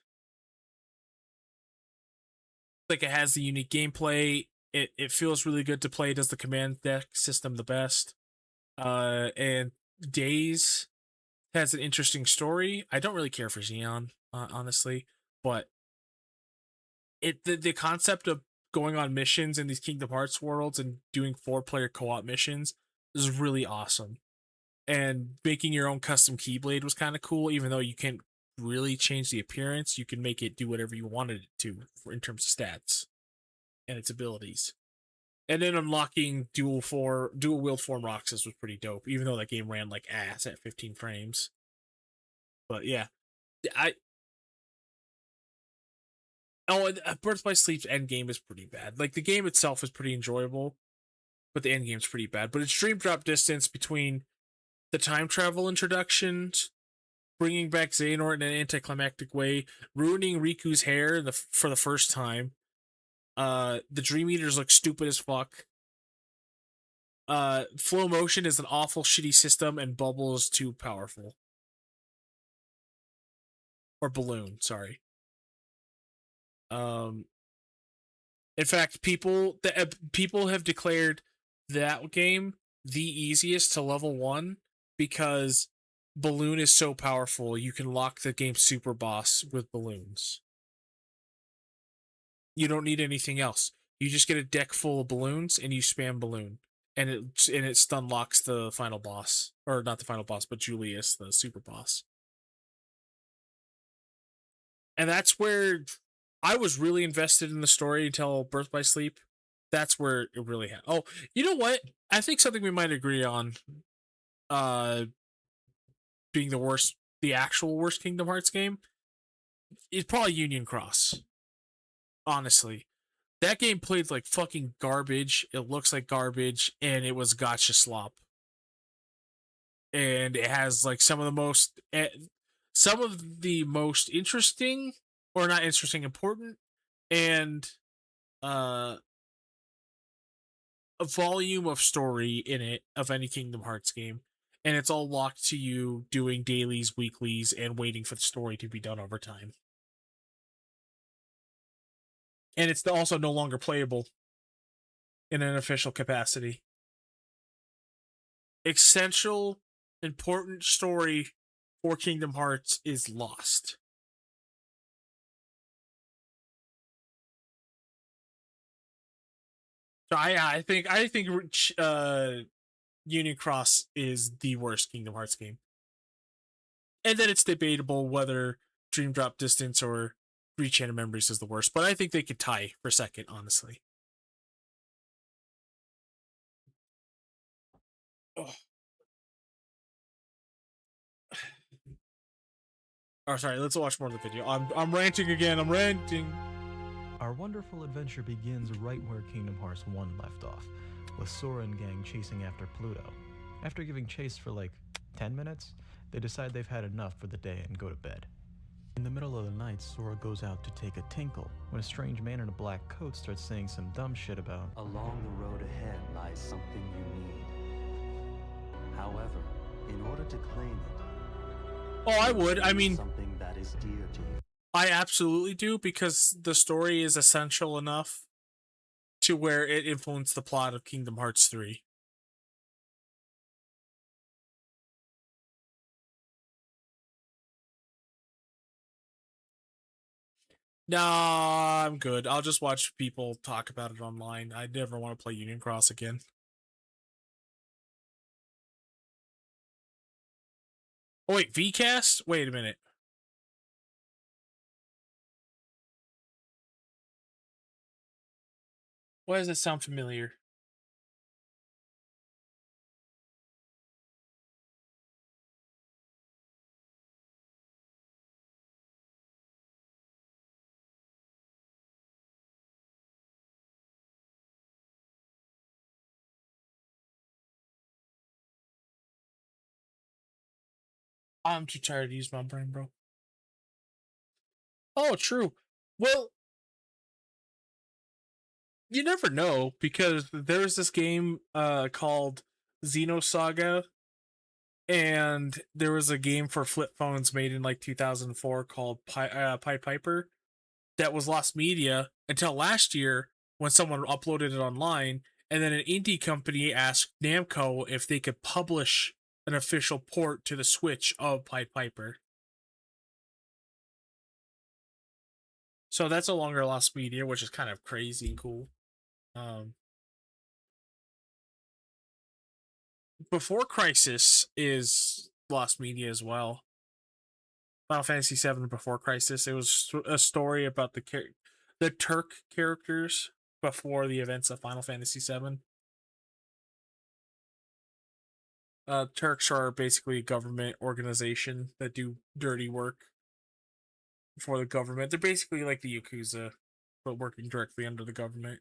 [SPEAKER 1] like, it has the unique gameplay. It feels really good to play. It does the command deck system the best. And Days has an interesting story. I don't really care for Xeon, honestly, but the concept of going on missions in these Kingdom Hearts worlds and doing 4-player co-op missions is really awesome. And making your own custom Keyblade was kind of cool, even though you can't really change the appearance. You can make it do whatever you wanted it to in terms of stats and its abilities. And then unlocking dual wield form Roxas was pretty dope, even though that game ran like ass at 15 frames. But yeah, Birth by Sleep's endgame is pretty bad. Like, the game itself is pretty enjoyable, but the endgame's pretty bad. But it's Dream Drop Distance between the time travel introductions, bringing back Xehanort in an anticlimactic way, ruining Riku's hair for the first time. The Dream Eaters look stupid as fuck. Flow Motion is an awful, shitty system, and Bubble is too powerful. Or Balloon, sorry. In fact, people have declared that game the easiest to level 1 because Balloon is so powerful. You can lock the game's super boss with balloons. You don't need anything else. You just get a deck full of balloons and you spam Balloon, and it stun locks the final boss, or not the final boss, but Julius, the super boss. And that's where I was really invested in the story until Birth by Sleep. That's where it really had. Oh, you know what? I think something we might agree on, being the actual worst Kingdom Hearts game, is probably Union Cross. Honestly, that game played like fucking garbage. It looks like garbage, and it was gotcha slop. And it has like some of the most interesting, or not interesting, important, and a volume of story in it of any Kingdom Hearts game, and it's all locked to you doing dailies, weeklies, and waiting for the story to be done over time. And it's also no longer playable in an official capacity. Essential important story for Kingdom Hearts is lost. So I think Union Cross is the worst Kingdom Hearts game, and then it's debatable whether Dream Drop Distance or Reach End of Memories is the worst. But I think they could tie for second, honestly. Oh. Oh, sorry. Let's watch more of the video. I'm ranting again. I'm ranting.
[SPEAKER 6] Our wonderful adventure begins right where Kingdom Hearts 1 left off, with Sora and gang chasing after Pluto. After giving chase for like 10 minutes, they decide they've had enough for the day and go to bed. In the middle of the night, Sora goes out to take a tinkle, when a strange man in a black coat starts saying some dumb shit about,
[SPEAKER 10] "Along the road ahead lies something you need. However, in order to claim it,
[SPEAKER 1] oh, I would. I mean,
[SPEAKER 10] something that is dear to you."
[SPEAKER 1] I absolutely do, because the story is essential enough to where it influenced the plot of Kingdom Hearts 3. Nah, I'm good. I'll just watch people talk about it online. I never want to play Union Cross again. Oh wait, VCast? Wait a minute. Why does that sound familiar? I'm too tired to use my brain, bro. Oh, true. Well, you never know, because there's this game called Xenosaga, and there was a game for flip phones made in like 2004 called Pied Piper that was lost media until last year when someone uploaded it online, and then an indie company asked Namco if they could publish an official port to the Switch of Pied Piper. So that's no longer lost media, which is kind of crazy and cool. Before Crisis is lost media as well. Final Fantasy VII Before Crisis. It was a story about the Turk characters before the events of Final Fantasy VII. Turks are basically a government organization that do dirty work for the government. They're basically like the Yakuza, but working directly under the government.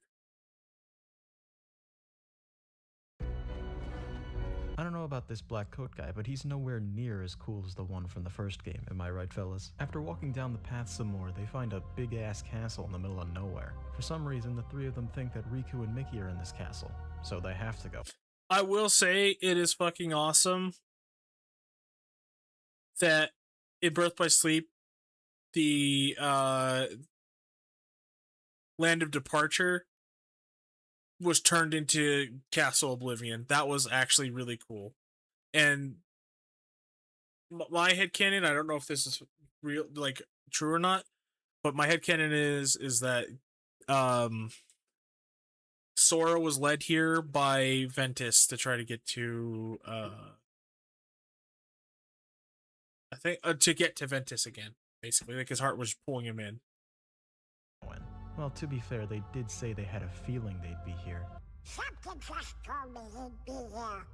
[SPEAKER 6] I don't know about this black coat guy, but he's nowhere near as cool as the one from the first game, am I right, fellas? After walking down the path some more, they find a big-ass castle in the middle of nowhere. For some reason, the three of them think that Riku and Mickey are in this castle, so they have to go.
[SPEAKER 1] I will say it is fucking awesome that in Birth by Sleep, the Land of Departure was turned into Castle Oblivion. That was actually really cool. And my headcanon, I don't know if this is real, like true or not, but my headcanon is that Sora was led here by Ventus to try to get to I think to get to Ventus again, basically. Like his heart was pulling him in.
[SPEAKER 6] Well, to be fair, they did say they had a feeling they'd be here.
[SPEAKER 11] Something just told me he'd be here.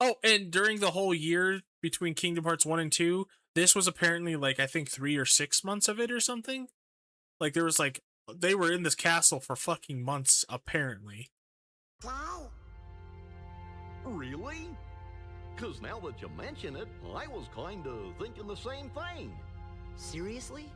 [SPEAKER 1] Oh, and during the whole year between Kingdom Hearts 1 and 2, this was apparently like, I think 3 or 6 months of it or something. Like there was like, they were in this castle for fucking months, apparently.
[SPEAKER 12] Really? Because now that you mention it, I was kind of thinking the same thing.
[SPEAKER 8] Seriously?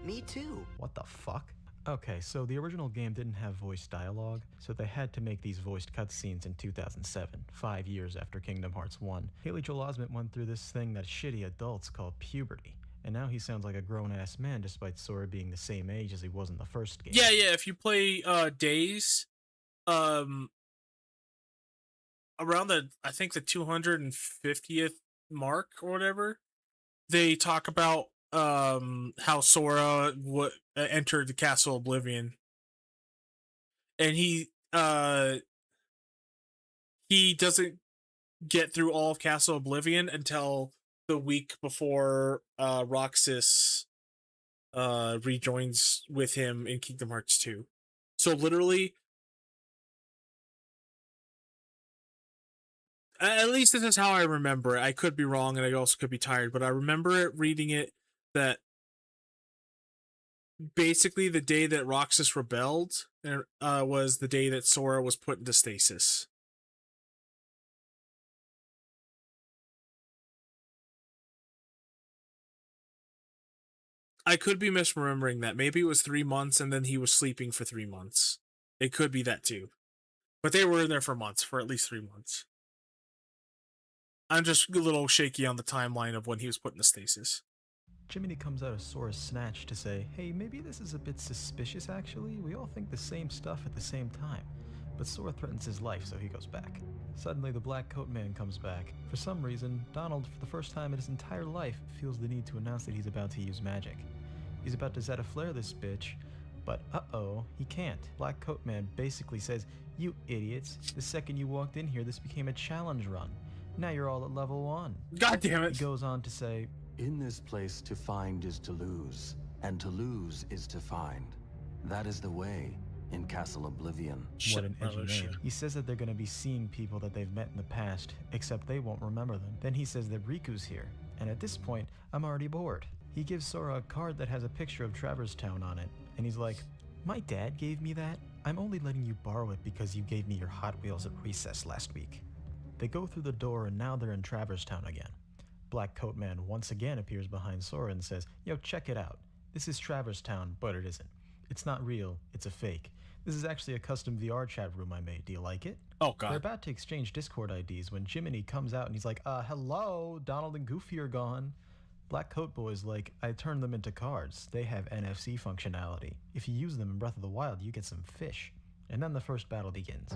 [SPEAKER 8] Me too.
[SPEAKER 6] What the fuck? Okay, so the original game didn't have voice dialogue, so they had to make these voiced cutscenes in 2007, 5 years after Kingdom Hearts 1. Haley Joel Osment went through this thing that shitty adults call puberty, and now he sounds like a grown-ass man despite Sora being the same age as he was in the first game.
[SPEAKER 1] Yeah, if you play Days, around the, I think the 250th Mark or whatever, they talk about how Sora entered the Castle Oblivion, and he doesn't get through all of Castle Oblivion until the week before Roxas rejoins with him in Kingdom Hearts 2. So literally, at least this is how I remember it. I could be wrong, and I also could be tired, but I remember it reading it that basically the day that Roxas rebelled was the day that Sora was put into stasis. I could be misremembering that. Maybe it was 3 months and then he was sleeping for 3 months. It could be that too. But they were in there for months, for at least 3 months. I'm just a little shaky on the timeline of when he was put into stasis.
[SPEAKER 6] Jiminy comes out of Sora's snatch to say, hey, maybe this is a bit suspicious actually. We all think the same stuff at the same time. But Sora threatens his life, so he goes back. Suddenly, the Black Coat Man comes back. For some reason, Donald, for the first time in his entire life, feels the need to announce that he's about to use magic. He's about to Zeta Flare this bitch, but uh-oh, he can't. Black Coat Man basically says, you idiots, the second you walked in here, this became a challenge run. Now you're all at level 1.
[SPEAKER 1] God damn it.
[SPEAKER 6] He goes on to say,
[SPEAKER 10] in this place to find is to lose, and to lose is to find. That is the way in Castle Oblivion.
[SPEAKER 6] What an edgy name. He says that they're going to be seeing people that they've met in the past, except they won't remember them. Then he says that Riku's here, and at this point, I'm already bored. He gives Sora a card that has a picture of Traverse Town on it, and he's like, my dad gave me that? I'm only letting you borrow it because you gave me your Hot Wheels at recess last week. They go through the door and now they're in Traverse Town again. Black Coat Man once again appears behind Sora and says, yo, check it out. This is Traverse Town, but it isn't. It's not real, it's a fake. This is actually a custom VR chat room I made. Do you like it?
[SPEAKER 1] Oh, God.
[SPEAKER 6] They're about to exchange Discord IDs when Jiminy comes out and he's like, hello, Donald and Goofy are gone. Black Coat Boy's like, I turned them into cards. They have NFC functionality. If you use them in Breath of the Wild, you get some fish. And then the first battle begins.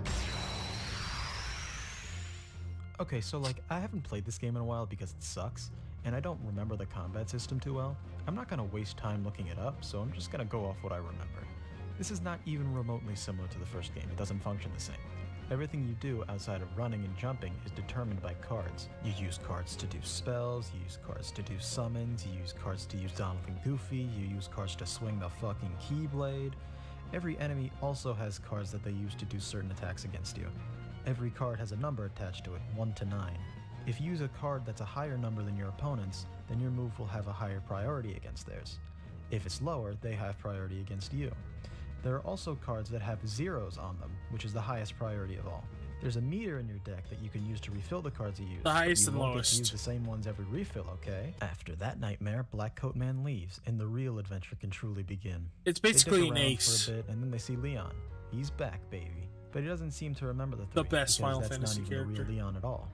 [SPEAKER 6] Okay, so like, I haven't played this game in a while because it sucks, and I don't remember the combat system too well. I'm not gonna waste time looking it up, so I'm just gonna go off what I remember. This is not even remotely similar to the first game. It doesn't function the same. Everything you do outside of running and jumping is determined by cards. You use cards to do spells, you use cards to do summons, you use cards to use Donald and Goofy, you use cards to swing the fucking Keyblade. Every enemy also has cards that they use to do certain attacks against you. Every card has a number attached to it, 1 to 9. If you use a card that's a higher number than your opponent's, then your move will have a higher priority against theirs. If it's lower, they have priority against you. There are also cards that have zeros on them, which is the highest priority of all. There's a meter in your deck that you can use to refill the cards you use.
[SPEAKER 1] The highest and
[SPEAKER 6] lowest. You won't get to use
[SPEAKER 1] lowest.
[SPEAKER 6] the same ones every refill, okay? After that nightmare, Black Coat Man leaves, and the real adventure can truly begin.
[SPEAKER 1] It's basically
[SPEAKER 6] they
[SPEAKER 1] an
[SPEAKER 6] dick around
[SPEAKER 1] ace.
[SPEAKER 6] for a bit, and then they see Leon. He's back, baby. But he doesn't seem to remember the three,
[SPEAKER 1] best
[SPEAKER 6] because
[SPEAKER 1] Final
[SPEAKER 6] that's
[SPEAKER 1] Fantasy
[SPEAKER 6] not even
[SPEAKER 1] character.
[SPEAKER 6] the real Leon at all.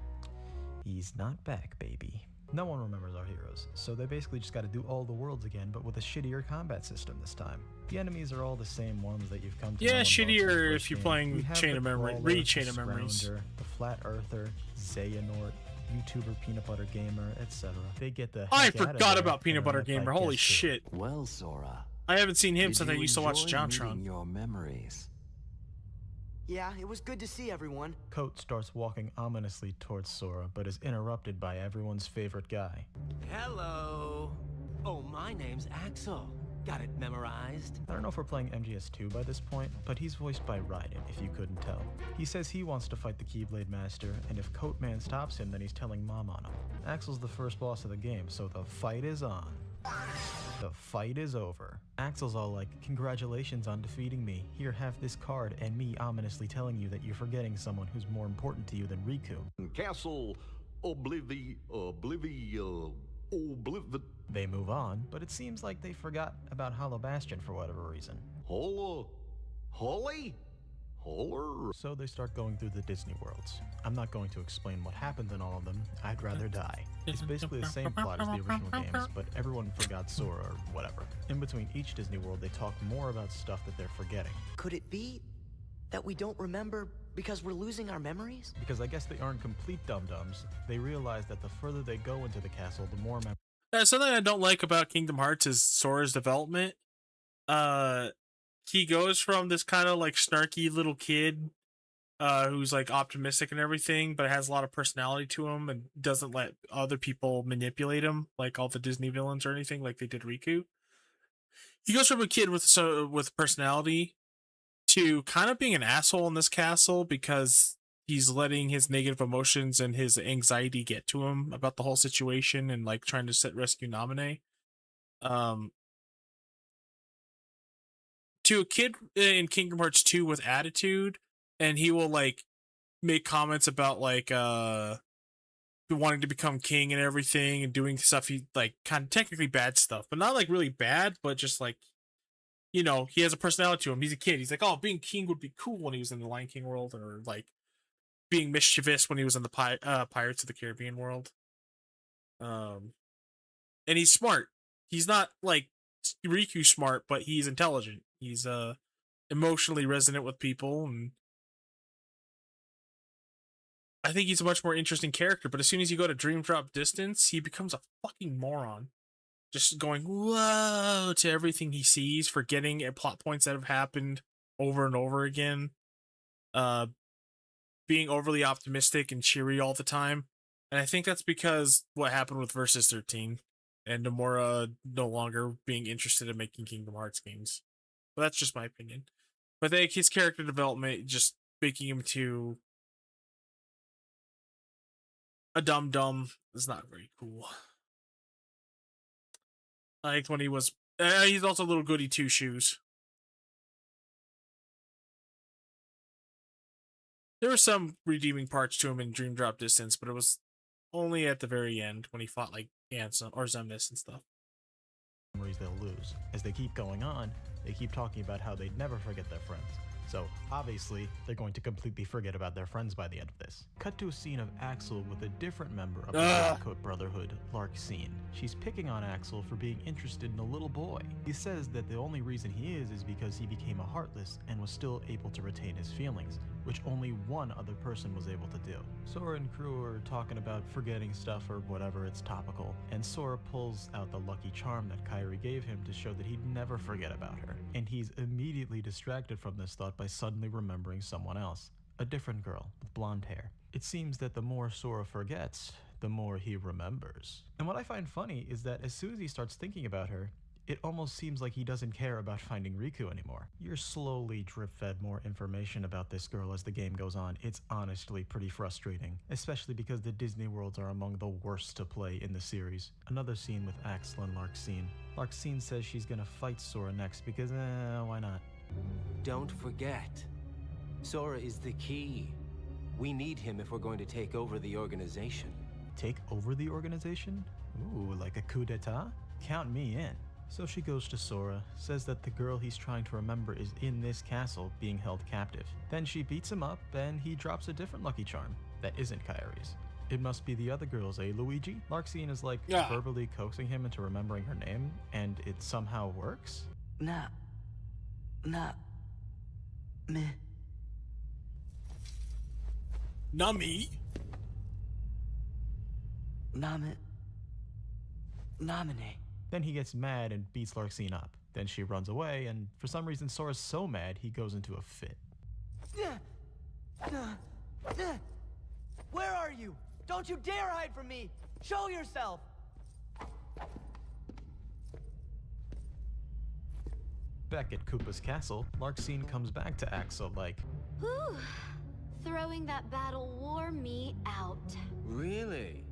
[SPEAKER 6] He's not back, baby. No one remembers our heroes, so they basically just gotta do all the worlds again, but with a shittier combat system this time. The enemies are all the same ones that you've come to know.
[SPEAKER 1] Yeah,
[SPEAKER 6] in both
[SPEAKER 1] shittier
[SPEAKER 6] the first
[SPEAKER 1] if you're
[SPEAKER 6] game.
[SPEAKER 1] playing
[SPEAKER 6] We have
[SPEAKER 1] Chain
[SPEAKER 6] the
[SPEAKER 1] of Memory,
[SPEAKER 6] Crawler,
[SPEAKER 1] read Chain
[SPEAKER 6] the
[SPEAKER 1] of Memories.
[SPEAKER 6] Scrounger, the Flat Earther, Xehanort, YouTuber Peanut Butter Gamer, etc. They get the
[SPEAKER 1] I
[SPEAKER 6] heck outta
[SPEAKER 1] forgot
[SPEAKER 6] there
[SPEAKER 1] about
[SPEAKER 6] and
[SPEAKER 1] Peanut
[SPEAKER 6] are
[SPEAKER 1] Butter
[SPEAKER 6] met by
[SPEAKER 1] Gamer. Holy
[SPEAKER 6] Guest 2.
[SPEAKER 1] shit.
[SPEAKER 10] Well, Sora.
[SPEAKER 1] I haven't seen him
[SPEAKER 10] did
[SPEAKER 1] since I
[SPEAKER 10] you
[SPEAKER 1] used to watch
[SPEAKER 10] enjoy
[SPEAKER 1] JonTron.
[SPEAKER 10] meeting your memories?
[SPEAKER 2] Yeah, it was good to see everyone.
[SPEAKER 6] Coat starts walking ominously towards Sora, but is interrupted by everyone's favorite guy.
[SPEAKER 13] Hello. Oh, my name's Axel. Got it memorized?
[SPEAKER 6] I don't know if we're playing MGS2 by this point, but he's voiced by Raiden, if you couldn't tell. He says he wants to fight the Keyblade Master, and if Coat Man stops him, then he's telling Mom on him. Axel's the first boss of the game, so the fight is on. The fight is over. Axel's all like, congratulations on defeating me. Here, have this card, and me ominously telling you that you're forgetting someone who's more important to you than Riku.
[SPEAKER 12] Castle Oblivion.
[SPEAKER 6] They move on, but it seems like they forgot about Hollow Bastion for whatever reason.
[SPEAKER 12] Holly? Holler?
[SPEAKER 6] So they start going through the Disney worlds. I'm not going to explain what happens in all of them. I'd rather die. It's basically the same plot as the original games, but everyone forgot Sora or whatever. In between each Disney world, they talk more about stuff that they're forgetting.
[SPEAKER 2] Could it be that we don't remember
[SPEAKER 8] Because we're losing our memories?
[SPEAKER 6] Because I guess they aren't complete dum-dums. They realize that the further they go into the castle, the more
[SPEAKER 1] Something I don't like about Kingdom Hearts is Sora's development. He goes from this kind of like snarky little kid who's like optimistic and everything, but has a lot of personality to him and doesn't let other people manipulate him like all the Disney villains or anything like they did Riku. He goes from a kid with personality to kind of being an asshole in this castle because he's letting his negative emotions and his anxiety get to him about the whole situation and like trying to rescue Naminé. To a kid in Kingdom Hearts 2 with attitude, and he will like make comments about like wanting to become king and everything and doing stuff he like kind of technically bad stuff, but not like really bad, but just like, you know, he has a personality to him. He's a kid. He's like, oh, being king would be cool when he was in the Lion King world, or like being mischievous when he was in the Pirates of the Caribbean world. And he's smart. He's not like Riku smart, but he's intelligent. He's emotionally resonant with people, and I think he's a much more interesting character. But as soon as you go to Dream Drop Distance, he becomes a fucking moron. Just going, whoa, to everything he sees, forgetting plot points that have happened over and over again. Being overly optimistic and cheery all the time. And I think that's because what happened with Versus 13 and Nomura no longer being interested in making Kingdom Hearts games. But that's just my opinion. But I think his character development, just making him to a dum-dum, is not very cool. I liked when he was... he's also a little goody two-shoes. There were some redeeming parts to him in Dream Drop Distance, but it was only at the very end when he fought like Ansem or Zemnis and stuff.
[SPEAKER 6] Memories they'll lose. As they keep going on, they keep talking about how they'd never forget their friends. So, obviously, they're going to completely forget about their friends by the end of this. Cut to a scene of Axel with a different member of the Redcoat Brotherhood, Larxene. She's picking on Axel for being interested in a little boy. He says that the only reason he is because he became a Heartless and was still able to retain his feelings, which only one other person was able to do. Sora and crew are talking about forgetting stuff or whatever, it's topical, and Sora pulls out the lucky charm that Kairi gave him to show that he'd never forget about her. And he's immediately distracted from this thought by suddenly remembering someone else, a different girl with blonde hair. It seems that the more Sora forgets, the more he remembers. And what I find funny is that as soon as he starts thinking about her, it almost seems like he doesn't care about finding Riku anymore. You're slowly drip-fed more information about this girl as the game goes on. It's honestly pretty frustrating, especially because the Disney worlds are among the worst to play in the series. Another scene with Axel and Larxene. Larxene says she's gonna fight Sora next because, why not?
[SPEAKER 13] Don't forget, Sora is the key. We need him if we're going to take over the organization.
[SPEAKER 6] Take over the organization? Ooh, like a coup d'etat? Count me in. So she goes to Sora, says that the girl he's trying to remember is in this castle being held captive. Then she beats him up and he drops a different lucky charm that isn't Kairi's. It must be the other girl's, Luigi? Larxene is like verbally coaxing him into remembering her name, and it somehow works?
[SPEAKER 2] Me.
[SPEAKER 1] Nami?
[SPEAKER 2] Naminé.
[SPEAKER 6] Then he gets mad and beats Larxene up. Then she runs away, and for some reason Sora's so mad he goes into a fit.
[SPEAKER 2] Where are you? Don't you dare hide from me! Show yourself!
[SPEAKER 6] Back at Koopa's castle, Larxene comes back to Axel like,
[SPEAKER 9] Whew. Throwing that battle wore me out.
[SPEAKER 13] Really?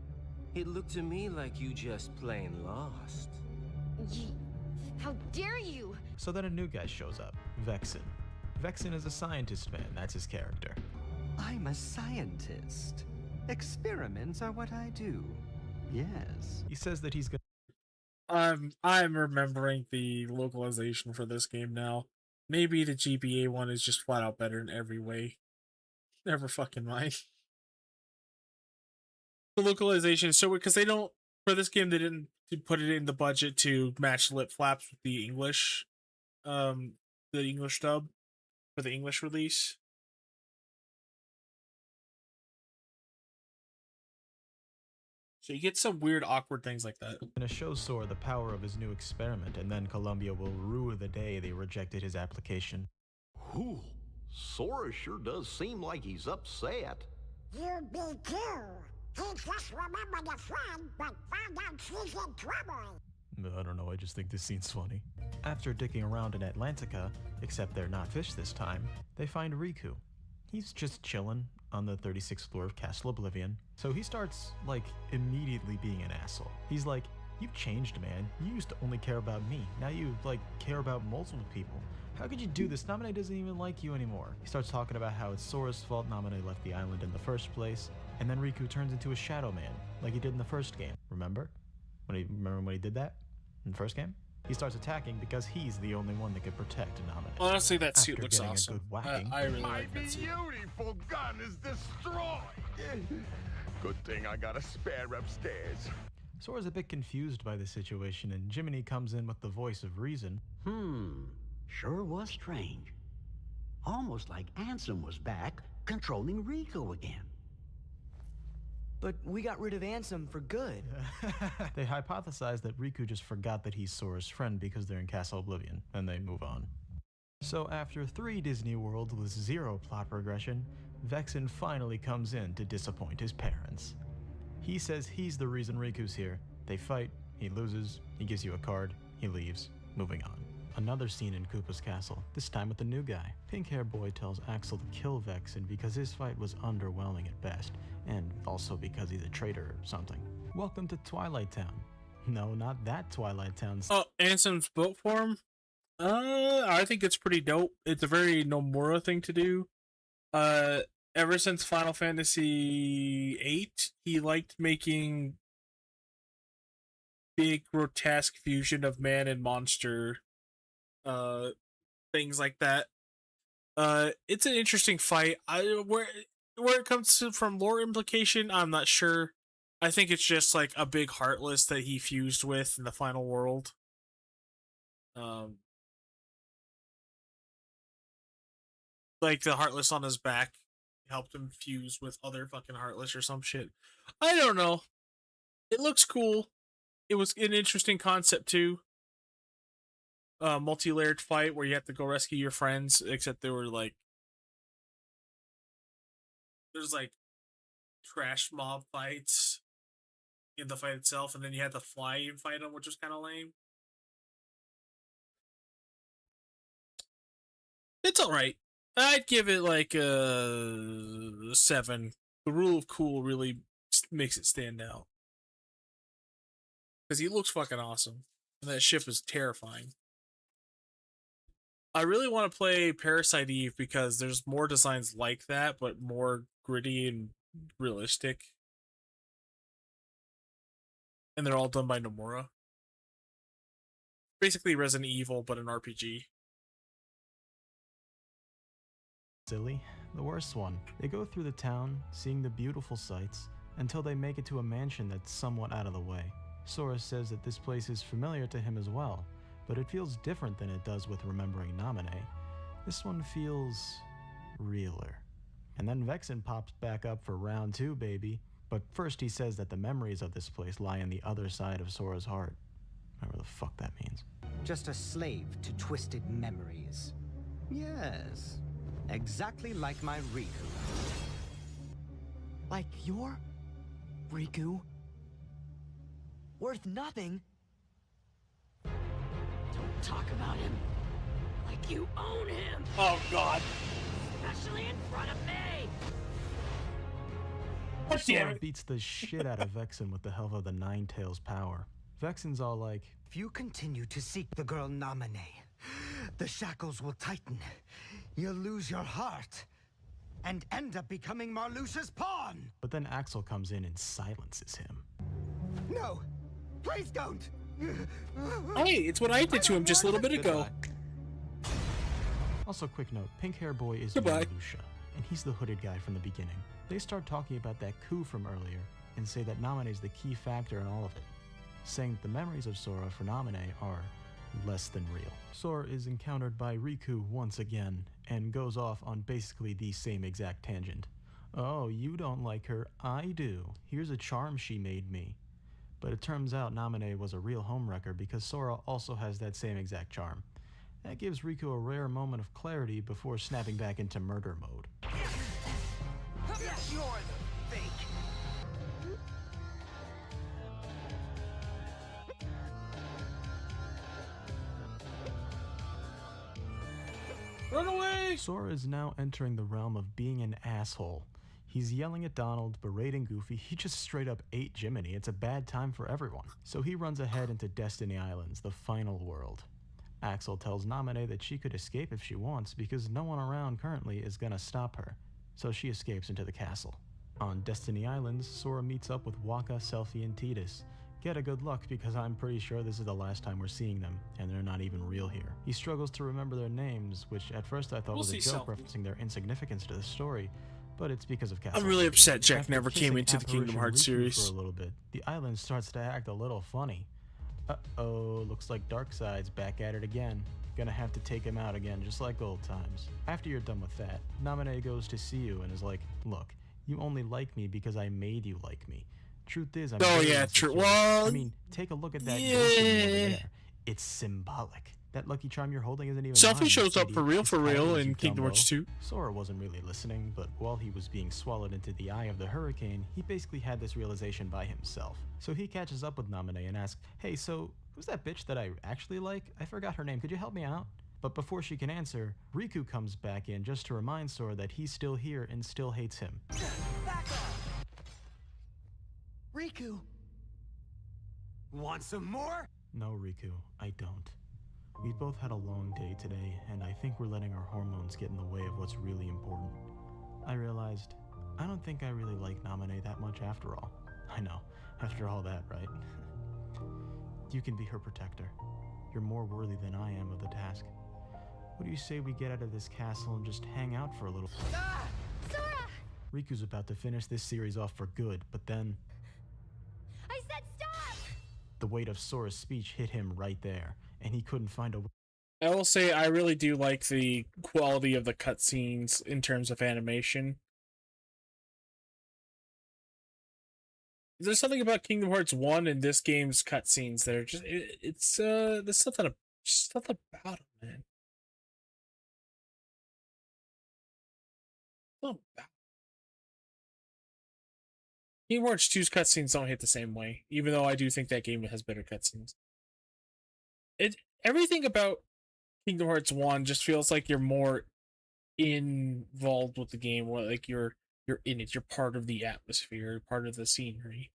[SPEAKER 13] It looked to me like you just plain lost.
[SPEAKER 9] How dare you!
[SPEAKER 6] So then a new guy shows up, Vexen. Vexen is a scientist man, that's his character.
[SPEAKER 14] I'm a scientist. Experiments are what I do. Yes.
[SPEAKER 6] He says that he's gonna...
[SPEAKER 1] I'm remembering the localization for this game now. Maybe the GBA one is just flat out better in every way. Never fucking mind. The localization is so weird because they don't, for this game, they didn't put it in the budget to match lip flaps with the English dub for the English release. So you get some weird, awkward things like that.
[SPEAKER 6] And it shows Sora the power of his new experiment, and then Columbia will rue the day they rejected his application.
[SPEAKER 12] Whew. Sora sure does seem like he's upset.
[SPEAKER 11] You be too. He just remembered a friend, but found out she's in trouble.
[SPEAKER 6] I don't know, I just think this scene's funny. After dicking around in Atlantica, except they're not fish this time, they find Riku. He's just chilling on the 36th floor of Castle Oblivion. So he starts, like, immediately being an asshole. He's like, "You've changed, man. You used to only care about me. Now you, like, care about multiple people. How could you do this? Naminé doesn't even like you anymore." He starts talking about how it's Sora's fault Naminé left the island in the first place, and then Riku turns into a Shadow Man, like he did in the first game. Remember when he did that in the first game? He starts attacking because he's the only one that could protect Naminé.
[SPEAKER 1] Honestly, that suit
[SPEAKER 6] After
[SPEAKER 1] looks
[SPEAKER 6] getting a
[SPEAKER 1] awesome.
[SPEAKER 6] good whacking,
[SPEAKER 1] I really like that suit.
[SPEAKER 3] My beautiful gun is destroyed. Good thing I got a spare upstairs.
[SPEAKER 6] Sora's a bit confused by the situation, and Jiminy comes in with the voice of reason.
[SPEAKER 15] Sure was strange. Almost like Ansem was back, controlling Riku again.
[SPEAKER 2] But we got rid of Ansem for good.
[SPEAKER 6] They hypothesize that Riku just forgot that he's Sora's friend because they're in Castle Oblivion, and they move on. So after 3 Disney Worlds with 0 plot progression, Vexen finally comes in to disappoint his parents. He says he's the reason Riku's here. They fight, he loses, he gives you a card, he leaves, moving on. Another scene in Koopa's castle, this time with the new guy. Pink-Hair Boy tells Axel to kill Vexen because his fight was underwhelming at best, and also because he's a traitor or something. Welcome to Twilight Town. No, not that Twilight Town.
[SPEAKER 1] Oh, Ansem's built form? I think it's pretty dope. It's a very Nomura thing to do. Ever since Final Fantasy VIII, he liked making big, grotesque fusion of man and monster, things like that. It's an interesting fight. Where it comes to from lore implication, I'm not sure. I think it's just like a big Heartless that he fused with in the final world. Like the Heartless on his back helped him fuse with other fucking Heartless or some shit. I don't know. It looks cool. It was an interesting concept too. Multi-layered fight where you have to go rescue your friends, except they were like, there's like trash mob fights in the fight itself, and then you had to fly and fight them, which was kind of lame. It's alright. I'd give it like a 7. The rule of cool really makes it stand out. Because he looks fucking awesome. And that ship is terrifying. I really want to play Parasite Eve because there's more designs like that, but more gritty and realistic. And they're all done by Nomura. Basically Resident Evil, but an RPG.
[SPEAKER 6] Silly. The worst one. They go through the town, seeing the beautiful sights, until they make it to a mansion that's somewhat out of the way. Sora says that this place is familiar to him as well, but it feels different than it does with remembering Naminé. This one feels realer. And then Vexen pops back up for round 2, baby. But first he says that the memories of this place lie on the other side of Sora's heart. Whatever the fuck that means.
[SPEAKER 14] Just a slave to twisted memories. Yes, exactly like my Riku.
[SPEAKER 2] Like your Riku? Worth nothing?
[SPEAKER 5] Don't talk about him like you own him.
[SPEAKER 1] Oh god.
[SPEAKER 5] Especially in front of me.
[SPEAKER 6] Sora beats the shit out of Vexen with the help of the Nine Tails power. Vexen's all like,
[SPEAKER 14] If you continue to seek the girl Naminé, the shackles will tighten. You'll lose your heart and end up becoming Marluxia's pawn.
[SPEAKER 6] But then Axel comes in and silences him.
[SPEAKER 14] No, please don't.
[SPEAKER 1] Hey, it's what I did to him just a little bit ago.
[SPEAKER 6] Also, quick note, Pink-Hair Boy is
[SPEAKER 1] Goodbye.
[SPEAKER 6] Marluxia, and he's the hooded guy from the beginning. They start talking about that coup from earlier, and say that Naminé is the key factor in all of it, saying that the memories of Sora for Naminé are less than real. Sora is encountered by Riku once again, and goes off on basically the same exact tangent. Oh, you don't like her, I do. Here's a charm she made me. But it turns out Naminé was a real homewrecker because Sora also has that same exact charm. That gives Riku a rare moment of clarity before snapping back into murder mode.
[SPEAKER 2] You're the fake.
[SPEAKER 1] Run away!
[SPEAKER 6] Sora is now entering the realm of being an asshole. He's yelling at Donald, berating Goofy. He just straight up ate Jiminy. It's a bad time for everyone. So he runs ahead into Destiny Islands, the final world. Axel tells Naminé that she could escape if she wants because no one around currently is gonna stop her. So she escapes into the castle. On Destiny Islands, Sora meets up with Waka, Selphie, and Tidus. Get a good luck because I'm pretty sure this is the last time we're seeing them, and they're not even real here. He struggles to remember their names, which at first I thought was a joke referencing their insignificance to the story, but it's because of Castle.
[SPEAKER 1] I'm really upset Jack
[SPEAKER 6] After
[SPEAKER 1] never came
[SPEAKER 6] kissing
[SPEAKER 1] into the Kingdom Hearts
[SPEAKER 6] Apparition Riku
[SPEAKER 1] series.
[SPEAKER 6] for a little bit, the island starts to act a little funny. Uh-oh, looks like Darkseid's back at it again. Gonna have to take him out again, just like old times. After you're done with that, Naminé goes to see you and is like, look, you only like me because I made you like me. Truth is, I'm very insecure.
[SPEAKER 1] Well,
[SPEAKER 6] I mean, take a look at that ghost over there. It's symbolic. That lucky charm you're holding isn't even
[SPEAKER 1] Selphie
[SPEAKER 6] mine,
[SPEAKER 1] shows up
[SPEAKER 6] idiot.
[SPEAKER 1] for real
[SPEAKER 6] It's
[SPEAKER 1] in
[SPEAKER 6] you
[SPEAKER 1] Kingdom Hearts
[SPEAKER 6] dumbo.
[SPEAKER 1] 2.
[SPEAKER 6] Sora wasn't really listening, but while he was being swallowed into the eye of the hurricane, he basically had this realization by himself. So he catches up with Naminé and asks, hey, so who's that bitch that I actually like? I forgot her name. Could you help me out? But before she can answer, Riku comes back in just to remind Sora that he's still here and still hates him.
[SPEAKER 2] Back off. Riku.
[SPEAKER 14] Want some more?
[SPEAKER 6] No, Riku, I don't. We've both had a long day today, and I think we're letting our hormones get in the way of what's really important. I realized, I don't think I really like Naminé that much after all. I know, after all that, right? You can be her protector. You're more worthy than I am of the task. What do you say we get out of this castle and just hang out for a little?
[SPEAKER 9] Ah! Sora!
[SPEAKER 6] Riku's about to finish this series off for good, but then
[SPEAKER 9] I said stop!
[SPEAKER 6] the weight of Sora's speech hit him right there, and he couldn't find a way.
[SPEAKER 1] I will say I really do like the quality of the cutscenes in terms of animation. There's something about Kingdom Hearts 1 and this game's cutscenes that are just there's something about it, man. Something about Kingdom Hearts 2's cutscenes don't hit the same way, even though I do think that game has better cutscenes. Everything about Kingdom Hearts 1 just feels like you're more involved with the game, or like you're in it, you're part of the atmosphere, you're part of the scenery.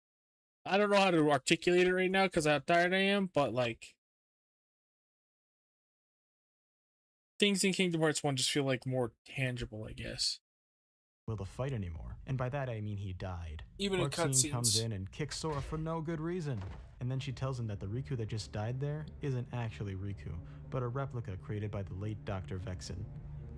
[SPEAKER 1] I don't know how to articulate it right now because how tired I am, but like things in Kingdom Hearts 1 just feel like more tangible, I guess.
[SPEAKER 6] Will to fight anymore, and by that I mean he died.
[SPEAKER 1] Even in
[SPEAKER 6] Larxene
[SPEAKER 1] cutscenes.
[SPEAKER 6] comes in and kicks Sora for no good reason, and then she tells him that the Riku that just died there isn't actually Riku, but a replica created by the late Dr. Vexen.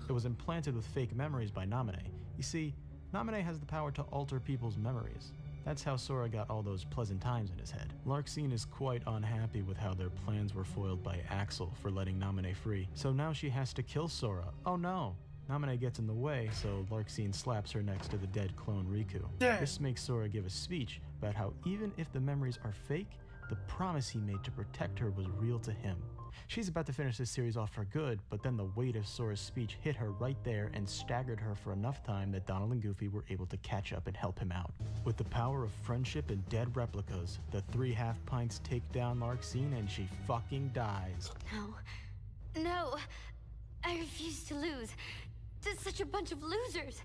[SPEAKER 6] It was implanted with fake memories by Naminé. You see, Naminé has the power to alter people's memories. That's how Sora got all those pleasant times in his head. Larxene is quite unhappy with how their plans were foiled by Axel for letting Naminé free, so now she has to kill Sora. Oh no! Naminé gets in the way, so Larxene slaps her next to the dead clone Riku.
[SPEAKER 1] Yeah.
[SPEAKER 6] This makes Sora give a speech about how even if the memories are fake, the promise he made to protect her was real to him. She's about to finish this series off for good, but then the weight of Sora's speech hit her right there and staggered her for enough time that Donald and Goofy were able to catch up and help him out. With the power of friendship and dead replicas, the 3 half-pints take down Larxene and she fucking dies.
[SPEAKER 9] No. No. I refuse to lose. To such a bunch of losers.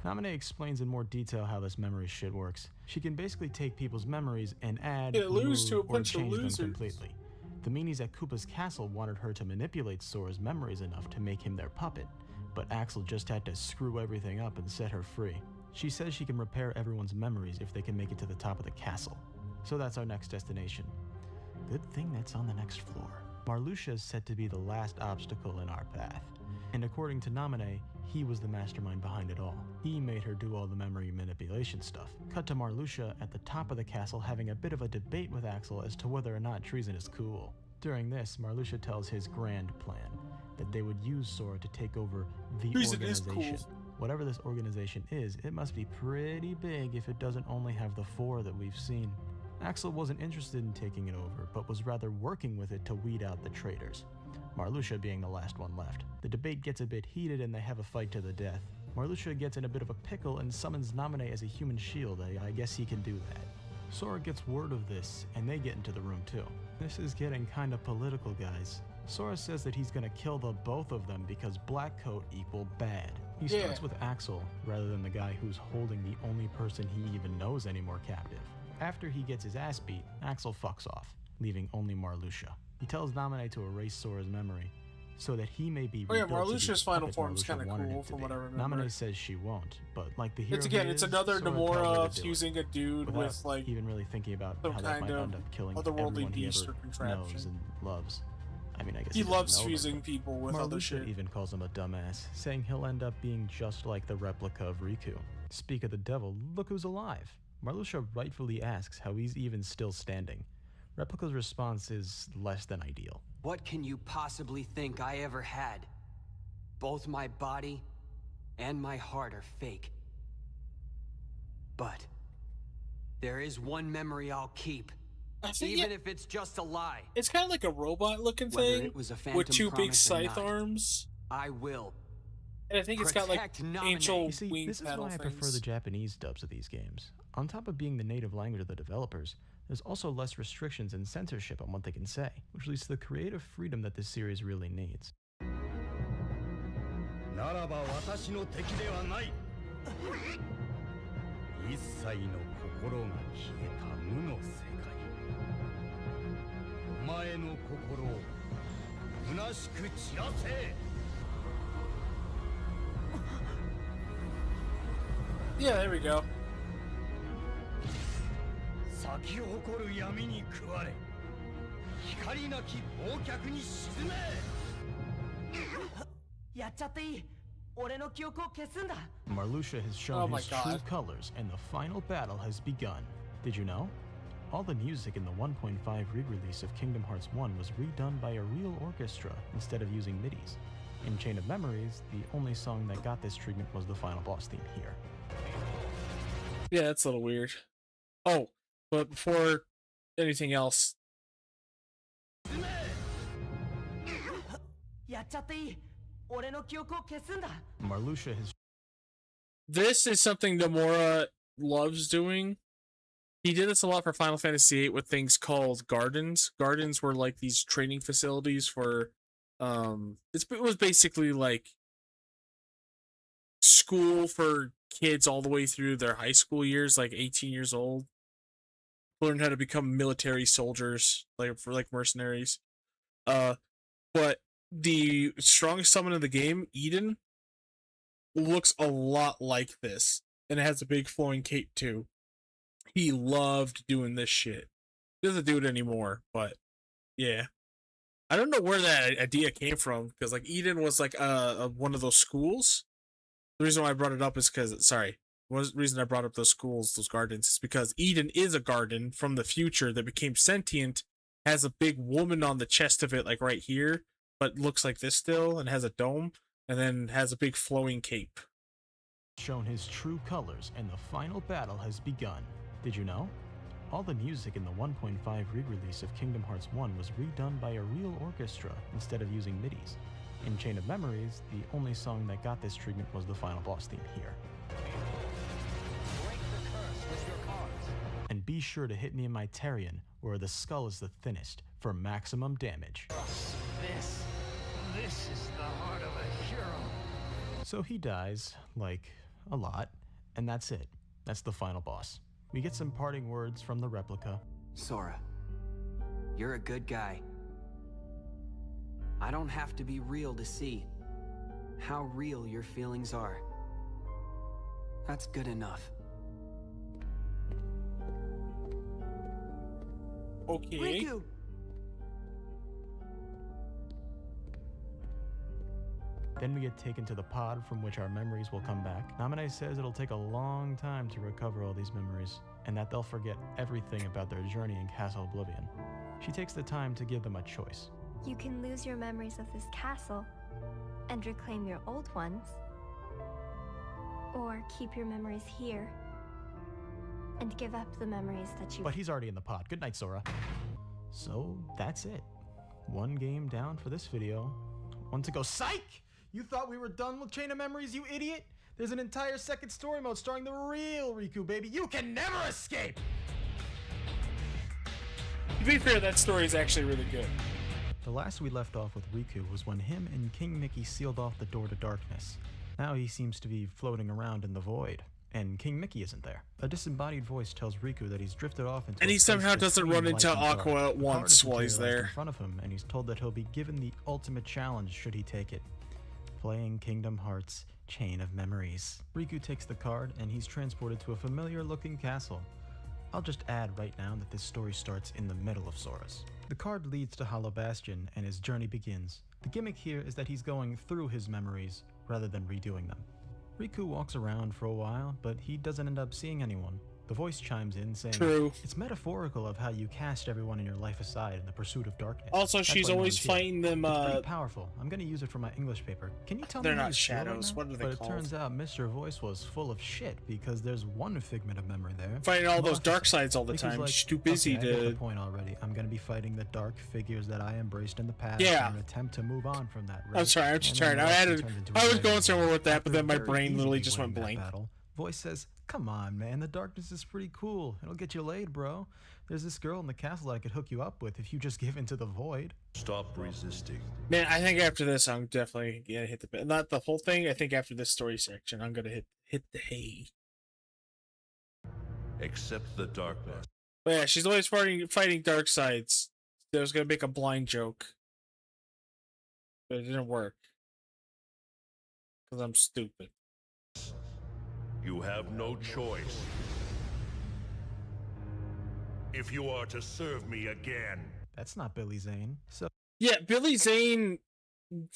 [SPEAKER 6] Naminé explains in more detail how this memory shit works. She can basically take people's memories and add,
[SPEAKER 1] lose to a
[SPEAKER 6] remove, or
[SPEAKER 1] bunch of
[SPEAKER 6] change them
[SPEAKER 1] losers.
[SPEAKER 6] completely. The meanies at Koopa's castle wanted her to manipulate Sora's memories enough to make him their puppet, but Axel just had to screw everything up and set her free. She says she can repair everyone's memories if they can make it to the top of the castle. So that's our next destination. Good thing that's on the next floor. Marluxia is said to be the last obstacle in our path, and according to Naminé, he was the mastermind behind it all. He made her do all the memory manipulation stuff. Cut to Marluxia at the top of the castle having a bit of a debate with Axel as to whether or not treason is cool. During this, Marluxia tells his grand plan. that they would use Sora to take over the
[SPEAKER 1] Reason is
[SPEAKER 6] organization.
[SPEAKER 1] cool.
[SPEAKER 6] Whatever this organization is, it must be pretty big if it doesn't only have the 4 that we've seen. Axel wasn't interested in taking it over, but was rather working with it to weed out the traitors, Marluxia being the last one left. The debate gets a bit heated and they have a fight to the death. Marluxia gets in a bit of a pickle and summons Naminé as a human shield. I guess he can do that. Sora gets word of this, and they get into the room too. This is getting kinda political, guys. Sora says that he's gonna kill the both of them because black coat equal bad. He starts with Axel, rather than the guy who's holding the only person he even knows anymore captive. After he gets his ass beat, Axel fucks off, leaving only Marluxia. He tells Naminé to erase Sora's memory, so that he may be rebuilt
[SPEAKER 1] Marluxia's final
[SPEAKER 6] puppet
[SPEAKER 1] form is
[SPEAKER 6] Marluxia
[SPEAKER 1] kind of
[SPEAKER 6] wanted
[SPEAKER 1] cool
[SPEAKER 6] it to
[SPEAKER 1] from
[SPEAKER 6] be.
[SPEAKER 1] what I remember.
[SPEAKER 6] Naminé says she won't, but like the hero
[SPEAKER 1] It's again,
[SPEAKER 6] he
[SPEAKER 1] it's
[SPEAKER 6] is,
[SPEAKER 1] another
[SPEAKER 6] Sora tells her
[SPEAKER 1] Nomura
[SPEAKER 6] to do
[SPEAKER 1] fusing
[SPEAKER 6] it,
[SPEAKER 1] a dude
[SPEAKER 6] without
[SPEAKER 1] with like
[SPEAKER 6] even really thinking about
[SPEAKER 1] some
[SPEAKER 6] how that
[SPEAKER 1] kind
[SPEAKER 6] might
[SPEAKER 1] of
[SPEAKER 6] end up killing
[SPEAKER 1] otherworldly
[SPEAKER 6] everyone he
[SPEAKER 1] beast
[SPEAKER 6] ever
[SPEAKER 1] or contraption.
[SPEAKER 6] knows and loves. I mean, I guess
[SPEAKER 1] He
[SPEAKER 6] doesn't
[SPEAKER 1] loves
[SPEAKER 6] know them,
[SPEAKER 1] fusing
[SPEAKER 6] but
[SPEAKER 1] people with other
[SPEAKER 6] Marluxia
[SPEAKER 1] shit.
[SPEAKER 6] even calls him a dumbass, saying he'll end up being just like the replica of Riku. Speak of the devil, look who's alive. Marluxia rightfully asks how he's even still standing. Replica's response is less than ideal.
[SPEAKER 16] What can you possibly think I ever had? Both my body and my heart are fake. But there is one memory I'll keep, even if it's just a lie.
[SPEAKER 1] It's kind of like a robot-looking
[SPEAKER 16] Whether
[SPEAKER 1] thing
[SPEAKER 16] it was a
[SPEAKER 1] with
[SPEAKER 16] phantom
[SPEAKER 1] 2 big
[SPEAKER 16] promise or
[SPEAKER 1] scythe
[SPEAKER 16] not,
[SPEAKER 1] arms.
[SPEAKER 16] I will.
[SPEAKER 1] And I think it's got like
[SPEAKER 16] Protect Naminé.
[SPEAKER 1] angel
[SPEAKER 6] You see,
[SPEAKER 1] wing
[SPEAKER 6] this is
[SPEAKER 1] paddle
[SPEAKER 6] why I
[SPEAKER 1] things.
[SPEAKER 6] prefer the Japanese dubs of these games. On top of being the native language of the developers, there's also less restrictions and censorship on what they can say, which leads to the creative freedom that this series really needs.
[SPEAKER 3] ならば私の敵ではない。一切の心が消えた無の世界。お前の心を虚しく散らせ。
[SPEAKER 1] Yeah, there we go.
[SPEAKER 3] 咲き誇る闇に食われ、光なき忘却に沈め。
[SPEAKER 2] やっちゃっていい。俺の記憶を消すんだ。
[SPEAKER 6] Marluxia has shown
[SPEAKER 1] Oh my
[SPEAKER 6] his true
[SPEAKER 1] God.
[SPEAKER 6] colors, and the final battle has begun. Did you know? All the music in the 1.5 re-release of Kingdom Hearts 1 was redone by a real orchestra instead of using MIDIs. In Chain of Memories, the only song that got this treatment was the final boss theme here.
[SPEAKER 1] Yeah, that's a little weird. Oh, but before anything else,
[SPEAKER 2] やっちゃっていい。俺の記憶を消すんだ。
[SPEAKER 6] Marluxia has
[SPEAKER 1] this is something Nomura loves doing. He did this a lot for Final Fantasy VIII with things called gardens. Gardens were like these training facilities for, it was basically like school for kids all the way through their high school years, like 18 years old. Learn how to become military soldiers, like for like mercenaries. But the strongest summon in the game, Eden, looks a lot like this, and it has a big flowing cape too. He loved doing this shit. He doesn't do it anymore, but yeah. I don't know where that idea came from, because like Eden was like one of those schools. The reason why I brought it up is because, reason I brought up those schools, those gardens, is because Eden is a garden from the future that became sentient, has a big woman on the chest of it, like right here, but looks like this still, and has a dome, and then has a big flowing cape.
[SPEAKER 6] shown his true colors, and the final battle has begun. Did you know? All the music in the 1.5 re-release of Kingdom Hearts 1 was redone by a real orchestra instead of using MIDIs. In Chain of Memories, the only song that got this treatment was the final boss theme here. And be sure to hit me in my Tarion, where the skull is the thinnest, for maximum damage.
[SPEAKER 3] This is the heart of a hero.
[SPEAKER 6] So he dies, like, a lot, and that's it. That's the final boss. We get some parting words from the replica.
[SPEAKER 16] Sora, you're a good guy. I don't have to be real to see how real your feelings are. That's good enough.
[SPEAKER 1] Okay.
[SPEAKER 2] Riku!
[SPEAKER 6] Then we get taken to the pod from which our memories will come back. Naminé says it'll take a long time to recover all these memories, and that they'll forget everything about their journey in Castle Oblivion. She takes the time to give them a choice.
[SPEAKER 17] You can lose your memories of this castle and reclaim your old ones. Or keep your memories here and give up the memories that you...
[SPEAKER 6] But he's already in the pod. Good night, Sora. So, that's it. One game down for this video. One to go. Psych! You thought we were done with Chain of Memories, you idiot? There's an entire second story mode starring the real Riku, baby. You can never escape!
[SPEAKER 1] To be fair, that story is actually really good.
[SPEAKER 6] The last we left off with Riku was when him and King Mickey sealed off the door to darkness. Now he seems to be floating around in the void, and King Mickey isn't there. A disembodied voice tells Riku that he's drifted off into
[SPEAKER 1] and he somehow doesn't run into Aqua at once while he's there.
[SPEAKER 6] In front of him, and he's told that he'll be given the ultimate challenge should he take it. Playing Kingdom Hearts Chain of Memories. Riku takes the card, and he's transported to a familiar-looking castle. I'll just add right now that this story starts in the middle of Sora's. The card leads to Hollow Bastion, and his journey begins. The gimmick here is that he's going through his memories, rather than redoing them. Riku walks around for a while, but he doesn't end up seeing anyone. The voice chimes in saying,
[SPEAKER 1] True.
[SPEAKER 6] It's metaphorical of how you cast everyone in your life aside in the pursuit of darkness.
[SPEAKER 1] Also,
[SPEAKER 6] That's
[SPEAKER 1] she's
[SPEAKER 6] why no
[SPEAKER 1] always
[SPEAKER 6] one's here.
[SPEAKER 1] fighting them,
[SPEAKER 6] It's pretty powerful. I'm gonna use it for my English paper. Can you tell
[SPEAKER 1] They're
[SPEAKER 6] me how
[SPEAKER 1] not
[SPEAKER 6] you feel right
[SPEAKER 1] shadows.
[SPEAKER 6] now?
[SPEAKER 1] What are they
[SPEAKER 6] But
[SPEAKER 1] called?
[SPEAKER 6] it turns out Mr. Voice was full of shit, because there's one figment of memory there.
[SPEAKER 1] Fighting all those dark
[SPEAKER 6] Maleficent.
[SPEAKER 1] sides all the
[SPEAKER 6] Riku's
[SPEAKER 1] time.
[SPEAKER 6] like,
[SPEAKER 1] She's too busy
[SPEAKER 6] okay, I get
[SPEAKER 1] to...
[SPEAKER 6] the point already. I'm gonna be fighting the dark figures that I embraced in the past
[SPEAKER 1] Yeah.
[SPEAKER 6] in an attempt to move on from that.
[SPEAKER 1] I'm sorry, I'm just trying. I was going somewhere with that, but then my brain literally just went blank.
[SPEAKER 6] Voice says, come on, man, the darkness is pretty cool. It'll get you laid, bro. There's this girl in the castle that I could hook you up with if you just give into the void.
[SPEAKER 18] Stop resisting.
[SPEAKER 1] Man, I think after this, I'm definitely gonna hit the bit. Not the whole thing. I think after this story section, I'm gonna hit the hay.
[SPEAKER 18] Accept the darkness.
[SPEAKER 1] But yeah, she's always fighting dark sides. I was gonna make a blind joke, but it didn't work because I'm stupid.
[SPEAKER 18] You have no choice. If you are to serve me again.
[SPEAKER 6] That's not Billy Zane. So
[SPEAKER 1] Yeah, Billy Zane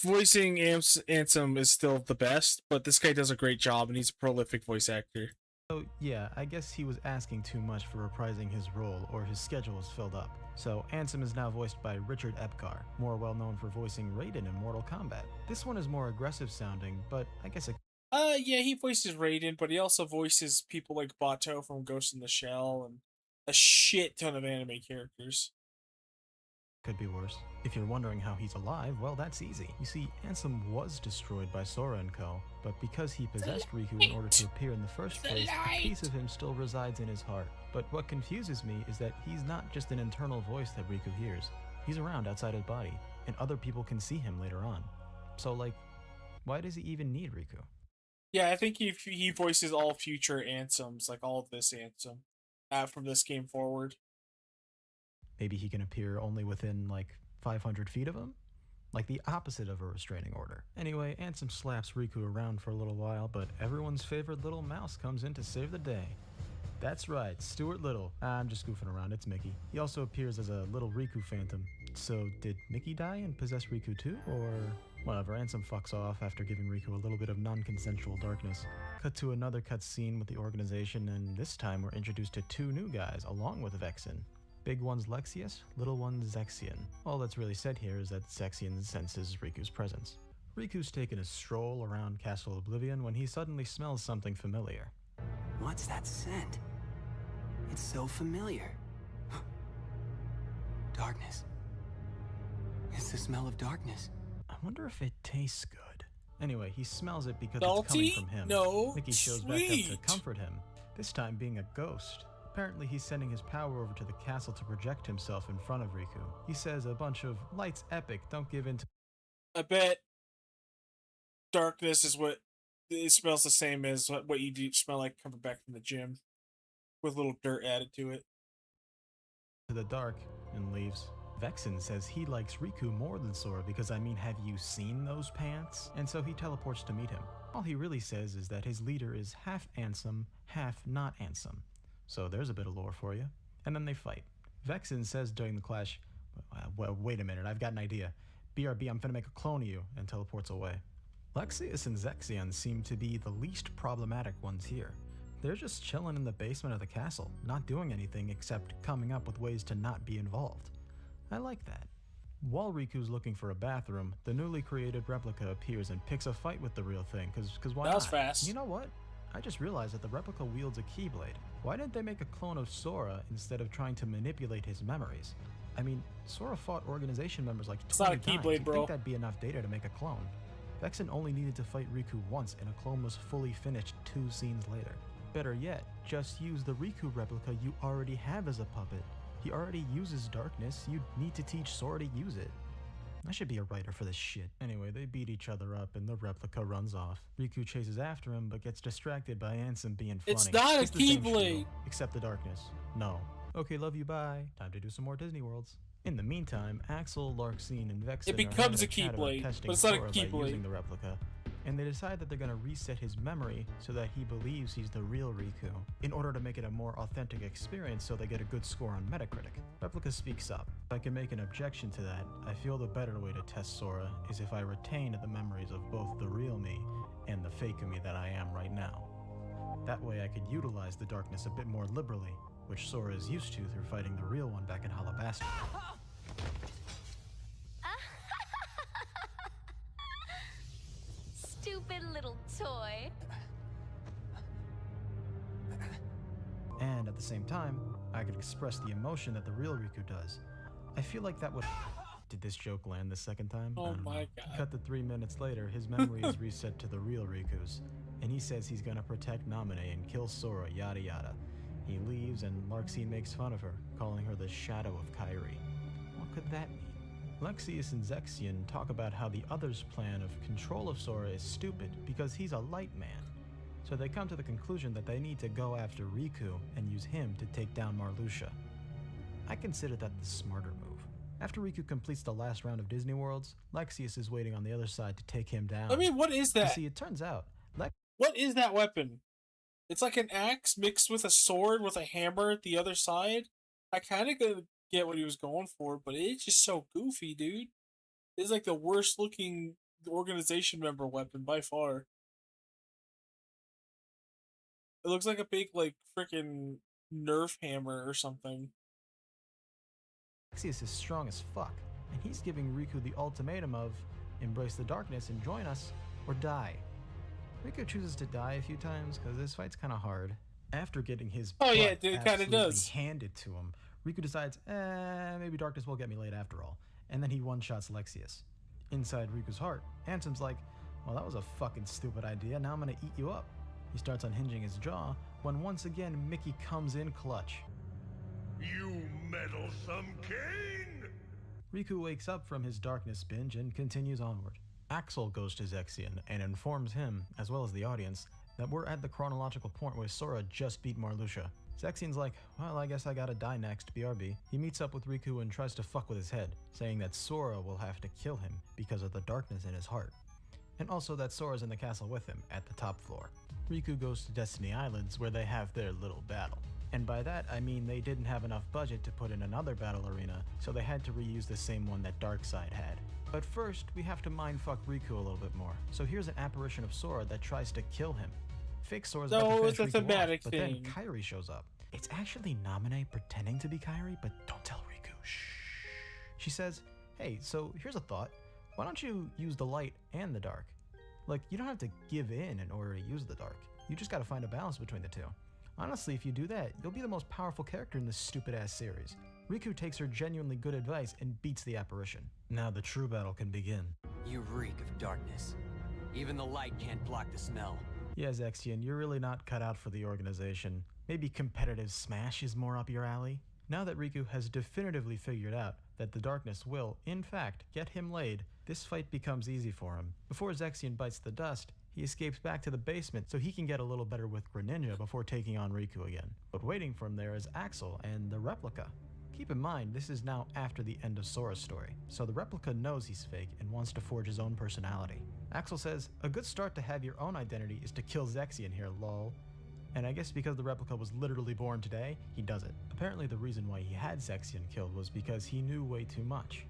[SPEAKER 1] voicing Ansem is still the best, but this guy does a great job, and he's a prolific voice actor.
[SPEAKER 6] So yeah, I guess he was asking too much for reprising his role, or his schedule was filled up. So Ansem is now voiced by Richard Epcar, more well known for voicing Raiden in Mortal Kombat. This one is more aggressive sounding, but I guess it
[SPEAKER 1] Yeah, he voices Raiden, but he also voices people like Bato from Ghost in the Shell and a shit ton of anime characters.
[SPEAKER 6] could be worse. If you're wondering how he's alive, well, that's easy. You see, Ansem was destroyed by Sora and co, but because he possessed Riku in order to appear in the first place, a piece of him still resides in his heart. But what confuses me is that he's not just an internal voice that Riku hears. He's around outside his body, and other people can see him later on. So, like, why does he even need Riku?
[SPEAKER 1] Yeah, I think he voices all future Ansems, like all of this Ansem, from this game forward.
[SPEAKER 6] Maybe he can appear only within, like, 500 feet of him? Like the opposite of a restraining order. Anyway, Ansem slaps Riku around for a little while, but everyone's favorite little mouse comes in to save the day. That's right, Stuart Little. I'm just goofing around, it's Mickey. He also appears as a little Riku phantom. So, did Mickey die and possess Riku too? Or... whatever, Ansem fucks off after giving Riku a little bit of non-consensual darkness. Cut to another cutscene with the organization, and this time we're introduced to two new guys, along with Vexen. Big one's Lexius, little one's Zexion. All that's really said here is that Zexion senses Riku's presence. Riku's taking a stroll around Castle Oblivion when he suddenly smells something familiar.
[SPEAKER 16] What's that scent? It's so familiar. Darkness. It's the smell of darkness.
[SPEAKER 6] I wonder if it tastes good. Anyway, he smells it because
[SPEAKER 1] Salty?
[SPEAKER 6] it's coming from him.
[SPEAKER 1] No,
[SPEAKER 6] Mickey shows
[SPEAKER 1] sweet.
[SPEAKER 6] back up to comfort him, this time being a ghost. Apparently he's sending his power over to the castle to project himself in front of Riku. He says a bunch of, "Light's epic, don't give in to..."
[SPEAKER 1] I bet darkness is what it smells the same as what you do smell like coming back from the gym, with a little dirt added to it.
[SPEAKER 6] To the dark, and leaves. Vexen says he likes Riku more than Sora because, I mean, have you seen those pants? And so he teleports to meet him. All he really says is that his leader is half Ansem, half not Ansem. So there's a bit of lore for you. And then they fight. Vexen says during the clash, well, wait a minute, I've got an idea. BRB, I'm finna make a clone of you, and teleports away. Lexius and Zexion seem to be the least problematic ones here. They're just chilling in the basement of the castle, not doing anything except coming up with ways to not be involved. I like that. While Riku's looking for a bathroom, the newly created replica appears and picks a fight with the real thing, cause why
[SPEAKER 1] That was
[SPEAKER 6] not?
[SPEAKER 1] fast.
[SPEAKER 6] You know what? I just realized that the replica wields a keyblade. Why didn't they make a clone of Sora instead of trying to manipulate his memories? I mean, Sora fought organization members like 20
[SPEAKER 1] It's not a
[SPEAKER 6] times.
[SPEAKER 1] keyblade,
[SPEAKER 6] You'd
[SPEAKER 1] bro.
[SPEAKER 6] think that'd be enough data to make a clone. Vexen only needed to fight Riku once and a clone was fully finished 2 scenes later. Better yet, just use the Riku replica you already have as a puppet. He already uses darkness, you need to teach Sora to use it. I should be a writer for this shit. Anyway, they beat each other up and the replica runs off. Riku chases after him but gets distracted by Ansem being funny.
[SPEAKER 1] It's not a
[SPEAKER 6] the same
[SPEAKER 1] keyblade!
[SPEAKER 6] spiel, except the darkness. No. Okay, love you, bye. Time to do some more Disney Worlds. In the meantime, Axel, Larxene, and Vexen
[SPEAKER 1] It becomes
[SPEAKER 6] are
[SPEAKER 1] a
[SPEAKER 6] having chat about
[SPEAKER 1] keyblade,
[SPEAKER 6] testing
[SPEAKER 1] but it's not a
[SPEAKER 6] Sora by
[SPEAKER 1] keyblade.
[SPEAKER 6] using the replica, and they decide that they're gonna reset his memory so that he believes he's the real Riku, in order to make it a more authentic experience so they get a good score on Metacritic. Replica speaks up. If I can make an objection to that, I feel the better way to test Sora is if I retain the memories of both the real me and the fake me that I am right now. That way I could utilize the darkness a bit more liberally, which Sora is used to through fighting the real one back in Alabasta.
[SPEAKER 9] Stupid little toy.
[SPEAKER 6] And at the same time, I could express the emotion that the real Riku does. I feel like that would... Did this joke land the second time? I
[SPEAKER 1] Oh
[SPEAKER 6] don't
[SPEAKER 1] my
[SPEAKER 6] know.
[SPEAKER 1] god.
[SPEAKER 6] Cut to 3 minutes later, his memory is reset to the real Riku's, and he says he's gonna protect Naminé and kill Sora, yada yada. He leaves and Larxene makes fun of her, calling her the shadow of Kairi. What could that mean? Lexius and Zexion talk about how the others' plan of control of Sora is stupid because he's a light man. So they come to the conclusion that they need to go after Riku and use him to take down Marluxia. I consider that the smarter move. After Riku completes the last round of Disney Worlds, Lexius is waiting on the other side to take him down.
[SPEAKER 1] I mean, what is
[SPEAKER 6] You
[SPEAKER 1] that?
[SPEAKER 6] see, it turns out,
[SPEAKER 1] What is that weapon? It's like an axe mixed with a sword with a hammer at the other side. I kind of get what he was going for, but it's just so goofy, dude. It's like the worst looking organization member weapon by far. It looks like a big, like, freaking Nerf hammer or something.
[SPEAKER 6] Lexius is strong as fuck, and he's giving Riku the ultimatum of embrace the darkness and join us, or die. Riku chooses to die a few times because this fight's kind of hard. After getting his butt
[SPEAKER 1] it kinda
[SPEAKER 6] absolutely
[SPEAKER 1] does.
[SPEAKER 6] handed to him, Riku decides, maybe darkness will get me laid after all, and then he one-shots Lexius. Inside Riku's heart, Ansem's like, well, that was a fucking stupid idea, now I'm gonna eat you up. He starts unhinging his jaw when once again Mickey comes in clutch.
[SPEAKER 18] You meddlesome king!
[SPEAKER 6] Riku wakes up from his darkness binge and continues onward. Axel goes to Zexion and informs him, as well as the audience, that we're at the chronological point where Sora just beat Marluxia. Zexion's like, well, I guess I gotta die next, BRB. He meets up with Riku and tries to fuck with his head, saying that Sora will have to kill him because of the darkness in his heart. And also that Sora's in the castle with him, at the top floor. Riku goes to Destiny Islands where they have their little battle. And by that, I mean they didn't have enough budget to put in another battle arena, so they had to reuse the same one that Darkseid had. But first, we have to mindfuck Riku a little bit more. So here's an apparition of Sora that tries to kill him. Fake Sora's about to
[SPEAKER 1] it's
[SPEAKER 6] finish
[SPEAKER 1] a
[SPEAKER 6] Riku off,
[SPEAKER 1] thematic
[SPEAKER 6] but then
[SPEAKER 1] thing.
[SPEAKER 6] Kairi shows up. It's actually Naminé pretending to be Kairi, but don't tell Riku. Shh. She says, hey, so here's a thought. Why don't you use the light and the dark? Like, you don't have to give in order to use the dark. You just gotta find a balance between the two. Honestly, if you do that, you'll be the most powerful character in this stupid-ass series. Riku takes her genuinely good advice and beats the apparition. Now the true battle can begin.
[SPEAKER 16] You reek of darkness. Even the light can't block the smell.
[SPEAKER 6] Yeah, Zexion, you're really not cut out for the organization. Maybe competitive Smash is more up your alley? Now that Riku has definitively figured out that the darkness will, in fact, get him laid, this fight becomes easy for him. Before Zexion bites the dust, he escapes back to the basement so he can get a little better with Greninja before taking on Riku again. But waiting for him there is Axel and the replica. Keep in mind, this is now after the end of Sora's story, so the replica knows he's fake and wants to forge his own personality. Axel says, a good start to have your own identity is to kill Zexion here, lol. And I guess because the replica was literally born today, he does it. Apparently the reason why he had Zexion killed was because he knew way too much.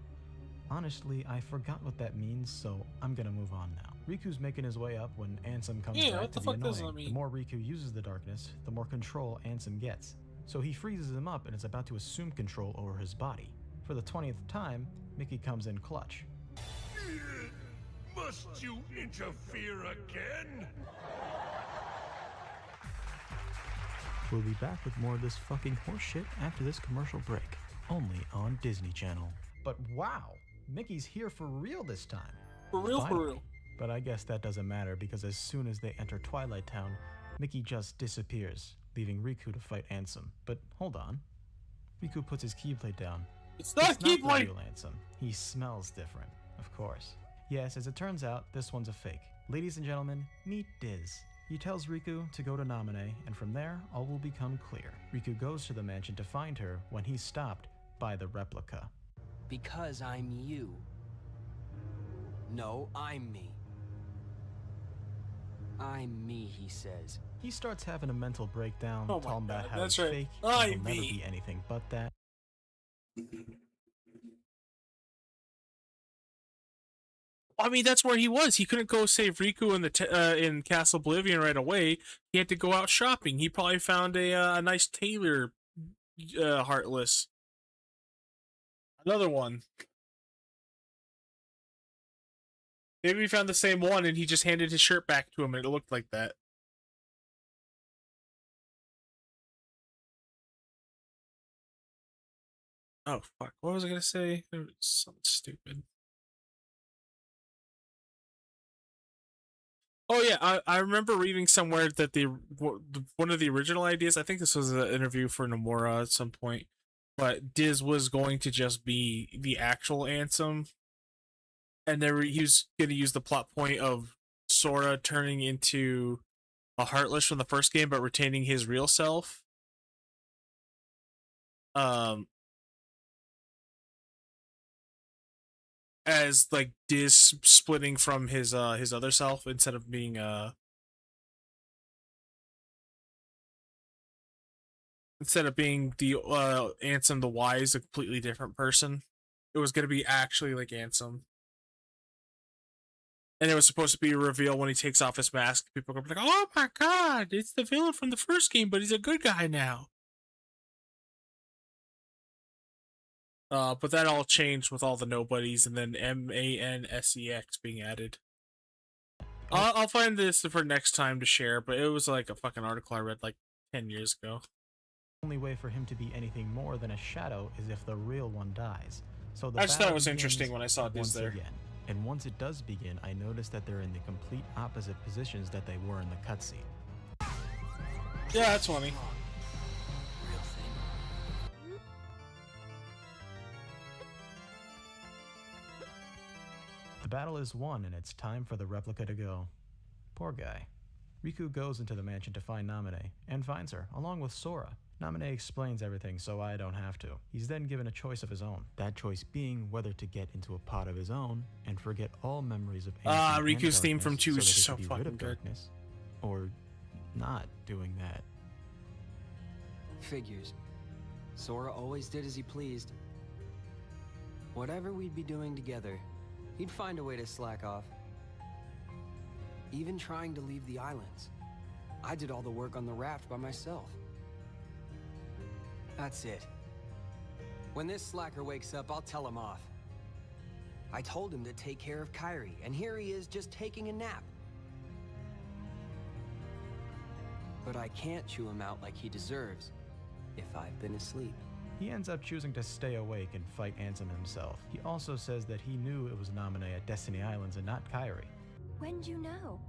[SPEAKER 6] Honestly, I forgot what that means, so I'm gonna move on now. Riku's making his way up when Ansem comes
[SPEAKER 1] Yeah,
[SPEAKER 6] back
[SPEAKER 1] what
[SPEAKER 6] to
[SPEAKER 1] the
[SPEAKER 6] be
[SPEAKER 1] fuck does that
[SPEAKER 6] annoying.
[SPEAKER 1] mean?
[SPEAKER 6] The more Riku uses the darkness, the more control Ansem gets. So he freezes him up and is about to assume control over his body. For the 20th time, Mickey comes in clutch.
[SPEAKER 18] Must you interfere again?
[SPEAKER 6] We'll be back with more of this fucking horseshit after this commercial break, only on Disney Channel. But wow, Mickey's here for real this time.
[SPEAKER 1] For real,
[SPEAKER 6] Finally.
[SPEAKER 1] for real.
[SPEAKER 6] But I guess that doesn't matter because as soon as they enter Twilight Town, Mickey just disappears, leaving Riku to fight Ansem. But hold on. Riku puts his Keyblade down.
[SPEAKER 1] It's not
[SPEAKER 6] the
[SPEAKER 1] Keyblade!
[SPEAKER 6] real Ansem. He smells different, of course. Yes, as it turns out, this one's a fake. Ladies and gentlemen, meet Diz. He tells Riku to go to Namine, and from there, all will become clear. Riku goes to the mansion to find her when he's stopped by the replica.
[SPEAKER 16] Because I'm you. No, I'm me. I'm me, he says.
[SPEAKER 6] He starts having a mental breakdown,
[SPEAKER 1] Oh my
[SPEAKER 6] talking about
[SPEAKER 1] God,
[SPEAKER 6] how
[SPEAKER 1] that's
[SPEAKER 6] he's
[SPEAKER 1] right.
[SPEAKER 6] fake,
[SPEAKER 1] I'm
[SPEAKER 6] and will never
[SPEAKER 1] me.
[SPEAKER 6] be anything but that.
[SPEAKER 1] I mean, that's where he was. He couldn't go save Riku in the in Castle Oblivion right away. He had to go out shopping. He probably found a nice tailor, Heartless. Another one. Maybe he found the same one and he just handed his shirt back to him and it looked like that. Oh, fuck. What was I going to say? It was something stupid. Oh, yeah. I remember reading somewhere that one of the original ideas, I think this was an interview for Nomura at some point, but Diz was going to just be the actual Ansem. And he was going to use the plot point of Sora turning into a Heartless from the first game, but retaining his real self. As like Diz splitting from his other self instead of being the Ansem the Wise, a completely different person. It was gonna be actually like Ansem. And it was supposed to be a reveal when he takes off his mask. People are gonna be like, "Oh my god, it's the villain from the first game, but he's a good guy now." But that all changed with all the nobodies and then MANSEX being added. I'll find this for next time to share, but it was like a fucking article I read like 10 years ago.
[SPEAKER 6] The only way for him to be anything more than a shadow is if the real one dies. So the
[SPEAKER 1] I just thought it
[SPEAKER 6] battle
[SPEAKER 1] was
[SPEAKER 6] begins
[SPEAKER 1] interesting when I saw Diz
[SPEAKER 6] once
[SPEAKER 1] there.
[SPEAKER 6] again. And once it does begin, I noticed that they're in the complete opposite positions that they were in the cutscene.
[SPEAKER 1] Yeah, that's funny.
[SPEAKER 6] The battle is won and it's time for the replica to go. Poor guy. Riku goes into the mansion to find Namine, and finds her, along with Sora. Namine explains everything so I don't have to. He's then given a choice of his own. That choice being whether to get into a pod of his own and forget all memories of
[SPEAKER 1] Riku's theme from 2 is just so
[SPEAKER 6] fucking
[SPEAKER 1] fucking good.
[SPEAKER 6] darkness, or not doing that.
[SPEAKER 16] Figures. Sora always did as he pleased. Whatever we'd be doing together, he'd find a way to slack off. Even trying to leave the islands. I did all the work on the raft by myself. That's it. When this slacker wakes up, I'll tell him off. I told him to take care of Kairi, and here he is just taking a nap. But I can't chew him out like he deserves, if I've been asleep.
[SPEAKER 6] He ends up choosing to stay awake and fight Ansem himself. He also says that he knew it was Namine at Destiny Islands and not Kairi.
[SPEAKER 17] When'd you know?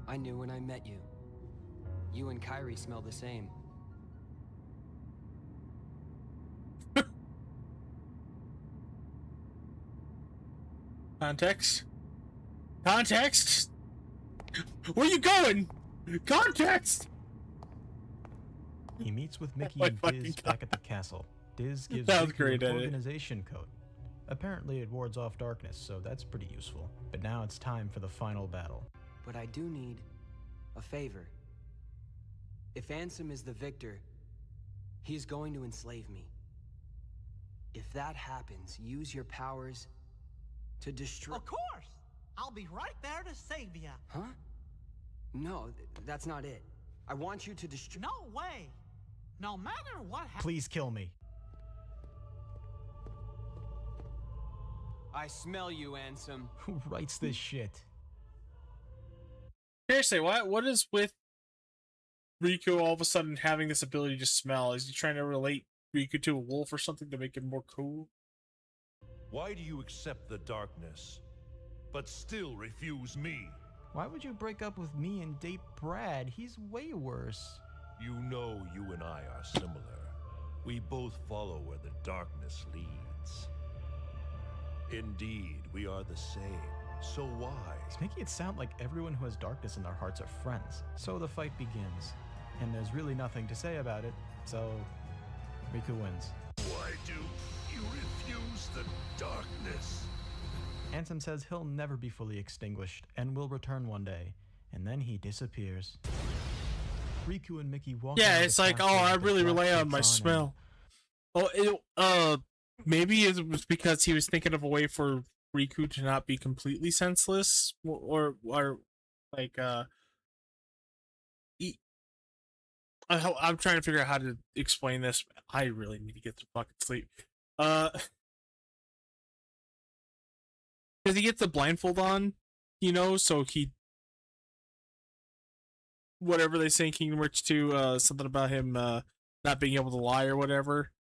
[SPEAKER 16] I knew when I met you. You and Kairi smell the same.
[SPEAKER 1] Context? Context? Where you going? Context!
[SPEAKER 6] He meets with Mickey
[SPEAKER 1] my
[SPEAKER 6] and
[SPEAKER 1] fucking
[SPEAKER 6] Diz
[SPEAKER 1] God.
[SPEAKER 6] back at the castle. Diz gives
[SPEAKER 1] That was
[SPEAKER 6] Riku
[SPEAKER 1] great,
[SPEAKER 6] an
[SPEAKER 1] edit.
[SPEAKER 6] organization code. Apparently it wards off darkness, so that's pretty useful. But now it's time for the final battle.
[SPEAKER 16] But I do need a favor. If Ansem is the victor, he's going to enslave me. If that happens, use your powers to destroy—
[SPEAKER 19] Of course! I'll be right there to save you.
[SPEAKER 16] Huh? No, that's not it. I want you to destroy—
[SPEAKER 19] No way! No matter what happens—
[SPEAKER 6] Please kill me.
[SPEAKER 16] I smell you, Ansem.
[SPEAKER 6] Who writes this shit?
[SPEAKER 1] Seriously, what is with Riku all of a sudden having this ability to smell? Is he trying to relate Riku to a wolf or something to make him more cool?
[SPEAKER 18] Why do you accept the darkness, but still refuse me?
[SPEAKER 6] Why would you break up with me and date Brad? He's way worse.
[SPEAKER 18] You know you and I are similar. We both follow where the darkness leads. Indeed, we are the same. So why?
[SPEAKER 6] He's making it sound like everyone who has darkness in their hearts are friends. So the fight begins, and there's really nothing to say about it, so Riku wins.
[SPEAKER 18] Why do you refuse the darkness?
[SPEAKER 6] Ansem says he'll never be fully extinguished and will return one day, and then he disappears. Riku and Mickey walk.
[SPEAKER 1] Yeah, it's like, oh, I really rely on my smell. Oh, maybe it was because he was thinking of a way for Riku to not be completely senseless, or like I'm trying to figure out how to explain this. I really need to get to fucking sleep. Because he gets the blindfold on, you know, so he, whatever they say in Kingdom Hearts 2, something about him not being able to lie or whatever.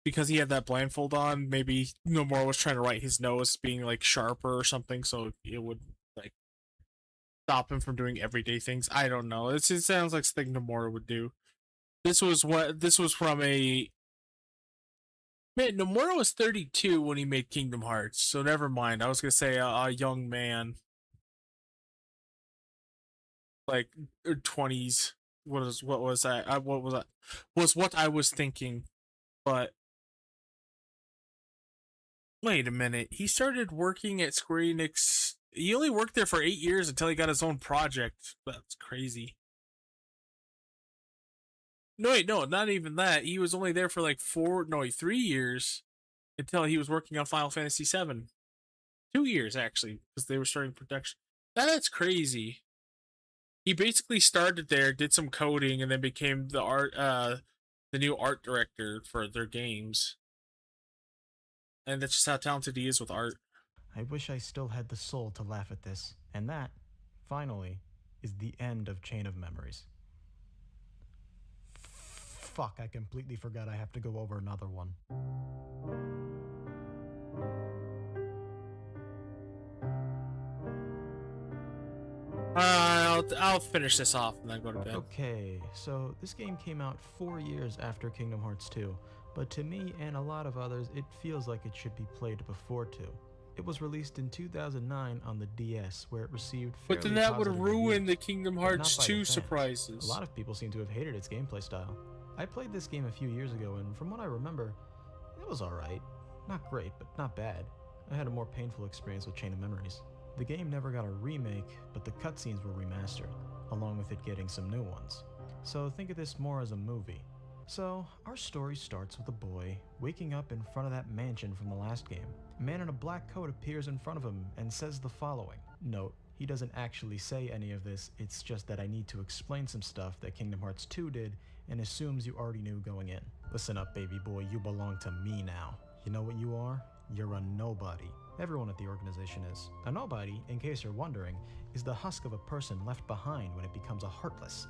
[SPEAKER 1] Because he had that blindfold on, maybe Nomura was trying to write his nose being like sharper or something, so it would like stop him from doing everyday things. I don't know. It sounds like something Nomura would do. This was from a man. Nomura was 32 when he made Kingdom Hearts, so never mind. I was gonna say a young man, like 20s. What was that? Was what I was thinking, but. Wait a minute. He started working at Square Enix. He only worked there for 8 years until he got his own project. That's crazy. No, wait, no, not even that. He was only there for like 3 years until he was working on Final Fantasy VII. 2 years, actually, because they were starting production. That's crazy. He basically started there, did some coding, and then became the new art director for their games. And that's just how talented he is with art.
[SPEAKER 6] I wish I still had the soul to laugh at this. And that, finally, is the end of Chain of Memories. Fuck, I completely forgot I have to go over another one.
[SPEAKER 1] I'll finish this off and then go to bed.
[SPEAKER 6] Okay, so this game came out 4 years after Kingdom Hearts 2. But to me and a lot of others, it feels like it should be played before 2. It was released in 2009 on the DS, where it received fairly
[SPEAKER 1] But then that would
[SPEAKER 6] positive
[SPEAKER 1] ruin
[SPEAKER 6] reviews,
[SPEAKER 1] the Kingdom
[SPEAKER 6] but
[SPEAKER 1] Hearts
[SPEAKER 6] not by the
[SPEAKER 1] 2
[SPEAKER 6] fans.
[SPEAKER 1] surprises.
[SPEAKER 6] A lot of people seem to have hated its gameplay style. I played this game a few years ago, and from what I remember, it was alright. Not great, but not bad. I had a more painful experience with Chain of Memories. The game never got a remake, but the cutscenes were remastered, along with it getting some new ones. So think of this more as a movie. So, our story starts with a boy waking up in front of that mansion from the last game. A man in a black coat appears in front of him and says the following. Note, he doesn't actually say any of this, it's just that I need to explain some stuff that Kingdom Hearts 2 did and assumes you already knew going in. Listen up, baby boy, you belong to me now. You know what you are? You're a nobody. Everyone at the organization is. A nobody, in case you're wondering, is the husk of a person left behind when it becomes a heartless.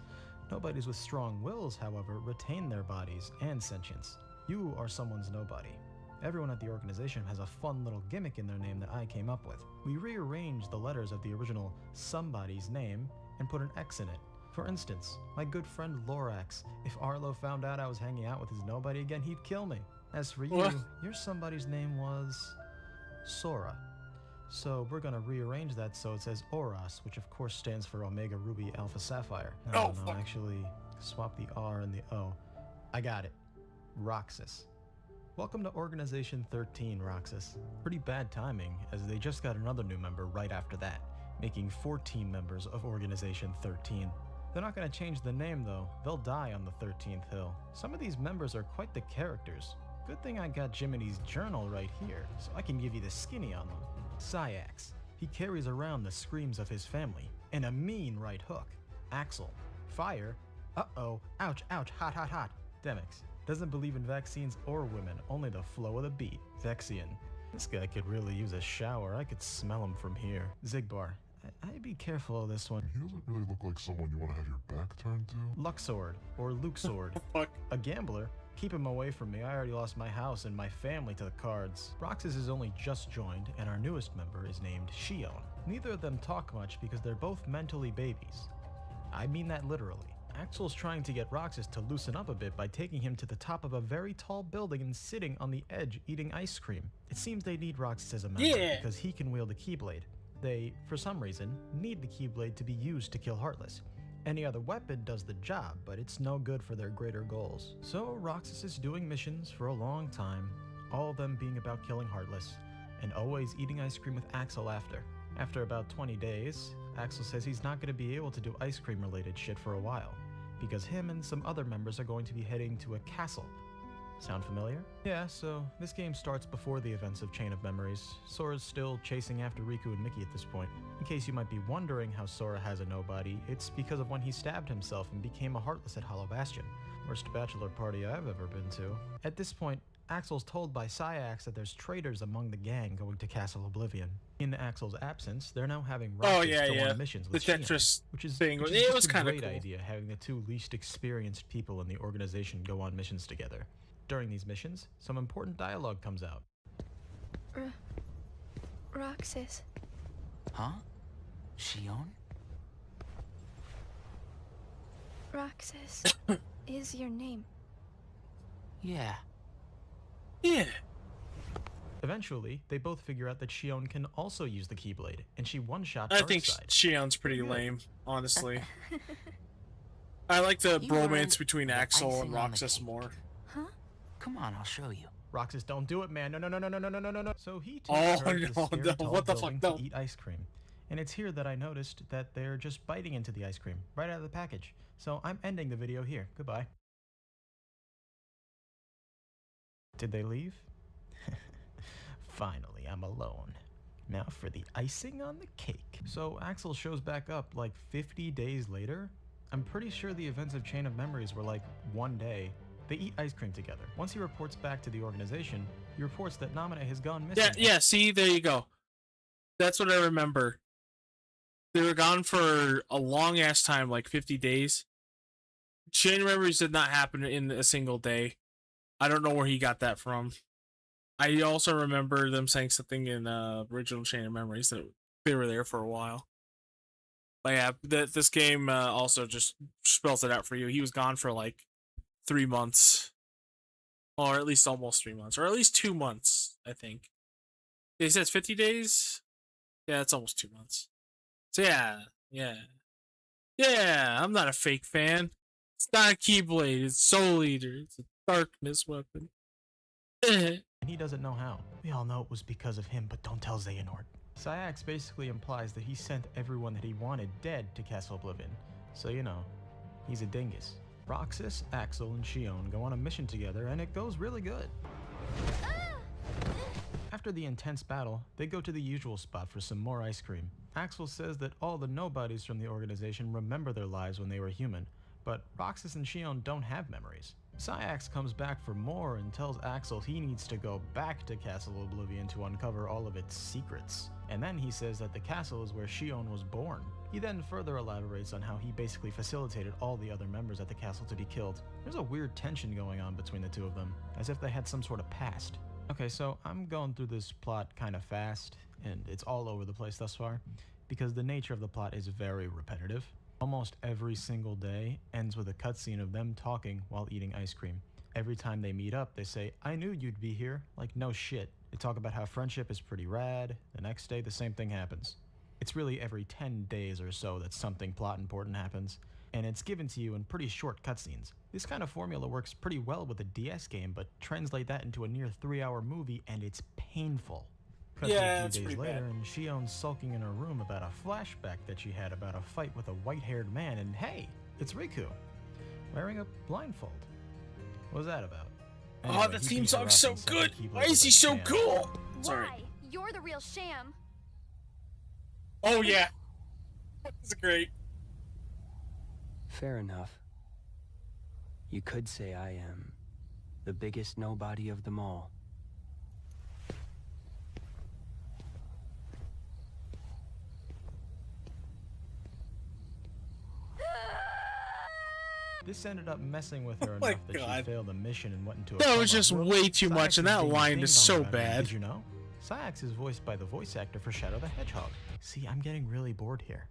[SPEAKER 6] Nobodies with strong wills, however, retain their bodies and sentience. You are someone's nobody. Everyone at the organization has a fun little gimmick in their name that I came up with. We rearranged the letters of the original somebody's name and put an X in it. For instance, my good friend Lorax, if Arlo found out I was hanging out with his nobody again, he'd kill me. As for you, your somebody's name was Sora. So we're gonna rearrange that so it says Oros, which of course stands for Omega Ruby Alpha Sapphire. No, actually, swap the R and the O. I got it. Roxas. Welcome to Organization 13, Roxas. Pretty bad timing, as they just got another new member right after that, making 14 members of Organization 13. They're not gonna change the name though, they'll die on the 13th hill. Some of these members are quite the characters. Good thing I got Jiminy's journal right here, so I can give you the skinny on them. Syax. He carries around the screams of his family, and a mean right hook. Axel. Fire. Uh-oh. Ouch, ouch, hot, hot, hot. Demix. Doesn't believe in vaccines or women, only the flow of the beat. Vexian. This guy could really use a shower. I could smell him from here. Zigbar, I'd be careful of this one.
[SPEAKER 20] He doesn't really look like someone you want to have your back turned to.
[SPEAKER 6] Luxord, or Luxord. A gambler? Keep him away from me. I already lost my house and my family to the cards. Roxas is only just joined, and our newest member is named Shion. Neither of them talk much because they're both mentally babies. I mean that literally. Axel's trying to get Roxas to loosen up a bit by taking him to the top of a very tall building and sitting on the edge eating ice cream. It seems they need Roxas as a member because he can wield a Keyblade. They, for some reason, need the Keyblade to be used to kill Heartless. Any other weapon does the job, but it's no good for their greater goals. So Roxas is doing missions for a long time, all of them being about killing Heartless, and always eating ice cream with Axel after. After about 20 days, Axel says he's not going to be able to do ice cream related shit for a while, because him and some other members are going to be heading to a castle. Sound familiar? Yeah, so this game starts before the events of Chain of Memories. Sora's still chasing after Riku and Mickey at this point. In case you might be wondering how Sora has a nobody, it's because of when he stabbed himself and became a Heartless at Hollow Bastion. Worst bachelor party I've ever been to. At this point, Axel's told by Syax that there's traitors among the gang going to Castle Oblivion. In Axel's absence, they're now having Roxas go on missions with
[SPEAKER 1] the Tetris
[SPEAKER 6] Shion, which is
[SPEAKER 1] it was
[SPEAKER 6] kind of
[SPEAKER 1] cool.
[SPEAKER 6] Great idea, having the two least experienced people in the organization go on missions together. During these missions, some important dialogue comes out.
[SPEAKER 21] Roxas.
[SPEAKER 2] Huh? Shion?
[SPEAKER 21] Roxas is your name.
[SPEAKER 2] Yeah.
[SPEAKER 1] Yeah.
[SPEAKER 6] Eventually, they both figure out that Shion can also use the Keyblade, and she one-shot
[SPEAKER 1] I think
[SPEAKER 6] Darkseid.
[SPEAKER 1] Shion's pretty lame, honestly. I like the bromance between Axel and Roxas more.
[SPEAKER 2] Huh? Come on, I'll show you.
[SPEAKER 6] Roxas, don't do it, man. No, no, no, no, no, no, no, no, no. So he takes
[SPEAKER 1] Oh,
[SPEAKER 6] her to the
[SPEAKER 1] no,
[SPEAKER 6] scary
[SPEAKER 1] no,
[SPEAKER 6] tall
[SPEAKER 1] what the fuck,
[SPEAKER 6] building
[SPEAKER 1] no.
[SPEAKER 6] to eat ice cream. And it's here that I noticed that they're just biting into the ice cream, right out of the package. So I'm ending the video here. Goodbye. Did they leave? Finally, I'm alone. Now for the icing on the cake. So Axel shows back up like 50 days later. I'm pretty sure the events of Chain of Memories were like one day. They eat ice cream together. Once he reports back to the organization, he reports that Namine has gone missing.
[SPEAKER 1] Yeah, see, there you go. That's what I remember. They were gone for a long-ass time, like 50 days. Chain of Memories did not happen in a single day. I don't know where he got that from. I also remember them saying something in original Chain of Memories that they were there for a while. But yeah, this game also just spells it out for you. He was gone for like 3 months. Or at least almost 3 months. Or at least 2 months, I think. They said 50 days? Yeah, it's almost 2 months. So yeah, I'm not a fake fan. It's not a Keyblade, it's Soul Eater. It's a darkness weapon.
[SPEAKER 6] And he doesn't know how. We all know it was because of him, but don't tell Xehanort. Syax basically implies that he sent everyone that he wanted dead to Castle Oblivion. So you know, he's a dingus. Roxas, Axel, and Shion go on a mission together, and it goes really good. After the intense battle, they go to the usual spot for some more ice cream. Axel says that all the nobodies from the organization remember their lives when they were human, but Roxas and Shion don't have memories. Syax comes back for more and tells Axel he needs to go back to Castle Oblivion to uncover all of its secrets. And then he says that the castle is where Shion was born. He then further elaborates on how he basically facilitated all the other members at the castle to be killed. There's a weird tension going on between the two of them, as if they had some sort of past. Okay, so I'm going through this plot kind of fast, and it's all over the place thus far, because the nature of the plot is very repetitive. Almost every single day ends with a cutscene of them talking while eating ice cream. Every time they meet up, they say, "I knew you'd be here." Like, no shit. They talk about how friendship is pretty rad. The next day, the same thing happens. It's really every 10 days or so that something plot important happens, and it's given to you in pretty short cutscenes. This kind of formula works pretty well with a DS game, but translate that into a near 3-hour movie, and it's painful. Cut to a few days later, and Shion's sulking in her room about a flashback that she had about a fight with a white-haired man, and hey, it's Riku, wearing a blindfold. What was that about? Anyway,
[SPEAKER 1] the theme song's so good! Why is he so cool? Sorry.
[SPEAKER 9] Why? You're the real sham.
[SPEAKER 1] Oh yeah. That's great.
[SPEAKER 16] Fair enough. You could say I am the biggest nobody of them all.
[SPEAKER 6] This ended up messing with her
[SPEAKER 1] my
[SPEAKER 6] enough that
[SPEAKER 1] God.
[SPEAKER 6] she failed the mission and went into a
[SPEAKER 1] That
[SPEAKER 6] coma.
[SPEAKER 1] was just way too much, and
[SPEAKER 6] Sayax
[SPEAKER 1] that
[SPEAKER 6] being
[SPEAKER 1] line is
[SPEAKER 6] ding-dong
[SPEAKER 1] so
[SPEAKER 6] about her,
[SPEAKER 1] bad.
[SPEAKER 6] Did you know? Sayax is voiced by the voice actor for Shadow the Hedgehog. See, I'm getting really bored here.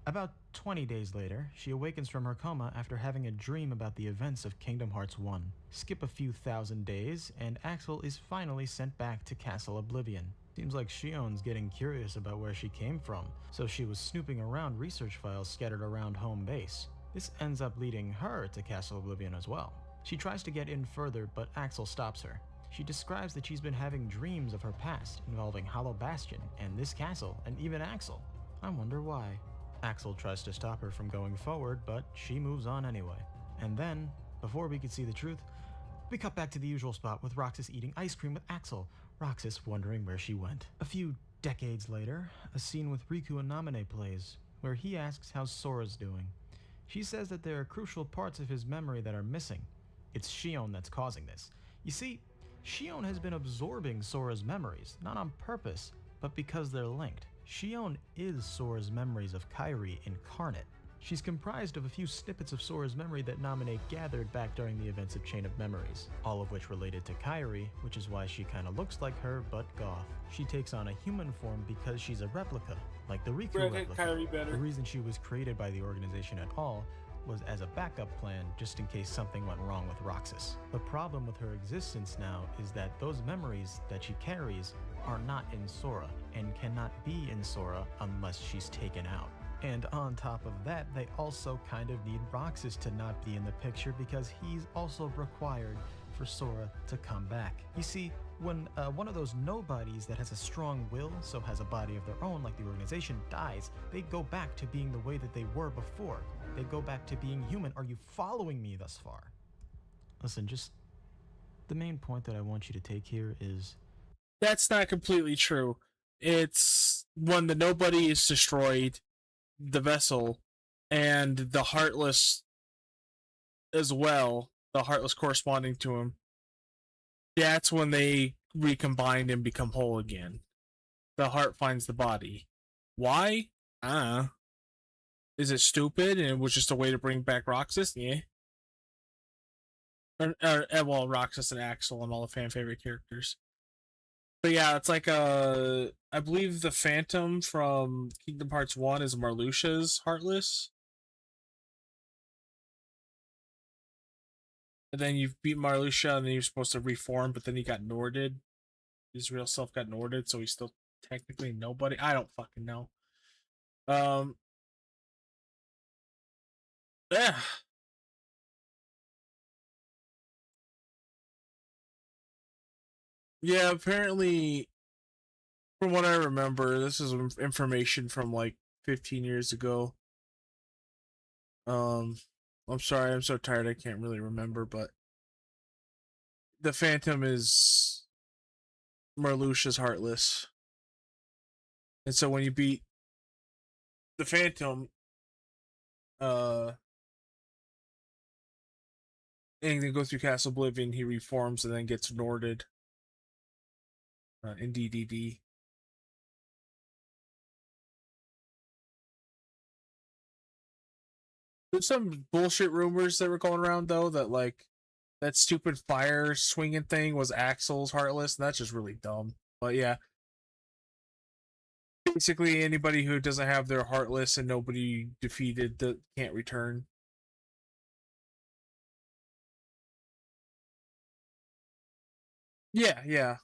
[SPEAKER 6] About 20 days later, she awakens from her coma after having a dream about the events of Kingdom Hearts 1. Skip a few thousand days, and Axel is finally sent back to Castle Oblivion. Seems like Shion's getting curious about where she came from, so she was snooping around research files scattered around home base. This ends up leading her to Castle Oblivion as well. She tries to get in further, but Axel stops her. She describes that she's been having dreams of her past involving Hollow Bastion and this castle and even Axel. I wonder why. Axel tries to stop her from going forward, but she moves on anyway. And then, before we could see the truth, we cut back to the usual spot with Roxas eating ice cream with Axel, Roxas wondering where she went. A few decades later, a scene with Riku and Namine plays, where he asks how Sora's doing. She says that there are crucial parts of his memory that are missing. It's Shion that's causing this. You see, Shion has been absorbing Sora's memories, not on purpose, but because they're linked. Shion is Sora's memories of Kairi incarnate. She's comprised of a few snippets of Sora's memory that Namine gathered back during the events of Chain of Memories, all of which related to Kairi, which is why she kinda looks like her, but goth. She takes on a human form because she's a replica, like the Riku replica.
[SPEAKER 1] Kairi better.
[SPEAKER 6] The reason she was created by the organization at all was as a backup plan just in case something went wrong with Roxas. The problem with her existence now is that those memories that she carries are not in Sora, and cannot be in Sora unless she's taken out. And on top of that, they also kind of need Roxas to not be in the picture because he's also required for Sora to come back. You see, when one of those nobodies that has a strong will, so has a body of their own like the organization, dies, they go back to being the way that they were before. They go back to being human. Are you following me thus far? Listen, just the main point that I want you to take here is...
[SPEAKER 1] That's not completely true. It's when the nobody is destroyed, the vessel, and the Heartless as well, the Heartless corresponding to him, that's when they recombine and become whole again. The heart finds the body. Why? Is it stupid and it was just a way to bring back Roxas? Yeah. Well, Roxas and Axel and all the fan favorite characters. But yeah, it's like I believe the Phantom from Kingdom Hearts 1 is Marluxia's Heartless. And then you beat Marluxia and then you're supposed to reform, but then he got Norded. His real self got Norded, so he's still technically nobody. I don't fucking know. Yeah. Yeah, apparently, from what I remember, this is information from like 15 years ago. I'm sorry, I'm so tired I can't really remember, but the Phantom is Marluxia's Heartless. And so when you beat the Phantom, and then go through Castle Oblivion, he reforms and then gets Norded in DDD. There's some bullshit rumors that were going around though that like that stupid fire swinging thing was Axel's Heartless, and that's just really dumb. But yeah, basically anybody who doesn't have their Heartless and nobody defeated that can't return. Yeah.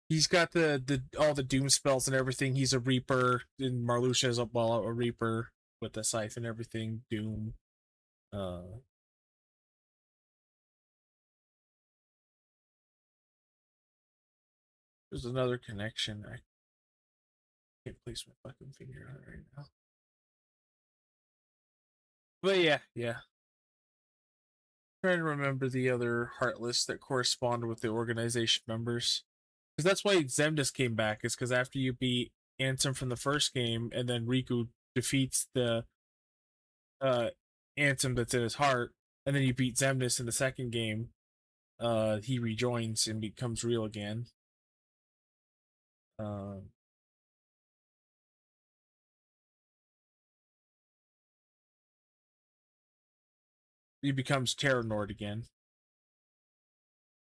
[SPEAKER 1] He's got the all the doom spells and everything. He's a Reaper, and Marluxia's a Reaper with the scythe and everything. Doom. There's another connection. I can't place my fucking finger on it right now. But yeah. Trying to remember the other Heartless that correspond with the organization members. Because that's why Xemnas came back, is because after you beat Ansem from the first game, and then Riku defeats the Ansem that's in his heart, and then you beat Xemnas in the second game, he rejoins and becomes real again. he becomes Terror Nord again.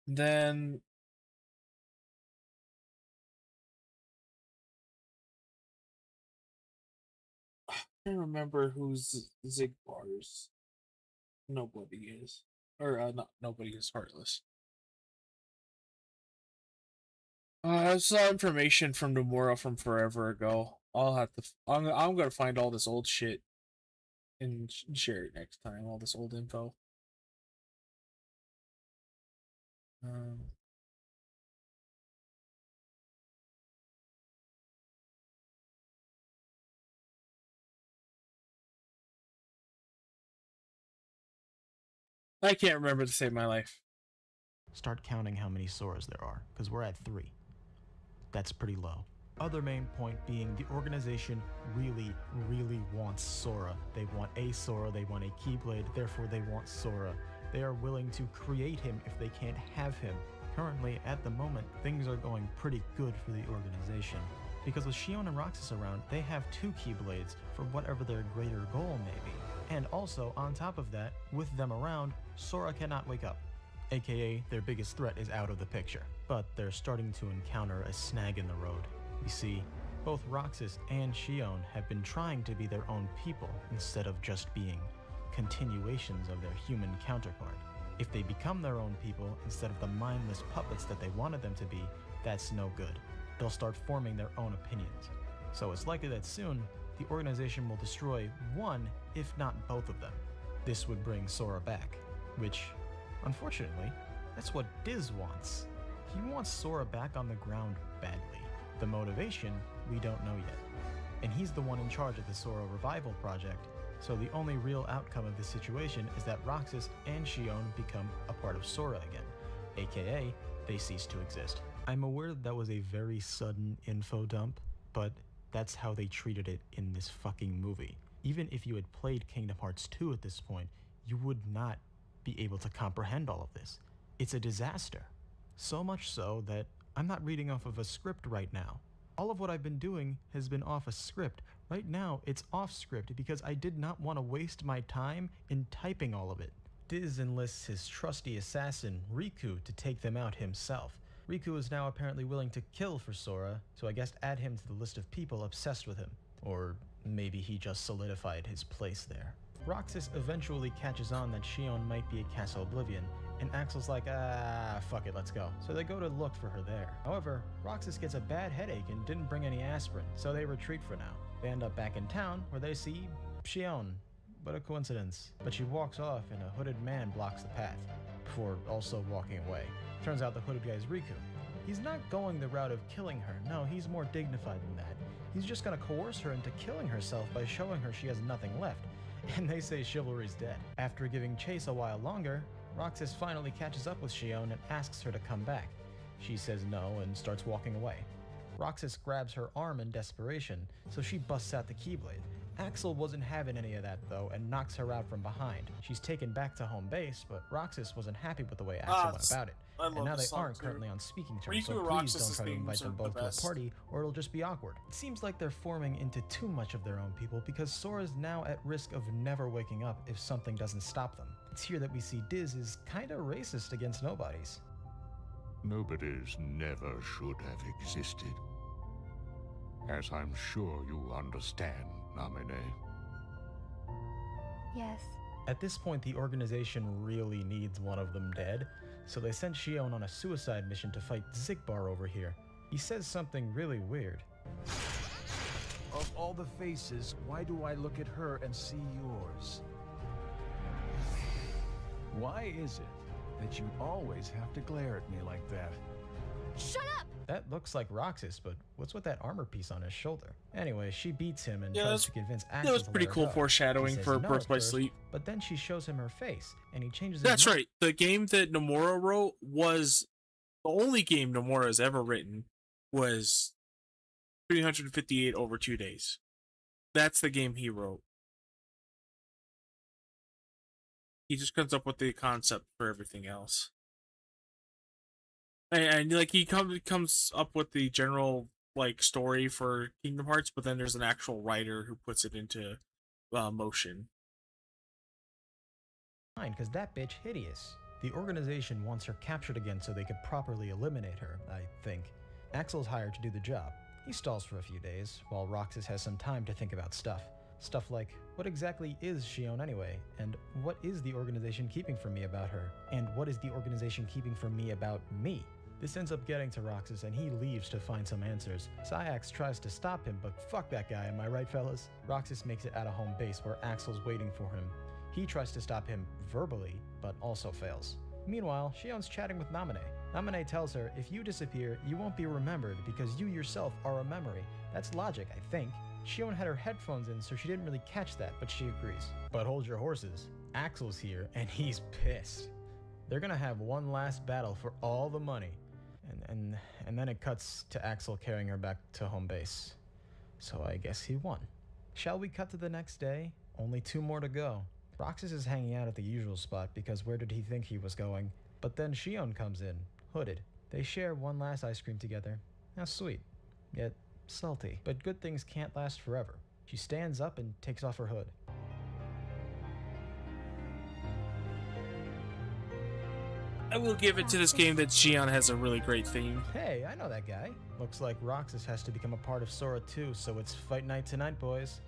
[SPEAKER 1] Then I can't remember who's Zigbar's. Nobody is, or not nobody is Heartless. I saw information from Nomura from forever ago. I'll have to. I'm gonna find all this old shit and share it next time. All this old info. Um, I can't remember to save my life.
[SPEAKER 6] Start counting how many Soras there are, because we're at 3. That's pretty low. Other main point being the organization really, really wants Sora. They want a Sora, they want a Keyblade, therefore they want Sora. They are willing to create him if they can't have him. Currently, at the moment, things are going pretty good for the organization. Because with Shion and Roxas around, they have 2 Keyblades for whatever their greater goal may be. And also, on top of that, with them around, Sora cannot wake up. AKA, their biggest threat is out of the picture. But they're starting to encounter a snag in the road. You see, both Roxas and Shion have been trying to be their own people instead of just being continuations of their human counterpart. If they become their own people instead of the mindless puppets that they wanted them to be, that's no good. They'll start forming their own opinions. So it's likely that soon, the organization will destroy one, if not both of them. This would bring Sora back, which, unfortunately, that's what Diz wants. He wants Sora back on the ground badly. The motivation, we don't know yet. And he's the one in charge of the Sora Revival Project, so the only real outcome of this situation is that Roxas and Shion become a part of Sora again, aka they cease to exist. I'm aware that was a very sudden info dump, but that's how they treated it in this fucking movie. Even if you had played Kingdom Hearts 2 at this point, you would not be able to comprehend all of this. It's a disaster. So much so that I'm not reading off of a script right now. All of what I've been doing has been off a script. Right now, it's off script because I did not want to waste my time in typing all of it. Diz enlists his trusty assassin, Riku, to take them out himself. Riku is now apparently willing to kill for Sora, so I guess add him to the list of people obsessed with him. Or maybe he just solidified his place there. Roxas eventually catches on that Shion might be at Castle Oblivion, and Axel's like, fuck it, let's go. So they go to look for her there. However, Roxas gets a bad headache and didn't bring any aspirin, so they retreat for now. They end up back in town, where they see Shion. What a coincidence. But she walks off and a hooded man blocks the path, before also walking away. Turns out the hooded guy is Riku. He's not going the route of killing her, no, he's more dignified than that. He's just gonna coerce her into killing herself by showing her she has nothing left. And they say chivalry's dead. After giving chase a while longer, Roxas finally catches up with Shion and asks her to come back. She says no and starts walking away. Roxas grabs her arm in desperation, so she busts out the Keyblade. Axel wasn't having any of that though and knocks her out from behind. She's taken back to home base, but Roxas wasn't happy with the way Axel went about it. And now they aren't currently on speaking terms, so please don't try to invite them both to a party or it'll just be awkward. It seems like they're forming into too much of their own people because Sora's now at risk of never waking up if something doesn't stop them. It's here that we see Diz is kinda racist against nobodies.
[SPEAKER 18] Nobodies never should have existed. As I'm sure you understand, Namine.
[SPEAKER 17] Yes.
[SPEAKER 6] At this point, the organization really needs one of them dead, so they sent Shion on a suicide mission to fight Zigbar over here. He says something really weird.
[SPEAKER 4] Of all the faces, why do I look at her and see yours? Why is it that you always have to glare at me like that?
[SPEAKER 17] Shut up!
[SPEAKER 6] That looks like Roxas, but what's with that armor piece on his shoulder? Anyway, she beats him and tries to convince Axel
[SPEAKER 1] that was
[SPEAKER 6] to
[SPEAKER 1] pretty
[SPEAKER 6] let her
[SPEAKER 1] cool
[SPEAKER 6] go.
[SPEAKER 1] foreshadowing
[SPEAKER 6] He says
[SPEAKER 1] for
[SPEAKER 6] no
[SPEAKER 1] Birth
[SPEAKER 6] at
[SPEAKER 1] by
[SPEAKER 6] first,
[SPEAKER 1] Sleep.
[SPEAKER 6] But then she shows him her face, and he changes his
[SPEAKER 1] That's
[SPEAKER 6] mind.
[SPEAKER 1] right. The game that Nomura wrote was the only game Nomura has ever written was 358 over 2 days. That's the game he wrote. He just comes up with the concept for everything else. And like he comes up with the general like story for Kingdom Hearts, but then there's an actual writer who puts it into motion.
[SPEAKER 7] because that bitch hideous. The organization wants her captured again so they could properly eliminate her, I think. Axel's hired to do the job. He stalls for a few days, while Roxas has some time to think about stuff. Stuff like, what exactly is Shion anyway? And what is the organization keeping from me about her? And what is the organization keeping from me about me? This ends up getting to Roxas and he leaves to find some answers. Syax tries to stop him, but fuck that guy, am I right, fellas? Roxas makes it out of home base where Axel's waiting for him. He tries to stop him verbally, but also fails. Meanwhile, Shion's chatting with Namine. Namine tells her, if you disappear, you won't be remembered because you yourself are a memory. That's logic, I think. Shion had her headphones in, so she didn't really catch that, but she agrees. But hold your horses. Axel's here, and he's pissed. They're gonna have one last battle for all the money. And then it cuts to Axel carrying her back to home base. So I guess he won. Shall we cut to the next day? Only 2 more to go. Roxas is hanging out at the usual spot because where did he think he was going? But then Shion comes in, hooded. They share one last ice cream together. How sweet. Yet salty. But good things can't last forever. She stands up and takes off her hood.
[SPEAKER 1] I will give it to this game that Shion has a really great theme.
[SPEAKER 7] Hey, I know that guy. Looks like Roxas has to become a part of Sora too, so it's fight night tonight, boys.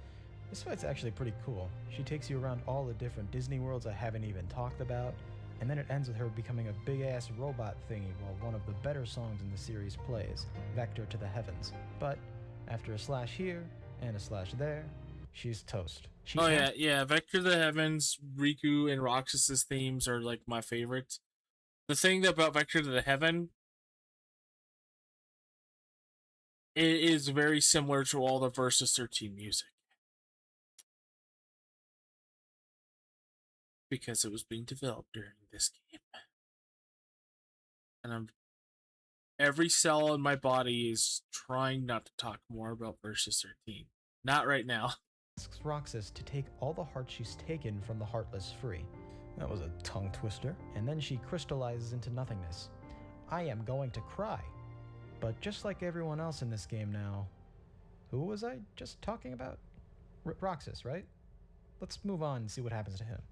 [SPEAKER 7] This fight's actually pretty cool. She takes you around all the different Disney worlds I haven't even talked about, and then it ends with her becoming a big-ass robot thingy while one of the better songs in the series plays, Vector to the Heavens. But after a slash here and a slash there, she's toast.
[SPEAKER 1] Yeah, Vector to the Heavens, Riku, and Roxas's themes are like my favorites. The thing about Vector to the Heaven, it is very similar to all the Versus 13 music. Because it was being developed during this game. And every cell in my body is trying not to talk more about Versus 13. Not right now.
[SPEAKER 7] Asks Roxas to take all the hearts she's taken from the Heartless free. That was a tongue twister. And then she crystallizes into nothingness. I am going to cry. But just like everyone else in this game now, who was I just talking about? Roxas, right? Let's move on and see what happens to him.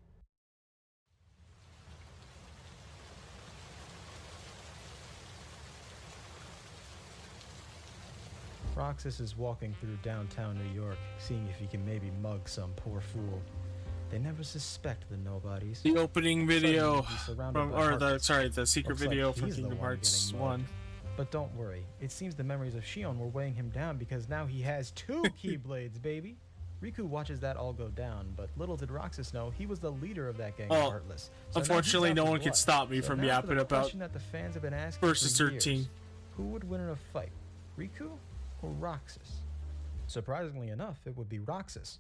[SPEAKER 7] Roxas is walking through downtown New York, seeing if he can maybe mug some poor fool. They never suspect the nobodies.
[SPEAKER 1] The opening video the secret video from Kingdom Hearts 1.
[SPEAKER 7] But don't worry, it seems the memories of Shion were weighing him down because now he has 2 Keyblades, baby. Riku watches that all go down, but little did Roxas know he was the leader of that gang of Heartless. So
[SPEAKER 1] unfortunately, no one can stop me from yapping about
[SPEAKER 7] that the fans have been asking
[SPEAKER 1] Versus 13.
[SPEAKER 7] Who would win in a fight, Riku or Roxas? Surprisingly enough, it would be Roxas,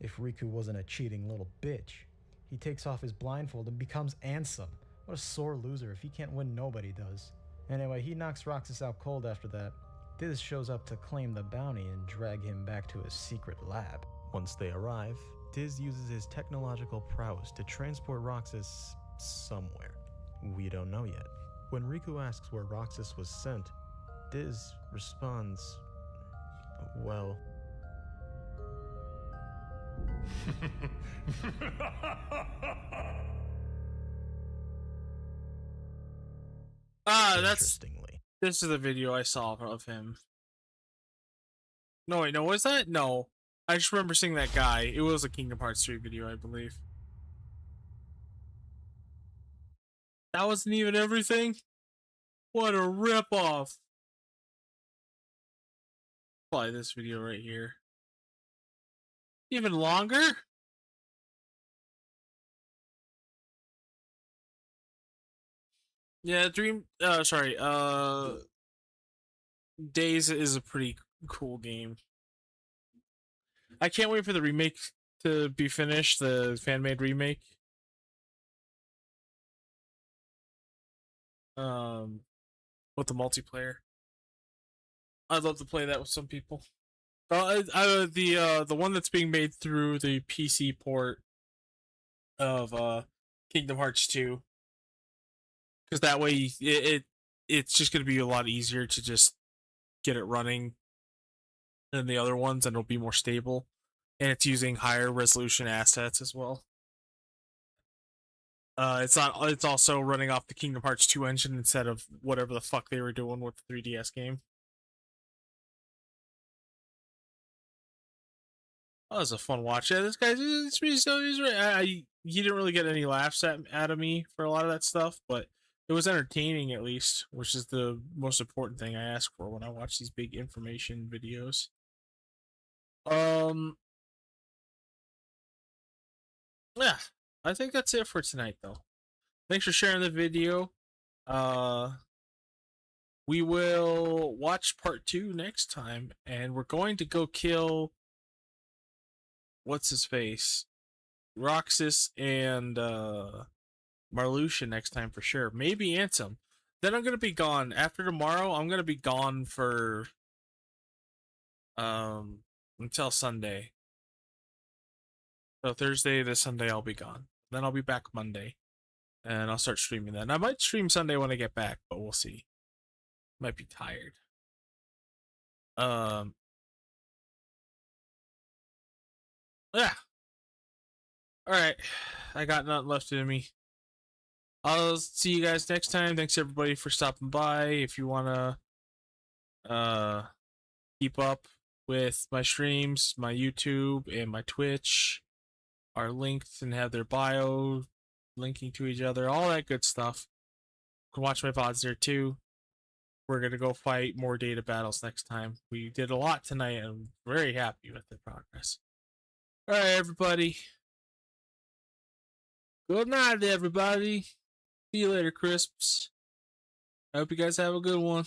[SPEAKER 7] if Riku wasn't a cheating little bitch. He takes off his blindfold and becomes Ansem. What a sore loser. If he can't win, nobody does. Anyway, he knocks Roxas out cold after that. Diz shows up to claim the bounty and drag him back to his secret lab.
[SPEAKER 6] Once they arrive, Diz uses his technological prowess to transport Roxas somewhere. We don't know yet. When Riku asks where Roxas was sent, Diz responds, well...
[SPEAKER 1] This is the video I saw of him. No, wait, no, was that? No. I just remember seeing that guy. It was a Kingdom Hearts 3 video, I believe. That wasn't even everything? What a ripoff. Play this video right here. Even longer? Yeah, Days is a pretty cool game. I can't wait for the remake to be finished, the fan-made remake. With the multiplayer. I'd love to play that with some people. The one that's being made through the PC port of Kingdom Hearts 2. Because that way it's just going to be a lot easier to just get it running than the other ones, and it'll be more stable. And it's using higher resolution assets as well. It's also running off the Kingdom Hearts 2 engine instead of whatever the fuck they were doing with the 3DS game. That was a fun watch. Yeah, this guy, he's right. He didn't really get any laughs out of me for a lot of that stuff, but it was entertaining at least, which is the most important thing I ask for when I watch these big information videos. Yeah, I think that's it for tonight, though. Thanks for sharing the video. We will watch part 2 next time, and we're going to go kill what's his face, Roxas and Marluxia next time for sure. Maybe Ansem. Then I'm gonna be gone after tomorrow. I'm gonna be gone for until Sunday. So Thursday to Sunday I'll be gone. Then I'll be back Monday, and I'll start streaming then. I might stream Sunday when I get back, but we'll see. Might be tired. Yeah. Alright. I got nothing left in me. I'll see you guys next time. Thanks everybody for stopping by. If you wanna keep up with my streams, my YouTube and my Twitch are linked and have their bio linking to each other, all that good stuff. You can watch my VODs there too. We're gonna go fight more data battles next time. We did a lot tonight and I'm very happy with the progress. Alright, everybody. Good night, everybody. See you later, Crisps. I hope you guys have a good one.